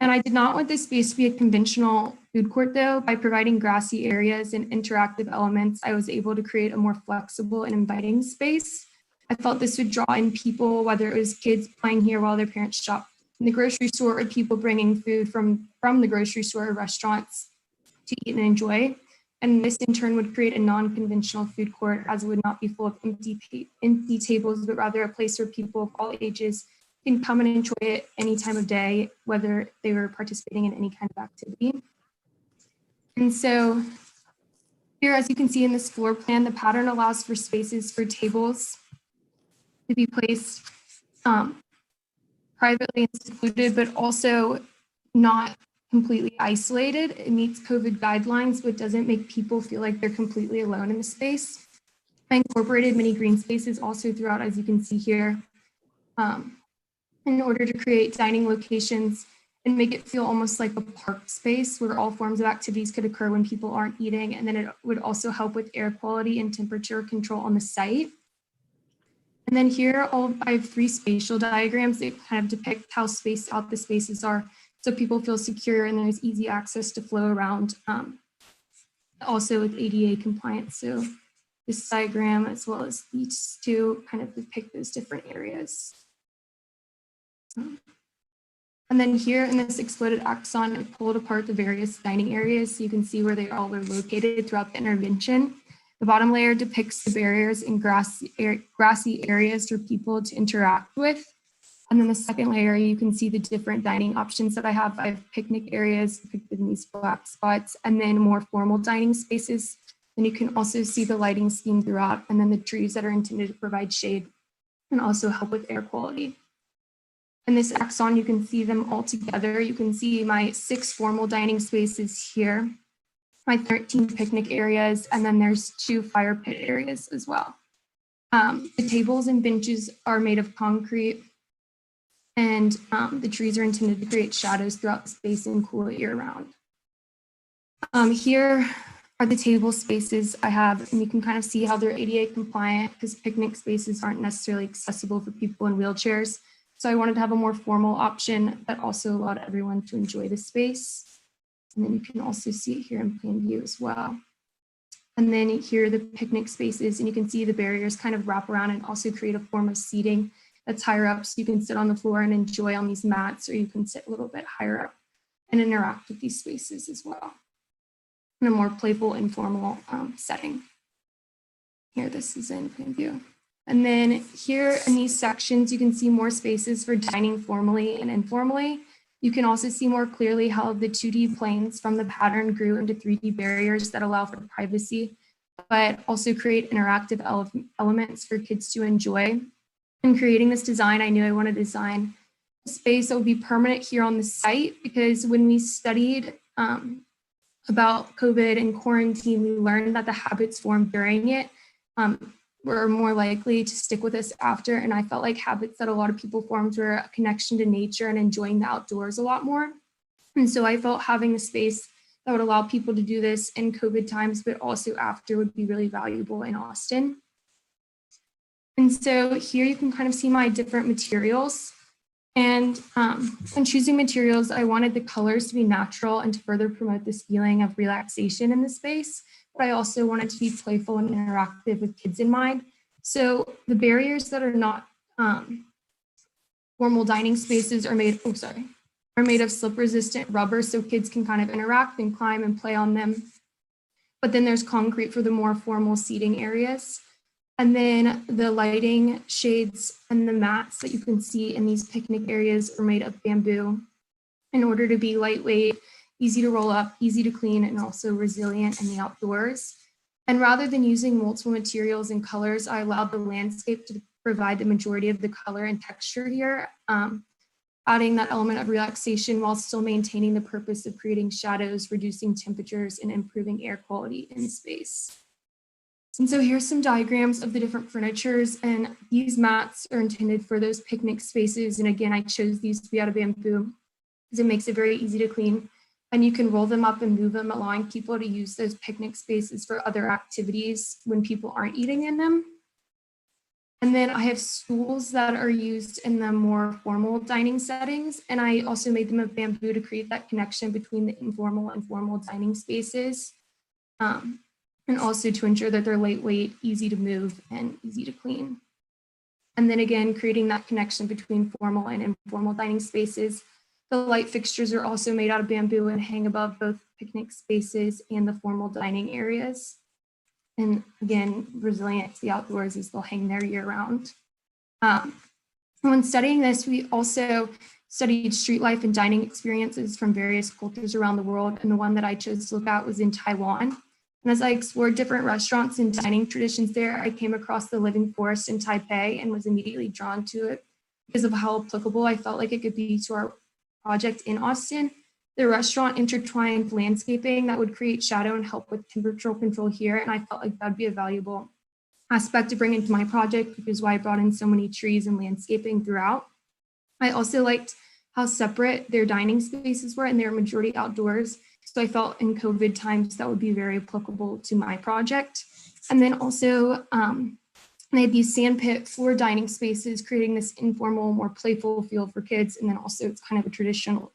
And I did not want this space to be a conventional food court though. By providing grassy areas and interactive elements, I was able to create a more flexible and inviting space. I felt this would draw in people, whether it was kids playing here while their parents shop in the grocery store, or people bringing food from the grocery store or restaurants to eat and enjoy. And this in turn would create a non-conventional food court, as it would not be full of empty tables, but rather a place where people of all ages can come and enjoy it any time of day, whether they were participating in any kind of activity. And so here, as you can see in this floor plan, the pattern allows for spaces for tables to be placed privately and secluded, but also not completely isolated. It meets COVID guidelines, but doesn't make people feel like they're completely alone in the space. I incorporated many green spaces also throughout, as you can see here, in order to create dining locations and make it feel almost like a park space where all forms of activities could occur when people aren't eating. And then it would also help with air quality and temperature control on the site. And then here, I have 3 spatial diagrams that kind of depict how spaced out the spaces are, so people feel secure and there's easy access to flow around, also with ADA compliance. So this diagram, as well as these two, kind of depict those different areas. And then here in this exploded axon, I pulled apart the various dining areas so you can see where they all were located throughout the intervention. The bottom layer depicts the barriers and grassy areas for people to interact with. And then the second layer, you can see the different dining options that I have. I have picnic areas depicted in these black spots, and then more formal dining spaces. And you can also see the lighting scheme throughout, and then the trees that are intended to provide shade and also help with air quality. In this axon, you can see them all together. You can see my 6 formal dining spaces here, my 13 picnic areas, and then there's 2 fire pit areas as well. The tables and benches are made of concrete, and the trees are intended to create shadows throughout the space and cool it year round. Here are the table spaces I have, and you can kind of see how they're ADA compliant because picnic spaces aren't necessarily accessible for people in wheelchairs. So I wanted to have a more formal option that also allowed everyone to enjoy the space. And then you can also see it here in plan view as well. And then here are the picnic spaces, and you can see the barriers kind of wrap around and also create a form of seating that's higher up, so you can sit on the floor and enjoy on these mats, or you can sit a little bit higher up and interact with these spaces as well in a more playful, informal setting. Here, this is in plan view. And then here in these sections, you can see more spaces for dining formally and informally. You can also see more clearly how the 2D planes from the pattern grew into 3D barriers that allow for privacy, but also create interactive elements for kids to enjoy. In creating this design, I knew I wanted to design a space that would be permanent here on the site, because when we studied about COVID and quarantine, we learned that the habits formed during it were more likely to stick with us after. And I felt like habits that a lot of people formed were a connection to nature and enjoying the outdoors a lot more. And so I felt having a space that would allow people to do this in COVID times, but also after, would be really valuable in Austin. And so here you can kind of see my different materials. And when choosing materials, I wanted the colors to be natural and to further promote this feeling of relaxation in the space. But I also wanted to be playful and interactive with kids in mind. So the barriers that are not formal dining spaces are made, are made of slip resistant rubber, so kids can kind of interact and climb and play on them. But then there's concrete for the more formal seating areas. And then the lighting shades and the mats that you can see in these picnic areas are made of bamboo in order to be lightweight, easy to roll up, easy to clean, and also resilient in the outdoors. And rather than using multiple materials and colors, I allowed the landscape to provide the majority of the color and texture here, adding that element of relaxation while still maintaining the purpose of creating shadows, reducing temperatures, and improving air quality in space. And so here's some diagrams of the different furnitures, and these mats are intended for those picnic spaces. And again, I chose these to be out of bamboo because it makes it very easy to clean. And you can roll them up and move them, allowing people to use those picnic spaces for other activities when people aren't eating in them. And then I have stools that are used in the more formal dining settings. And I also made them of bamboo to create that connection between the informal and formal dining spaces. And also to ensure that they're lightweight, easy to move, and easy to clean. And then again, creating that connection between formal and informal dining spaces. The light fixtures are also made out of bamboo and hang above both picnic spaces and the formal dining areas. And again, resilient to the outdoors as they'll hang there year round. When studying this, we also studied street life and dining experiences from various cultures around the world. And the one that I chose to look at was in Taiwan. And as I explored different restaurants and dining traditions there, I came across the living forest in Taipei and was immediately drawn to it because of how applicable I felt like it could be to our project in Austin. The restaurant intertwined landscaping that would create shadow and help with temperature control here. And I felt like that would be a valuable aspect to bring into my project, which is why I brought in so many trees and landscaping throughout. I also liked how separate their dining spaces were, and they were majority outdoors. So I felt in COVID times that would be very applicable to my project. And then also they had these sandpit floor dining spaces, creating this informal, more playful feel for kids. And then also it's kind of a traditional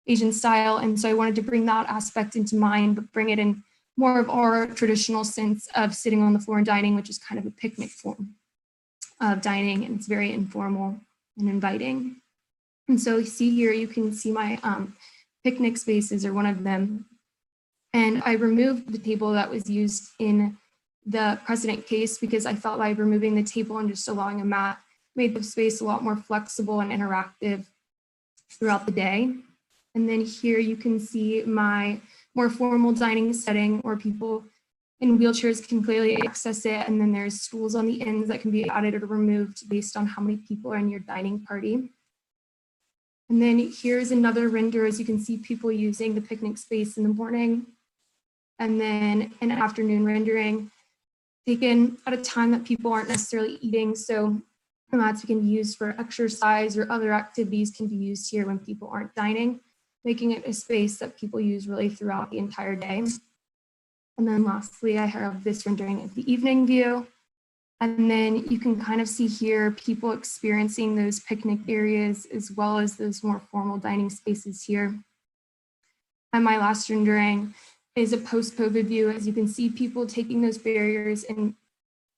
Asian style. And so I wanted to bring that aspect into mine, but bring it in more of our traditional sense of sitting on the floor and dining, which is kind of a picnic form of dining. And it's very informal and inviting. And so you see here, you can see my picnic spaces are one of them. And I removed the table that was used in the Crescent case because I felt like removing the table and just allowing a mat made the space a lot more flexible and interactive throughout the day. And then here you can see my more formal dining setting where people in wheelchairs can clearly access it. And then there's stools on the ends that can be added or removed based on how many people are in your dining party. And then here's another render, as you can see people using the picnic space in the morning. And then an afternoon rendering taken at a time that people aren't necessarily eating. So the mats can be used for exercise or other activities can be used here when people aren't dining, making it a space that people use really throughout the entire day. And then lastly, I have this rendering of the evening view. And then you can kind of see here people experiencing those picnic areas as well as those more formal dining spaces here. And my last rendering is a post-COVID view. As you can see, people taking those barriers and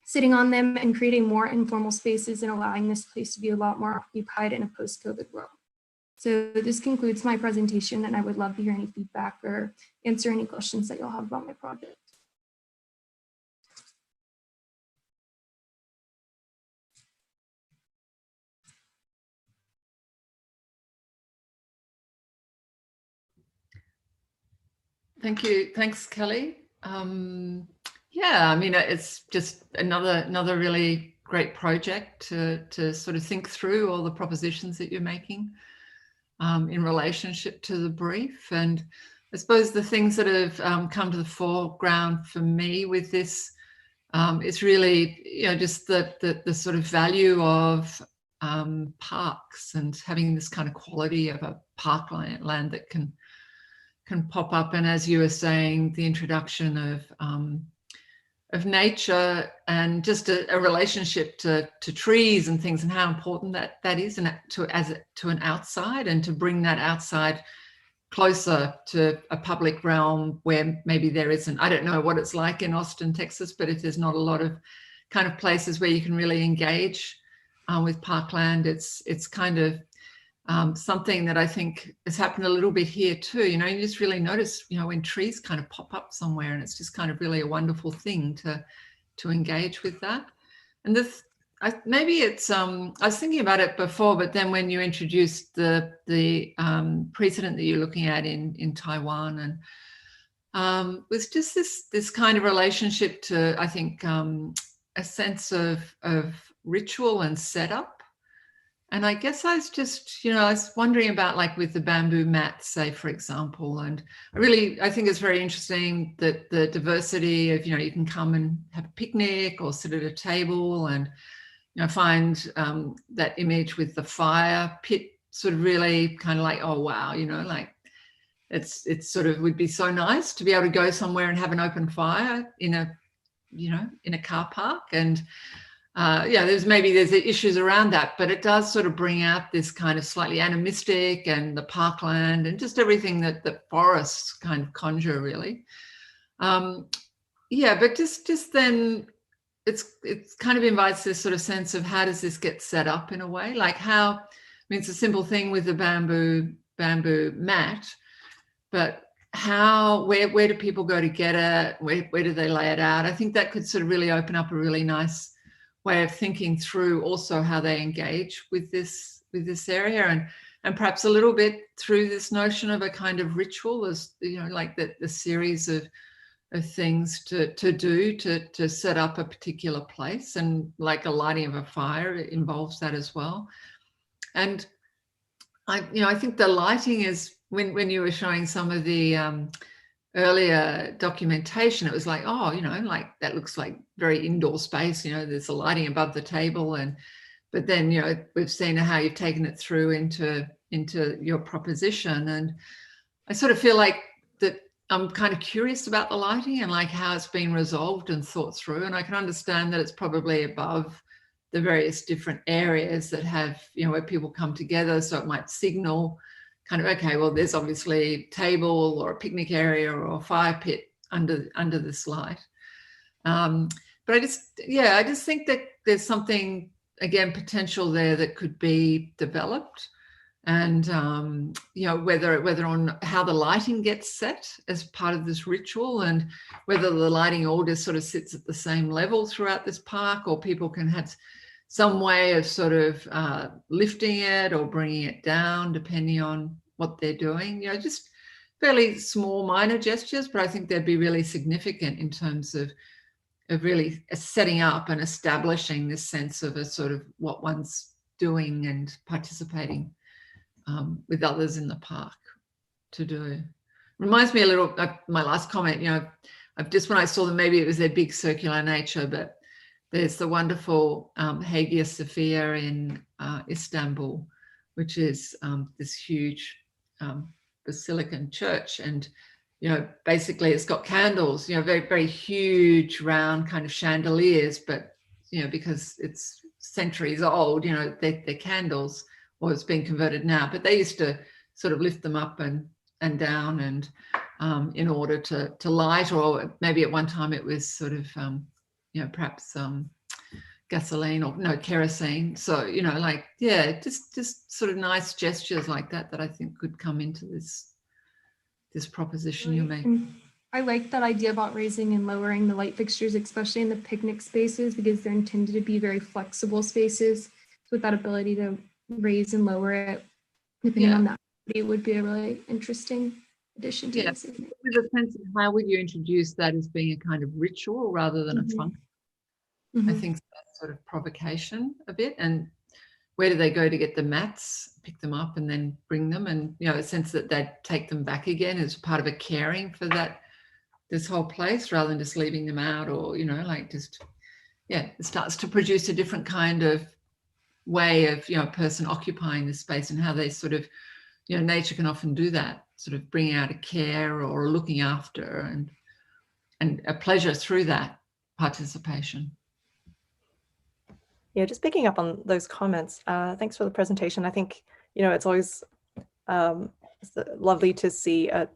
sitting on them and creating more informal spaces and allowing this place to be a lot more occupied in a post-COVID world. So this concludes my presentation, and I would love to hear any feedback or answer any questions that you'll have about my project. Thank you. Thanks, Kelly. Yeah, I mean, it's just another really great project to sort of think through all the propositions that you're making in relationship to the brief. And I suppose the things that have come to the foreground for me with this it's really, just the sort of value of parks and having this kind of quality of a parkland that can pop up. And as you were saying, the introduction of nature and just a relationship to trees and things, and how important that is, and to an outside, and to bring that outside closer to a public realm where maybe there isn't. I don't know what it's like in Austin, Texas, but if there's not a lot of kind of places where you can really engage with parkland, it's kind of something that I think has happened a little bit here too. You just really notice, when trees kind of pop up somewhere, and it's just kind of really a wonderful thing to engage with that. And maybe it's I was thinking about it before, but then when you introduced the precedent that you're looking at in Taiwan, and was just this kind of relationship to, I think, a sense of ritual and setup. And I guess I was just, I was wondering about, like, with the bamboo mats, say, for example, and I think it's very interesting that the diversity of, you can come and have a picnic or sit at a table, and, find that image with the fire pit sort of really kind of like, oh, wow, like it's sort of would be so nice to be able to go somewhere and have an open fire in a car park. And there's issues around that, but it does sort of bring out this kind of slightly animistic, and the parkland, and just everything that forests kind of conjure, really. But just then it's kind of invites this sort of sense of, how does this get set up in a way? Like it's a simple thing with the bamboo mat, but where do people go to get it? Where do they lay it out? I think that could sort of really open up a really nice way of thinking through also how they engage with this area, and perhaps a little bit through this notion of a kind of ritual, as like the series of things to do to set up a particular place, and like a lighting of a fire, it involves that as well. And I think the lighting is, when you were showing some of the earlier documentation, it was like, oh, like that looks like very indoor space, there's a lighting above the table, but then we've seen how you've taken it through into your proposition. And I sort of feel like that I'm kind of curious about the lighting, and like how it's been resolved and thought through. And I can understand that it's probably above the various different areas that have, where people come together, so it might signal kind of, okay, well, there's obviously a table or a picnic area or a fire pit under this light. But I just think that there's something, again, potential there that could be developed. And, whether on how the lighting gets set as part of this ritual, and whether the lighting all just sort of sits at the same level throughout this park, or people can have some way of sort of lifting it or bringing it down, depending on what they're doing. Just fairly small, minor gestures, but I think they'd be really significant in terms of really setting up and establishing this sense of a sort of what one's doing and participating with others in the park to do. Reminds me a little of my last comment, when I saw them, maybe it was their big circular nature, but there's the wonderful Hagia Sophia in Istanbul, which is this huge basilican church. And, basically it's got candles, very, very huge round kind of chandeliers, but, because it's centuries old, they're candles, or it's been converted now, but they used to sort of lift them up and down, and in order to light, or maybe at one time it was sort of, perhaps gasoline, or no, kerosene. So, just sort of nice gestures like that I think could come into this proposition you're making. I like that idea about raising and lowering the light fixtures, especially in the picnic spaces, because they're intended to be very flexible spaces. So with that ability to raise and lower it, depending on that, it would be a really interesting addition to this. With a sense of how would you introduce that as being a kind of ritual rather than a function? I think that's sort of provocation a bit. And where do they go to get the mats, pick them up and then bring them? And, a sense that they'd take them back again as part of a caring for that this whole place rather than just leaving them out, or, you know, like just, yeah, it starts to produce a different kind of way of, you know, a person occupying the space, and how they sort of, you know, nature can often do that, sort of bringing out a care or a looking after and a pleasure through that participation. Yeah, just picking up on those comments. Thanks for the presentation. I think, you know, it's always it's lovely to see a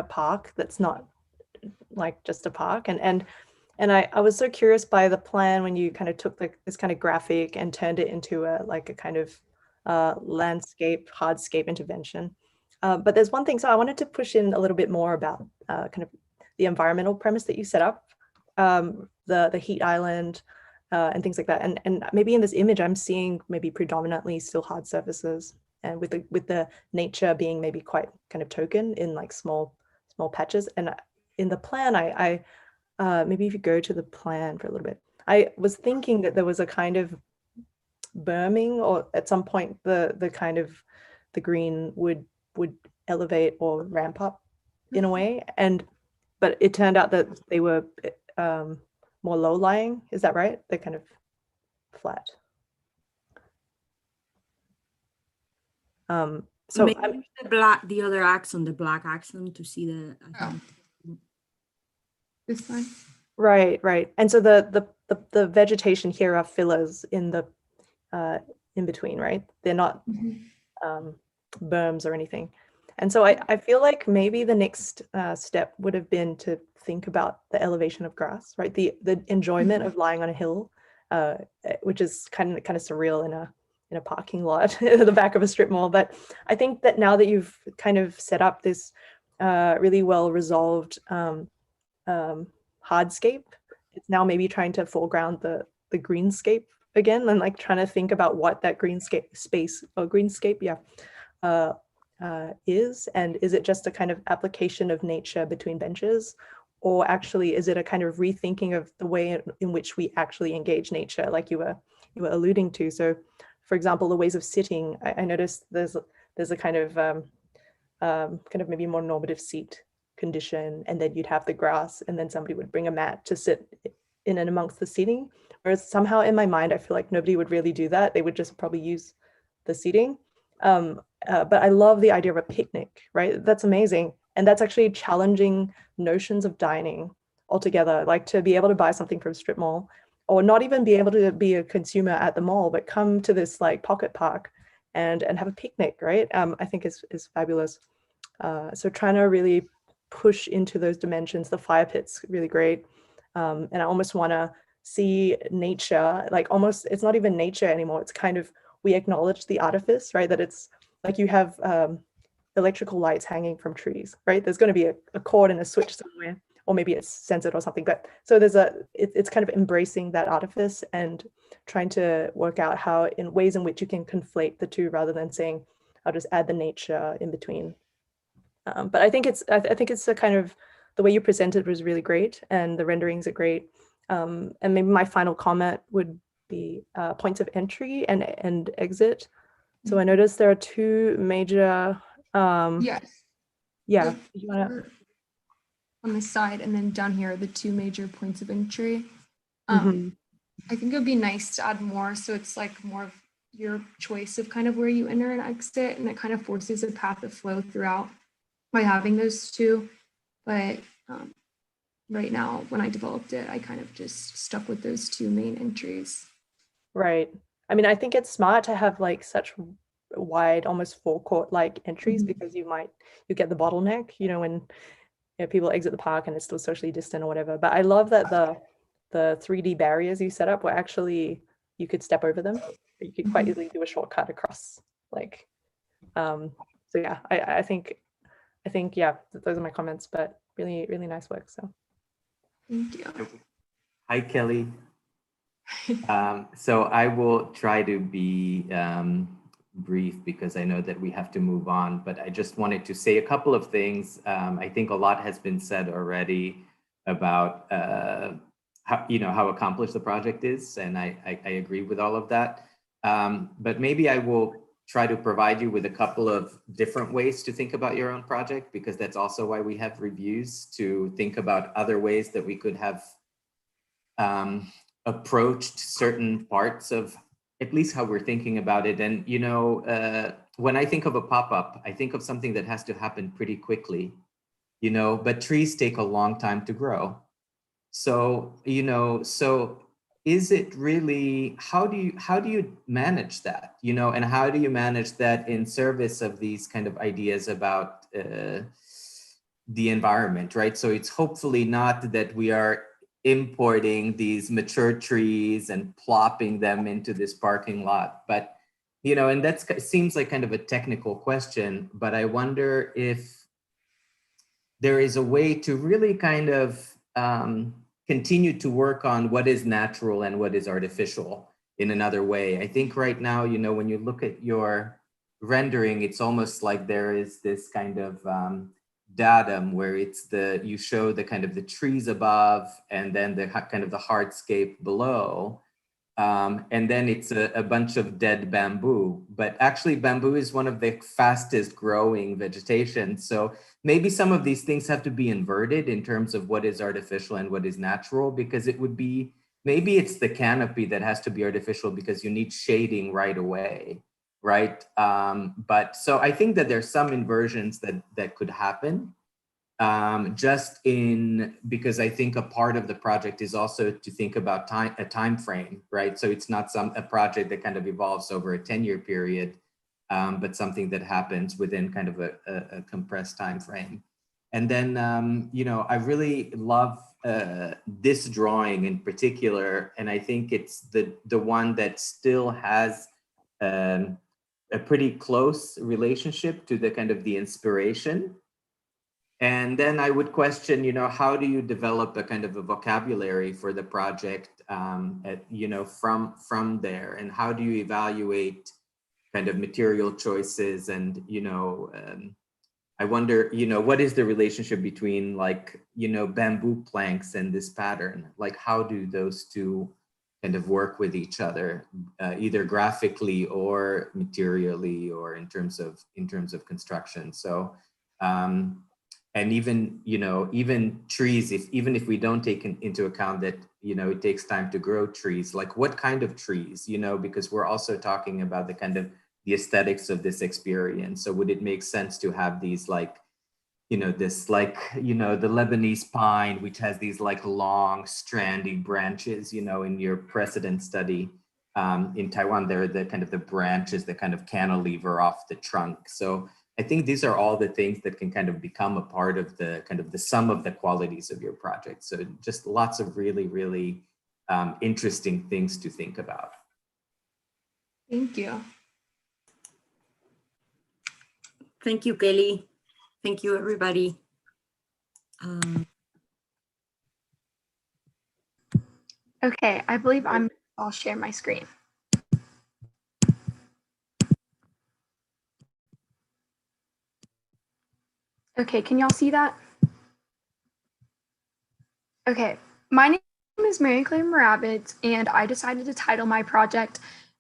park that's not like just a park. And I was so curious by the plan when you kind of took this kind of graphic and turned it into a kind of landscape, hardscape intervention. But there's one thing, so I wanted to push in a little bit more about kind of the environmental premise that you set up, the heat island, and things like that. And maybe in this image, I'm seeing maybe predominantly still hard surfaces, and with the nature being maybe quite kind of token in like small patches. And in the plan, I maybe if you go to the plan for a little bit, I was thinking that there was a kind of berming, or at some point the kind of the green would elevate or ramp up in a way. But it turned out that they were more low-lying. Is that right? They're kind of flat. So maybe the other axon, the black axon, to see the. This one. Right. And so the vegetation here are fillers in the in between, right? They're not berms or anything. And so I feel like maybe the next step would have been to think about the elevation of grass, right? The enjoyment of lying on a hill, which is kind of surreal in a parking lot at the back of a strip mall. But I think that now that you've kind of set up this really well resolved hardscape, it's now maybe trying to foreground the greenscape again, and like trying to think about what that greenscape is, and is it just a kind of application of nature between benches, or actually is it a kind of rethinking of the way in which we actually engage nature, like you were alluding to? So for example, the ways of sitting, I noticed there's a kind of maybe more normative seat condition, and then you'd have the grass, and then somebody would bring a mat to sit in and amongst the seating, whereas somehow in my mind I feel like nobody would really do that. They would just probably use the seating. But I love the idea of a picnic, right? That's amazing. And that's actually challenging notions of dining altogether, like to be able to buy something from a strip mall, or not even be able to be a consumer at the mall, but come to this like pocket park and have a picnic, right? I think is fabulous. So trying to really push into those dimensions. The fire pit's really great. And I almost want to see nature, like almost, it's not even nature anymore. It's kind of, we acknowledge the artifice, right? That it's like you have electrical lights hanging from trees, right? There's going to be a cord and a switch somewhere, or maybe it's censored or something. But so there's it's kind of embracing that artifice and trying to work out how, in ways in which you can conflate the two, rather than saying, I'll just add the nature in between. But I think it's a kind of, the way you presented was really great, and the renderings are great. And maybe my final comment would be points of entry and exit. So I noticed there are two major. Yes. Yeah. On the side, and then down here are the two major points of entry. Mhm. I think it would be nice to add more, so it's like more of your choice of kind of where you enter and exit, and it kind of forces a path of flow throughout by having those two. But right now, when I developed it, I kind of just stuck with those two main entries. Right. I mean, I think it's smart to have like such wide, almost forecourt like entries, because you get the bottleneck, when people exit the park and it's still socially distant or whatever. But I love that the 3D barriers you set up were actually, you could step over them. You could quite easily do a shortcut across, like, so yeah, I think yeah, those are my comments, but really, really nice work. So thank you. Hi, Kelly. So I will try to be brief, because I know that we have to move on, but I just wanted to say a couple of things. I think a lot has been said already about how accomplished the project is, and I agree with all of that. But maybe I will try to provide you with a couple of different ways to think about your own project, because that's also why we have reviews, to think about other ways that we could have approached certain parts of at least how we're thinking about it. And, you know, when I think of a pop-up, I think of something that has to happen pretty quickly, you know, but trees take a long time to grow. So, you know, so is it really, how do you manage that, you know, and how do you manage that in service of these kind of ideas about the environment, right? So it's hopefully not that we are importing these mature trees and plopping them into this parking lot, but, you know, and that seems like kind of a technical question, but I wonder if there is a way to really kind of continue to work on what is natural and what is artificial in another way. I think right now, you know, when you look at your rendering, it's almost like there is this kind of datum where it's you show the kind of the trees above and then the kind of the hardscape below. And then it's a bunch of dead bamboo, but actually bamboo is one of the fastest growing vegetation. So maybe some of these things have to be inverted in terms of what is artificial and what is natural, because it would be, maybe it's the canopy that has to be artificial because you need shading right away, right? But so I think that there's some inversions that could happen. Because I think a part of the project is also to think about a time frame, right? So it's not a project that kind of evolves over a 10-year period, but something that happens within kind of a compressed time frame. And then, you know, I really love this drawing in particular, and I think it's the one that still has a pretty close relationship to the kind of the inspiration. And then I would question, you know, how do you develop a kind of a vocabulary for the project, you know, from there, and how do you evaluate kind of material choices? And, you know, I wonder, you know, what is the relationship between, like, you know, bamboo planks and this pattern? Like, how do those two kind of work with each other, either graphically or materially, or in terms of construction? So, and even, you know, even trees, even if we don't take into account that, you know, it takes time to grow trees, like what kind of trees, you know, because we're also talking about the kind of the aesthetics of this experience. So would it make sense to have these, like, you know, this, like, you know, the Lebanese pine, which has these like long strandy branches, you know, in your precedent study in Taiwan, there are the kind of the branches that kind of cantilever off the trunk. So I think these are all the things that can kind of become a part of the kind of the sum of the qualities of your project. So just lots of really, really interesting things to think about. Thank you. Thank you, Kelly. Thank you, everybody. Okay, I believe I'll share my screen. Okay, can y'all see that? Okay, my name is Mary Claire Moravitz, and I decided to title my project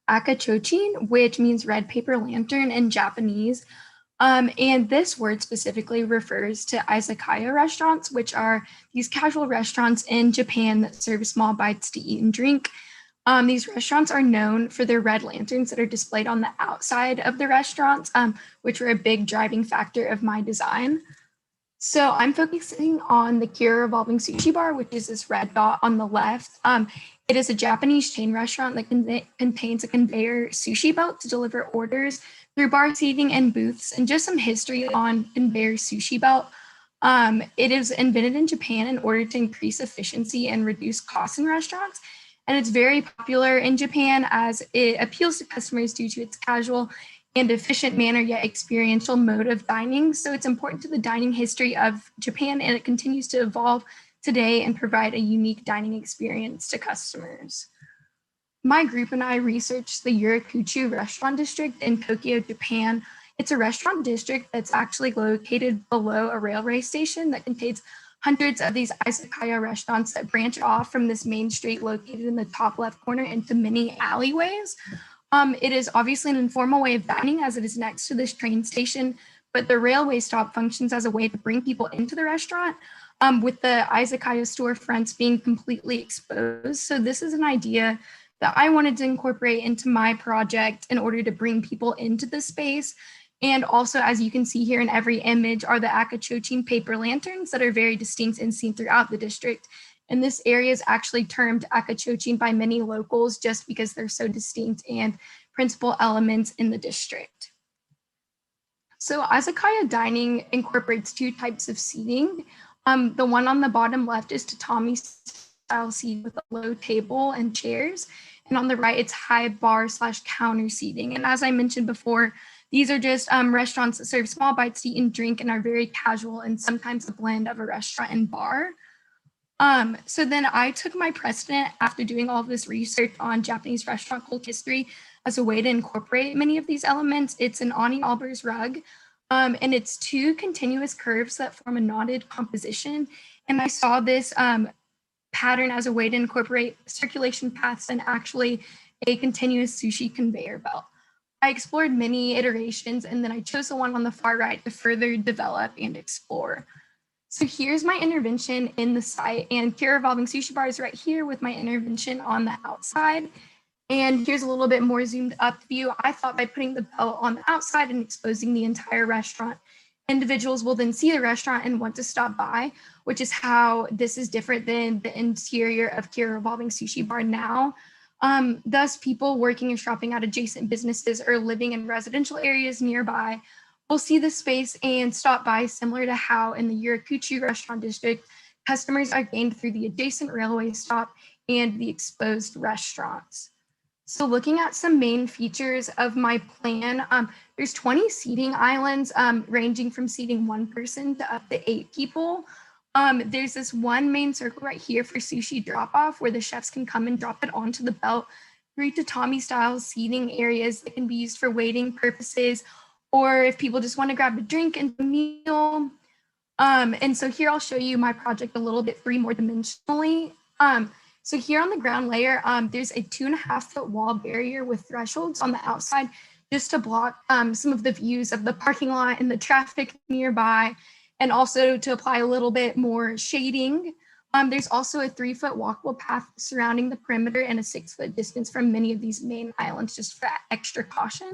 Akachochin, which means red paper lantern in Japanese. And this word specifically refers to izakaya restaurants, which are these casual restaurants in Japan that serve small bites to eat and drink. These restaurants are known for their red lanterns that are displayed on the outside of the restaurants, which were a big driving factor of my design. So I'm focusing on the Kira Revolving Sushi Bar, which is this red dot on the left. It is a Japanese chain restaurant that contains a conveyor sushi belt to deliver orders through bar seating and booths. And just some history on conveyor sushi belt. It is invented in Japan in order to increase efficiency and reduce costs in restaurants. And it's very popular in Japan as it appeals to customers due to its casual and efficient manner, yet experiential mode of dining. So it's important to the dining history of Japan, and it continues to evolve today and provide a unique dining experience to customers. My group and I researched the Yurakuchu restaurant district in Tokyo, Japan. It's a restaurant district that's actually located below a railway station that contains hundreds of these izakaya restaurants that branch off from this main street located in the top left corner into many alleyways. It is obviously an informal way of dining as it is next to this train station, but the railway stop functions as a way to bring people into the restaurant, with the izakaya storefronts being completely exposed. So this is an idea that I wanted to incorporate into my project in order to bring people into the space. And also, as you can see here in every image, are the akachochin paper lanterns that are very distinct and seen throughout the district. And this area is actually termed akachochin by many locals just because they're so distinct and principal elements in the district. So izakaya dining incorporates two types of seating. The one on the bottom left is tatami style seating with a low table and chairs. And on the right, it's high bar / counter seating. And as I mentioned before, these are just restaurants that serve small bites to eat and drink and are very casual and sometimes a blend of a restaurant and bar. So then I took my precedent after doing all of this research on Japanese restaurant cult history as a way to incorporate many of these elements. It's an Ani Albers rug, and it's two continuous curves that form a knotted composition. And I saw this pattern as a way to incorporate circulation paths and actually a continuous sushi conveyor belt. I explored many iterations, and then I chose the one on the far right to further develop and explore. So here's my intervention in the site, and Kira Revolving Sushi Bar is right here with my intervention on the outside. And here's a little bit more zoomed up view. I thought by putting the belt on the outside and exposing the entire restaurant, individuals will then see the restaurant and want to stop by, which is how this is different than the interior of Kira Revolving Sushi Bar now. Thus, people working and shopping at adjacent businesses or living in residential areas nearby will see the space and stop by, similar to how in the Yurakuchi restaurant district, customers are gained through the adjacent railway stop and the exposed restaurants. So looking at some main features of my plan, there's 20 seating islands ranging from seating one person to up to 8 people. There's this one main circle right here for sushi drop-off where the chefs can come and drop it onto the belt. 3 tatami style seating areas that can be used for waiting purposes, or if people just want to grab a drink and a meal. And so here I'll show you my project a little bit 3 more dimensionally. So here on the ground layer, there's a 2.5-foot wall barrier with thresholds on the outside just to block some of the views of the parking lot and the traffic nearby, and also to apply a little bit more shading. There's also a 3-foot walkable path surrounding the perimeter and a 6-foot distance from many of these main islands just for extra caution.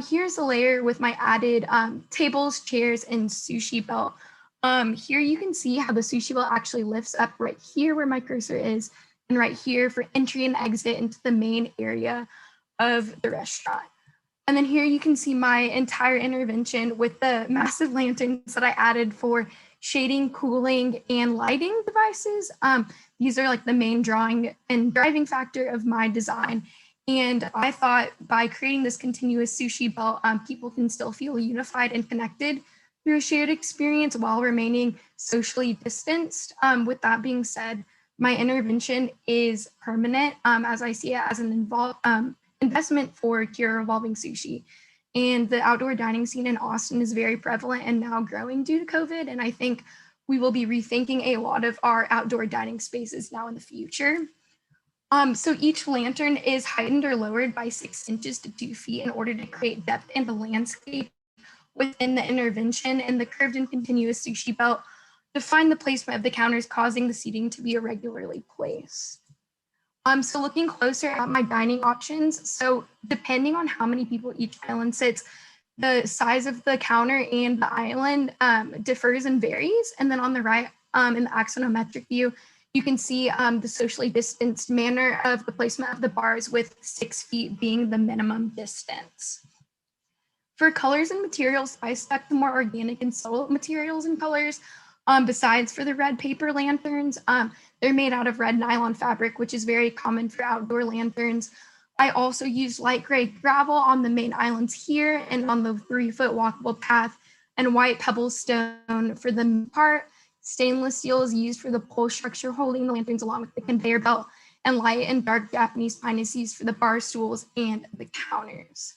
Here's a layer with my added tables, chairs, and sushi belt. Here you can see how the sushi belt actually lifts up right here where my cursor is, and right here for entry and exit into the main area of the restaurant. And then here you can see my entire intervention with the massive lanterns that I added for shading, cooling, and lighting devices. These are like the main drawing and driving factor of my design. And I thought by creating this continuous sushi belt, people can still feel unified and connected through a shared experience while remaining socially distanced. With that being said, my intervention is permanent, as I see it as an investment for Kira Revolving Sushi. And the outdoor dining scene in Austin is very prevalent and now growing due to COVID. And I think we will be rethinking a lot of our outdoor dining spaces now in the future. So each lantern is heightened or lowered by 6 inches to 2 feet in order to create depth in the landscape within the intervention, and the curved and continuous sushi belt define the placement of the counters, causing the seating to be irregularly placed. So looking closer at my dining options, so depending on how many people each island sits, the size of the counter and the island differs and varies. And then on the right, in the axonometric view, you can see the socially distanced manner of the placement of the bars, with 6 feet being the minimum distance. For colors and materials, I stuck the more organic and subtle materials and colors. Besides for the red paper lanterns, they're made out of red nylon fabric, which is very common for outdoor lanterns. I also used light gray gravel on the main islands here and on the 3-foot walkable path, and white pebble stone for the part. Stainless steel is used for the pole structure holding the lanterns along with the conveyor belt, and light and dark Japanese pine is used for the bar stools and the counters.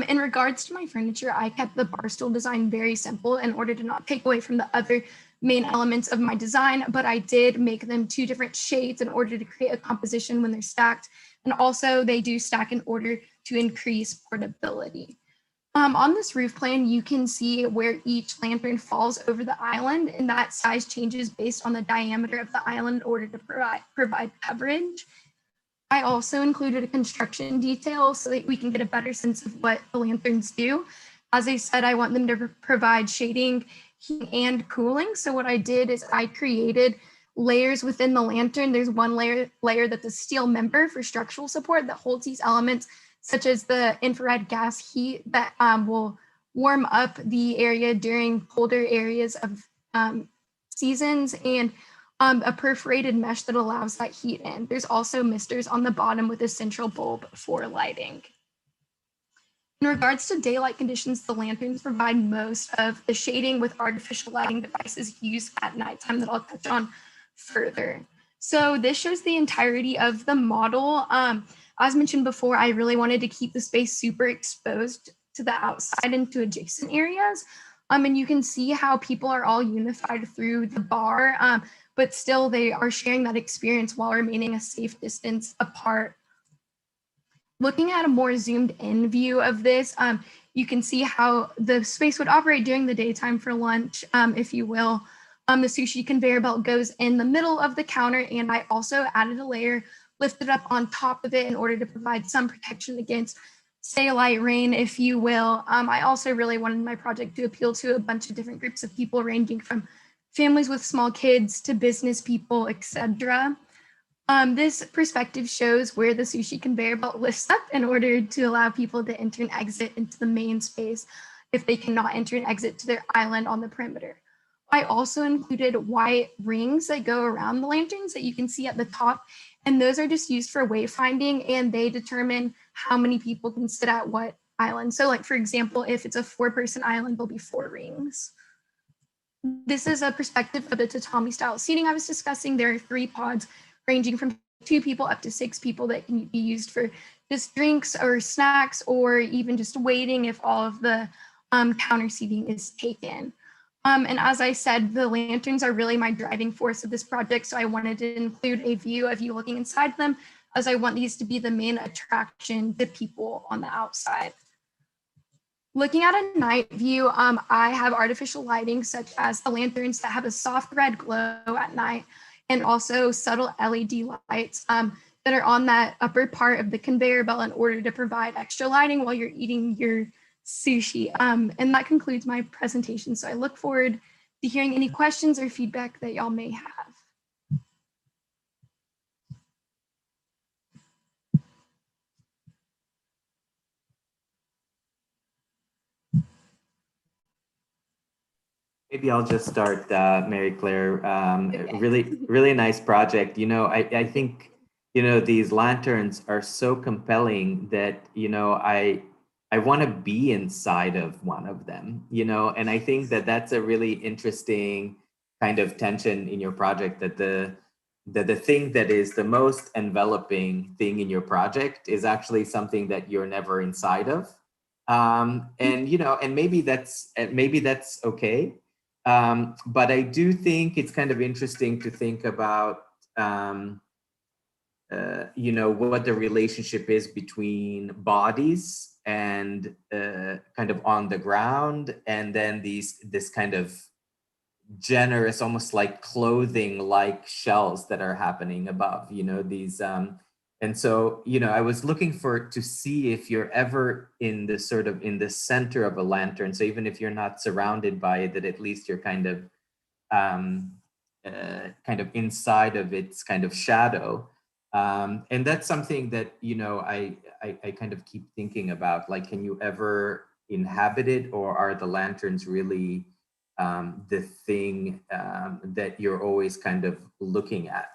In regards to my furniture, I kept the bar stool design very simple in order to not take away from the other main elements of my design, but I did make them 2 different shades in order to create a composition when they're stacked And also they do stack in order to increase portability. On this roof plan, you can see where each lantern falls over the island, and that size changes based on the diameter of the island in order to provide coverage. I also included a construction detail so that we can get a better sense of what the lanterns do. As I said, I want them to provide shading, heat, and cooling. So what I did is I created layers within the lantern. There's one layer that's a steel member for structural support that holds these elements, such as the infrared gas heat that will warm up the area during colder areas of seasons, and a perforated mesh that allows that heat in. There's also misters on the bottom with a central bulb for lighting. In regards to daylight conditions, the lanterns provide most of the shading with artificial lighting devices used at nighttime that I'll touch on further. So this shows the entirety of the model. As mentioned before, I really wanted to keep the space super exposed to the outside and to adjacent areas. And you can see how people are all unified through the bar, but still they are sharing that experience while remaining a safe distance apart. Looking at a more zoomed in view of this, you can see how the space would operate during the daytime for lunch, if you will. The sushi conveyor belt goes in the middle of the counter, and I also added a layer lifted up on top of it in order to provide some protection against daylight rain, if you will. I also really wanted my project to appeal to a bunch of different groups of people, ranging from families with small kids to business people, etc. This perspective shows where the sushi conveyor belt lifts up in order to allow people to enter and exit into the main space if they cannot enter and exit to their island on the perimeter. I also included white rings that go around the lanterns that you can see at the top, and those are just used for wayfinding, and they determine how many people can sit at what island. So like, for example, if it's a 4-person island, there'll be 4 rings. This is a perspective of the tatami style seating I was discussing. There are 3 pods ranging from 2 people up to 6 people that can be used for just drinks or snacks, or even just waiting if all of the counter seating is taken. And as I said, the lanterns are really my driving force of this project, so I wanted to include a view of you looking inside them, as I want these to be the main attraction to people on the outside. Looking at a night view, I have artificial lighting such as the lanterns that have a soft red glow at night, and also subtle LED lights that are on that upper part of the conveyor belt in order to provide extra lighting while you're eating your sushi. And that concludes my presentation. So I look forward to hearing any questions or feedback that y'all may have. Maybe I'll just start, Mary Claire. Really nice project. You know, I think, you know, these lanterns are so compelling that, you know, I want to be inside of one of them, you know, and I think that that's a really interesting kind of tension in your project, that the thing that is the most enveloping thing in your project is actually something that you're never inside of. And, you know, and maybe that's okay. But I do think it's kind of interesting to think about, you know, what the relationship is between bodies and kind of on the ground, and then this kind of generous, almost like clothing like shells that are happening above, you know, these and so, you know, I was looking to see if you're ever in the sort of in the center of a lantern. So even if you're not surrounded by it, that at least you're kind of inside of its kind of shadow. And that's something that, you know, I kind of keep thinking about, like, can you ever inhabit it, or are the lanterns really the thing that you're always kind of looking at?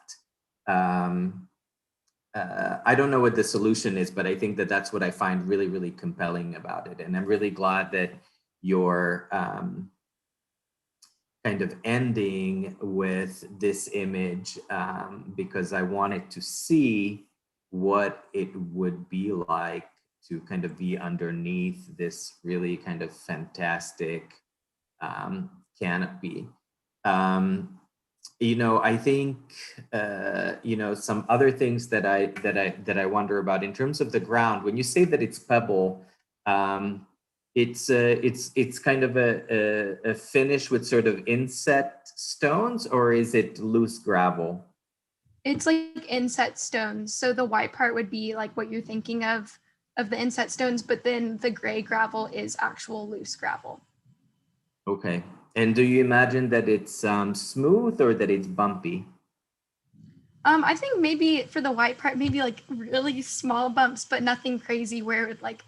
I don't know what the solution is, but I think that that's what I find really, really compelling about it. And I'm really glad that you're kind of ending with this image, because I wanted to see what it would be like to kind of be underneath this really kind of fantastic canopy. I think some other things that I wonder about in terms of the ground. When you say that it's pebble, it's kind of a finish with sort of inset stones, or is it loose gravel? It's like inset stones. So the white part would be like what you're thinking of the inset stones, but then the gray gravel is actual loose gravel. Okay. And do you imagine that it's smooth or that it's bumpy? I think maybe for the white part, maybe like really small bumps, but nothing crazy where it would like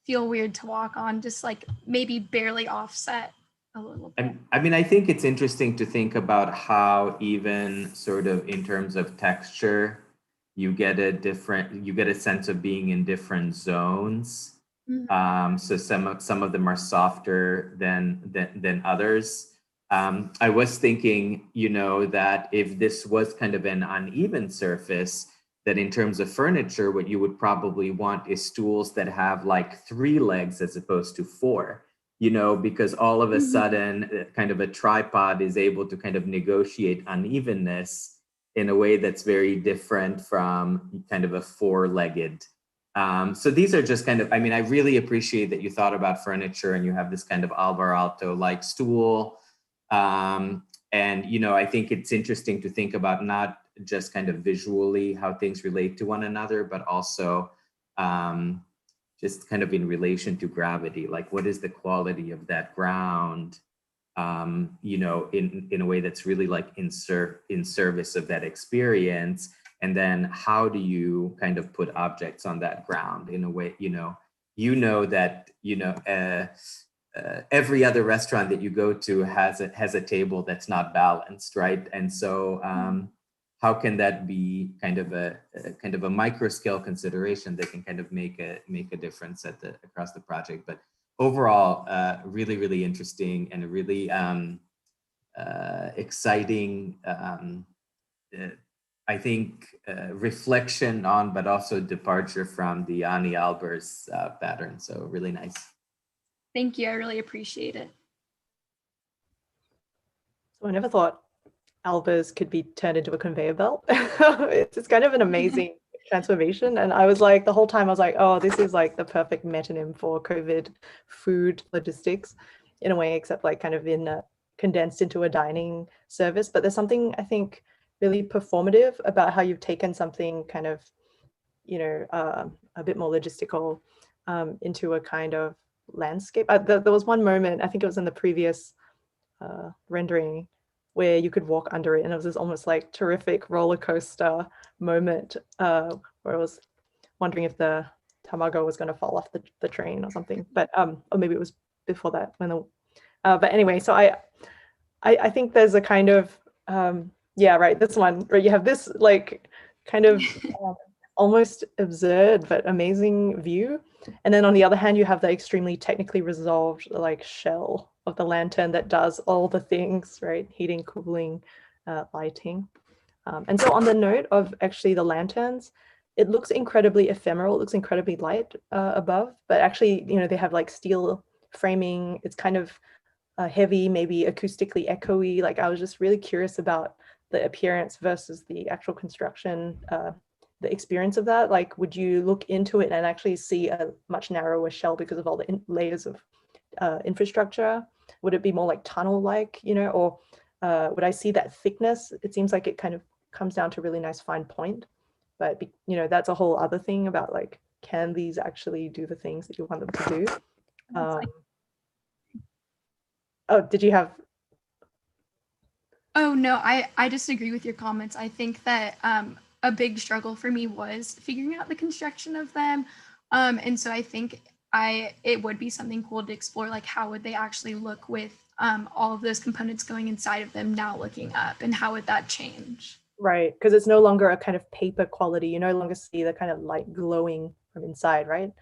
feel weird to walk on, just like maybe barely offset a little bit. I think it's interesting to think about how even sort of in terms of texture, you get a sense of being in different zones. Mm-hmm. So some of them are softer than others. I was thinking, that if this was kind of an uneven surface, that in terms of furniture, what you would probably want is stools that have like 3 legs as opposed to 4, because all of a sudden kind of a tripod is able to kind of negotiate unevenness in a way that's very different from kind of a 4-legged. So these are just kind of, I really appreciate that you thought about furniture and you have this kind of Alvar Aalto like stool. And, I think it's interesting to think about not just kind of visually how things relate to one another, but also just kind of in relation to gravity, like what is the quality of that ground, in a way that's really like in service of that experience. And then how do you kind of put objects on that ground in a way, that, every other restaurant that you go to has a table that's not balanced, right? And so how can that be kind of a micro scale consideration that can kind of make a difference across the project? But overall, really, really interesting and a really exciting, I think, reflection on, but also departure from the Ani Albers pattern. So really nice. Thank you. I really appreciate it. So I never thought Albers could be turned into a conveyor belt. It's kind of an amazing transformation. And I was like, the whole time I was like, oh, this is like the perfect metonym for COVID food logistics in a way, except like kind of condensed into a dining service. But there's something I think really performative about how you've taken something kind of, a bit more logistical into a kind of landscape. There was one moment, I think it was in the previous rendering, where you could walk under it, and it was this almost like terrific roller coaster moment where I was wondering if the tamago was going to fall off the train or something, but or maybe it was before that but anyway, so I think there's a kind of this one where you have this like kind of almost absurd but amazing view, and then on the other hand you have the extremely technically resolved like shell of the lantern that does all the things, right? Heating, cooling, lighting. And so on the note of actually the lanterns, it looks incredibly ephemeral, it looks incredibly light above, but actually, they have like steel framing. It's kind of heavy, maybe acoustically echoey. Like I was just really curious about the appearance versus the actual construction, the experience of that. Like, would you look into it and actually see a much narrower shell because of all the layers of infrastructure? Would it be more like tunnel-like, or would I see that thickness? It seems like it kind of comes down to a really nice fine point, but that's a whole other thing about like, can these actually do the things that you want them to do? Oh, did you have? Oh no, I disagree with your comments. I think that a big struggle for me was figuring out the construction of them, and so I think it would be something cool to explore, like how would they actually look with all of those components going inside of them now looking up, and how would that change? Right, because it's no longer a kind of paper quality. You no longer see the kind of light glowing from inside, right?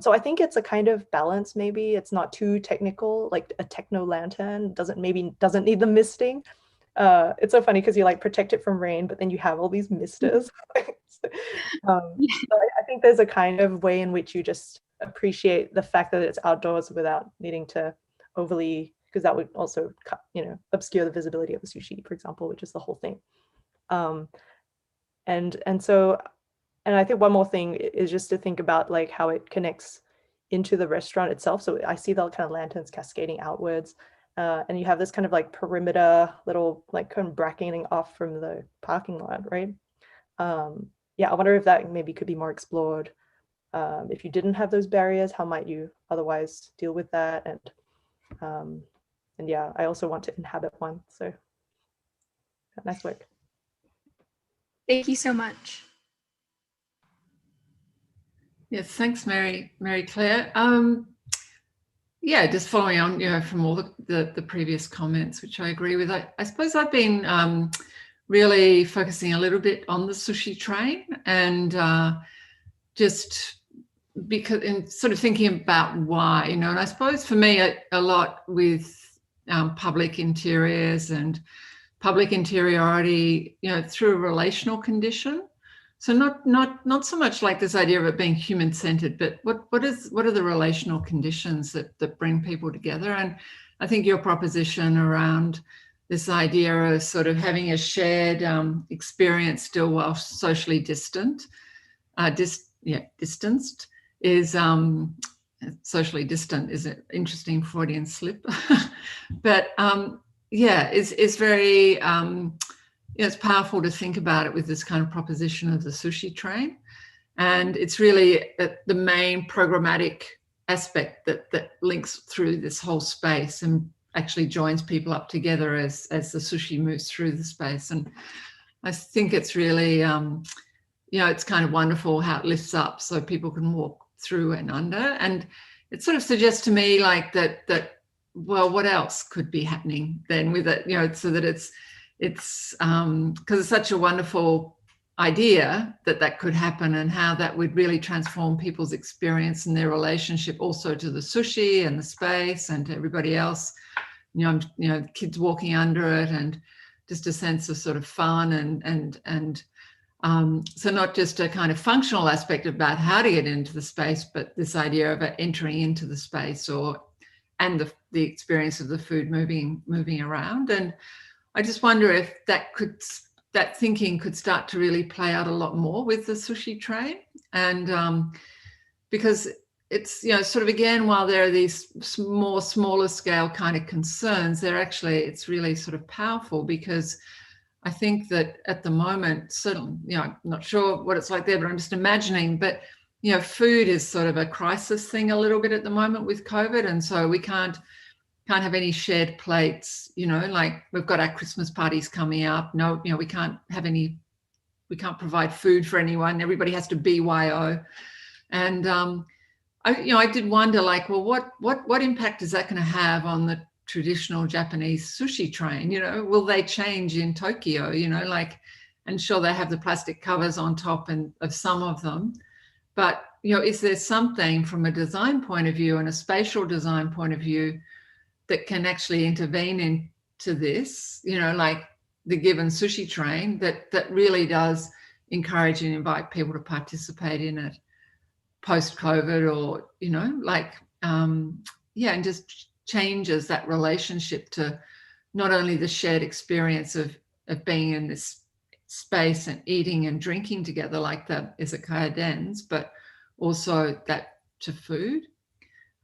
So I think it's a kind of balance. Maybe it's not too technical, like a techno lantern doesn't need the misting. It's so funny because you like protect it from rain, but then you have all these misters. So I think there's a kind of way in which you just appreciate the fact that it's outdoors without needing to overly because that would also, obscure the visibility of the sushi, for example, which is the whole thing. And I think one more thing is just to think about like how it connects into the restaurant itself. So I see the kind of lanterns cascading outwards, and you have this kind of like perimeter little like kind of bracketing off from the parking lot, right? Yeah, I wonder if that maybe could be more explored. If you didn't have those barriers, how might you otherwise deal with that? And yeah, I also want to inhabit one. So nice work. Thank you so much. Yes, thanks, Mary Claire. Yeah, just following on, from all the previous comments, which I agree with. I suppose I've been really focusing a little bit on the sushi train, and just because, and sort of thinking about why, and I suppose for me a lot with public interiors and public interiority, through a relational condition. So not so much like this idea of it being human-centered, but what are the relational conditions that bring people together? And I think your proposition around this idea of sort of having a shared experience still while socially distanced is socially distant is an interesting Freudian slip, but is very. It's powerful to think about it with this kind of proposition of the sushi train. And it's really the main programmatic aspect that links through this whole space and actually joins people up together as the sushi moves through the space. And I think it's really, it's kind of wonderful how it lifts up so people can walk through and under. And it sort of suggests to me like that well, what else could be happening then with it, so that it's because it's such a wonderful idea that could happen, and how that would really transform people's experience and their relationship also to the sushi and the space and to everybody else, kids walking under it, and just a sense of sort of fun and so not just a kind of functional aspect about how to get into the space, but this idea of entering into the space and the experience of the food moving around. And I just wonder if that thinking could start to really play out a lot more with the sushi train. And because it's, sort of, again, while there are these smaller scale kind of concerns, it's really sort of powerful, because I think that at the moment, certainly, I'm not sure what it's like there, but I'm just imagining, but, food is sort of a crisis thing a little bit at the moment with COVID. And so we can't have any shared plates, like we've got our Christmas parties coming up. No, we can't provide food for anyone. Everybody has to BYO. And I did wonder, like, well, what impact is that going to have on the traditional Japanese sushi train? Will they change in Tokyo? And sure, they have the plastic covers on top and of some of them, but is there something from a design point of view and a spatial design point of view that can actually intervene into this, like the given sushi train, that really does encourage and invite people to participate in it post-COVID, or, and just changes that relationship to not only the shared experience of being in this space and eating and drinking together like the izakaya dens, but also that to food.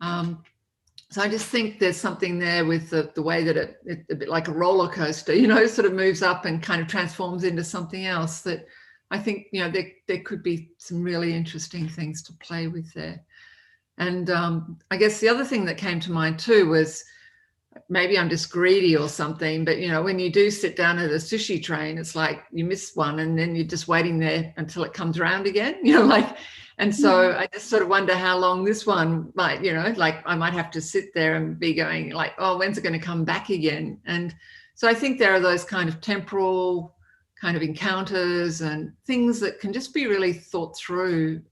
So I just think there's something there with the way that it a bit like a roller coaster, sort of moves up and kind of transforms into something else, that I think, there could be some really interesting things to play with there. And I guess the other thing that came to mind too was, maybe I'm just greedy or something, but when you do sit down at a sushi train, it's like you miss one and then you're just waiting there until it comes around again, and so I just sort of wonder how long this one might, like I might have to sit there and be going like, oh, when's it going to come back again? And so I think there are those kind of temporal kind of encounters and things that can just be really thought through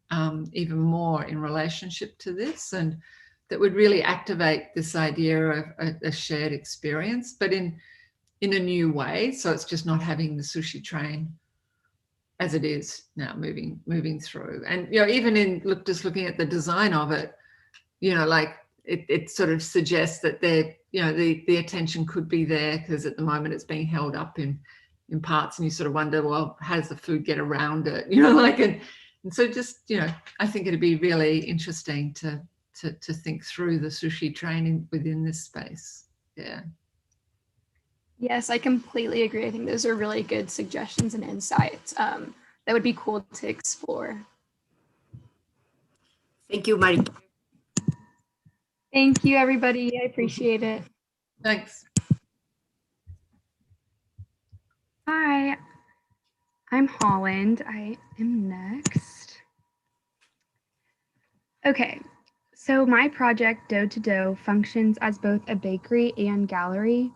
even more in relationship to this, and that would really activate this idea of a shared experience, but in a new way. So it's just not having the sushi train as it is now moving through. And, even in just looking at the design of it, like it sort of suggests that they're you know, the attention could be there, because at the moment it's being held up in parts, and you sort of wonder, well, how does the food get around it? You know, like, and so just, you know, I think it'd be really interesting to think through the sushi training within this space. Yeah. Yes, I completely agree. I think those are really good suggestions and insights that would be cool to explore. Thank you, Mari. Thank you, everybody. I appreciate it. Thanks. Hi, I'm Holland. I am next. Okay, so my project, Dough to Dough, functions as both a bakery and gallery.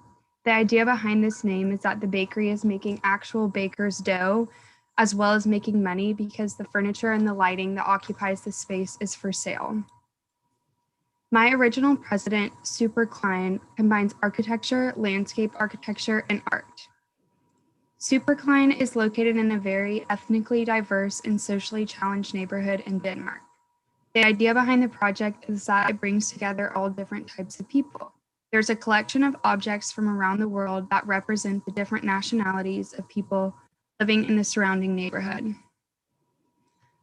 The idea behind this name is that the bakery is making actual baker's dough, as well as making money, because the furniture and the lighting that occupies the space is for sale. My original president, Super Klein, combines architecture, landscape architecture, and art. Super Klein is located in a very ethnically diverse and socially challenged neighborhood in Denmark. The idea behind the project is that it brings together all different types of people. There's a collection of objects from around the world that represent the different nationalities of people living in the surrounding neighborhood.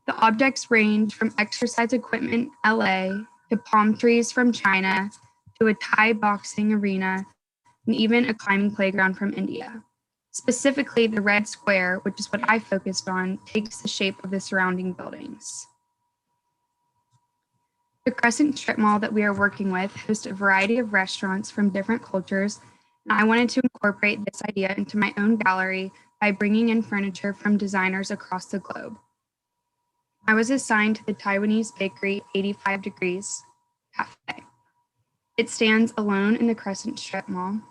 The objects range from exercise equipment in LA to palm trees from China to a Thai boxing arena and even a climbing playground from India. Specifically, the red square, which is what I focused on, takes the shape of the surrounding buildings. The Crescent strip mall that we are working with hosts a variety of restaurants from different cultures, and I wanted to incorporate this idea into my own gallery by bringing in furniture from designers across the globe. I was assigned to the Taiwanese bakery 85 Degrees Cafe. It stands alone in the Crescent strip mall.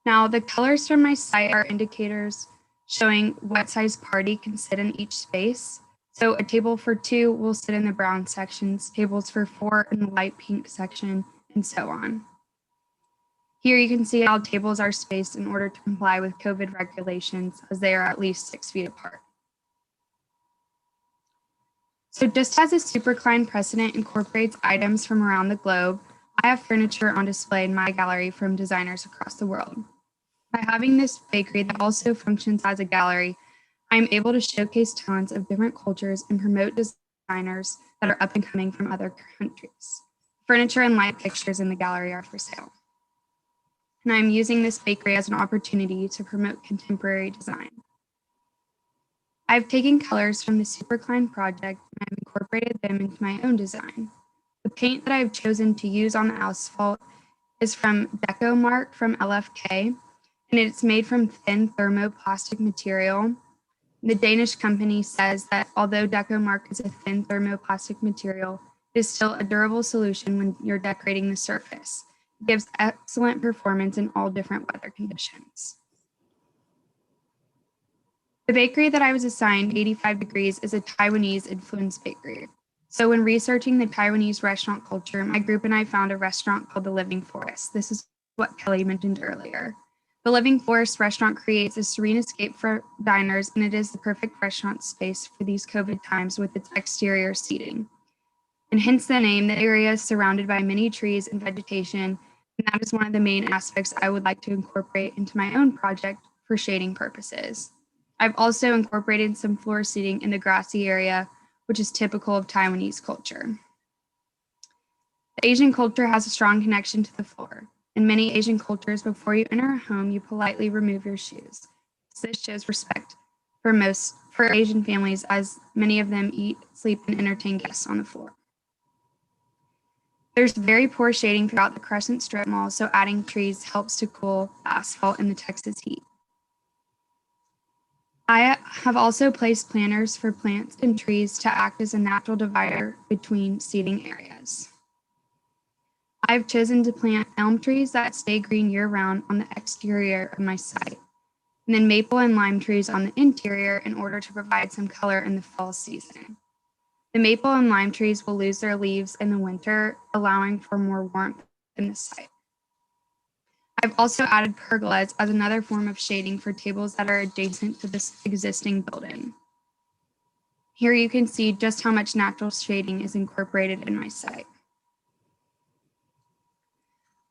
Now, the colors from my site are indicators showing what size party can sit in each space. So a table for 2 will sit in the brown sections, tables for 4 in the light pink section, and so on. Here you can see how tables are spaced in order to comply with COVID regulations, as they are at least 6 feet apart. So just as a Super Klein precedent incorporates items from around the globe, I have furniture on display in my gallery from designers across the world. By having this bakery that also functions as a gallery, I am able to showcase talents of different cultures and promote designers that are up and coming from other countries. Furniture and light fixtures in the gallery are for sale. And I'm using this bakery as an opportunity to promote contemporary design. I've taken colors from the Super Klein project and I've incorporated them into my own design. The paint that I've chosen to use on the asphalt is from Decomark from LFK, and it's made from thin thermoplastic material. The Danish company says that although Decomark is a thin thermoplastic material, it is still a durable solution when you're decorating the surface. It gives excellent performance in all different weather conditions. The bakery that I was assigned, 85 Degrees, is a Taiwanese influenced bakery. So when researching the Taiwanese restaurant culture, my group and I found a restaurant called the Living Forest. This is what Kelly mentioned earlier. The Living Forest restaurant creates a serene escape for diners, and it is the perfect restaurant space for these COVID times with its exterior seating. And hence the name. The area is surrounded by many trees and vegetation, and that is one of the main aspects I would like to incorporate into my own project for shading purposes. I've also incorporated some floor seating in the grassy area, which is typical of Taiwanese culture. The Asian culture has a strong connection to the floor. In many Asian cultures, before you enter a home, you politely remove your shoes. This shows respect for Asian families, as many of them eat, sleep, and entertain guests on the floor. There's very poor shading throughout the Crescent strip mall, so adding trees helps to cool the asphalt in the Texas heat. I have also placed planters for plants and trees to act as a natural divider between seating areas. I've chosen to plant elm trees that stay green year-round on the exterior of my site, and then maple and lime trees on the interior in order to provide some color in the fall season. The maple and lime trees will lose their leaves in the winter, allowing for more warmth in the site. I've also added pergolas as another form of shading for tables that are adjacent to this existing building. Here you can see just how much natural shading is incorporated in my site.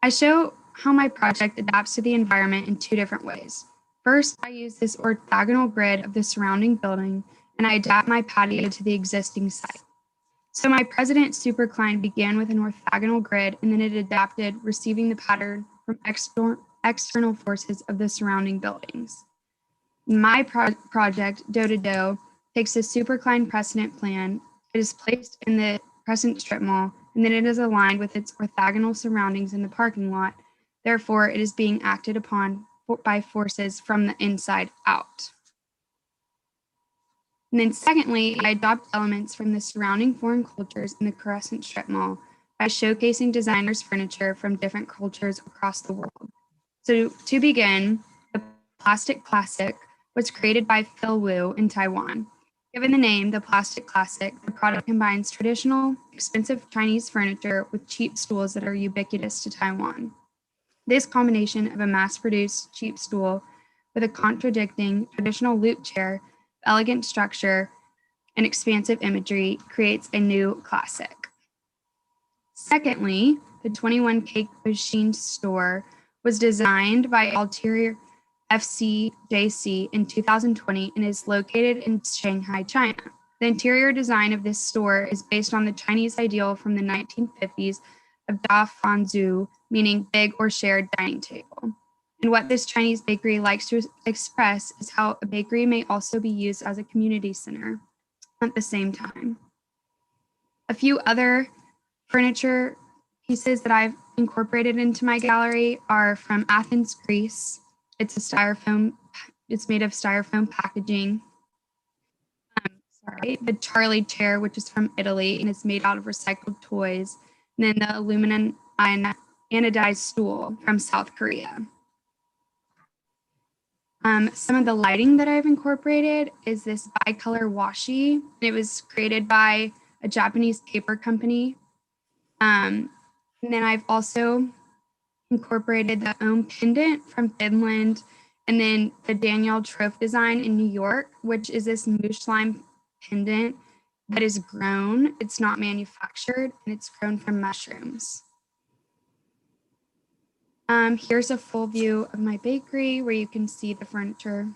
I show how my project adapts to the environment in 2 different ways. First, I use this orthogonal grid of the surrounding building, and I adapt my patio to the existing site. So my President supercline began with an orthogonal grid, and then it adapted, receiving the pattern from external forces of the surrounding buildings. My project, Do takes a supercline precedent plan. It is placed in the Crescent strip mall, and then it is aligned with its orthogonal surroundings in the parking lot. Therefore, it is being acted upon by forces from the inside out. And then secondly, I adopt elements from the surrounding foreign cultures in the Crescent strip mall by showcasing designers' furniture from different cultures across the world. So to begin, the Plastic Classic was created by Phil Wu in Taiwan. Given the name, the Plastic Classic, the product combines traditional, expensive Chinese furniture with cheap stools that are ubiquitous to Taiwan. This combination of a mass-produced cheap stool with a contradicting traditional loop chair, elegant structure, and expansive imagery creates a new classic. Secondly, the 21 Cake Machine store was designed by Ulterior FCJC in 2020 and is located in Shanghai, China. The interior design of this store is based on the Chinese ideal from the 1950s of Da Fan Zhu, meaning big or shared dining table. And what this Chinese bakery likes to express is how a bakery may also be used as a community center at the same time. A few other furniture pieces that I've incorporated into my gallery are from Athens, Greece. It's made of styrofoam packaging. The Charlie chair, which is from Italy and is made out of recycled toys. And then the aluminum anodized stool from South Korea. Some of the lighting that I've incorporated is this bicolor washi. It was created by a Japanese paper company. And then I've also incorporated the Ohm pendant from Finland, and then the Danielle Trofe design in New York, which is this moose slime pendant that is grown. It's not manufactured, and it's grown from mushrooms. Here's a full view of my bakery where you can see the furniture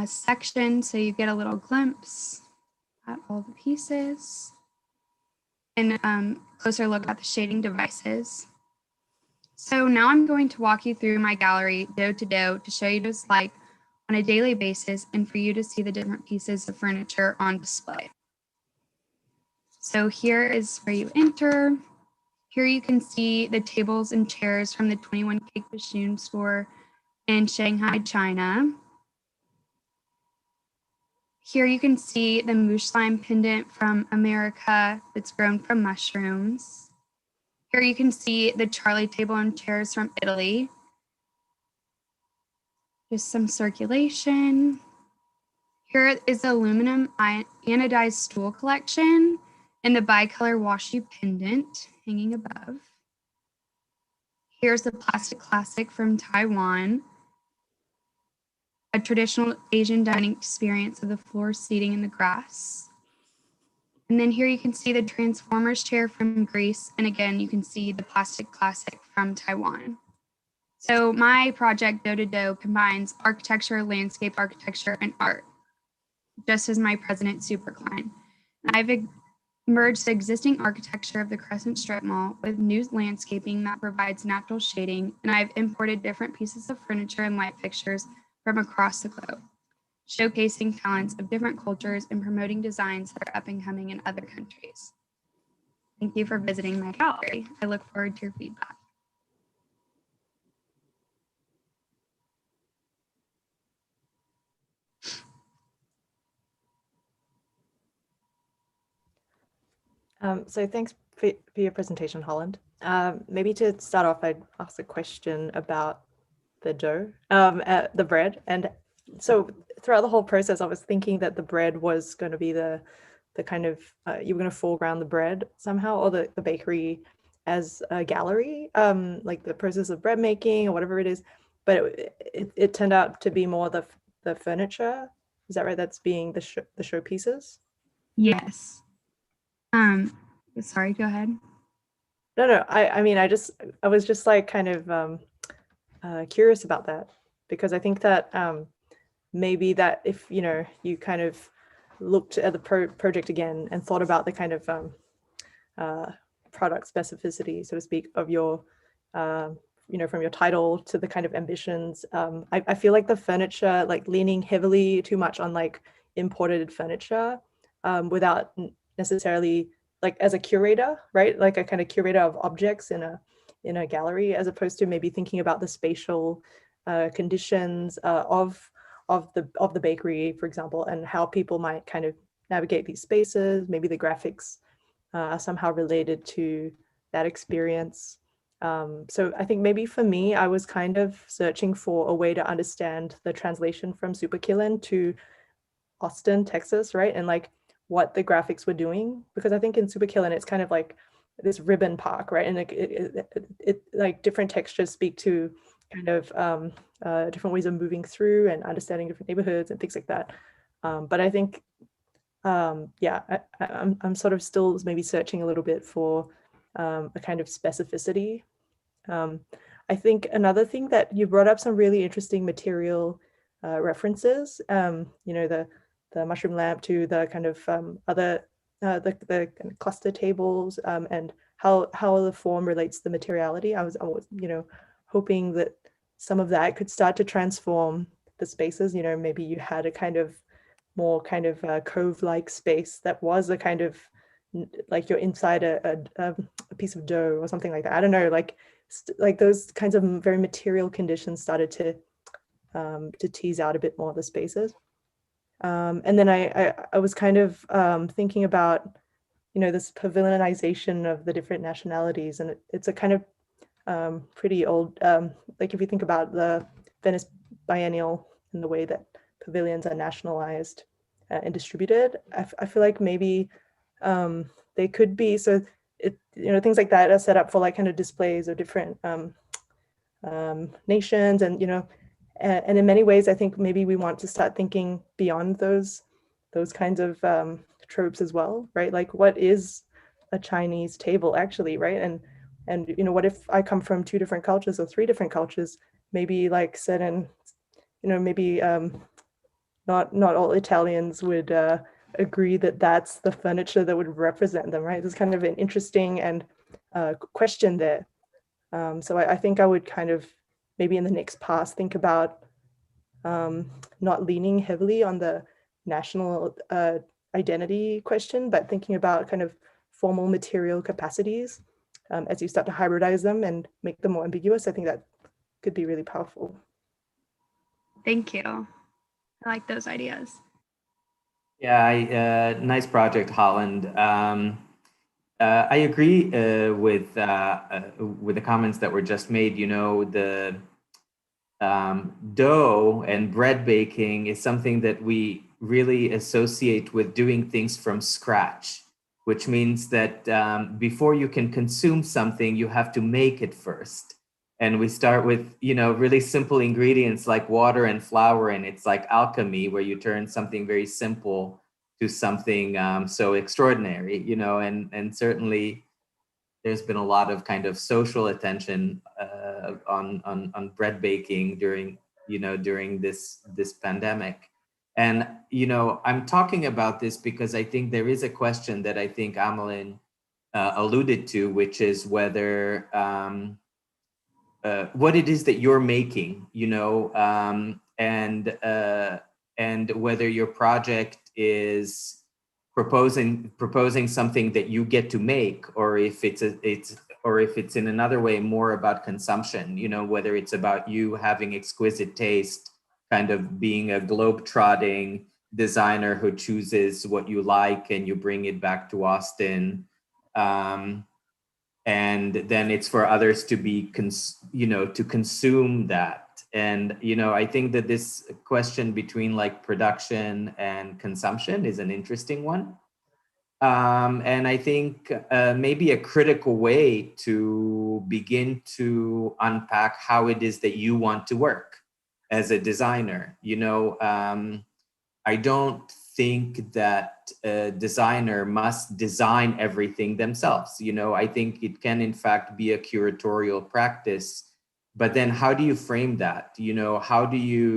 section, so you get a little glimpse at all the pieces. And closer look at the shading devices. So now I'm going to walk you through my gallery dough to dough to show you what it's like on a daily basis and for you to see the different pieces of furniture on display. So here is where you enter. Here you can see the tables and chairs from the 21 Cake Machine store in Shanghai, China. Here you can see the moose slime pendant from America that's grown from mushrooms. Here you can see the Charlie table and chairs from Italy. Just some circulation. Here is the aluminum anodized stool collection and the bicolor washi pendant hanging above. Here's the Plastic Classic from Taiwan, a traditional Asian dining experience of the floor seating in the grass. And then here you can see the Transformers chair from Greece. And again, you can see the Plastic Classic from Taiwan. So my project, Dough to Dough, combines architecture, landscape architecture, and art, just as my President supercline. I've merged the existing architecture of the Crescent strip mall with new landscaping that provides natural shading, and I've imported different pieces of furniture and light fixtures from across the globe, showcasing talents of different cultures and promoting designs that are up and coming in other countries. Thank you for visiting my gallery. I look forward to your feedback. So thanks for your presentation, Holland. Maybe to start off, I'd ask a question about the dough, the bread. And so throughout the whole process, I was thinking that the bread was going to be the kind of, you were going to foreground the bread somehow, or the bakery as a gallery, like the process of bread making or whatever it is. But it turned out to be more the furniture. Is that right? That's being the showpieces? Yes. Sorry, go ahead. No. I mean, I was just like kind of curious about that, because I think that maybe that if, you know, you kind of looked at the project again and thought about the kind of product specificity, so to speak, of your, you know, from your title to the kind of ambitions. I feel like the furniture, like leaning heavily too much on like imported furniture without necessarily, like as a curator, right? Like a kind of curator of objects in a gallery, as opposed to maybe thinking about the spatial conditions of the bakery, for example, and how people might kind of navigate these spaces. Maybe the graphics are somehow related to that experience. So I think maybe for me, I was kind of searching for a way to understand the translation from Superkillen to Austin, Texas, right? And like what the graphics were doing, because I think in Superkillen, it's kind of like this ribbon park, right? And like it like different textures speak to kind of different ways of moving through and understanding different neighborhoods and things like that. But I think, yeah, I'm sort of still maybe searching a little bit for a kind of specificity. I think another thing that you brought up some really interesting material references, you know, the mushroom lamp to the kind of other, the kind of cluster tables and how the form relates to the materiality. I was, you know, hoping that some of that could start to transform the spaces. You know, maybe you had a kind of more kind of cove-like space that was a kind of like you're inside a piece of dough or something like that. I don't know, like those kinds of very material conditions started to tease out a bit more of the spaces. And then I was kind of thinking about, you know, this pavilionization of the different nationalities, and it's a kind of pretty old, like if you think about the Venice Biennial and the way that pavilions are nationalized and distributed, I feel like maybe they could be, so it, you know, things like that are set up for like kind of displays of different nations, and, you know, and in many ways, I think maybe we want to start thinking beyond those kinds of tropes as well, right? Like, what is a Chinese table actually, right? And you know, what if I come from 2 different cultures or 3 different cultures? Maybe like certain, you know, maybe not all Italians would agree that that's the furniture that would represent them, right? There's kind of an interesting and question there. So I think I would kind of maybe in the next pass think about not leaning heavily on the national identity question, but thinking about kind of formal material capacities as you start to hybridize them and make them more ambiguous. I think that could be really powerful. Thank you. I like those ideas. Yeah, nice project, Holland. I agree with the comments that were just made. You know, the dough and bread baking is something that we really associate with doing things from scratch, which means that before you can consume something, you have to make it first. And we start with, you know, really simple ingredients like water and flour, and it's like alchemy, where you turn something very simple to something so extraordinary, you know, and certainly there's been a lot of kind of social attention on bread baking during this pandemic. And, you know, I'm talking about this because I think there is a question that I think Amelin alluded to, which is whether what it is that you're making, you know, and whether your project is proposing something that you get to make, or if it's in another way more about consumption, you know, whether it's about you having exquisite taste, kind of being a globe-trotting designer who chooses what you like and you bring it back to Austin. And then it's for others to be, to consume that. And, you know, I think that this question between like production and consumption is an interesting one. And I think maybe a critical way to begin to unpack how it is that you want to work as a designer. You know, I don't think that a designer must design everything themselves. You know, I think it can in fact be a curatorial practice, but then how do you frame that? You know, how do you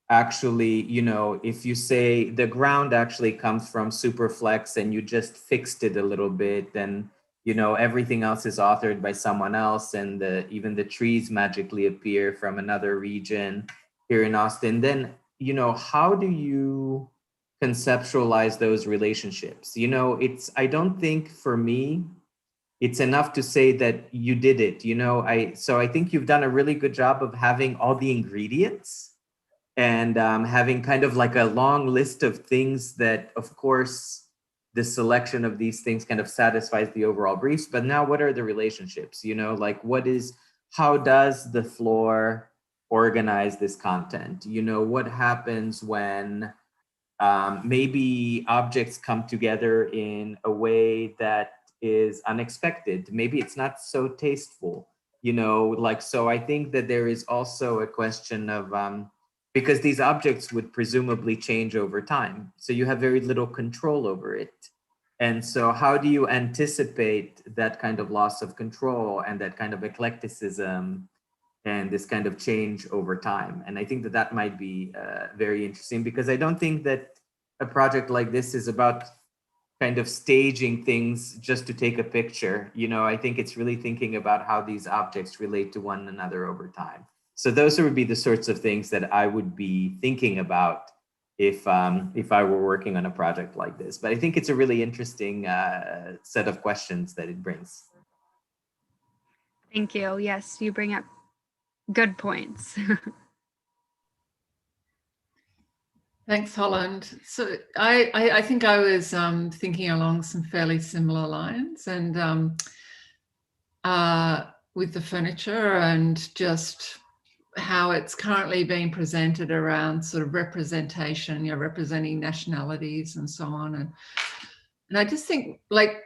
actually, you know, if you say the ground actually comes from Superflex and you just fixed it a little bit, then, you know, everything else is authored by someone else, and even the trees magically appear from another region here in Austin, then, you know, how do you conceptualize those relationships? You know, I don't think for me, it's enough to say that you did it, you know. So I think you've done a really good job of having all the ingredients and having kind of like a long list of things that, of course, the selection of these things kind of satisfies the overall briefs. But now what are the relationships? You know, like how does the floor organize this content? You know, what happens when maybe objects come together in a way that is unexpected? Maybe it's not so tasteful, you know, like, so I think that there is also a question of, because these objects would presumably change over time. So you have very little control over it. And so how do you anticipate that kind of loss of control and that kind of eclecticism and this kind of change over time? And I think that that might be very interesting, because I don't think that a project like this is about kind of staging things just to take a picture. You know, I think it's really thinking about how these objects relate to one another over time. So those would be the sorts of things that I would be thinking about if I were working on a project like this. But I think it's a really interesting set of questions that it brings. Thank you. Yes, you bring up good points. Thanks, Holland. So I think I was thinking along some fairly similar lines, and with the furniture and just how it's currently being presented around sort of representation, you know, representing nationalities and so on. And I just think, like,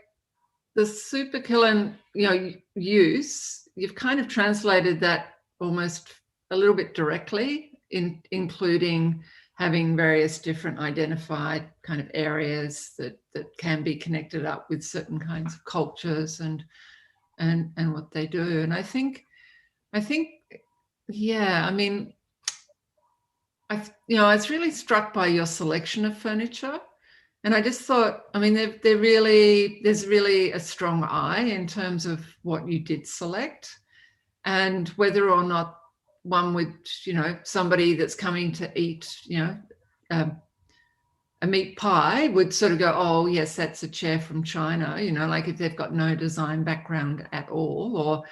the superkillen, you know, use, you've kind of translated that almost a little bit directly, including having various different identified kind of areas that can be connected up with certain kinds of cultures and what they do. And I think, yeah, I mean, I was really struck by your selection of furniture. And I just thought, I mean, there's really a strong eye in terms of what you did select, and whether or not one would, you know, somebody that's coming to eat, you know, a meat pie would sort of go, oh, yes, that's a chair from China, you know, like if they've got no design background at all.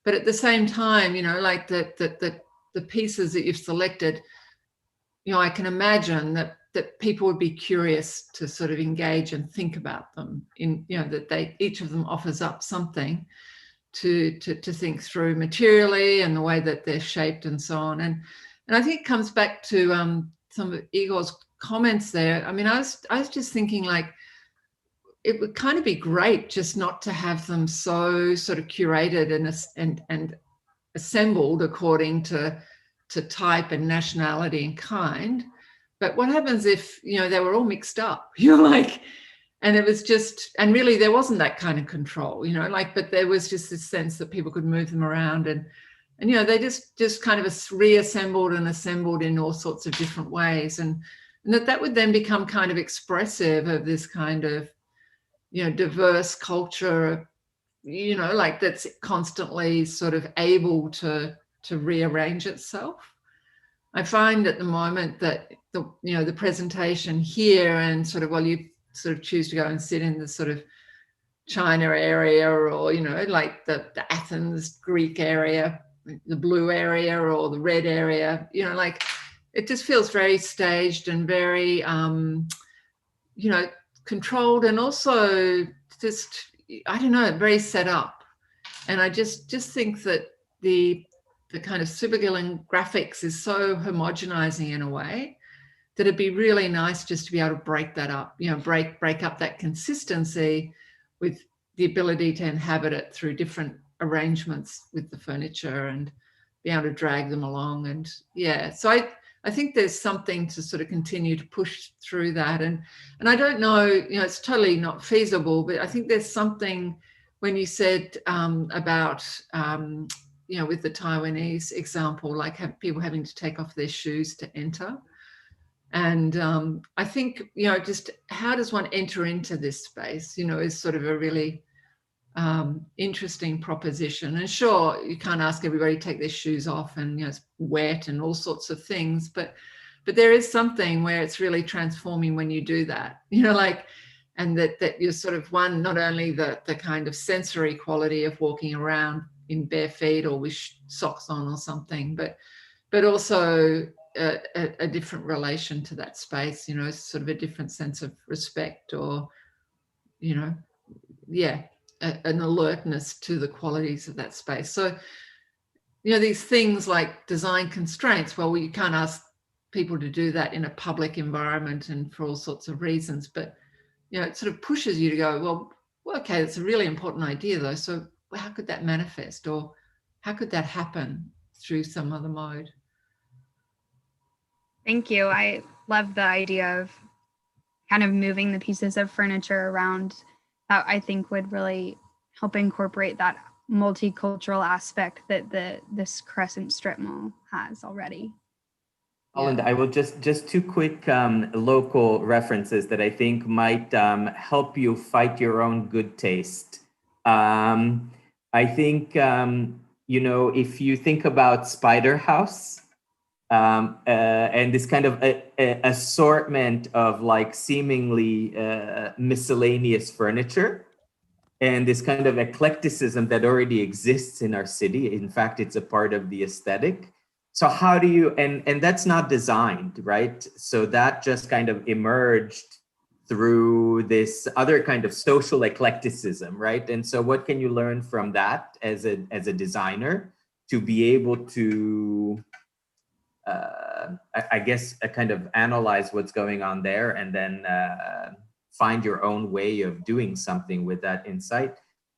But at the same time, you know, like the pieces that you've selected, you know, I can imagine that people would be curious to sort of engage and think about them, in, you know, that each of them offers up something to think through materially and the way that they're shaped and so on. And I think it comes back to some of Igor's comments there. I mean, I was just thinking, like, it would kind of be great just not to have them so sort of curated and assembled according to type and nationality and kind. But what happens if, you know, they were all mixed up, you know, like, and it was just, and really there wasn't that kind of control, you know, like, but there was just this sense that people could move them around and you know, they just kind of reassembled and assembled in all sorts of different ways. And that would then become kind of expressive of this kind of, you know, diverse culture, you know, like that's constantly sort of able to rearrange itself. I find at the moment that the presentation here and sort of, well, you sort of choose to go and sit in the sort of China area, or, you know, like the Athens Greek area, the blue area or the red area, you know, like it just feels very staged and very, you know, controlled, and also just, I don't know, very set up. And I just think that the kind of supergillen graphics is so homogenizing in a way that it'd be really nice just to be able to break that up, you know, break up that consistency with the ability to inhabit it through different arrangements with the furniture and be able to drag them along. And yeah, so I I think there's something to sort of continue to push through that. And I don't know, you know, it's totally not feasible, but I think there's something when you said about, you know, with the Taiwanese example, like people having to take off their shoes to enter. And I think, you know, just how does one enter into this space, you know, is sort of a really interesting proposition. And sure, you can't ask everybody to take their shoes off and, you know, it's wet and all sorts of things, but there is something where it's really transforming when you do that, you know, like, and that you're sort of one, not only the kind of sensory quality of walking around in bare feet or with socks on or something, but also a different relation to that space, you know, sort of a different sense of respect or, you know, yeah, an alertness to the qualities of that space. So, you know, these things like design constraints, well, you can't ask people to do that in a public environment and for all sorts of reasons, but, you know, it sort of pushes you to go, well, okay, it's a really important idea though. So how could that manifest, or how could that happen through some other mode? Thank you. I love the idea of kind of moving the pieces of furniture around. That I think would really help incorporate that multicultural aspect that this Crescent strip mall has already. Holland, I will just two quick local references that I think might help you fight your own good taste. I think, you know, if you think about Spider House and this kind of assortment of like seemingly miscellaneous furniture and this kind of eclecticism that already exists in our city. In fact, it's a part of the aesthetic. So how do you, and that's not designed, right? So that just kind of emerged through this other kind of social eclecticism, right? And so what can you learn from that as a designer to be able to, I guess, kind of analyze what's going on there and then find your own way of doing something with that insight.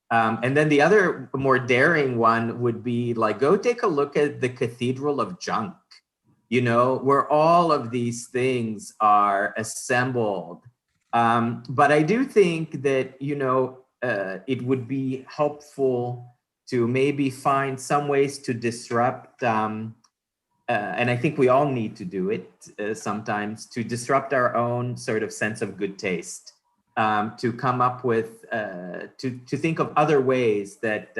And then the other more daring one would be like, go take a look at the Cathedral of Junk, you know, where all of these things are assembled. But I do think that, you know, it would be helpful to maybe find some ways to disrupt, and I think we all need to do it sometimes, to disrupt our own sort of sense of good taste. To come up with, to think of other ways that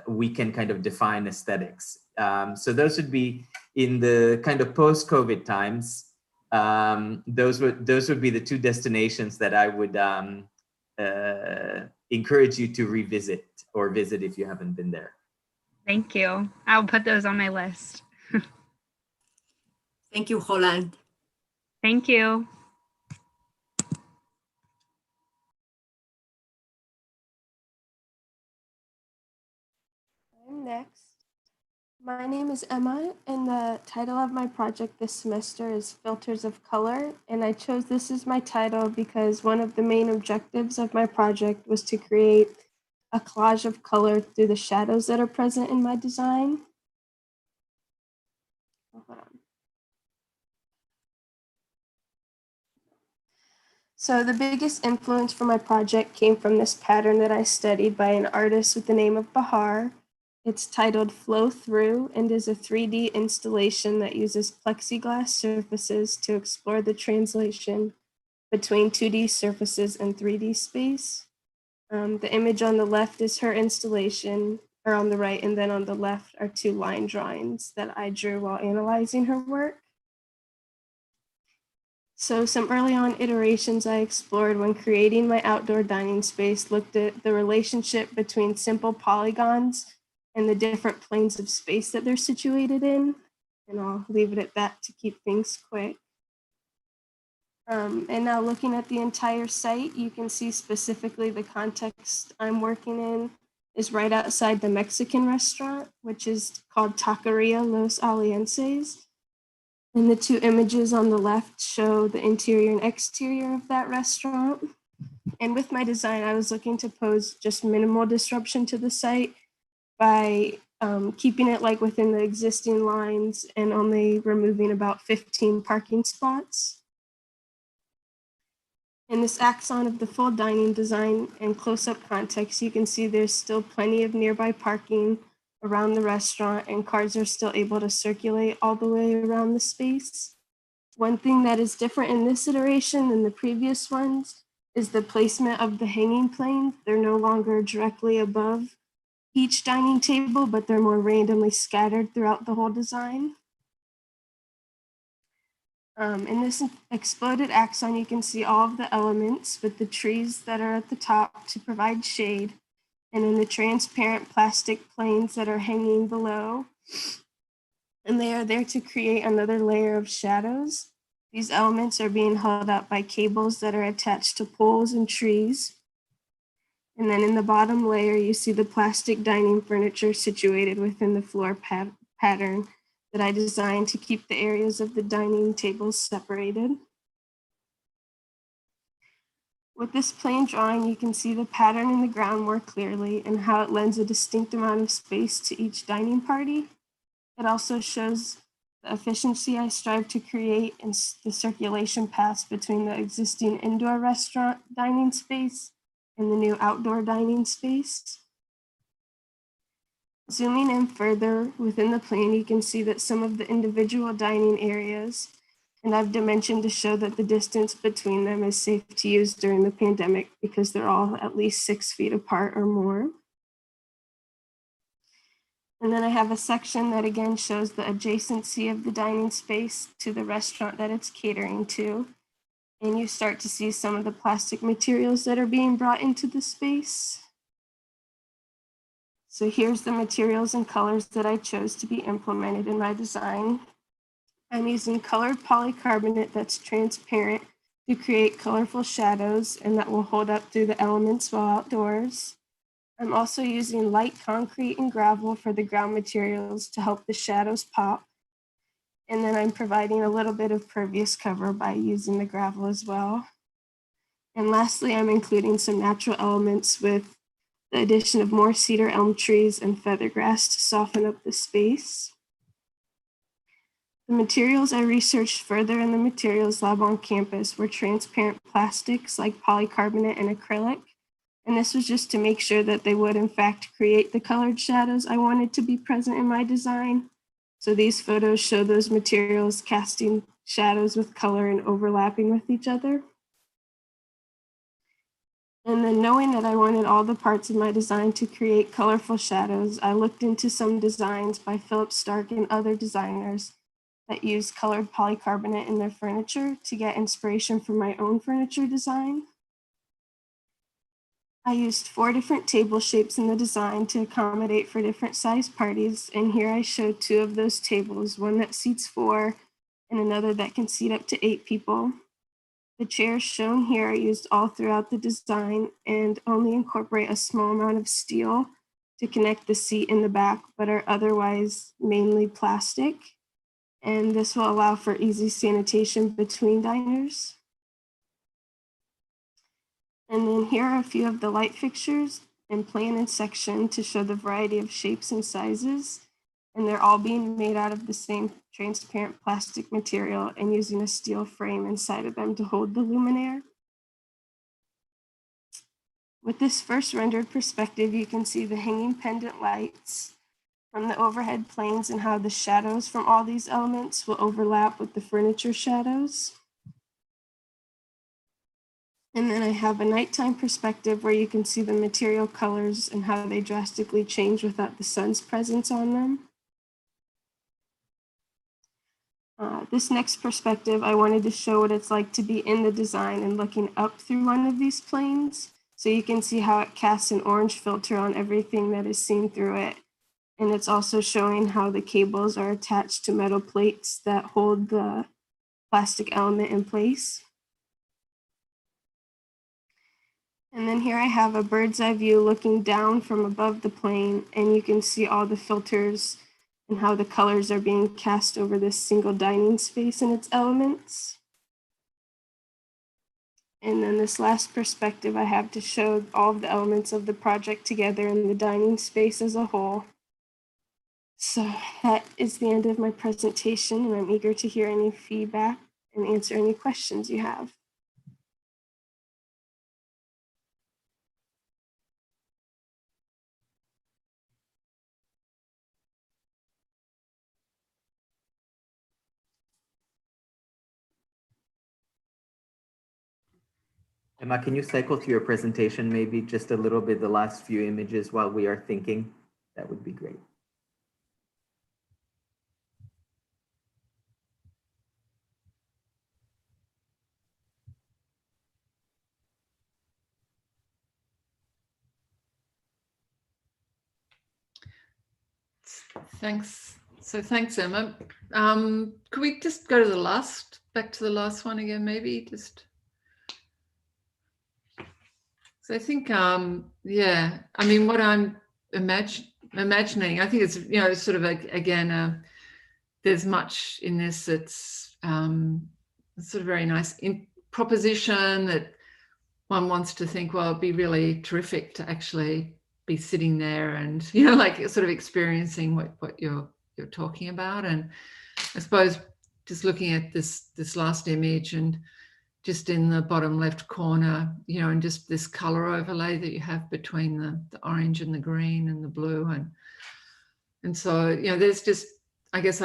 we can kind of define aesthetics. So those would be in the kind of post-COVID times. Those would be the two destinations that I would encourage you to revisit or visit if you haven't been there. Thank you. I'll put those on my list. Thank you, Holland. Thank you. I'm next. My name is Emma, and the title of my project this semester is Filters of Color, and I chose this as my title because one of the main objectives of my project was to create a collage of color through the shadows that are present in my design. So the biggest influence for my project came from this pattern that I studied by an artist with the name of Bahar. It's titled Flow Through and is a 3D installation that uses plexiglass surfaces to explore the translation between 2D surfaces and 3D space. The image on the left is her installation, or on the right, and then on the left are two line drawings that I drew while analyzing her work. So some early on iterations I explored when creating my outdoor dining space looked at the relationship between simple polygons and the different planes of space that they're situated in. And I'll leave it at that to keep things quick. And now looking at the entire site, you can see specifically the context I'm working in is right outside the Mexican restaurant, which is called Taqueria Los Alienses. And the two images on the left show the interior and exterior of that restaurant. And with my design, I was looking to pose just minimal disruption to the site by keeping it like within the existing lines and only removing about 15 parking spots. In this axon of the full dining design and close-up context, you can see there's still plenty of nearby parking around the restaurant, and cars are still able to circulate all the way around the space. One thing that is different in this iteration than the previous ones is the placement of the hanging planes. They're no longer directly above each dining table, but they're more randomly scattered throughout the whole design. In this exploded axon, you can see all of the elements with the trees that are at the top to provide shade, and in the transparent plastic planes that are hanging below. And they are there to create another layer of shadows. These elements are being held up by cables that are attached to poles and trees. And then in the bottom layer, you see the plastic dining furniture situated within the floor pattern that I designed to keep the areas of the dining tables separated. With this plain drawing, you can see the pattern in the ground more clearly and how it lends a distinct amount of space to each dining party. It also shows the efficiency I strive to create in the circulation paths between the existing indoor restaurant dining space and the new outdoor dining space. Zooming in further within the plan, you can see that some of the individual dining areas, and I've dimensioned to show that the distance between them is safe to use during the pandemic because they're all at least 6 feet apart or more. And then I have a section that again shows the adjacency of the dining space to the restaurant that it's catering to. And you start to see some of the plastic materials that are being brought into the space. So here's the materials and colors that I chose to be implemented in my design. I'm using colored polycarbonate that's transparent to create colorful shadows and that will hold up through the elements while outdoors. I'm also using light concrete and gravel for the ground materials to help the shadows pop. And then I'm providing a little bit of pervious cover by using the gravel as well. And lastly, I'm including some natural elements with the addition of more cedar elm trees and feather grass to soften up the space. The materials I researched further in the materials lab on campus were transparent plastics like polycarbonate and acrylic. And this was just to make sure that they would in fact create the colored shadows I wanted to be present in my design. So these photos show those materials casting shadows with color and overlapping with each other. And then knowing that I wanted all the parts of my design to create colorful shadows, I looked into some designs by Philip Stark and other designers that use colored polycarbonate in their furniture to get inspiration for my own furniture design. I used 4 different table shapes in the design to accommodate for different size parties. And here I showed 2 of those tables, one that seats 4 and another that can seat up to 8 people. The chairs shown here are used all throughout the design and only incorporate a small amount of steel to connect the seat in the back, but are otherwise mainly plastic. And this will allow for easy sanitation between diners. And then here are a few of the light fixtures and plan and section to show the variety of shapes and sizes. And they're all being made out of the same transparent plastic material and using a steel frame inside of them to hold the luminaire. With this first rendered perspective, you can see the hanging pendant lights from the overhead planes and how the shadows from all these elements will overlap with the furniture shadows. And then I have a nighttime perspective where you can see the material colors and how they drastically change without the sun's presence on them. This next perspective, I wanted to show what it's like to be in the design and looking up through one of these planes. So you can see how it casts an orange filter on everything that is seen through it. And it's also showing how the cables are attached to metal plates that hold the plastic element in place. And then here I have a bird's eye view looking down from above the plane, and you can see all the filters and how the colors are being cast over this single dining space and its elements. And then this last perspective I have to show all of the elements of the project together in the dining space as a whole. So that is the end of my presentation, and I'm eager to hear any feedback and answer any questions you have. Emma, can you cycle through your presentation, maybe just a little bit, the last few images while we are thinking? That would be great. Thanks. So thanks, Emma. Could we just go to the last, back to the last one again, maybe? Just. So I think, yeah, I mean, what I'm imagining, I think it's, you know, sort of, again, there's much in this that's sort of very nice in proposition that one wants to think, well, it'd be really terrific to actually be sitting there and, you know, like sort of experiencing what you're talking about. And I suppose just looking at this last image and just in the bottom left corner, you know, and just this color overlay that you have between the orange and the green and the blue. And so, you know, there's just, I guess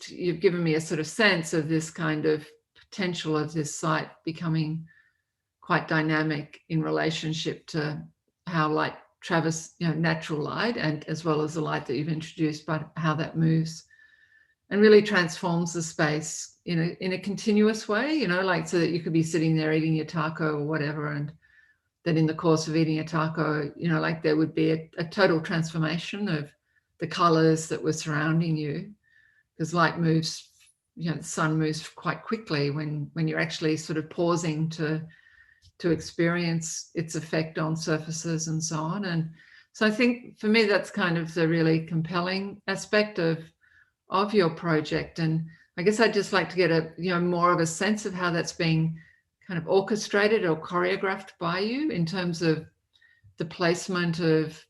you've given me a sort of sense of this kind of potential of this site becoming quite dynamic in relationship to how light travels, you know, natural light, and as well as the light that you've introduced, but how that moves and really transforms the space in a continuous way, you know, like so that you could be sitting there eating your taco or whatever, and then in the course of eating a taco, you know, like there would be a total transformation of the colors that were surrounding you, because light moves, you know, the sun moves quite quickly when you're actually sort of pausing to experience its effect on surfaces and so on. And so I think for me, that's kind of the really compelling aspect of your project. And I guess I'd just like to get a, you know, more of a sense of how that's being kind of orchestrated or choreographed by you in terms of the placement of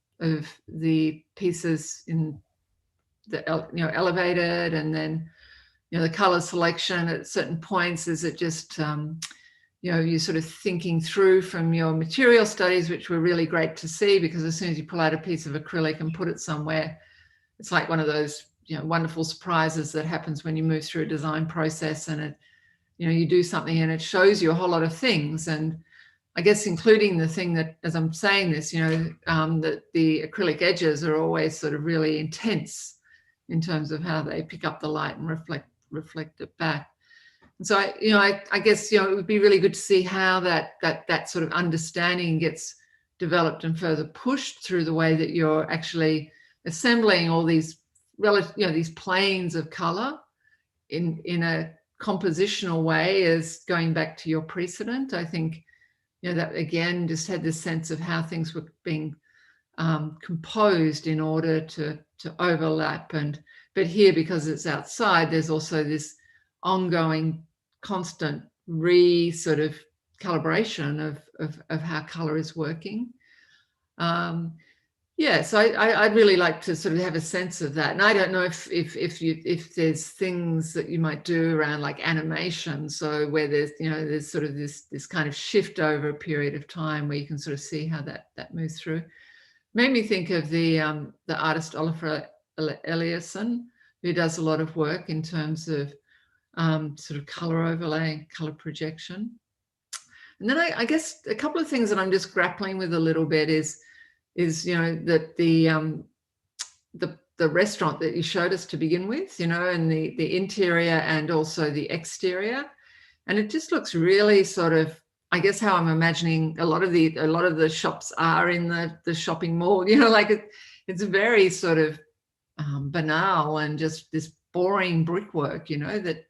the pieces in the, you know, elevated, and then, you know, the color selection at certain points. Is it just, you know, you're sort of thinking through from your material studies, which were really great to see, because as soon as you pull out a piece of acrylic and put it somewhere, it's like one of those, you know, wonderful surprises that happens when you move through a design process, and it, you know, you do something and it shows you a whole lot of things. And I guess including the thing that, as I'm saying this, you know, that the acrylic edges are always sort of really intense in terms of how they pick up the light and reflect it back. And so I guess, you know, it would be really good to see how that sort of understanding gets developed and further pushed through the way that you're actually assembling all these these planes of color in a compositional way, as going back to your precedent. I think, you know, that again just had this sense of how things were being composed in order to overlap. But here, because it's outside, there's also this ongoing constant sort of calibration of how color is working. Yeah, so I'd really like to sort of have a sense of that. And I don't know if there's things that you might do around like animation, so where there's, you know, there's sort of this kind of shift over a period of time where you can sort of see how that moves through. Made me think of the artist Oliver Eliasson, who does a lot of work in terms of sort of color overlay, color projection. And then I guess a couple of things that I'm just grappling with a little bit is, you know, that the restaurant that you showed us to begin with, you know, and the interior and also the exterior, and it just looks really sort of, I guess how I'm imagining a lot of the shops are in the shopping mall, you know, like it's very sort of banal and just this boring brickwork, you know, that,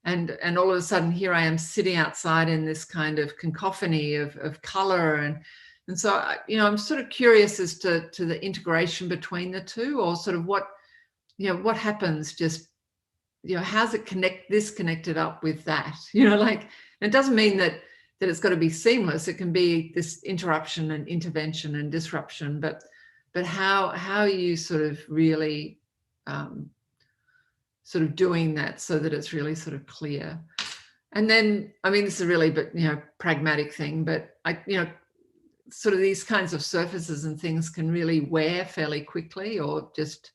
and all of a sudden here I am sitting outside in this kind of cacophony of color, and so, you know, I'm sort of curious as to the integration between the two, or sort of what, you know, what happens, just, you know, how's it connected up with that, you know, like, it doesn't mean that it's got to be seamless. It can be this interruption and intervention and disruption, but how you sort of really sort of doing that so that it's really sort of clear. And then, I mean, this is really, but pragmatic thing, but sort of these kinds of surfaces and things can really wear fairly quickly, or just,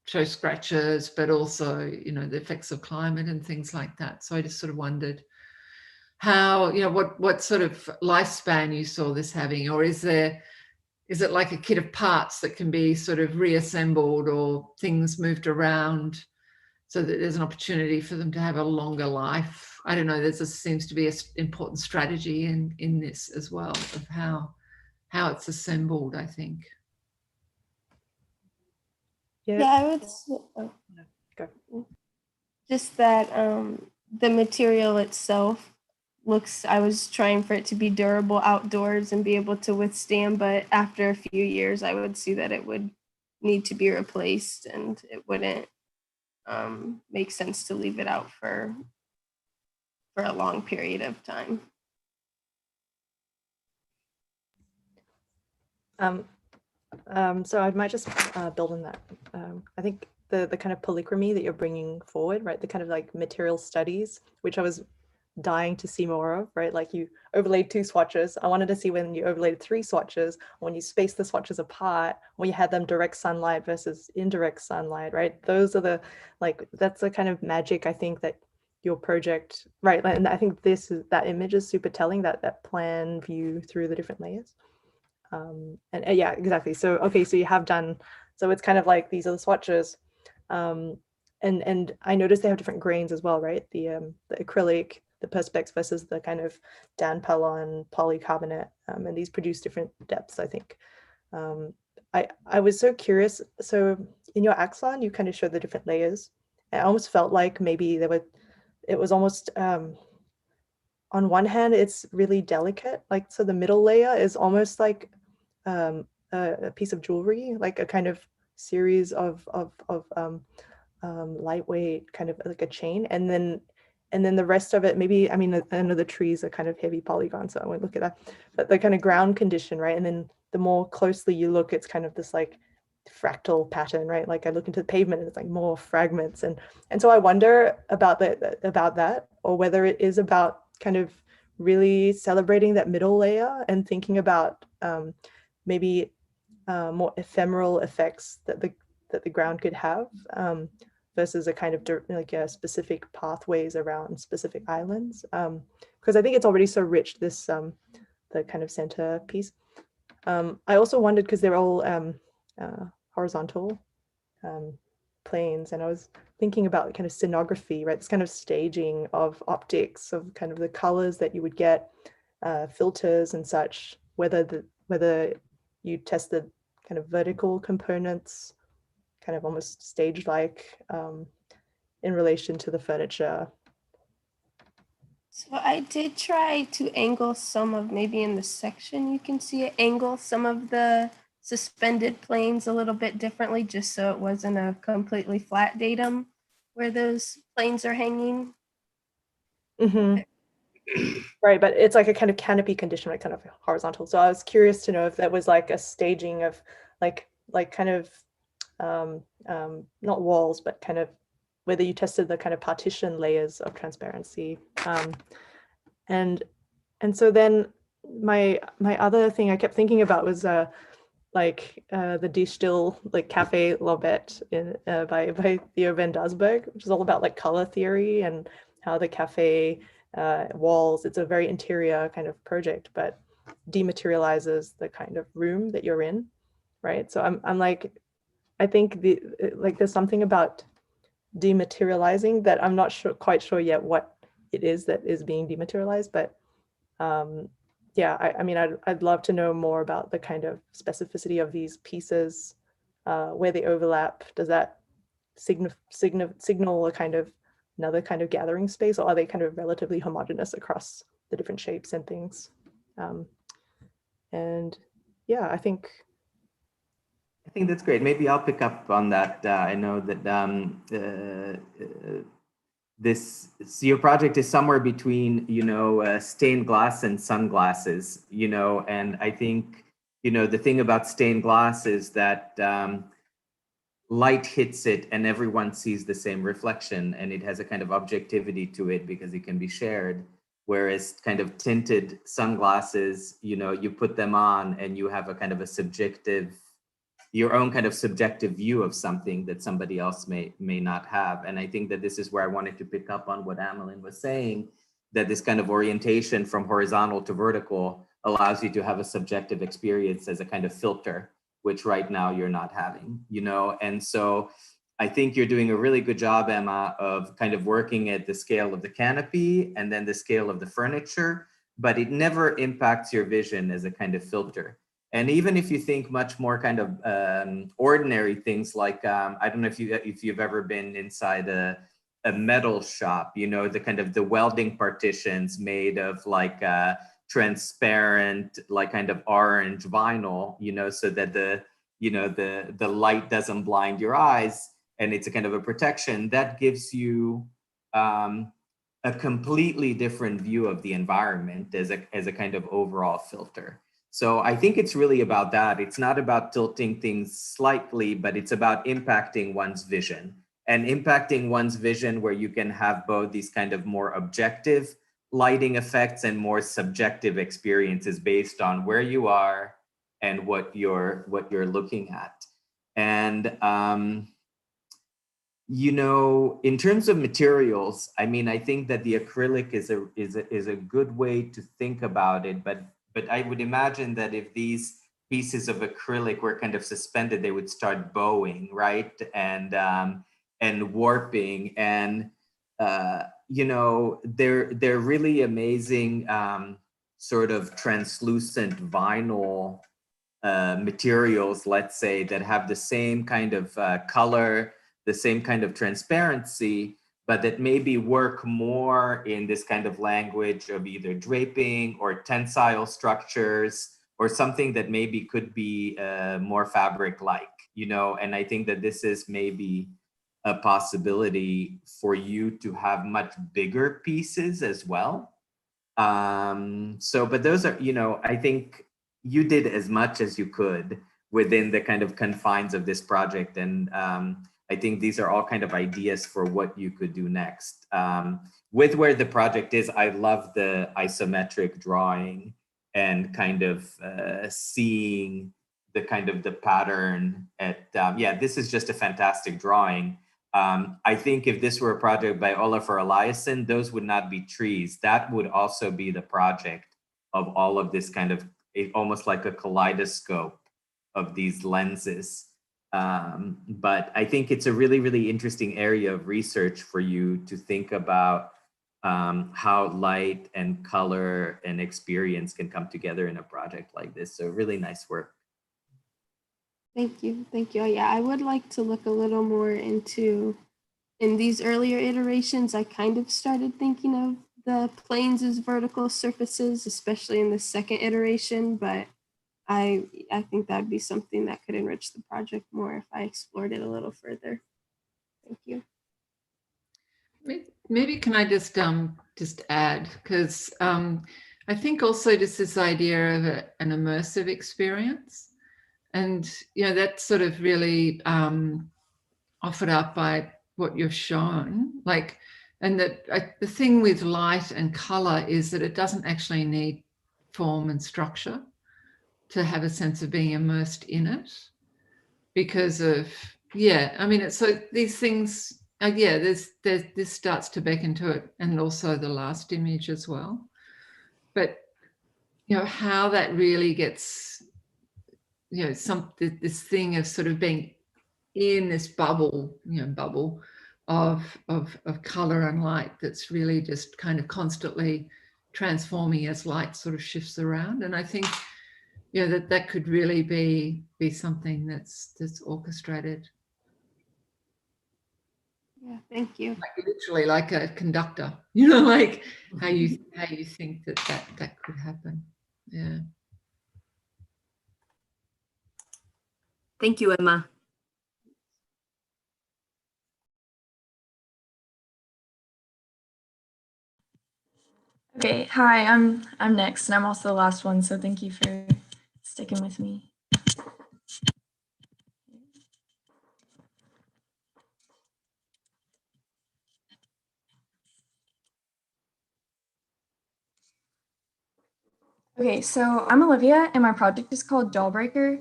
show scratches, but also, the effects of climate and things like that. So I just sort of wondered how, what sort of lifespan you saw this having, or is it like a kit of parts that can be sort of reassembled or things moved around so that there's an opportunity for them to have a longer life? I don't know, seems to be an important strategy in this as well, of how it's assembled, I think. Yeah, I would say, Go. just that the material itself I was trying for it to be durable outdoors and be able to withstand, but after a few years, I would see that it would need to be replaced, and it wouldn't make sense to leave it out for a long period of time. So I might just build on that. I think the kind of polychromy that you're bringing forward, right? The kind of like material studies, which I was dying to see more of, right? Like you overlaid 2 swatches. I wanted to see when you overlaid 3 swatches, when you spaced the swatches apart, when you had them direct sunlight versus indirect sunlight, right? Those are that's the kind of magic I think that your project, right? And I think that image is super telling, that plan view through the different layers. And yeah, exactly. So, okay, so you have done, so it's kind of like, these are the swatches. And I noticed they have different grains as well, right? The acrylic, the perspex versus the kind of Danpalon polycarbonate, and these produce different depths, I think. I was so curious. So in your axon, you kind of showed the different layers. I almost felt like maybe it was almost, on one hand, it's really delicate. Like, so the middle layer is almost like a piece of jewelry, like a kind of series of lightweight, kind of like a chain, and then the rest of it, maybe, I mean, I know the trees are kind of heavy polygon, so I won't look at that, but the kind of ground condition, right? And then the more closely you look, it's kind of this like fractal pattern, right? Like I look into the pavement and it's like more fragments, and so I wonder about that, or whether it is about kind of really celebrating that middle layer and thinking about maybe more ephemeral effects that the ground could have, versus a kind of like a specific pathways around specific islands, because I think it's already so rich, this the kind of center piece. I also wondered, because they're all horizontal planes, and I was thinking about kind of scenography, right? This kind of staging of optics, of kind of the colors that you would get, filters and such, whether you tested kind of vertical components, kind of almost stage-like, in relation to the furniture. So I did try to angle some of, maybe in the section you can see it, angle some of the suspended planes a little bit differently, just so it wasn't a completely flat datum where those planes are hanging. Mm-hmm. Right, but it's like a kind of canopy condition, like kind of horizontal. So I was curious to know if that was like a staging of like kind of not walls, but kind of whether you tested the kind of partition layers of transparency. And so then my other thing I kept thinking about was the Die Still, like Cafe Lobet by Theo van Doesburg, which is all about like color theory and how the cafe walls, it's a very interior kind of project, but dematerializes the kind of room that you're in, right? So I'm like, I think there's something about dematerializing that I'm not quite sure yet what it is that is being dematerialized, but yeah, I mean, I'd love to know more about the kind of specificity of these pieces, where they overlap. Does that signal a kind of another kind of gathering space, or are they kind of relatively homogeneous across the different shapes and things? And yeah, I think that's great. Maybe I'll pick up on that. I know that so your project is somewhere between, stained glass and sunglasses, and I think you know, the thing about stained glass is that light hits it and everyone sees the same reflection, and it has a kind of objectivity to it because it can be shared. Whereas kind of tinted sunglasses, you know, you put them on and you have a kind of a subjective, your own kind of subjective view of something that somebody else may not have. And I think that this is where I wanted to pick up on what Amelin was saying, that this kind of orientation from horizontal to vertical allows you to have a subjective experience as a kind of filter, which right now you're not having, you know? And so I think you're doing a really good job, Emma, of kind of working at the scale of the canopy and then the scale of the furniture, but it never impacts your vision as a kind of filter. And even if you think much more kind of ordinary things like, I don't know if you've ever been inside a metal shop, you know, the kind of the welding partitions made of like transparent, like kind of orange vinyl, you know, so that the light doesn't blind your eyes, and it's a kind of a protection that gives you a completely different view of the environment as a kind of overall filter. So I think it's really about that. It's not about tilting things slightly, but it's about impacting one's vision, and impacting one's vision where you can have both these kind of more objective lighting effects and more subjective experiences based on where you are and what you're looking at. And you know, in terms of materials, I mean, I think that the acrylic is a good way to think about it, but I would imagine that if these pieces of acrylic were kind of suspended, they would start bowing, right? And warping, and you know, they're really amazing sort of translucent vinyl materials, let's say, that have the same kind of color, the same kind of transparency, but that maybe work more in this kind of language of either draping or tensile structures, or something that maybe could be more fabric-like, you know. And I think that this is maybe a possibility for you to have much bigger pieces as well. But those are, you know, I think you did as much as you could within the kind of confines of this project. And I think these are all kind of ideas for what you could do next. With where the project is, I love the isometric drawing and kind of seeing the kind of the pattern at, yeah, this is just a fantastic drawing. I think if this were a project by Olafur Eliasson, those would not be trees. That would also be the project of all of this kind of, almost like a kaleidoscope of these lenses. But I think it's a really, really interesting area of research for you to think about how light and color and experience can come together in a project like this. So really nice work. Thank you. Thank you. Yeah, I would like to look a little more into, in these earlier iterations, I kind of started thinking of the planes as vertical surfaces, especially in the second iteration, but I think that'd be something that could enrich the project more if I explored it a little further. Thank you. Maybe can I just add, because I think also just this idea of an immersive experience. And, you know, that's sort of really offered up by what you've shown. Like, and that the thing with light and color is that it doesn't actually need form and structure to have a sense of being immersed in it, because of, yeah, I mean, it's so these things, yeah, this starts to beckon to it, and also the last image as well. But, you know, how that really gets, you know, this thing of sort of being in this bubble, you know, bubble of color and light that's really just kind of constantly transforming as light sort of shifts around. And I think, you know, that could really be something that's orchestrated. Yeah, thank you. Like literally like a conductor, you know, like how you think that could happen. Yeah. Thank you, Emma. Okay, hi, I'm next, and I'm also the last one, so thank you for sticking with me. Okay, so I'm Olivia and my project is called Jawbreaker.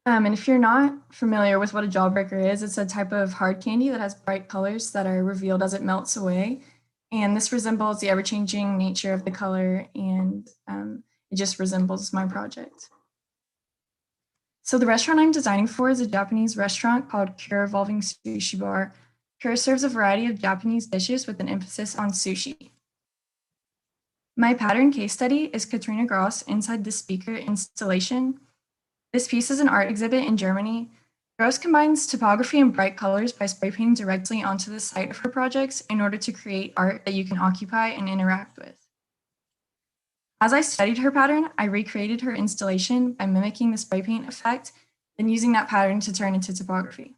And if you're not familiar with what a jawbreaker is, it's a type of hard candy that has bright colors that are revealed as it melts away. And this resembles the ever-changing nature of the color, and it just resembles my project. So the restaurant I'm designing for is a Japanese restaurant called Kura Evolving Sushi Bar. Kura serves a variety of Japanese dishes with an emphasis on sushi. My pattern case study is Katrina Gross Inside the Speaker installation. This piece is an art exhibit in Germany. Gross combines typography and bright colors by spray painting directly onto the site of her projects in order to create art that you can occupy and interact with. As I studied her pattern, I recreated her installation by mimicking the spray paint effect and using that pattern to turn into typography.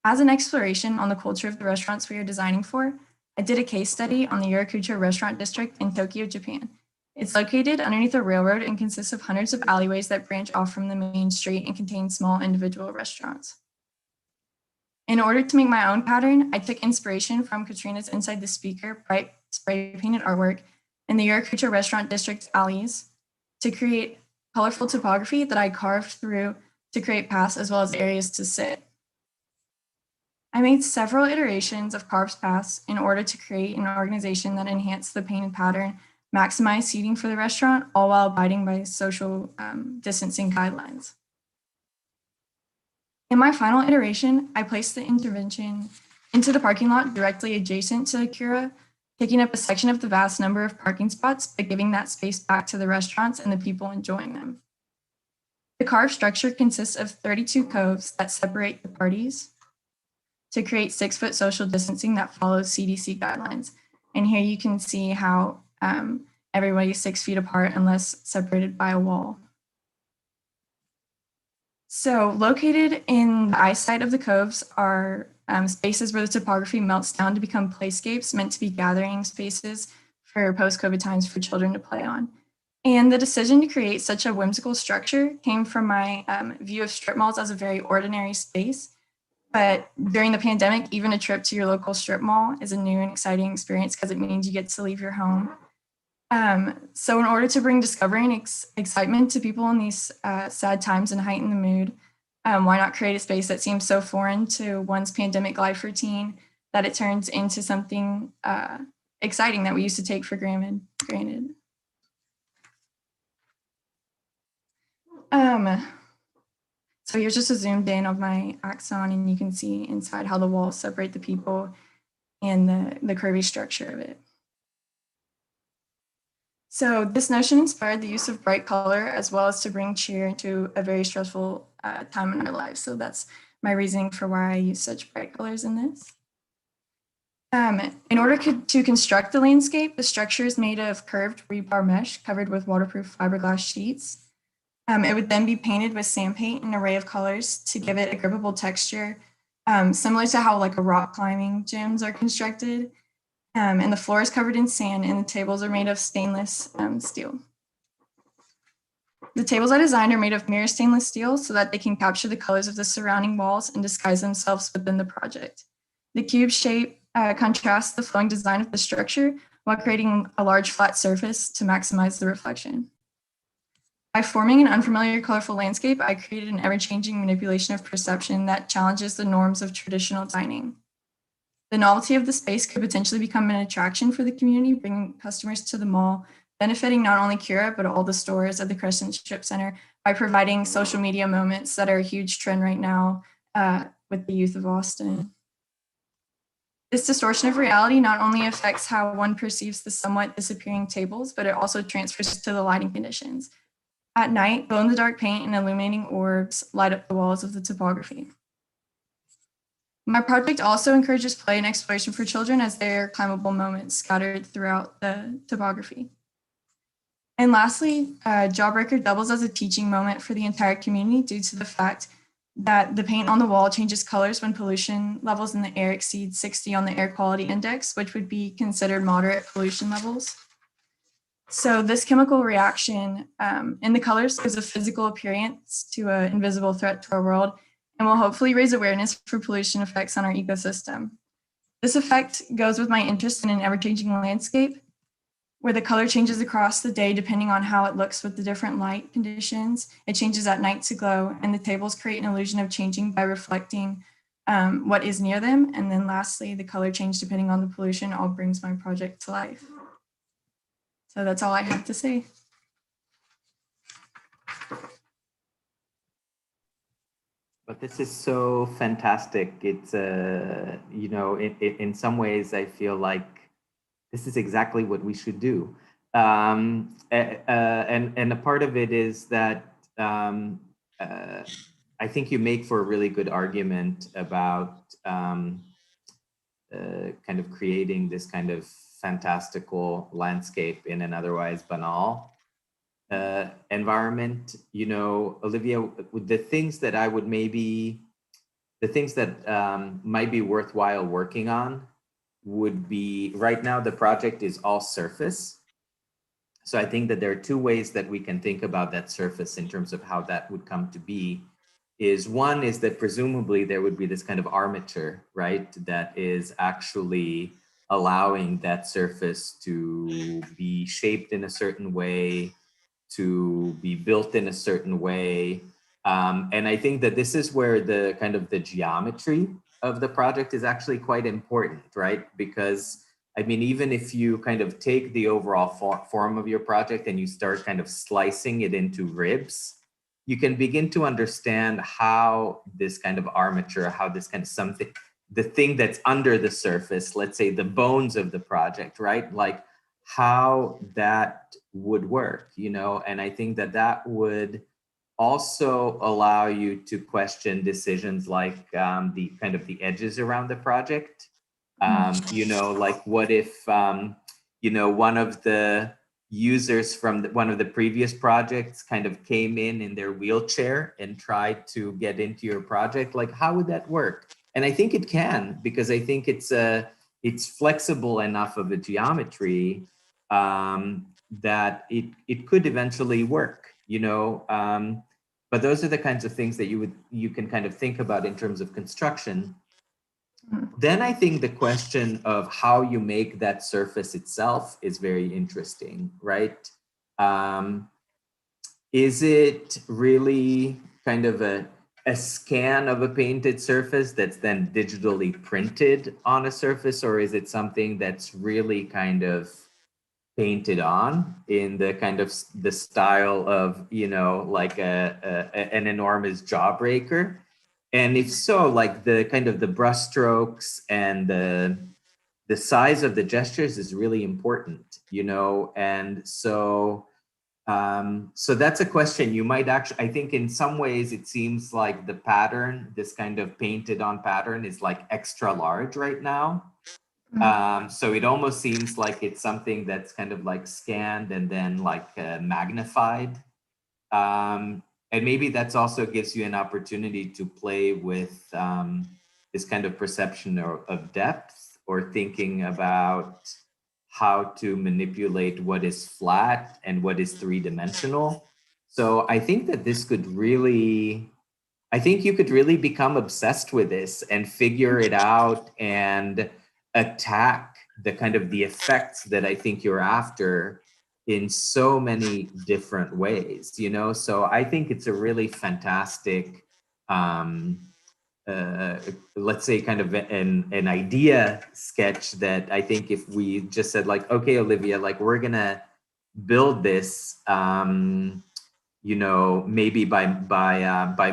As an exploration on the culture of the restaurants we are designing for, I did a case study on the Yurakucho restaurant district in Tokyo, Japan. It's located underneath a railroad and consists of hundreds of alleyways that branch off from the main street and contain small individual restaurants. In order to make my own pattern, I took inspiration from Katrina's Inside the Speaker bright spray painted artwork in the Yurakucho restaurant district's alleys to create colorful typography that I carved through to create paths as well as areas to sit. I made several iterations of carved paths in order to create an organization that enhanced the painted pattern, maximize seating for the restaurant, all while abiding by social distancing guidelines. In my final iteration, I placed the intervention into the parking lot directly adjacent to Kura, taking up a section of the vast number of parking spots, but giving that space back to the restaurants and the people enjoying them. The carved structure consists of 32 coves that separate the parties to create 6-foot social distancing that follows CDC guidelines. And here you can see how everybody's 6 feet apart unless separated by a wall. So located in the eyesight of the coves are spaces where the topography melts down to become playscapes meant to be gathering spaces for post-COVID times for children to play on. And the decision to create such a whimsical structure came from my view of strip malls as a very ordinary space. But during the pandemic, even a trip to your local strip mall is a new and exciting experience because it means you get to leave your home. So in order to bring discovery and excitement to people in these sad times and heighten the mood, why not create a space that seems so foreign to one's pandemic life routine that it turns into something exciting that we used to take for granted. So here's just a zoomed in of my axon, and you can see inside how the walls separate the people and the curvy structure of it. So this notion inspired the use of bright color as well as to bring cheer into a very stressful time in our lives. So that's my reasoning for why I use such bright colors in this. In order to construct the landscape, the structure is made of curved rebar mesh covered with waterproof fiberglass sheets. It would then be painted with sand paint in an array of colors to give it a grippable texture, similar to how like a rock climbing gyms are constructed. And the floor is covered in sand and the tables are made of stainless steel. The tables I designed are made of mirror stainless steel so that they can capture the colors of the surrounding walls and disguise themselves within the project. The cube shape contrasts the flowing design of the structure while creating a large flat surface to maximize the reflection. By forming an unfamiliar colorful landscape, I created an ever-changing manipulation of perception that challenges the norms of traditional dining. The novelty of the space could potentially become an attraction for the community, bringing customers to the mall, benefiting not only Kura, but all the stores at the Crescent Strip Center by providing social media moments that are a huge trend right now with the youth of Austin. This distortion of reality not only affects how one perceives the somewhat disappearing tables, but it also transfers to the lighting conditions. At night, glow-in-the-dark paint and illuminating orbs light up the walls of the topography. My project also encourages play and exploration for children as there are climbable moments scattered throughout the topography. And lastly, Jawbreaker doubles as a teaching moment for the entire community due to the fact that the paint on the wall changes colors when pollution levels in the air exceed 60 on the air quality index, which would be considered moderate pollution levels. So this chemical reaction in the colors gives a physical appearance to an invisible threat to our world and will hopefully raise awareness for pollution effects on our ecosystem. This effect goes with my interest in an ever-changing landscape, where the color changes across the day depending on how it looks with the different light conditions. It changes at night to glow, and the tables create an illusion of changing by reflecting what is near them. And then lastly, the color change depending on the pollution all brings my project to life. So that's all I have to say. But this is so fantastic. It's, you know, in some ways I feel like this is exactly what we should do. And a part of it is that I think you make for a really good argument about kind of creating this kind of fantastical landscape in an otherwise banal environment. You know, Olivia, the things that I would maybe, the things that might be worthwhile working on would be, right now the project is all surface. So I think that there are two ways that we can think about that surface in terms of how that would come to be. Is one is that presumably there would be this kind of armature, right? That is actually allowing that surface to be shaped in a certain way, to be built in a certain way. And I think that this is where the kind of the geometry of the project is actually quite important, right? Because I mean, even if you kind of take the overall form of your project and you start kind of slicing it into ribs, you can begin to understand how this kind of armature, how this kind of something, the thing that's under the surface, let's say the bones of the project, right? Like how that would work, you know? And I think that that would also allow you to question decisions like the kind of the edges around the project. You know, like what if, you know, one of the users from one of the previous projects kind of came in their wheelchair and tried to get into your project? Like, how would that work? And I think it can, because I think it's flexible enough of a geometry that it could eventually work, you know. But those are the kinds of things that you can kind of think about in terms of construction. Then I think the question of how you make that surface itself is very interesting, right? Is it really kind of a scan of a painted surface that's then digitally printed on a surface, or is it something that's really kind of painted on in the kind of the style of, you know, like an enormous jawbreaker? And if so, like the kind of the brush strokes and the size of the gestures is really important, you know? And so, so that's a question you might actually, I think in some ways it seems like the pattern, this kind of painted on pattern is like extra large right now. So it almost seems like it's something that's kind of like scanned and then like magnified. And maybe that's also gives you an opportunity to play with this kind of perception of depth, or thinking about how to manipulate what is flat and what is three-dimensional. So I think that this could really, I think you could really become obsessed with this and figure it out and attack the kind of the effects that I think you're after in so many different ways, you know? So I think it's a really fantastic, let's say kind of an idea sketch that I think if we just said like, okay, Olivia, like we're gonna build this, you know, maybe by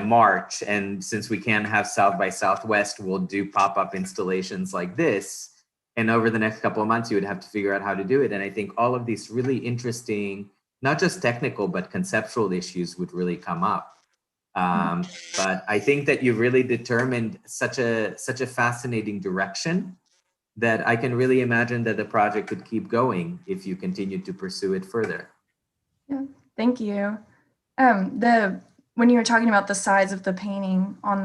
March. And since we can't have South by Southwest, we'll do pop-up installations like this. And over the next couple of months, you would have to figure out how to do it. And I think all of these really interesting, not just technical, but conceptual issues would really come up. But I think that you really determined such a fascinating direction that I can really imagine that the project could keep going if you continue to pursue it further. Yeah, thank you. When you were talking about the size of the painting on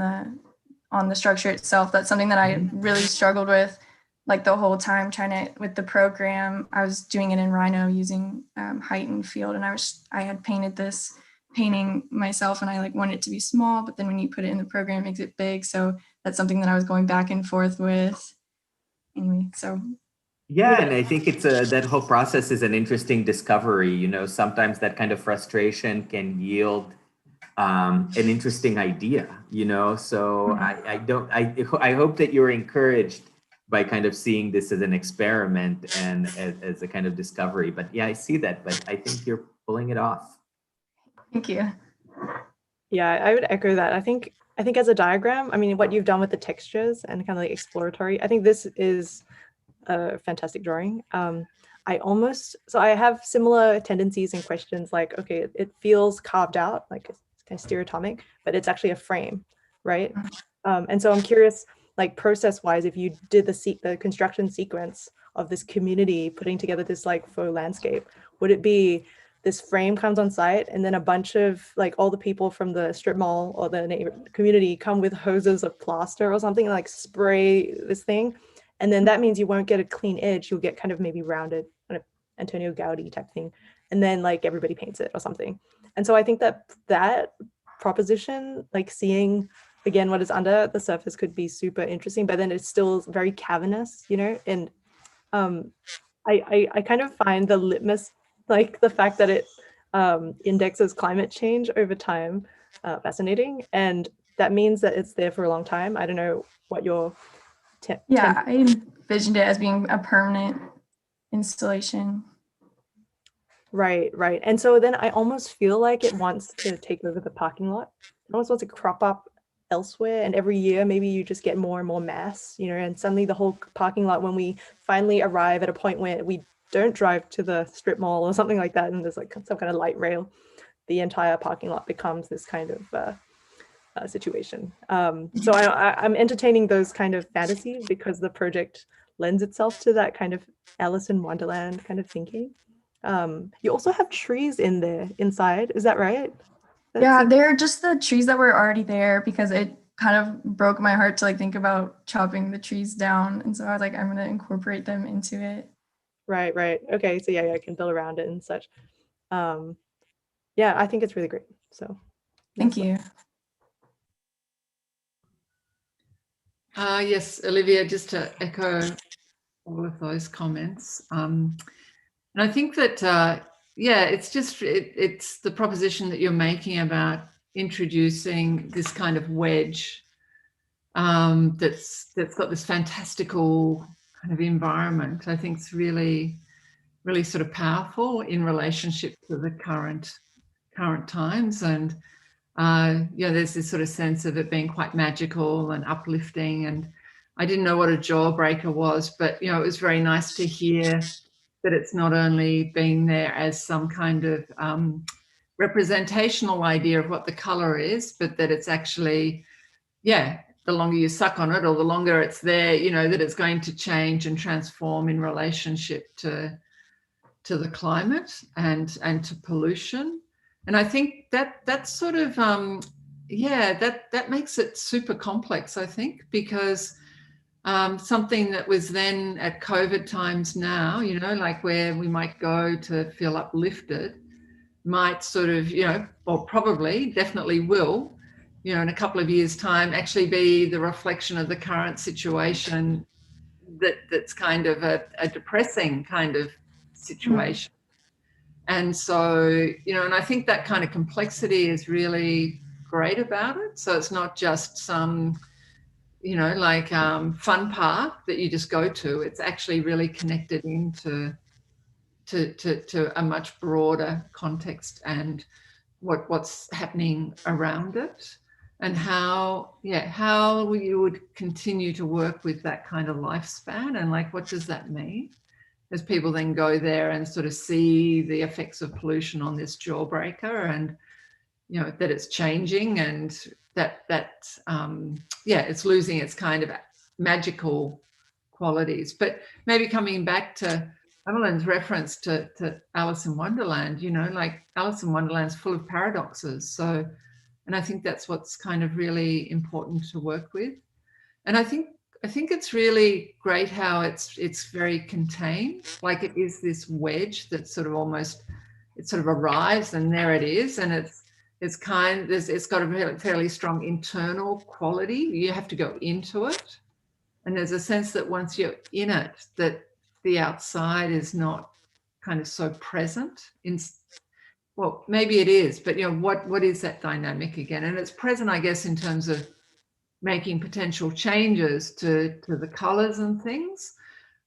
the structure itself, that's something that I really struggled with. like the whole time trying to, with the program, I was doing it in Rhino using height and field. And I had painted this painting myself and I like wanted it to be small, but then when you put it in the program, it makes it big. So that's something that I was going back and forth with. Anyway, so. Yeah, and I think it's that whole process is an interesting discovery. You know, sometimes that kind of frustration can yield an interesting idea, you know, so I hope that you're encouraged by kind of seeing this as an experiment and as a kind of discovery. But yeah, I see that, but I think you're pulling it off. Thank you. Yeah, I would echo that. I think as a diagram, I mean, what you've done with the textures and kind of like exploratory, I think this is a fantastic drawing. I have similar tendencies and questions like, okay, it feels carved out, like it's kind of stereotomic, but it's actually a frame, right? And so I'm curious, like process-wise, if you did the construction sequence of this community putting together this like faux landscape, would it be this frame comes on site and then a bunch of like all the people from the strip mall or the community come with hoses of plaster or something and like spray this thing? And then that means you won't get a clean edge. You'll get kind of maybe rounded, kind of Antonio Gaudi type thing. And then like everybody paints it or something. And so I think that proposition, like seeing again what is under the surface could be super interesting, but then it's still very cavernous, you know? And I kind of find the litmus, like the fact that it indexes climate change over time, fascinating. And that means that it's there for a long time. I don't know what your I envisioned it as being a permanent installation. Right. And so then I almost feel like it wants to take over the parking lot. It almost wants to crop up elsewhere. And every year, maybe you just get more and more mass, you know, and suddenly the whole parking lot, when we finally arrive at a point where we don't drive to the strip mall or something like that, and there's like some kind of light rail, the entire parking lot becomes this kind of situation. So I'm entertaining those kind of fantasies because the project lends itself to that kind of Alice in Wonderland kind of thinking. You also have trees in there inside, is that right? They're just the trees that were already there because it kind of broke my heart to like think about chopping the trees down. And so I was like, I'm going to incorporate them into it. Right. Okay, so yeah, I can build around it and such. Yeah, I think it's really great. So thank you. Yes, Olivia, just to echo all of those comments. And I think that, it's the proposition that you're making about introducing this kind of wedge that's got this fantastical kind of environment. I think it's really, really sort of powerful in relationship to the current times. And there's this sort of sense of it being quite magical and uplifting. And I didn't know what a jawbreaker was, but, it was very nice to hear that it's not only being there as some kind of representational idea of what the color is, but that it's actually, the longer you suck on it or the longer it's there, that it's going to change and transform in relationship to the climate and to pollution. And I think that sort of, that makes it super complex, I think, because something that was then at COVID times now, like where we might go to feel uplifted, might sort of, or probably definitely will, in a couple of years' time actually be the reflection of the current situation that's kind of a depressing kind of situation. And so, and I think that kind of complexity is really great about it. So it's not just some, fun park that you just go to. It's actually really connected into to a much broader context and what's happening around it, and how you would continue to work with that kind of lifespan, and like what does that mean as people then go there and sort of see the effects of pollution on this jawbreaker, and that it's changing, and that it's losing its kind of magical qualities. But maybe coming back to Evelyn's reference to Alice in Wonderland, like Alice in Wonderland's full of paradoxes. So, and I think that's what's kind of really important to work with. And I think think it's really great how it's very contained. Like it is this wedge that sort of almost, it sort of arrives and there it is, and it's got a fairly strong internal quality. You have to go into it, and there's a sense that once you're in it, that the outside is not kind of so present. Well, maybe it is, but you know, what is that dynamic again? And it's present, I guess, in terms of making potential changes to the colors and things.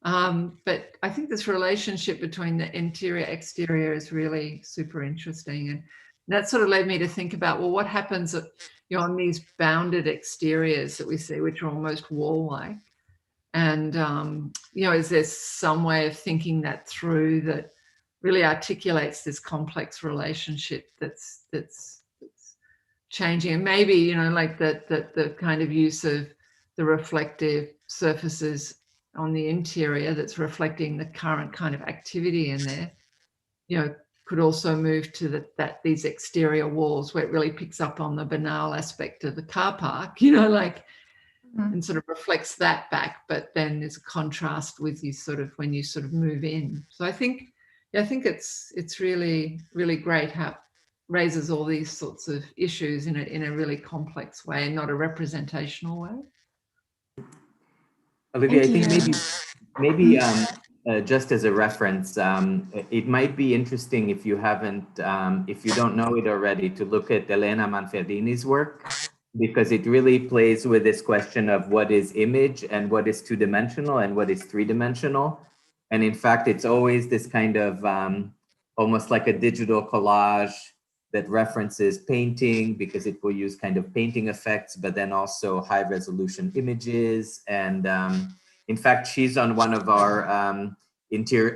But I think this relationship between the interior exterior is really super interesting. And that sort of led me to think about, well, what happens on these bounded exteriors that we see, which are almost wall-like? And, is there some way of thinking that through that really articulates this complex relationship that's changing? And maybe, like the kind of use of the reflective surfaces on the interior that's reflecting the current kind of activity in there, could also move to these exterior walls where it really picks up on the banal aspect of the car park, and sort of reflects that back, but then there's a contrast with you when you move in. So I think it's really, really great how it raises all these sorts of issues in a really complex way and not a representational way. Olivia, I think maybe just as a reference, it might be interesting if you don't know it already, to look at Elena Manfredini's work, because it really plays with this question of what is image and what is two-dimensional and what is three-dimensional. And in fact, it's always this kind of almost like a digital collage that references painting, because it will use kind of painting effects, but then also high resolution images. And in fact, she's on one of our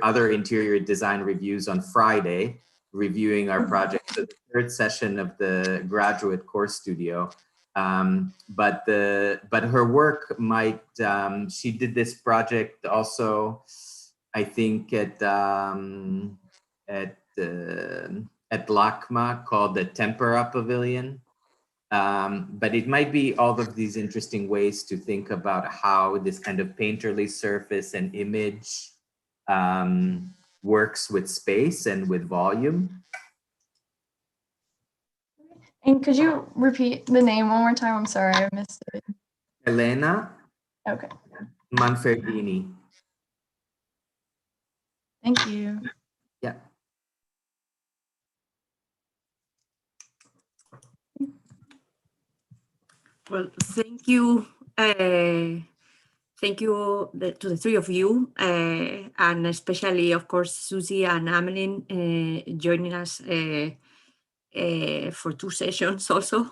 other interior design reviews on Friday, reviewing our project, so the third session of the graduate course studio. But her work might, she did this project also, I think at LACMA, called the Tempera Pavilion. But it might be all of these interesting ways to think about how this kind of painterly surface and image works with space and with volume. And could you repeat the name one more time? I'm sorry, I missed it. Elena Okay. Manfredini. Thank you. Yeah. Well, thank you. Thank you to the three of you, and especially, of course, Susie and Amelin joining us for 2 sessions also.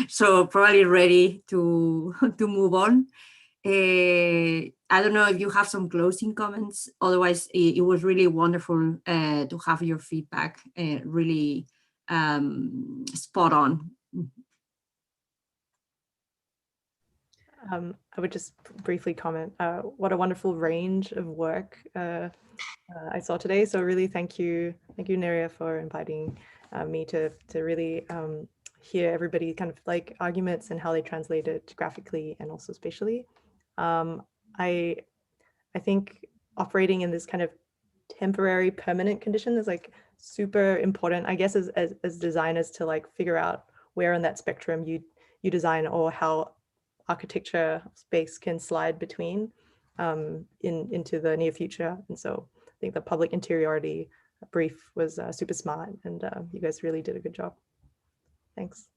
So probably ready to move on. I don't know if you have some closing comments. Otherwise, it was really wonderful to have your feedback, really spot on. I would just briefly comment, what a wonderful range of work I saw today. So really thank you Nerea, for inviting me to really hear everybody kind of like arguments and how they translate it graphically and also spatially. I think operating in this kind of temporary permanent condition is like super important, I guess, as designers, to like figure out where on that spectrum you design, or how architecture space can slide between into the near future. And so I think the public interiority brief was super smart, and you guys really did a good job. Thanks.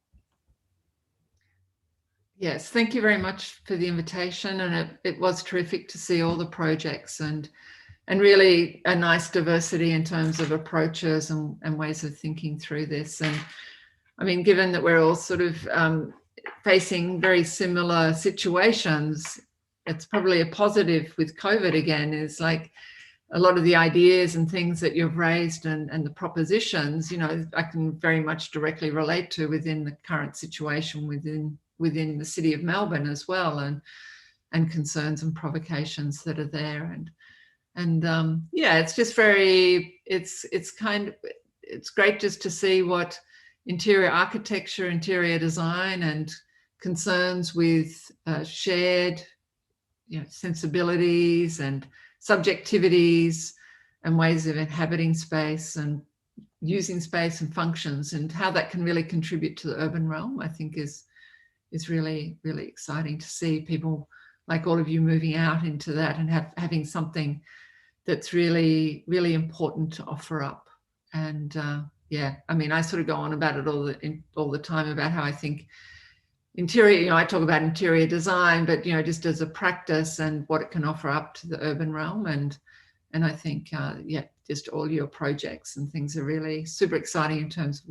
Yes, thank you very much for the invitation, and it was terrific to see all the projects and really a nice diversity in terms of approaches and ways of thinking through this. And I mean, given that we're all sort of facing very similar situations, it's probably a positive with COVID again, is like a lot of the ideas and things that you've raised and the propositions, I can very much directly relate to within the current situation within the city of Melbourne as well, and concerns and provocations that are there. And yeah, it's just it's great just to see what interior architecture, interior design, and concerns with shared sensibilities and subjectivities and ways of inhabiting space and using space and functions, and how that can really contribute to the urban realm, I think is really, really exciting to see people like all of you moving out into that and having something that's really, really important to offer up. And yeah, I mean, I sort of go on about it all the time about how I think interior, I talk about interior design, but, just as a practice and what it can offer up to the urban realm. And I think, yeah, just all your projects and things are really super exciting in terms of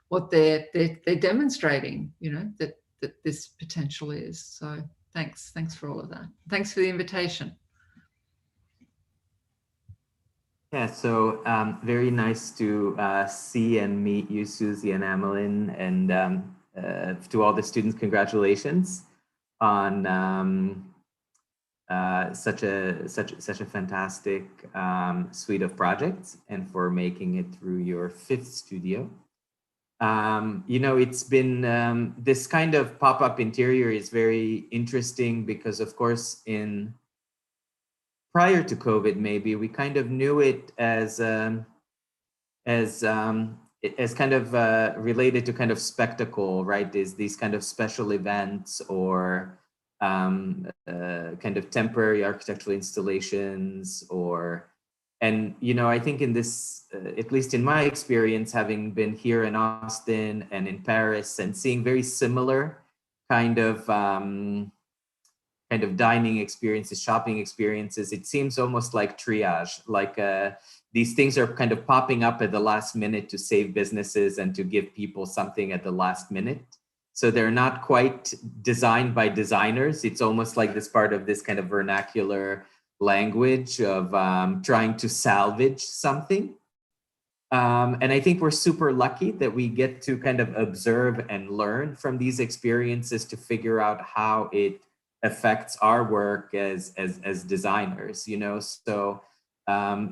what they're demonstrating, that this potential is. So thanks for all of that. Thanks for the invitation. Yeah, so very nice to see and meet you, Susie and Amelin, and to all the students, congratulations on such a fantastic suite of projects, and for making it through your 5th studio. It's been this kind of pop-up interior is very interesting because, of course, prior to COVID, maybe we kind of knew it as kind of related to kind of spectacle, right? These kind of special events or kind of temporary architectural installations, and I think in this, at least in my experience, having been here in Austin and in Paris and seeing very similar kind of dining experiences, shopping experiences, it seems almost like triage, like these things are kind of popping up at the last minute to save businesses and to give people something at the last minute. So they're not quite designed by designers. It's almost like this part of this kind of vernacular language of trying to salvage something. And I think we're super lucky that we get to kind of observe and learn from these experiences to figure out how it affects our work as designers, so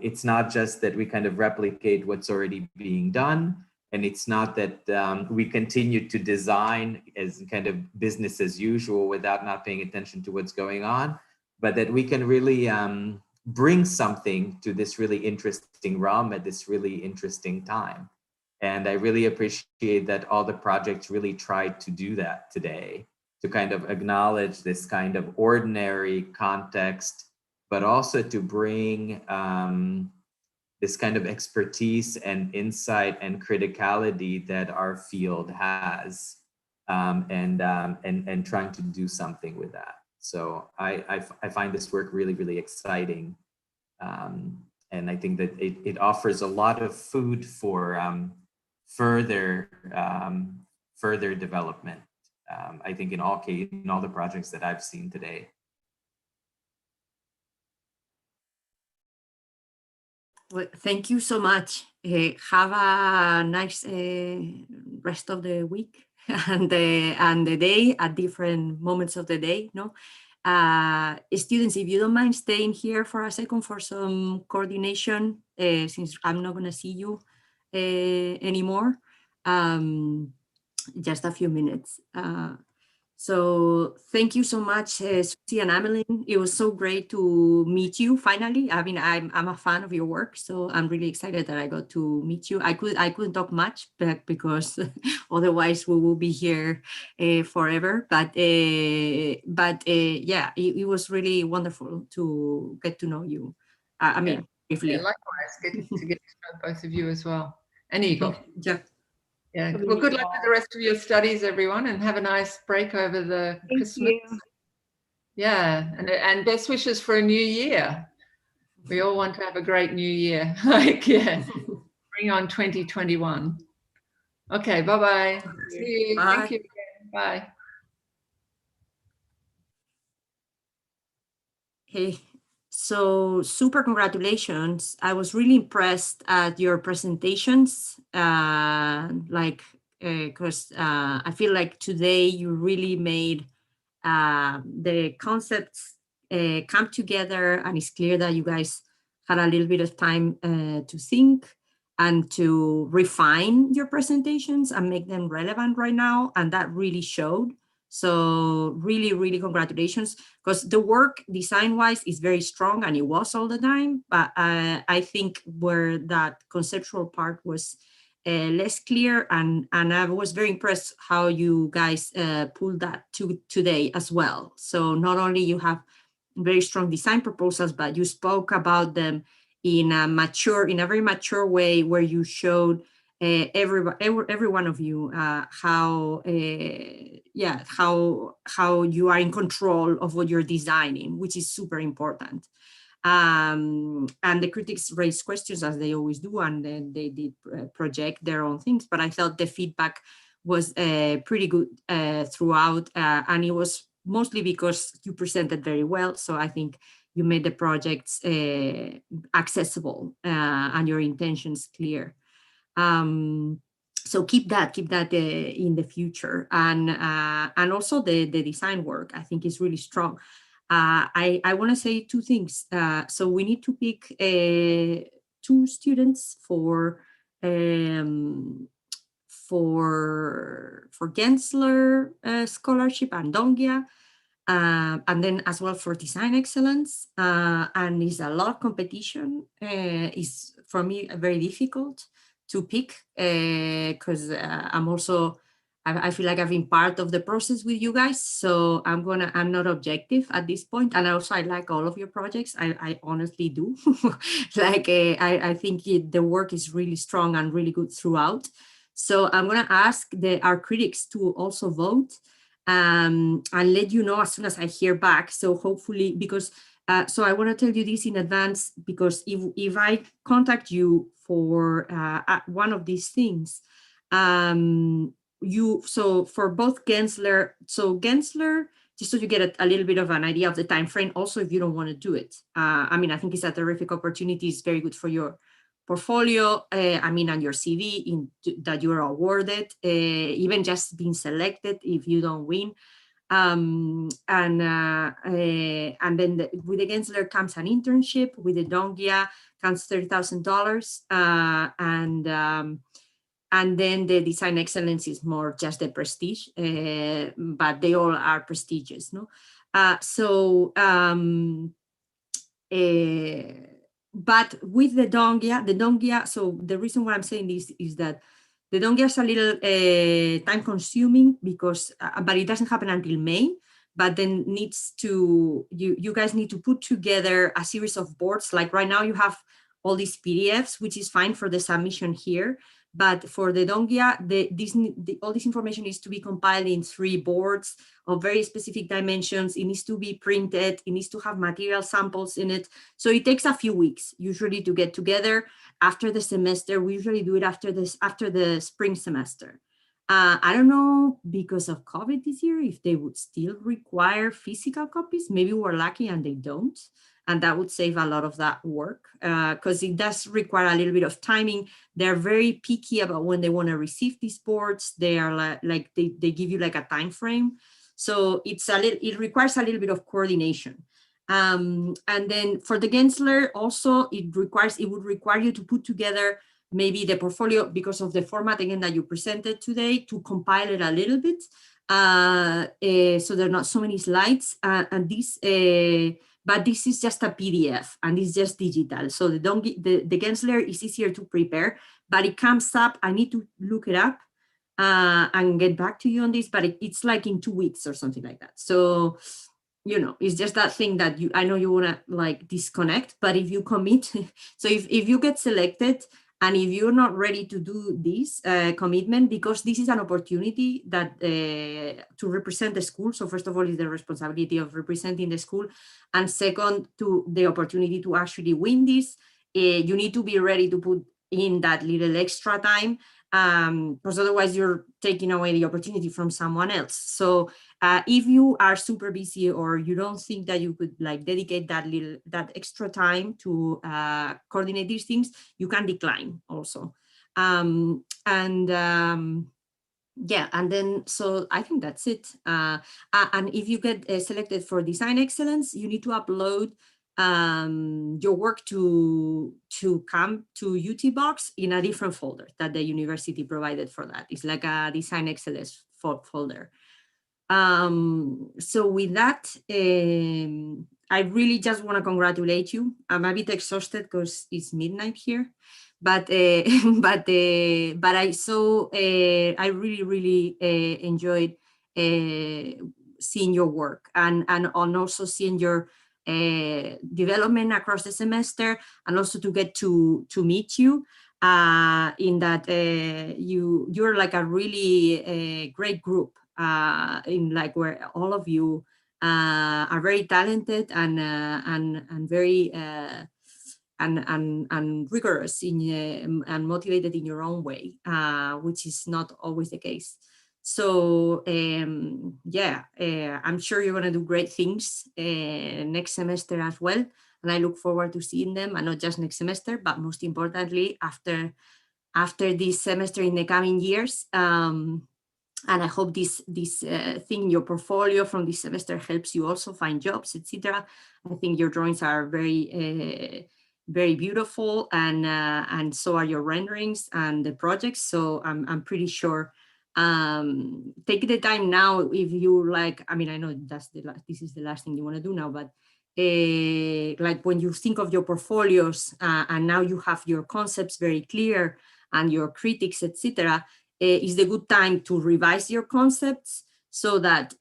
it's not just that we kind of replicate what's already being done, and it's not that we continue to design as kind of business as usual without not paying attention to what's going on, but that we can really bring something to this really interesting realm at this really interesting time. And I really appreciate that all the projects really tried to do that today, to kind of acknowledge this kind of ordinary context, but also to bring this kind of expertise and insight and criticality that our field has, and trying to do something with that. So I find this work really, really exciting. And I think that it offers a lot of food for further development. I think in all the projects that I've seen today. Well, thank you so much. Have a nice rest of the week and the day at different moments of the day. No, students, if you don't mind staying here for a second for some coordination, since I'm not going to see you anymore. Just a few minutes. So thank you so much, Susie and Amelin. It was so great to meet you finally. I mean, I'm a fan of your work, so I'm really excited that I got to meet you. I couldn't talk much because otherwise we will be here forever. But yeah, it was really wonderful to get to know you. I mean, briefly. Yeah, likewise, good to get to know both of you as well. And Igor. Yeah. Yeah. Well, good luck with the rest of your studies, everyone, and have a nice break over the Christmas. You. Yeah, and best wishes for a new year. We all want to have a great new year. Bring on 2021. Okay, bye-bye. See you. Bye. Thank you. Bye. Hey. So super congratulations. I was really impressed at your presentations, because I feel like today you really made the concepts come together, and it's clear that you guys had a little bit of time to think and to refine your presentations and make them relevant right now, and that really showed. So really, really congratulations, because the work design-wise is very strong, and it was all the time. But I think where that conceptual part was less clear, and I was very impressed how you guys pulled that to today as well. So not only you have very strong design proposals, but you spoke about them in a very mature way, where you showed every one of you how you are in control of what you're designing, which is super important. And the critics raised questions, as they always do, and then they did project their own things. But I felt the feedback was pretty good throughout, and it was mostly because you presented very well. So I think you made the projects accessible and your intentions clear. So keep that in the future, and also the design work, I think, is really strong. I want to say two things. So we need to pick 2 students for Gensler scholarship and Dongia, and then as well for design excellence. And it's a lot of competition. Is for me very difficult to pick, because I feel like I've been part of the process with you guys, so I'm not objective at this point. And also I like all of your projects. I honestly do. Like I think the work is really strong and really good throughout. So I'm gonna ask our critics to also vote, and let you know as soon as I hear back. So hopefully, because so I want to tell you this in advance, because if I contact you for one of these things, so for both Gensler, just so you get a little bit of an idea of the time frame. Also, if you don't want to do it, I mean, I think it's a terrific opportunity. It's very good for your portfolio, and your CV that you are awarded, even just being selected if you don't win. And then with the Gensler comes an internship. With the Dongia comes $30,000, and then the design excellence is more just the prestige, but they all are prestigious, no? But with the Dongia, so the reason why I'm saying this is that the Dongia is a little time consuming, because, but it doesn't happen until May. But then you guys need to put together a series of boards. Like right now you have all these PDFs, which is fine for the submission here. But for the Dongia, all this information needs to be compiled in 3 boards of very specific dimensions. It needs to be printed. It needs to have material samples in it. So it takes a few weeks usually to get together after the semester. We usually do it after the spring semester. I don't know, because of COVID this year, if they would still require physical copies. Maybe we're lucky and they don't. And that would save a lot of that work, because it does require a little bit of timing. They're very picky about when they want to receive these boards. They are they give you like a time frame. So it requires a little bit of coordination. And then for the Gensler also, it would require you to put together maybe the portfolio, because of the format again that you presented today, to compile it a little bit. So there are not so many slides, and this. But this is just a PDF and it's just digital. So the Gensler is easier to prepare, but it comes up. I need to look it up and get back to you on this, but it's like in 2 weeks or something like that. So, it's just that thing that I know you want to like disconnect, but if you commit, so if you get selected, and if you're not ready to do this commitment, because this is an opportunity that to represent the school. So first of all, is the responsibility of representing the school. And second, to the opportunity to actually win this, you need to be ready to put in that little extra time, because otherwise you're taking away the opportunity from someone else. So if you are super busy, or you don't think that you could like dedicate that extra time to coordinate these things, you can decline also. Yeah, and then so I think that's it. And if you get selected for design excellence, you need to upload your work to come to UT Box in a different folder that the university provided for that. It's like a design excellence folder. So with that, I really just want to congratulate you. I'm a bit exhausted because it's midnight here, but but I really enjoyed seeing your work and also seeing your development across the semester, and also to get to meet you. In that you're like a really great group. In like where all of you are very talented and very and rigorous in and motivated in your own way, which is not always the case. So yeah, I'm sure you're gonna do great things next semester as well, and I look forward to seeing them, and not just next semester, but most importantly after this semester in the coming years. And I hope this thing, your portfolio from this semester, helps you also find jobs, etc. I think your drawings are very beautiful, and so are your renderings and the projects. So I'm pretty sure. Take the time now if you like. I mean, I know this is the last thing you want to do now, but like when you think of your portfolios and now you have your concepts very clear and your critics, etc. Is the good time to revise your concepts so that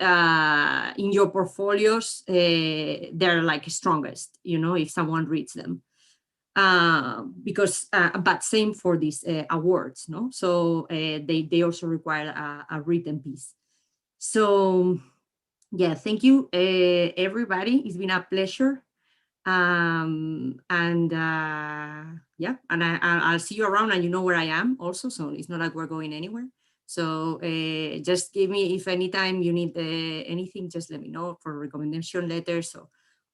in your portfolios they're like strongest, you know, if someone reads them. Because but same for these awards, no? So they also require a written piece. So yeah, thank you everybody. It's been a pleasure. Yeah, and I'll see you around, and you know where I am also, so it's not like we're going anywhere. So just give me, if anytime you need anything, just let me know for recommendation letters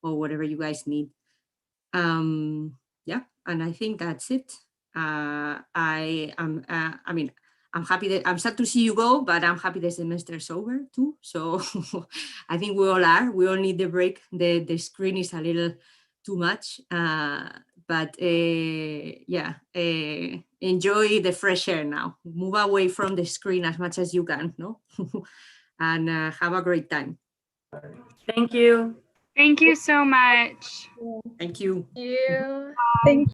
or whatever you guys need. Yeah, and I think that's it. I mean, I'm happy that I'm sad to see you go, but I'm happy the semester's over too. So I think we all are. We all need the break. The screen is a little too much, but yeah, enjoy the fresh air now. Move away from the screen as much as you can, no? And have a great time. Thank you. Thank you so much. Thank you. You. Thank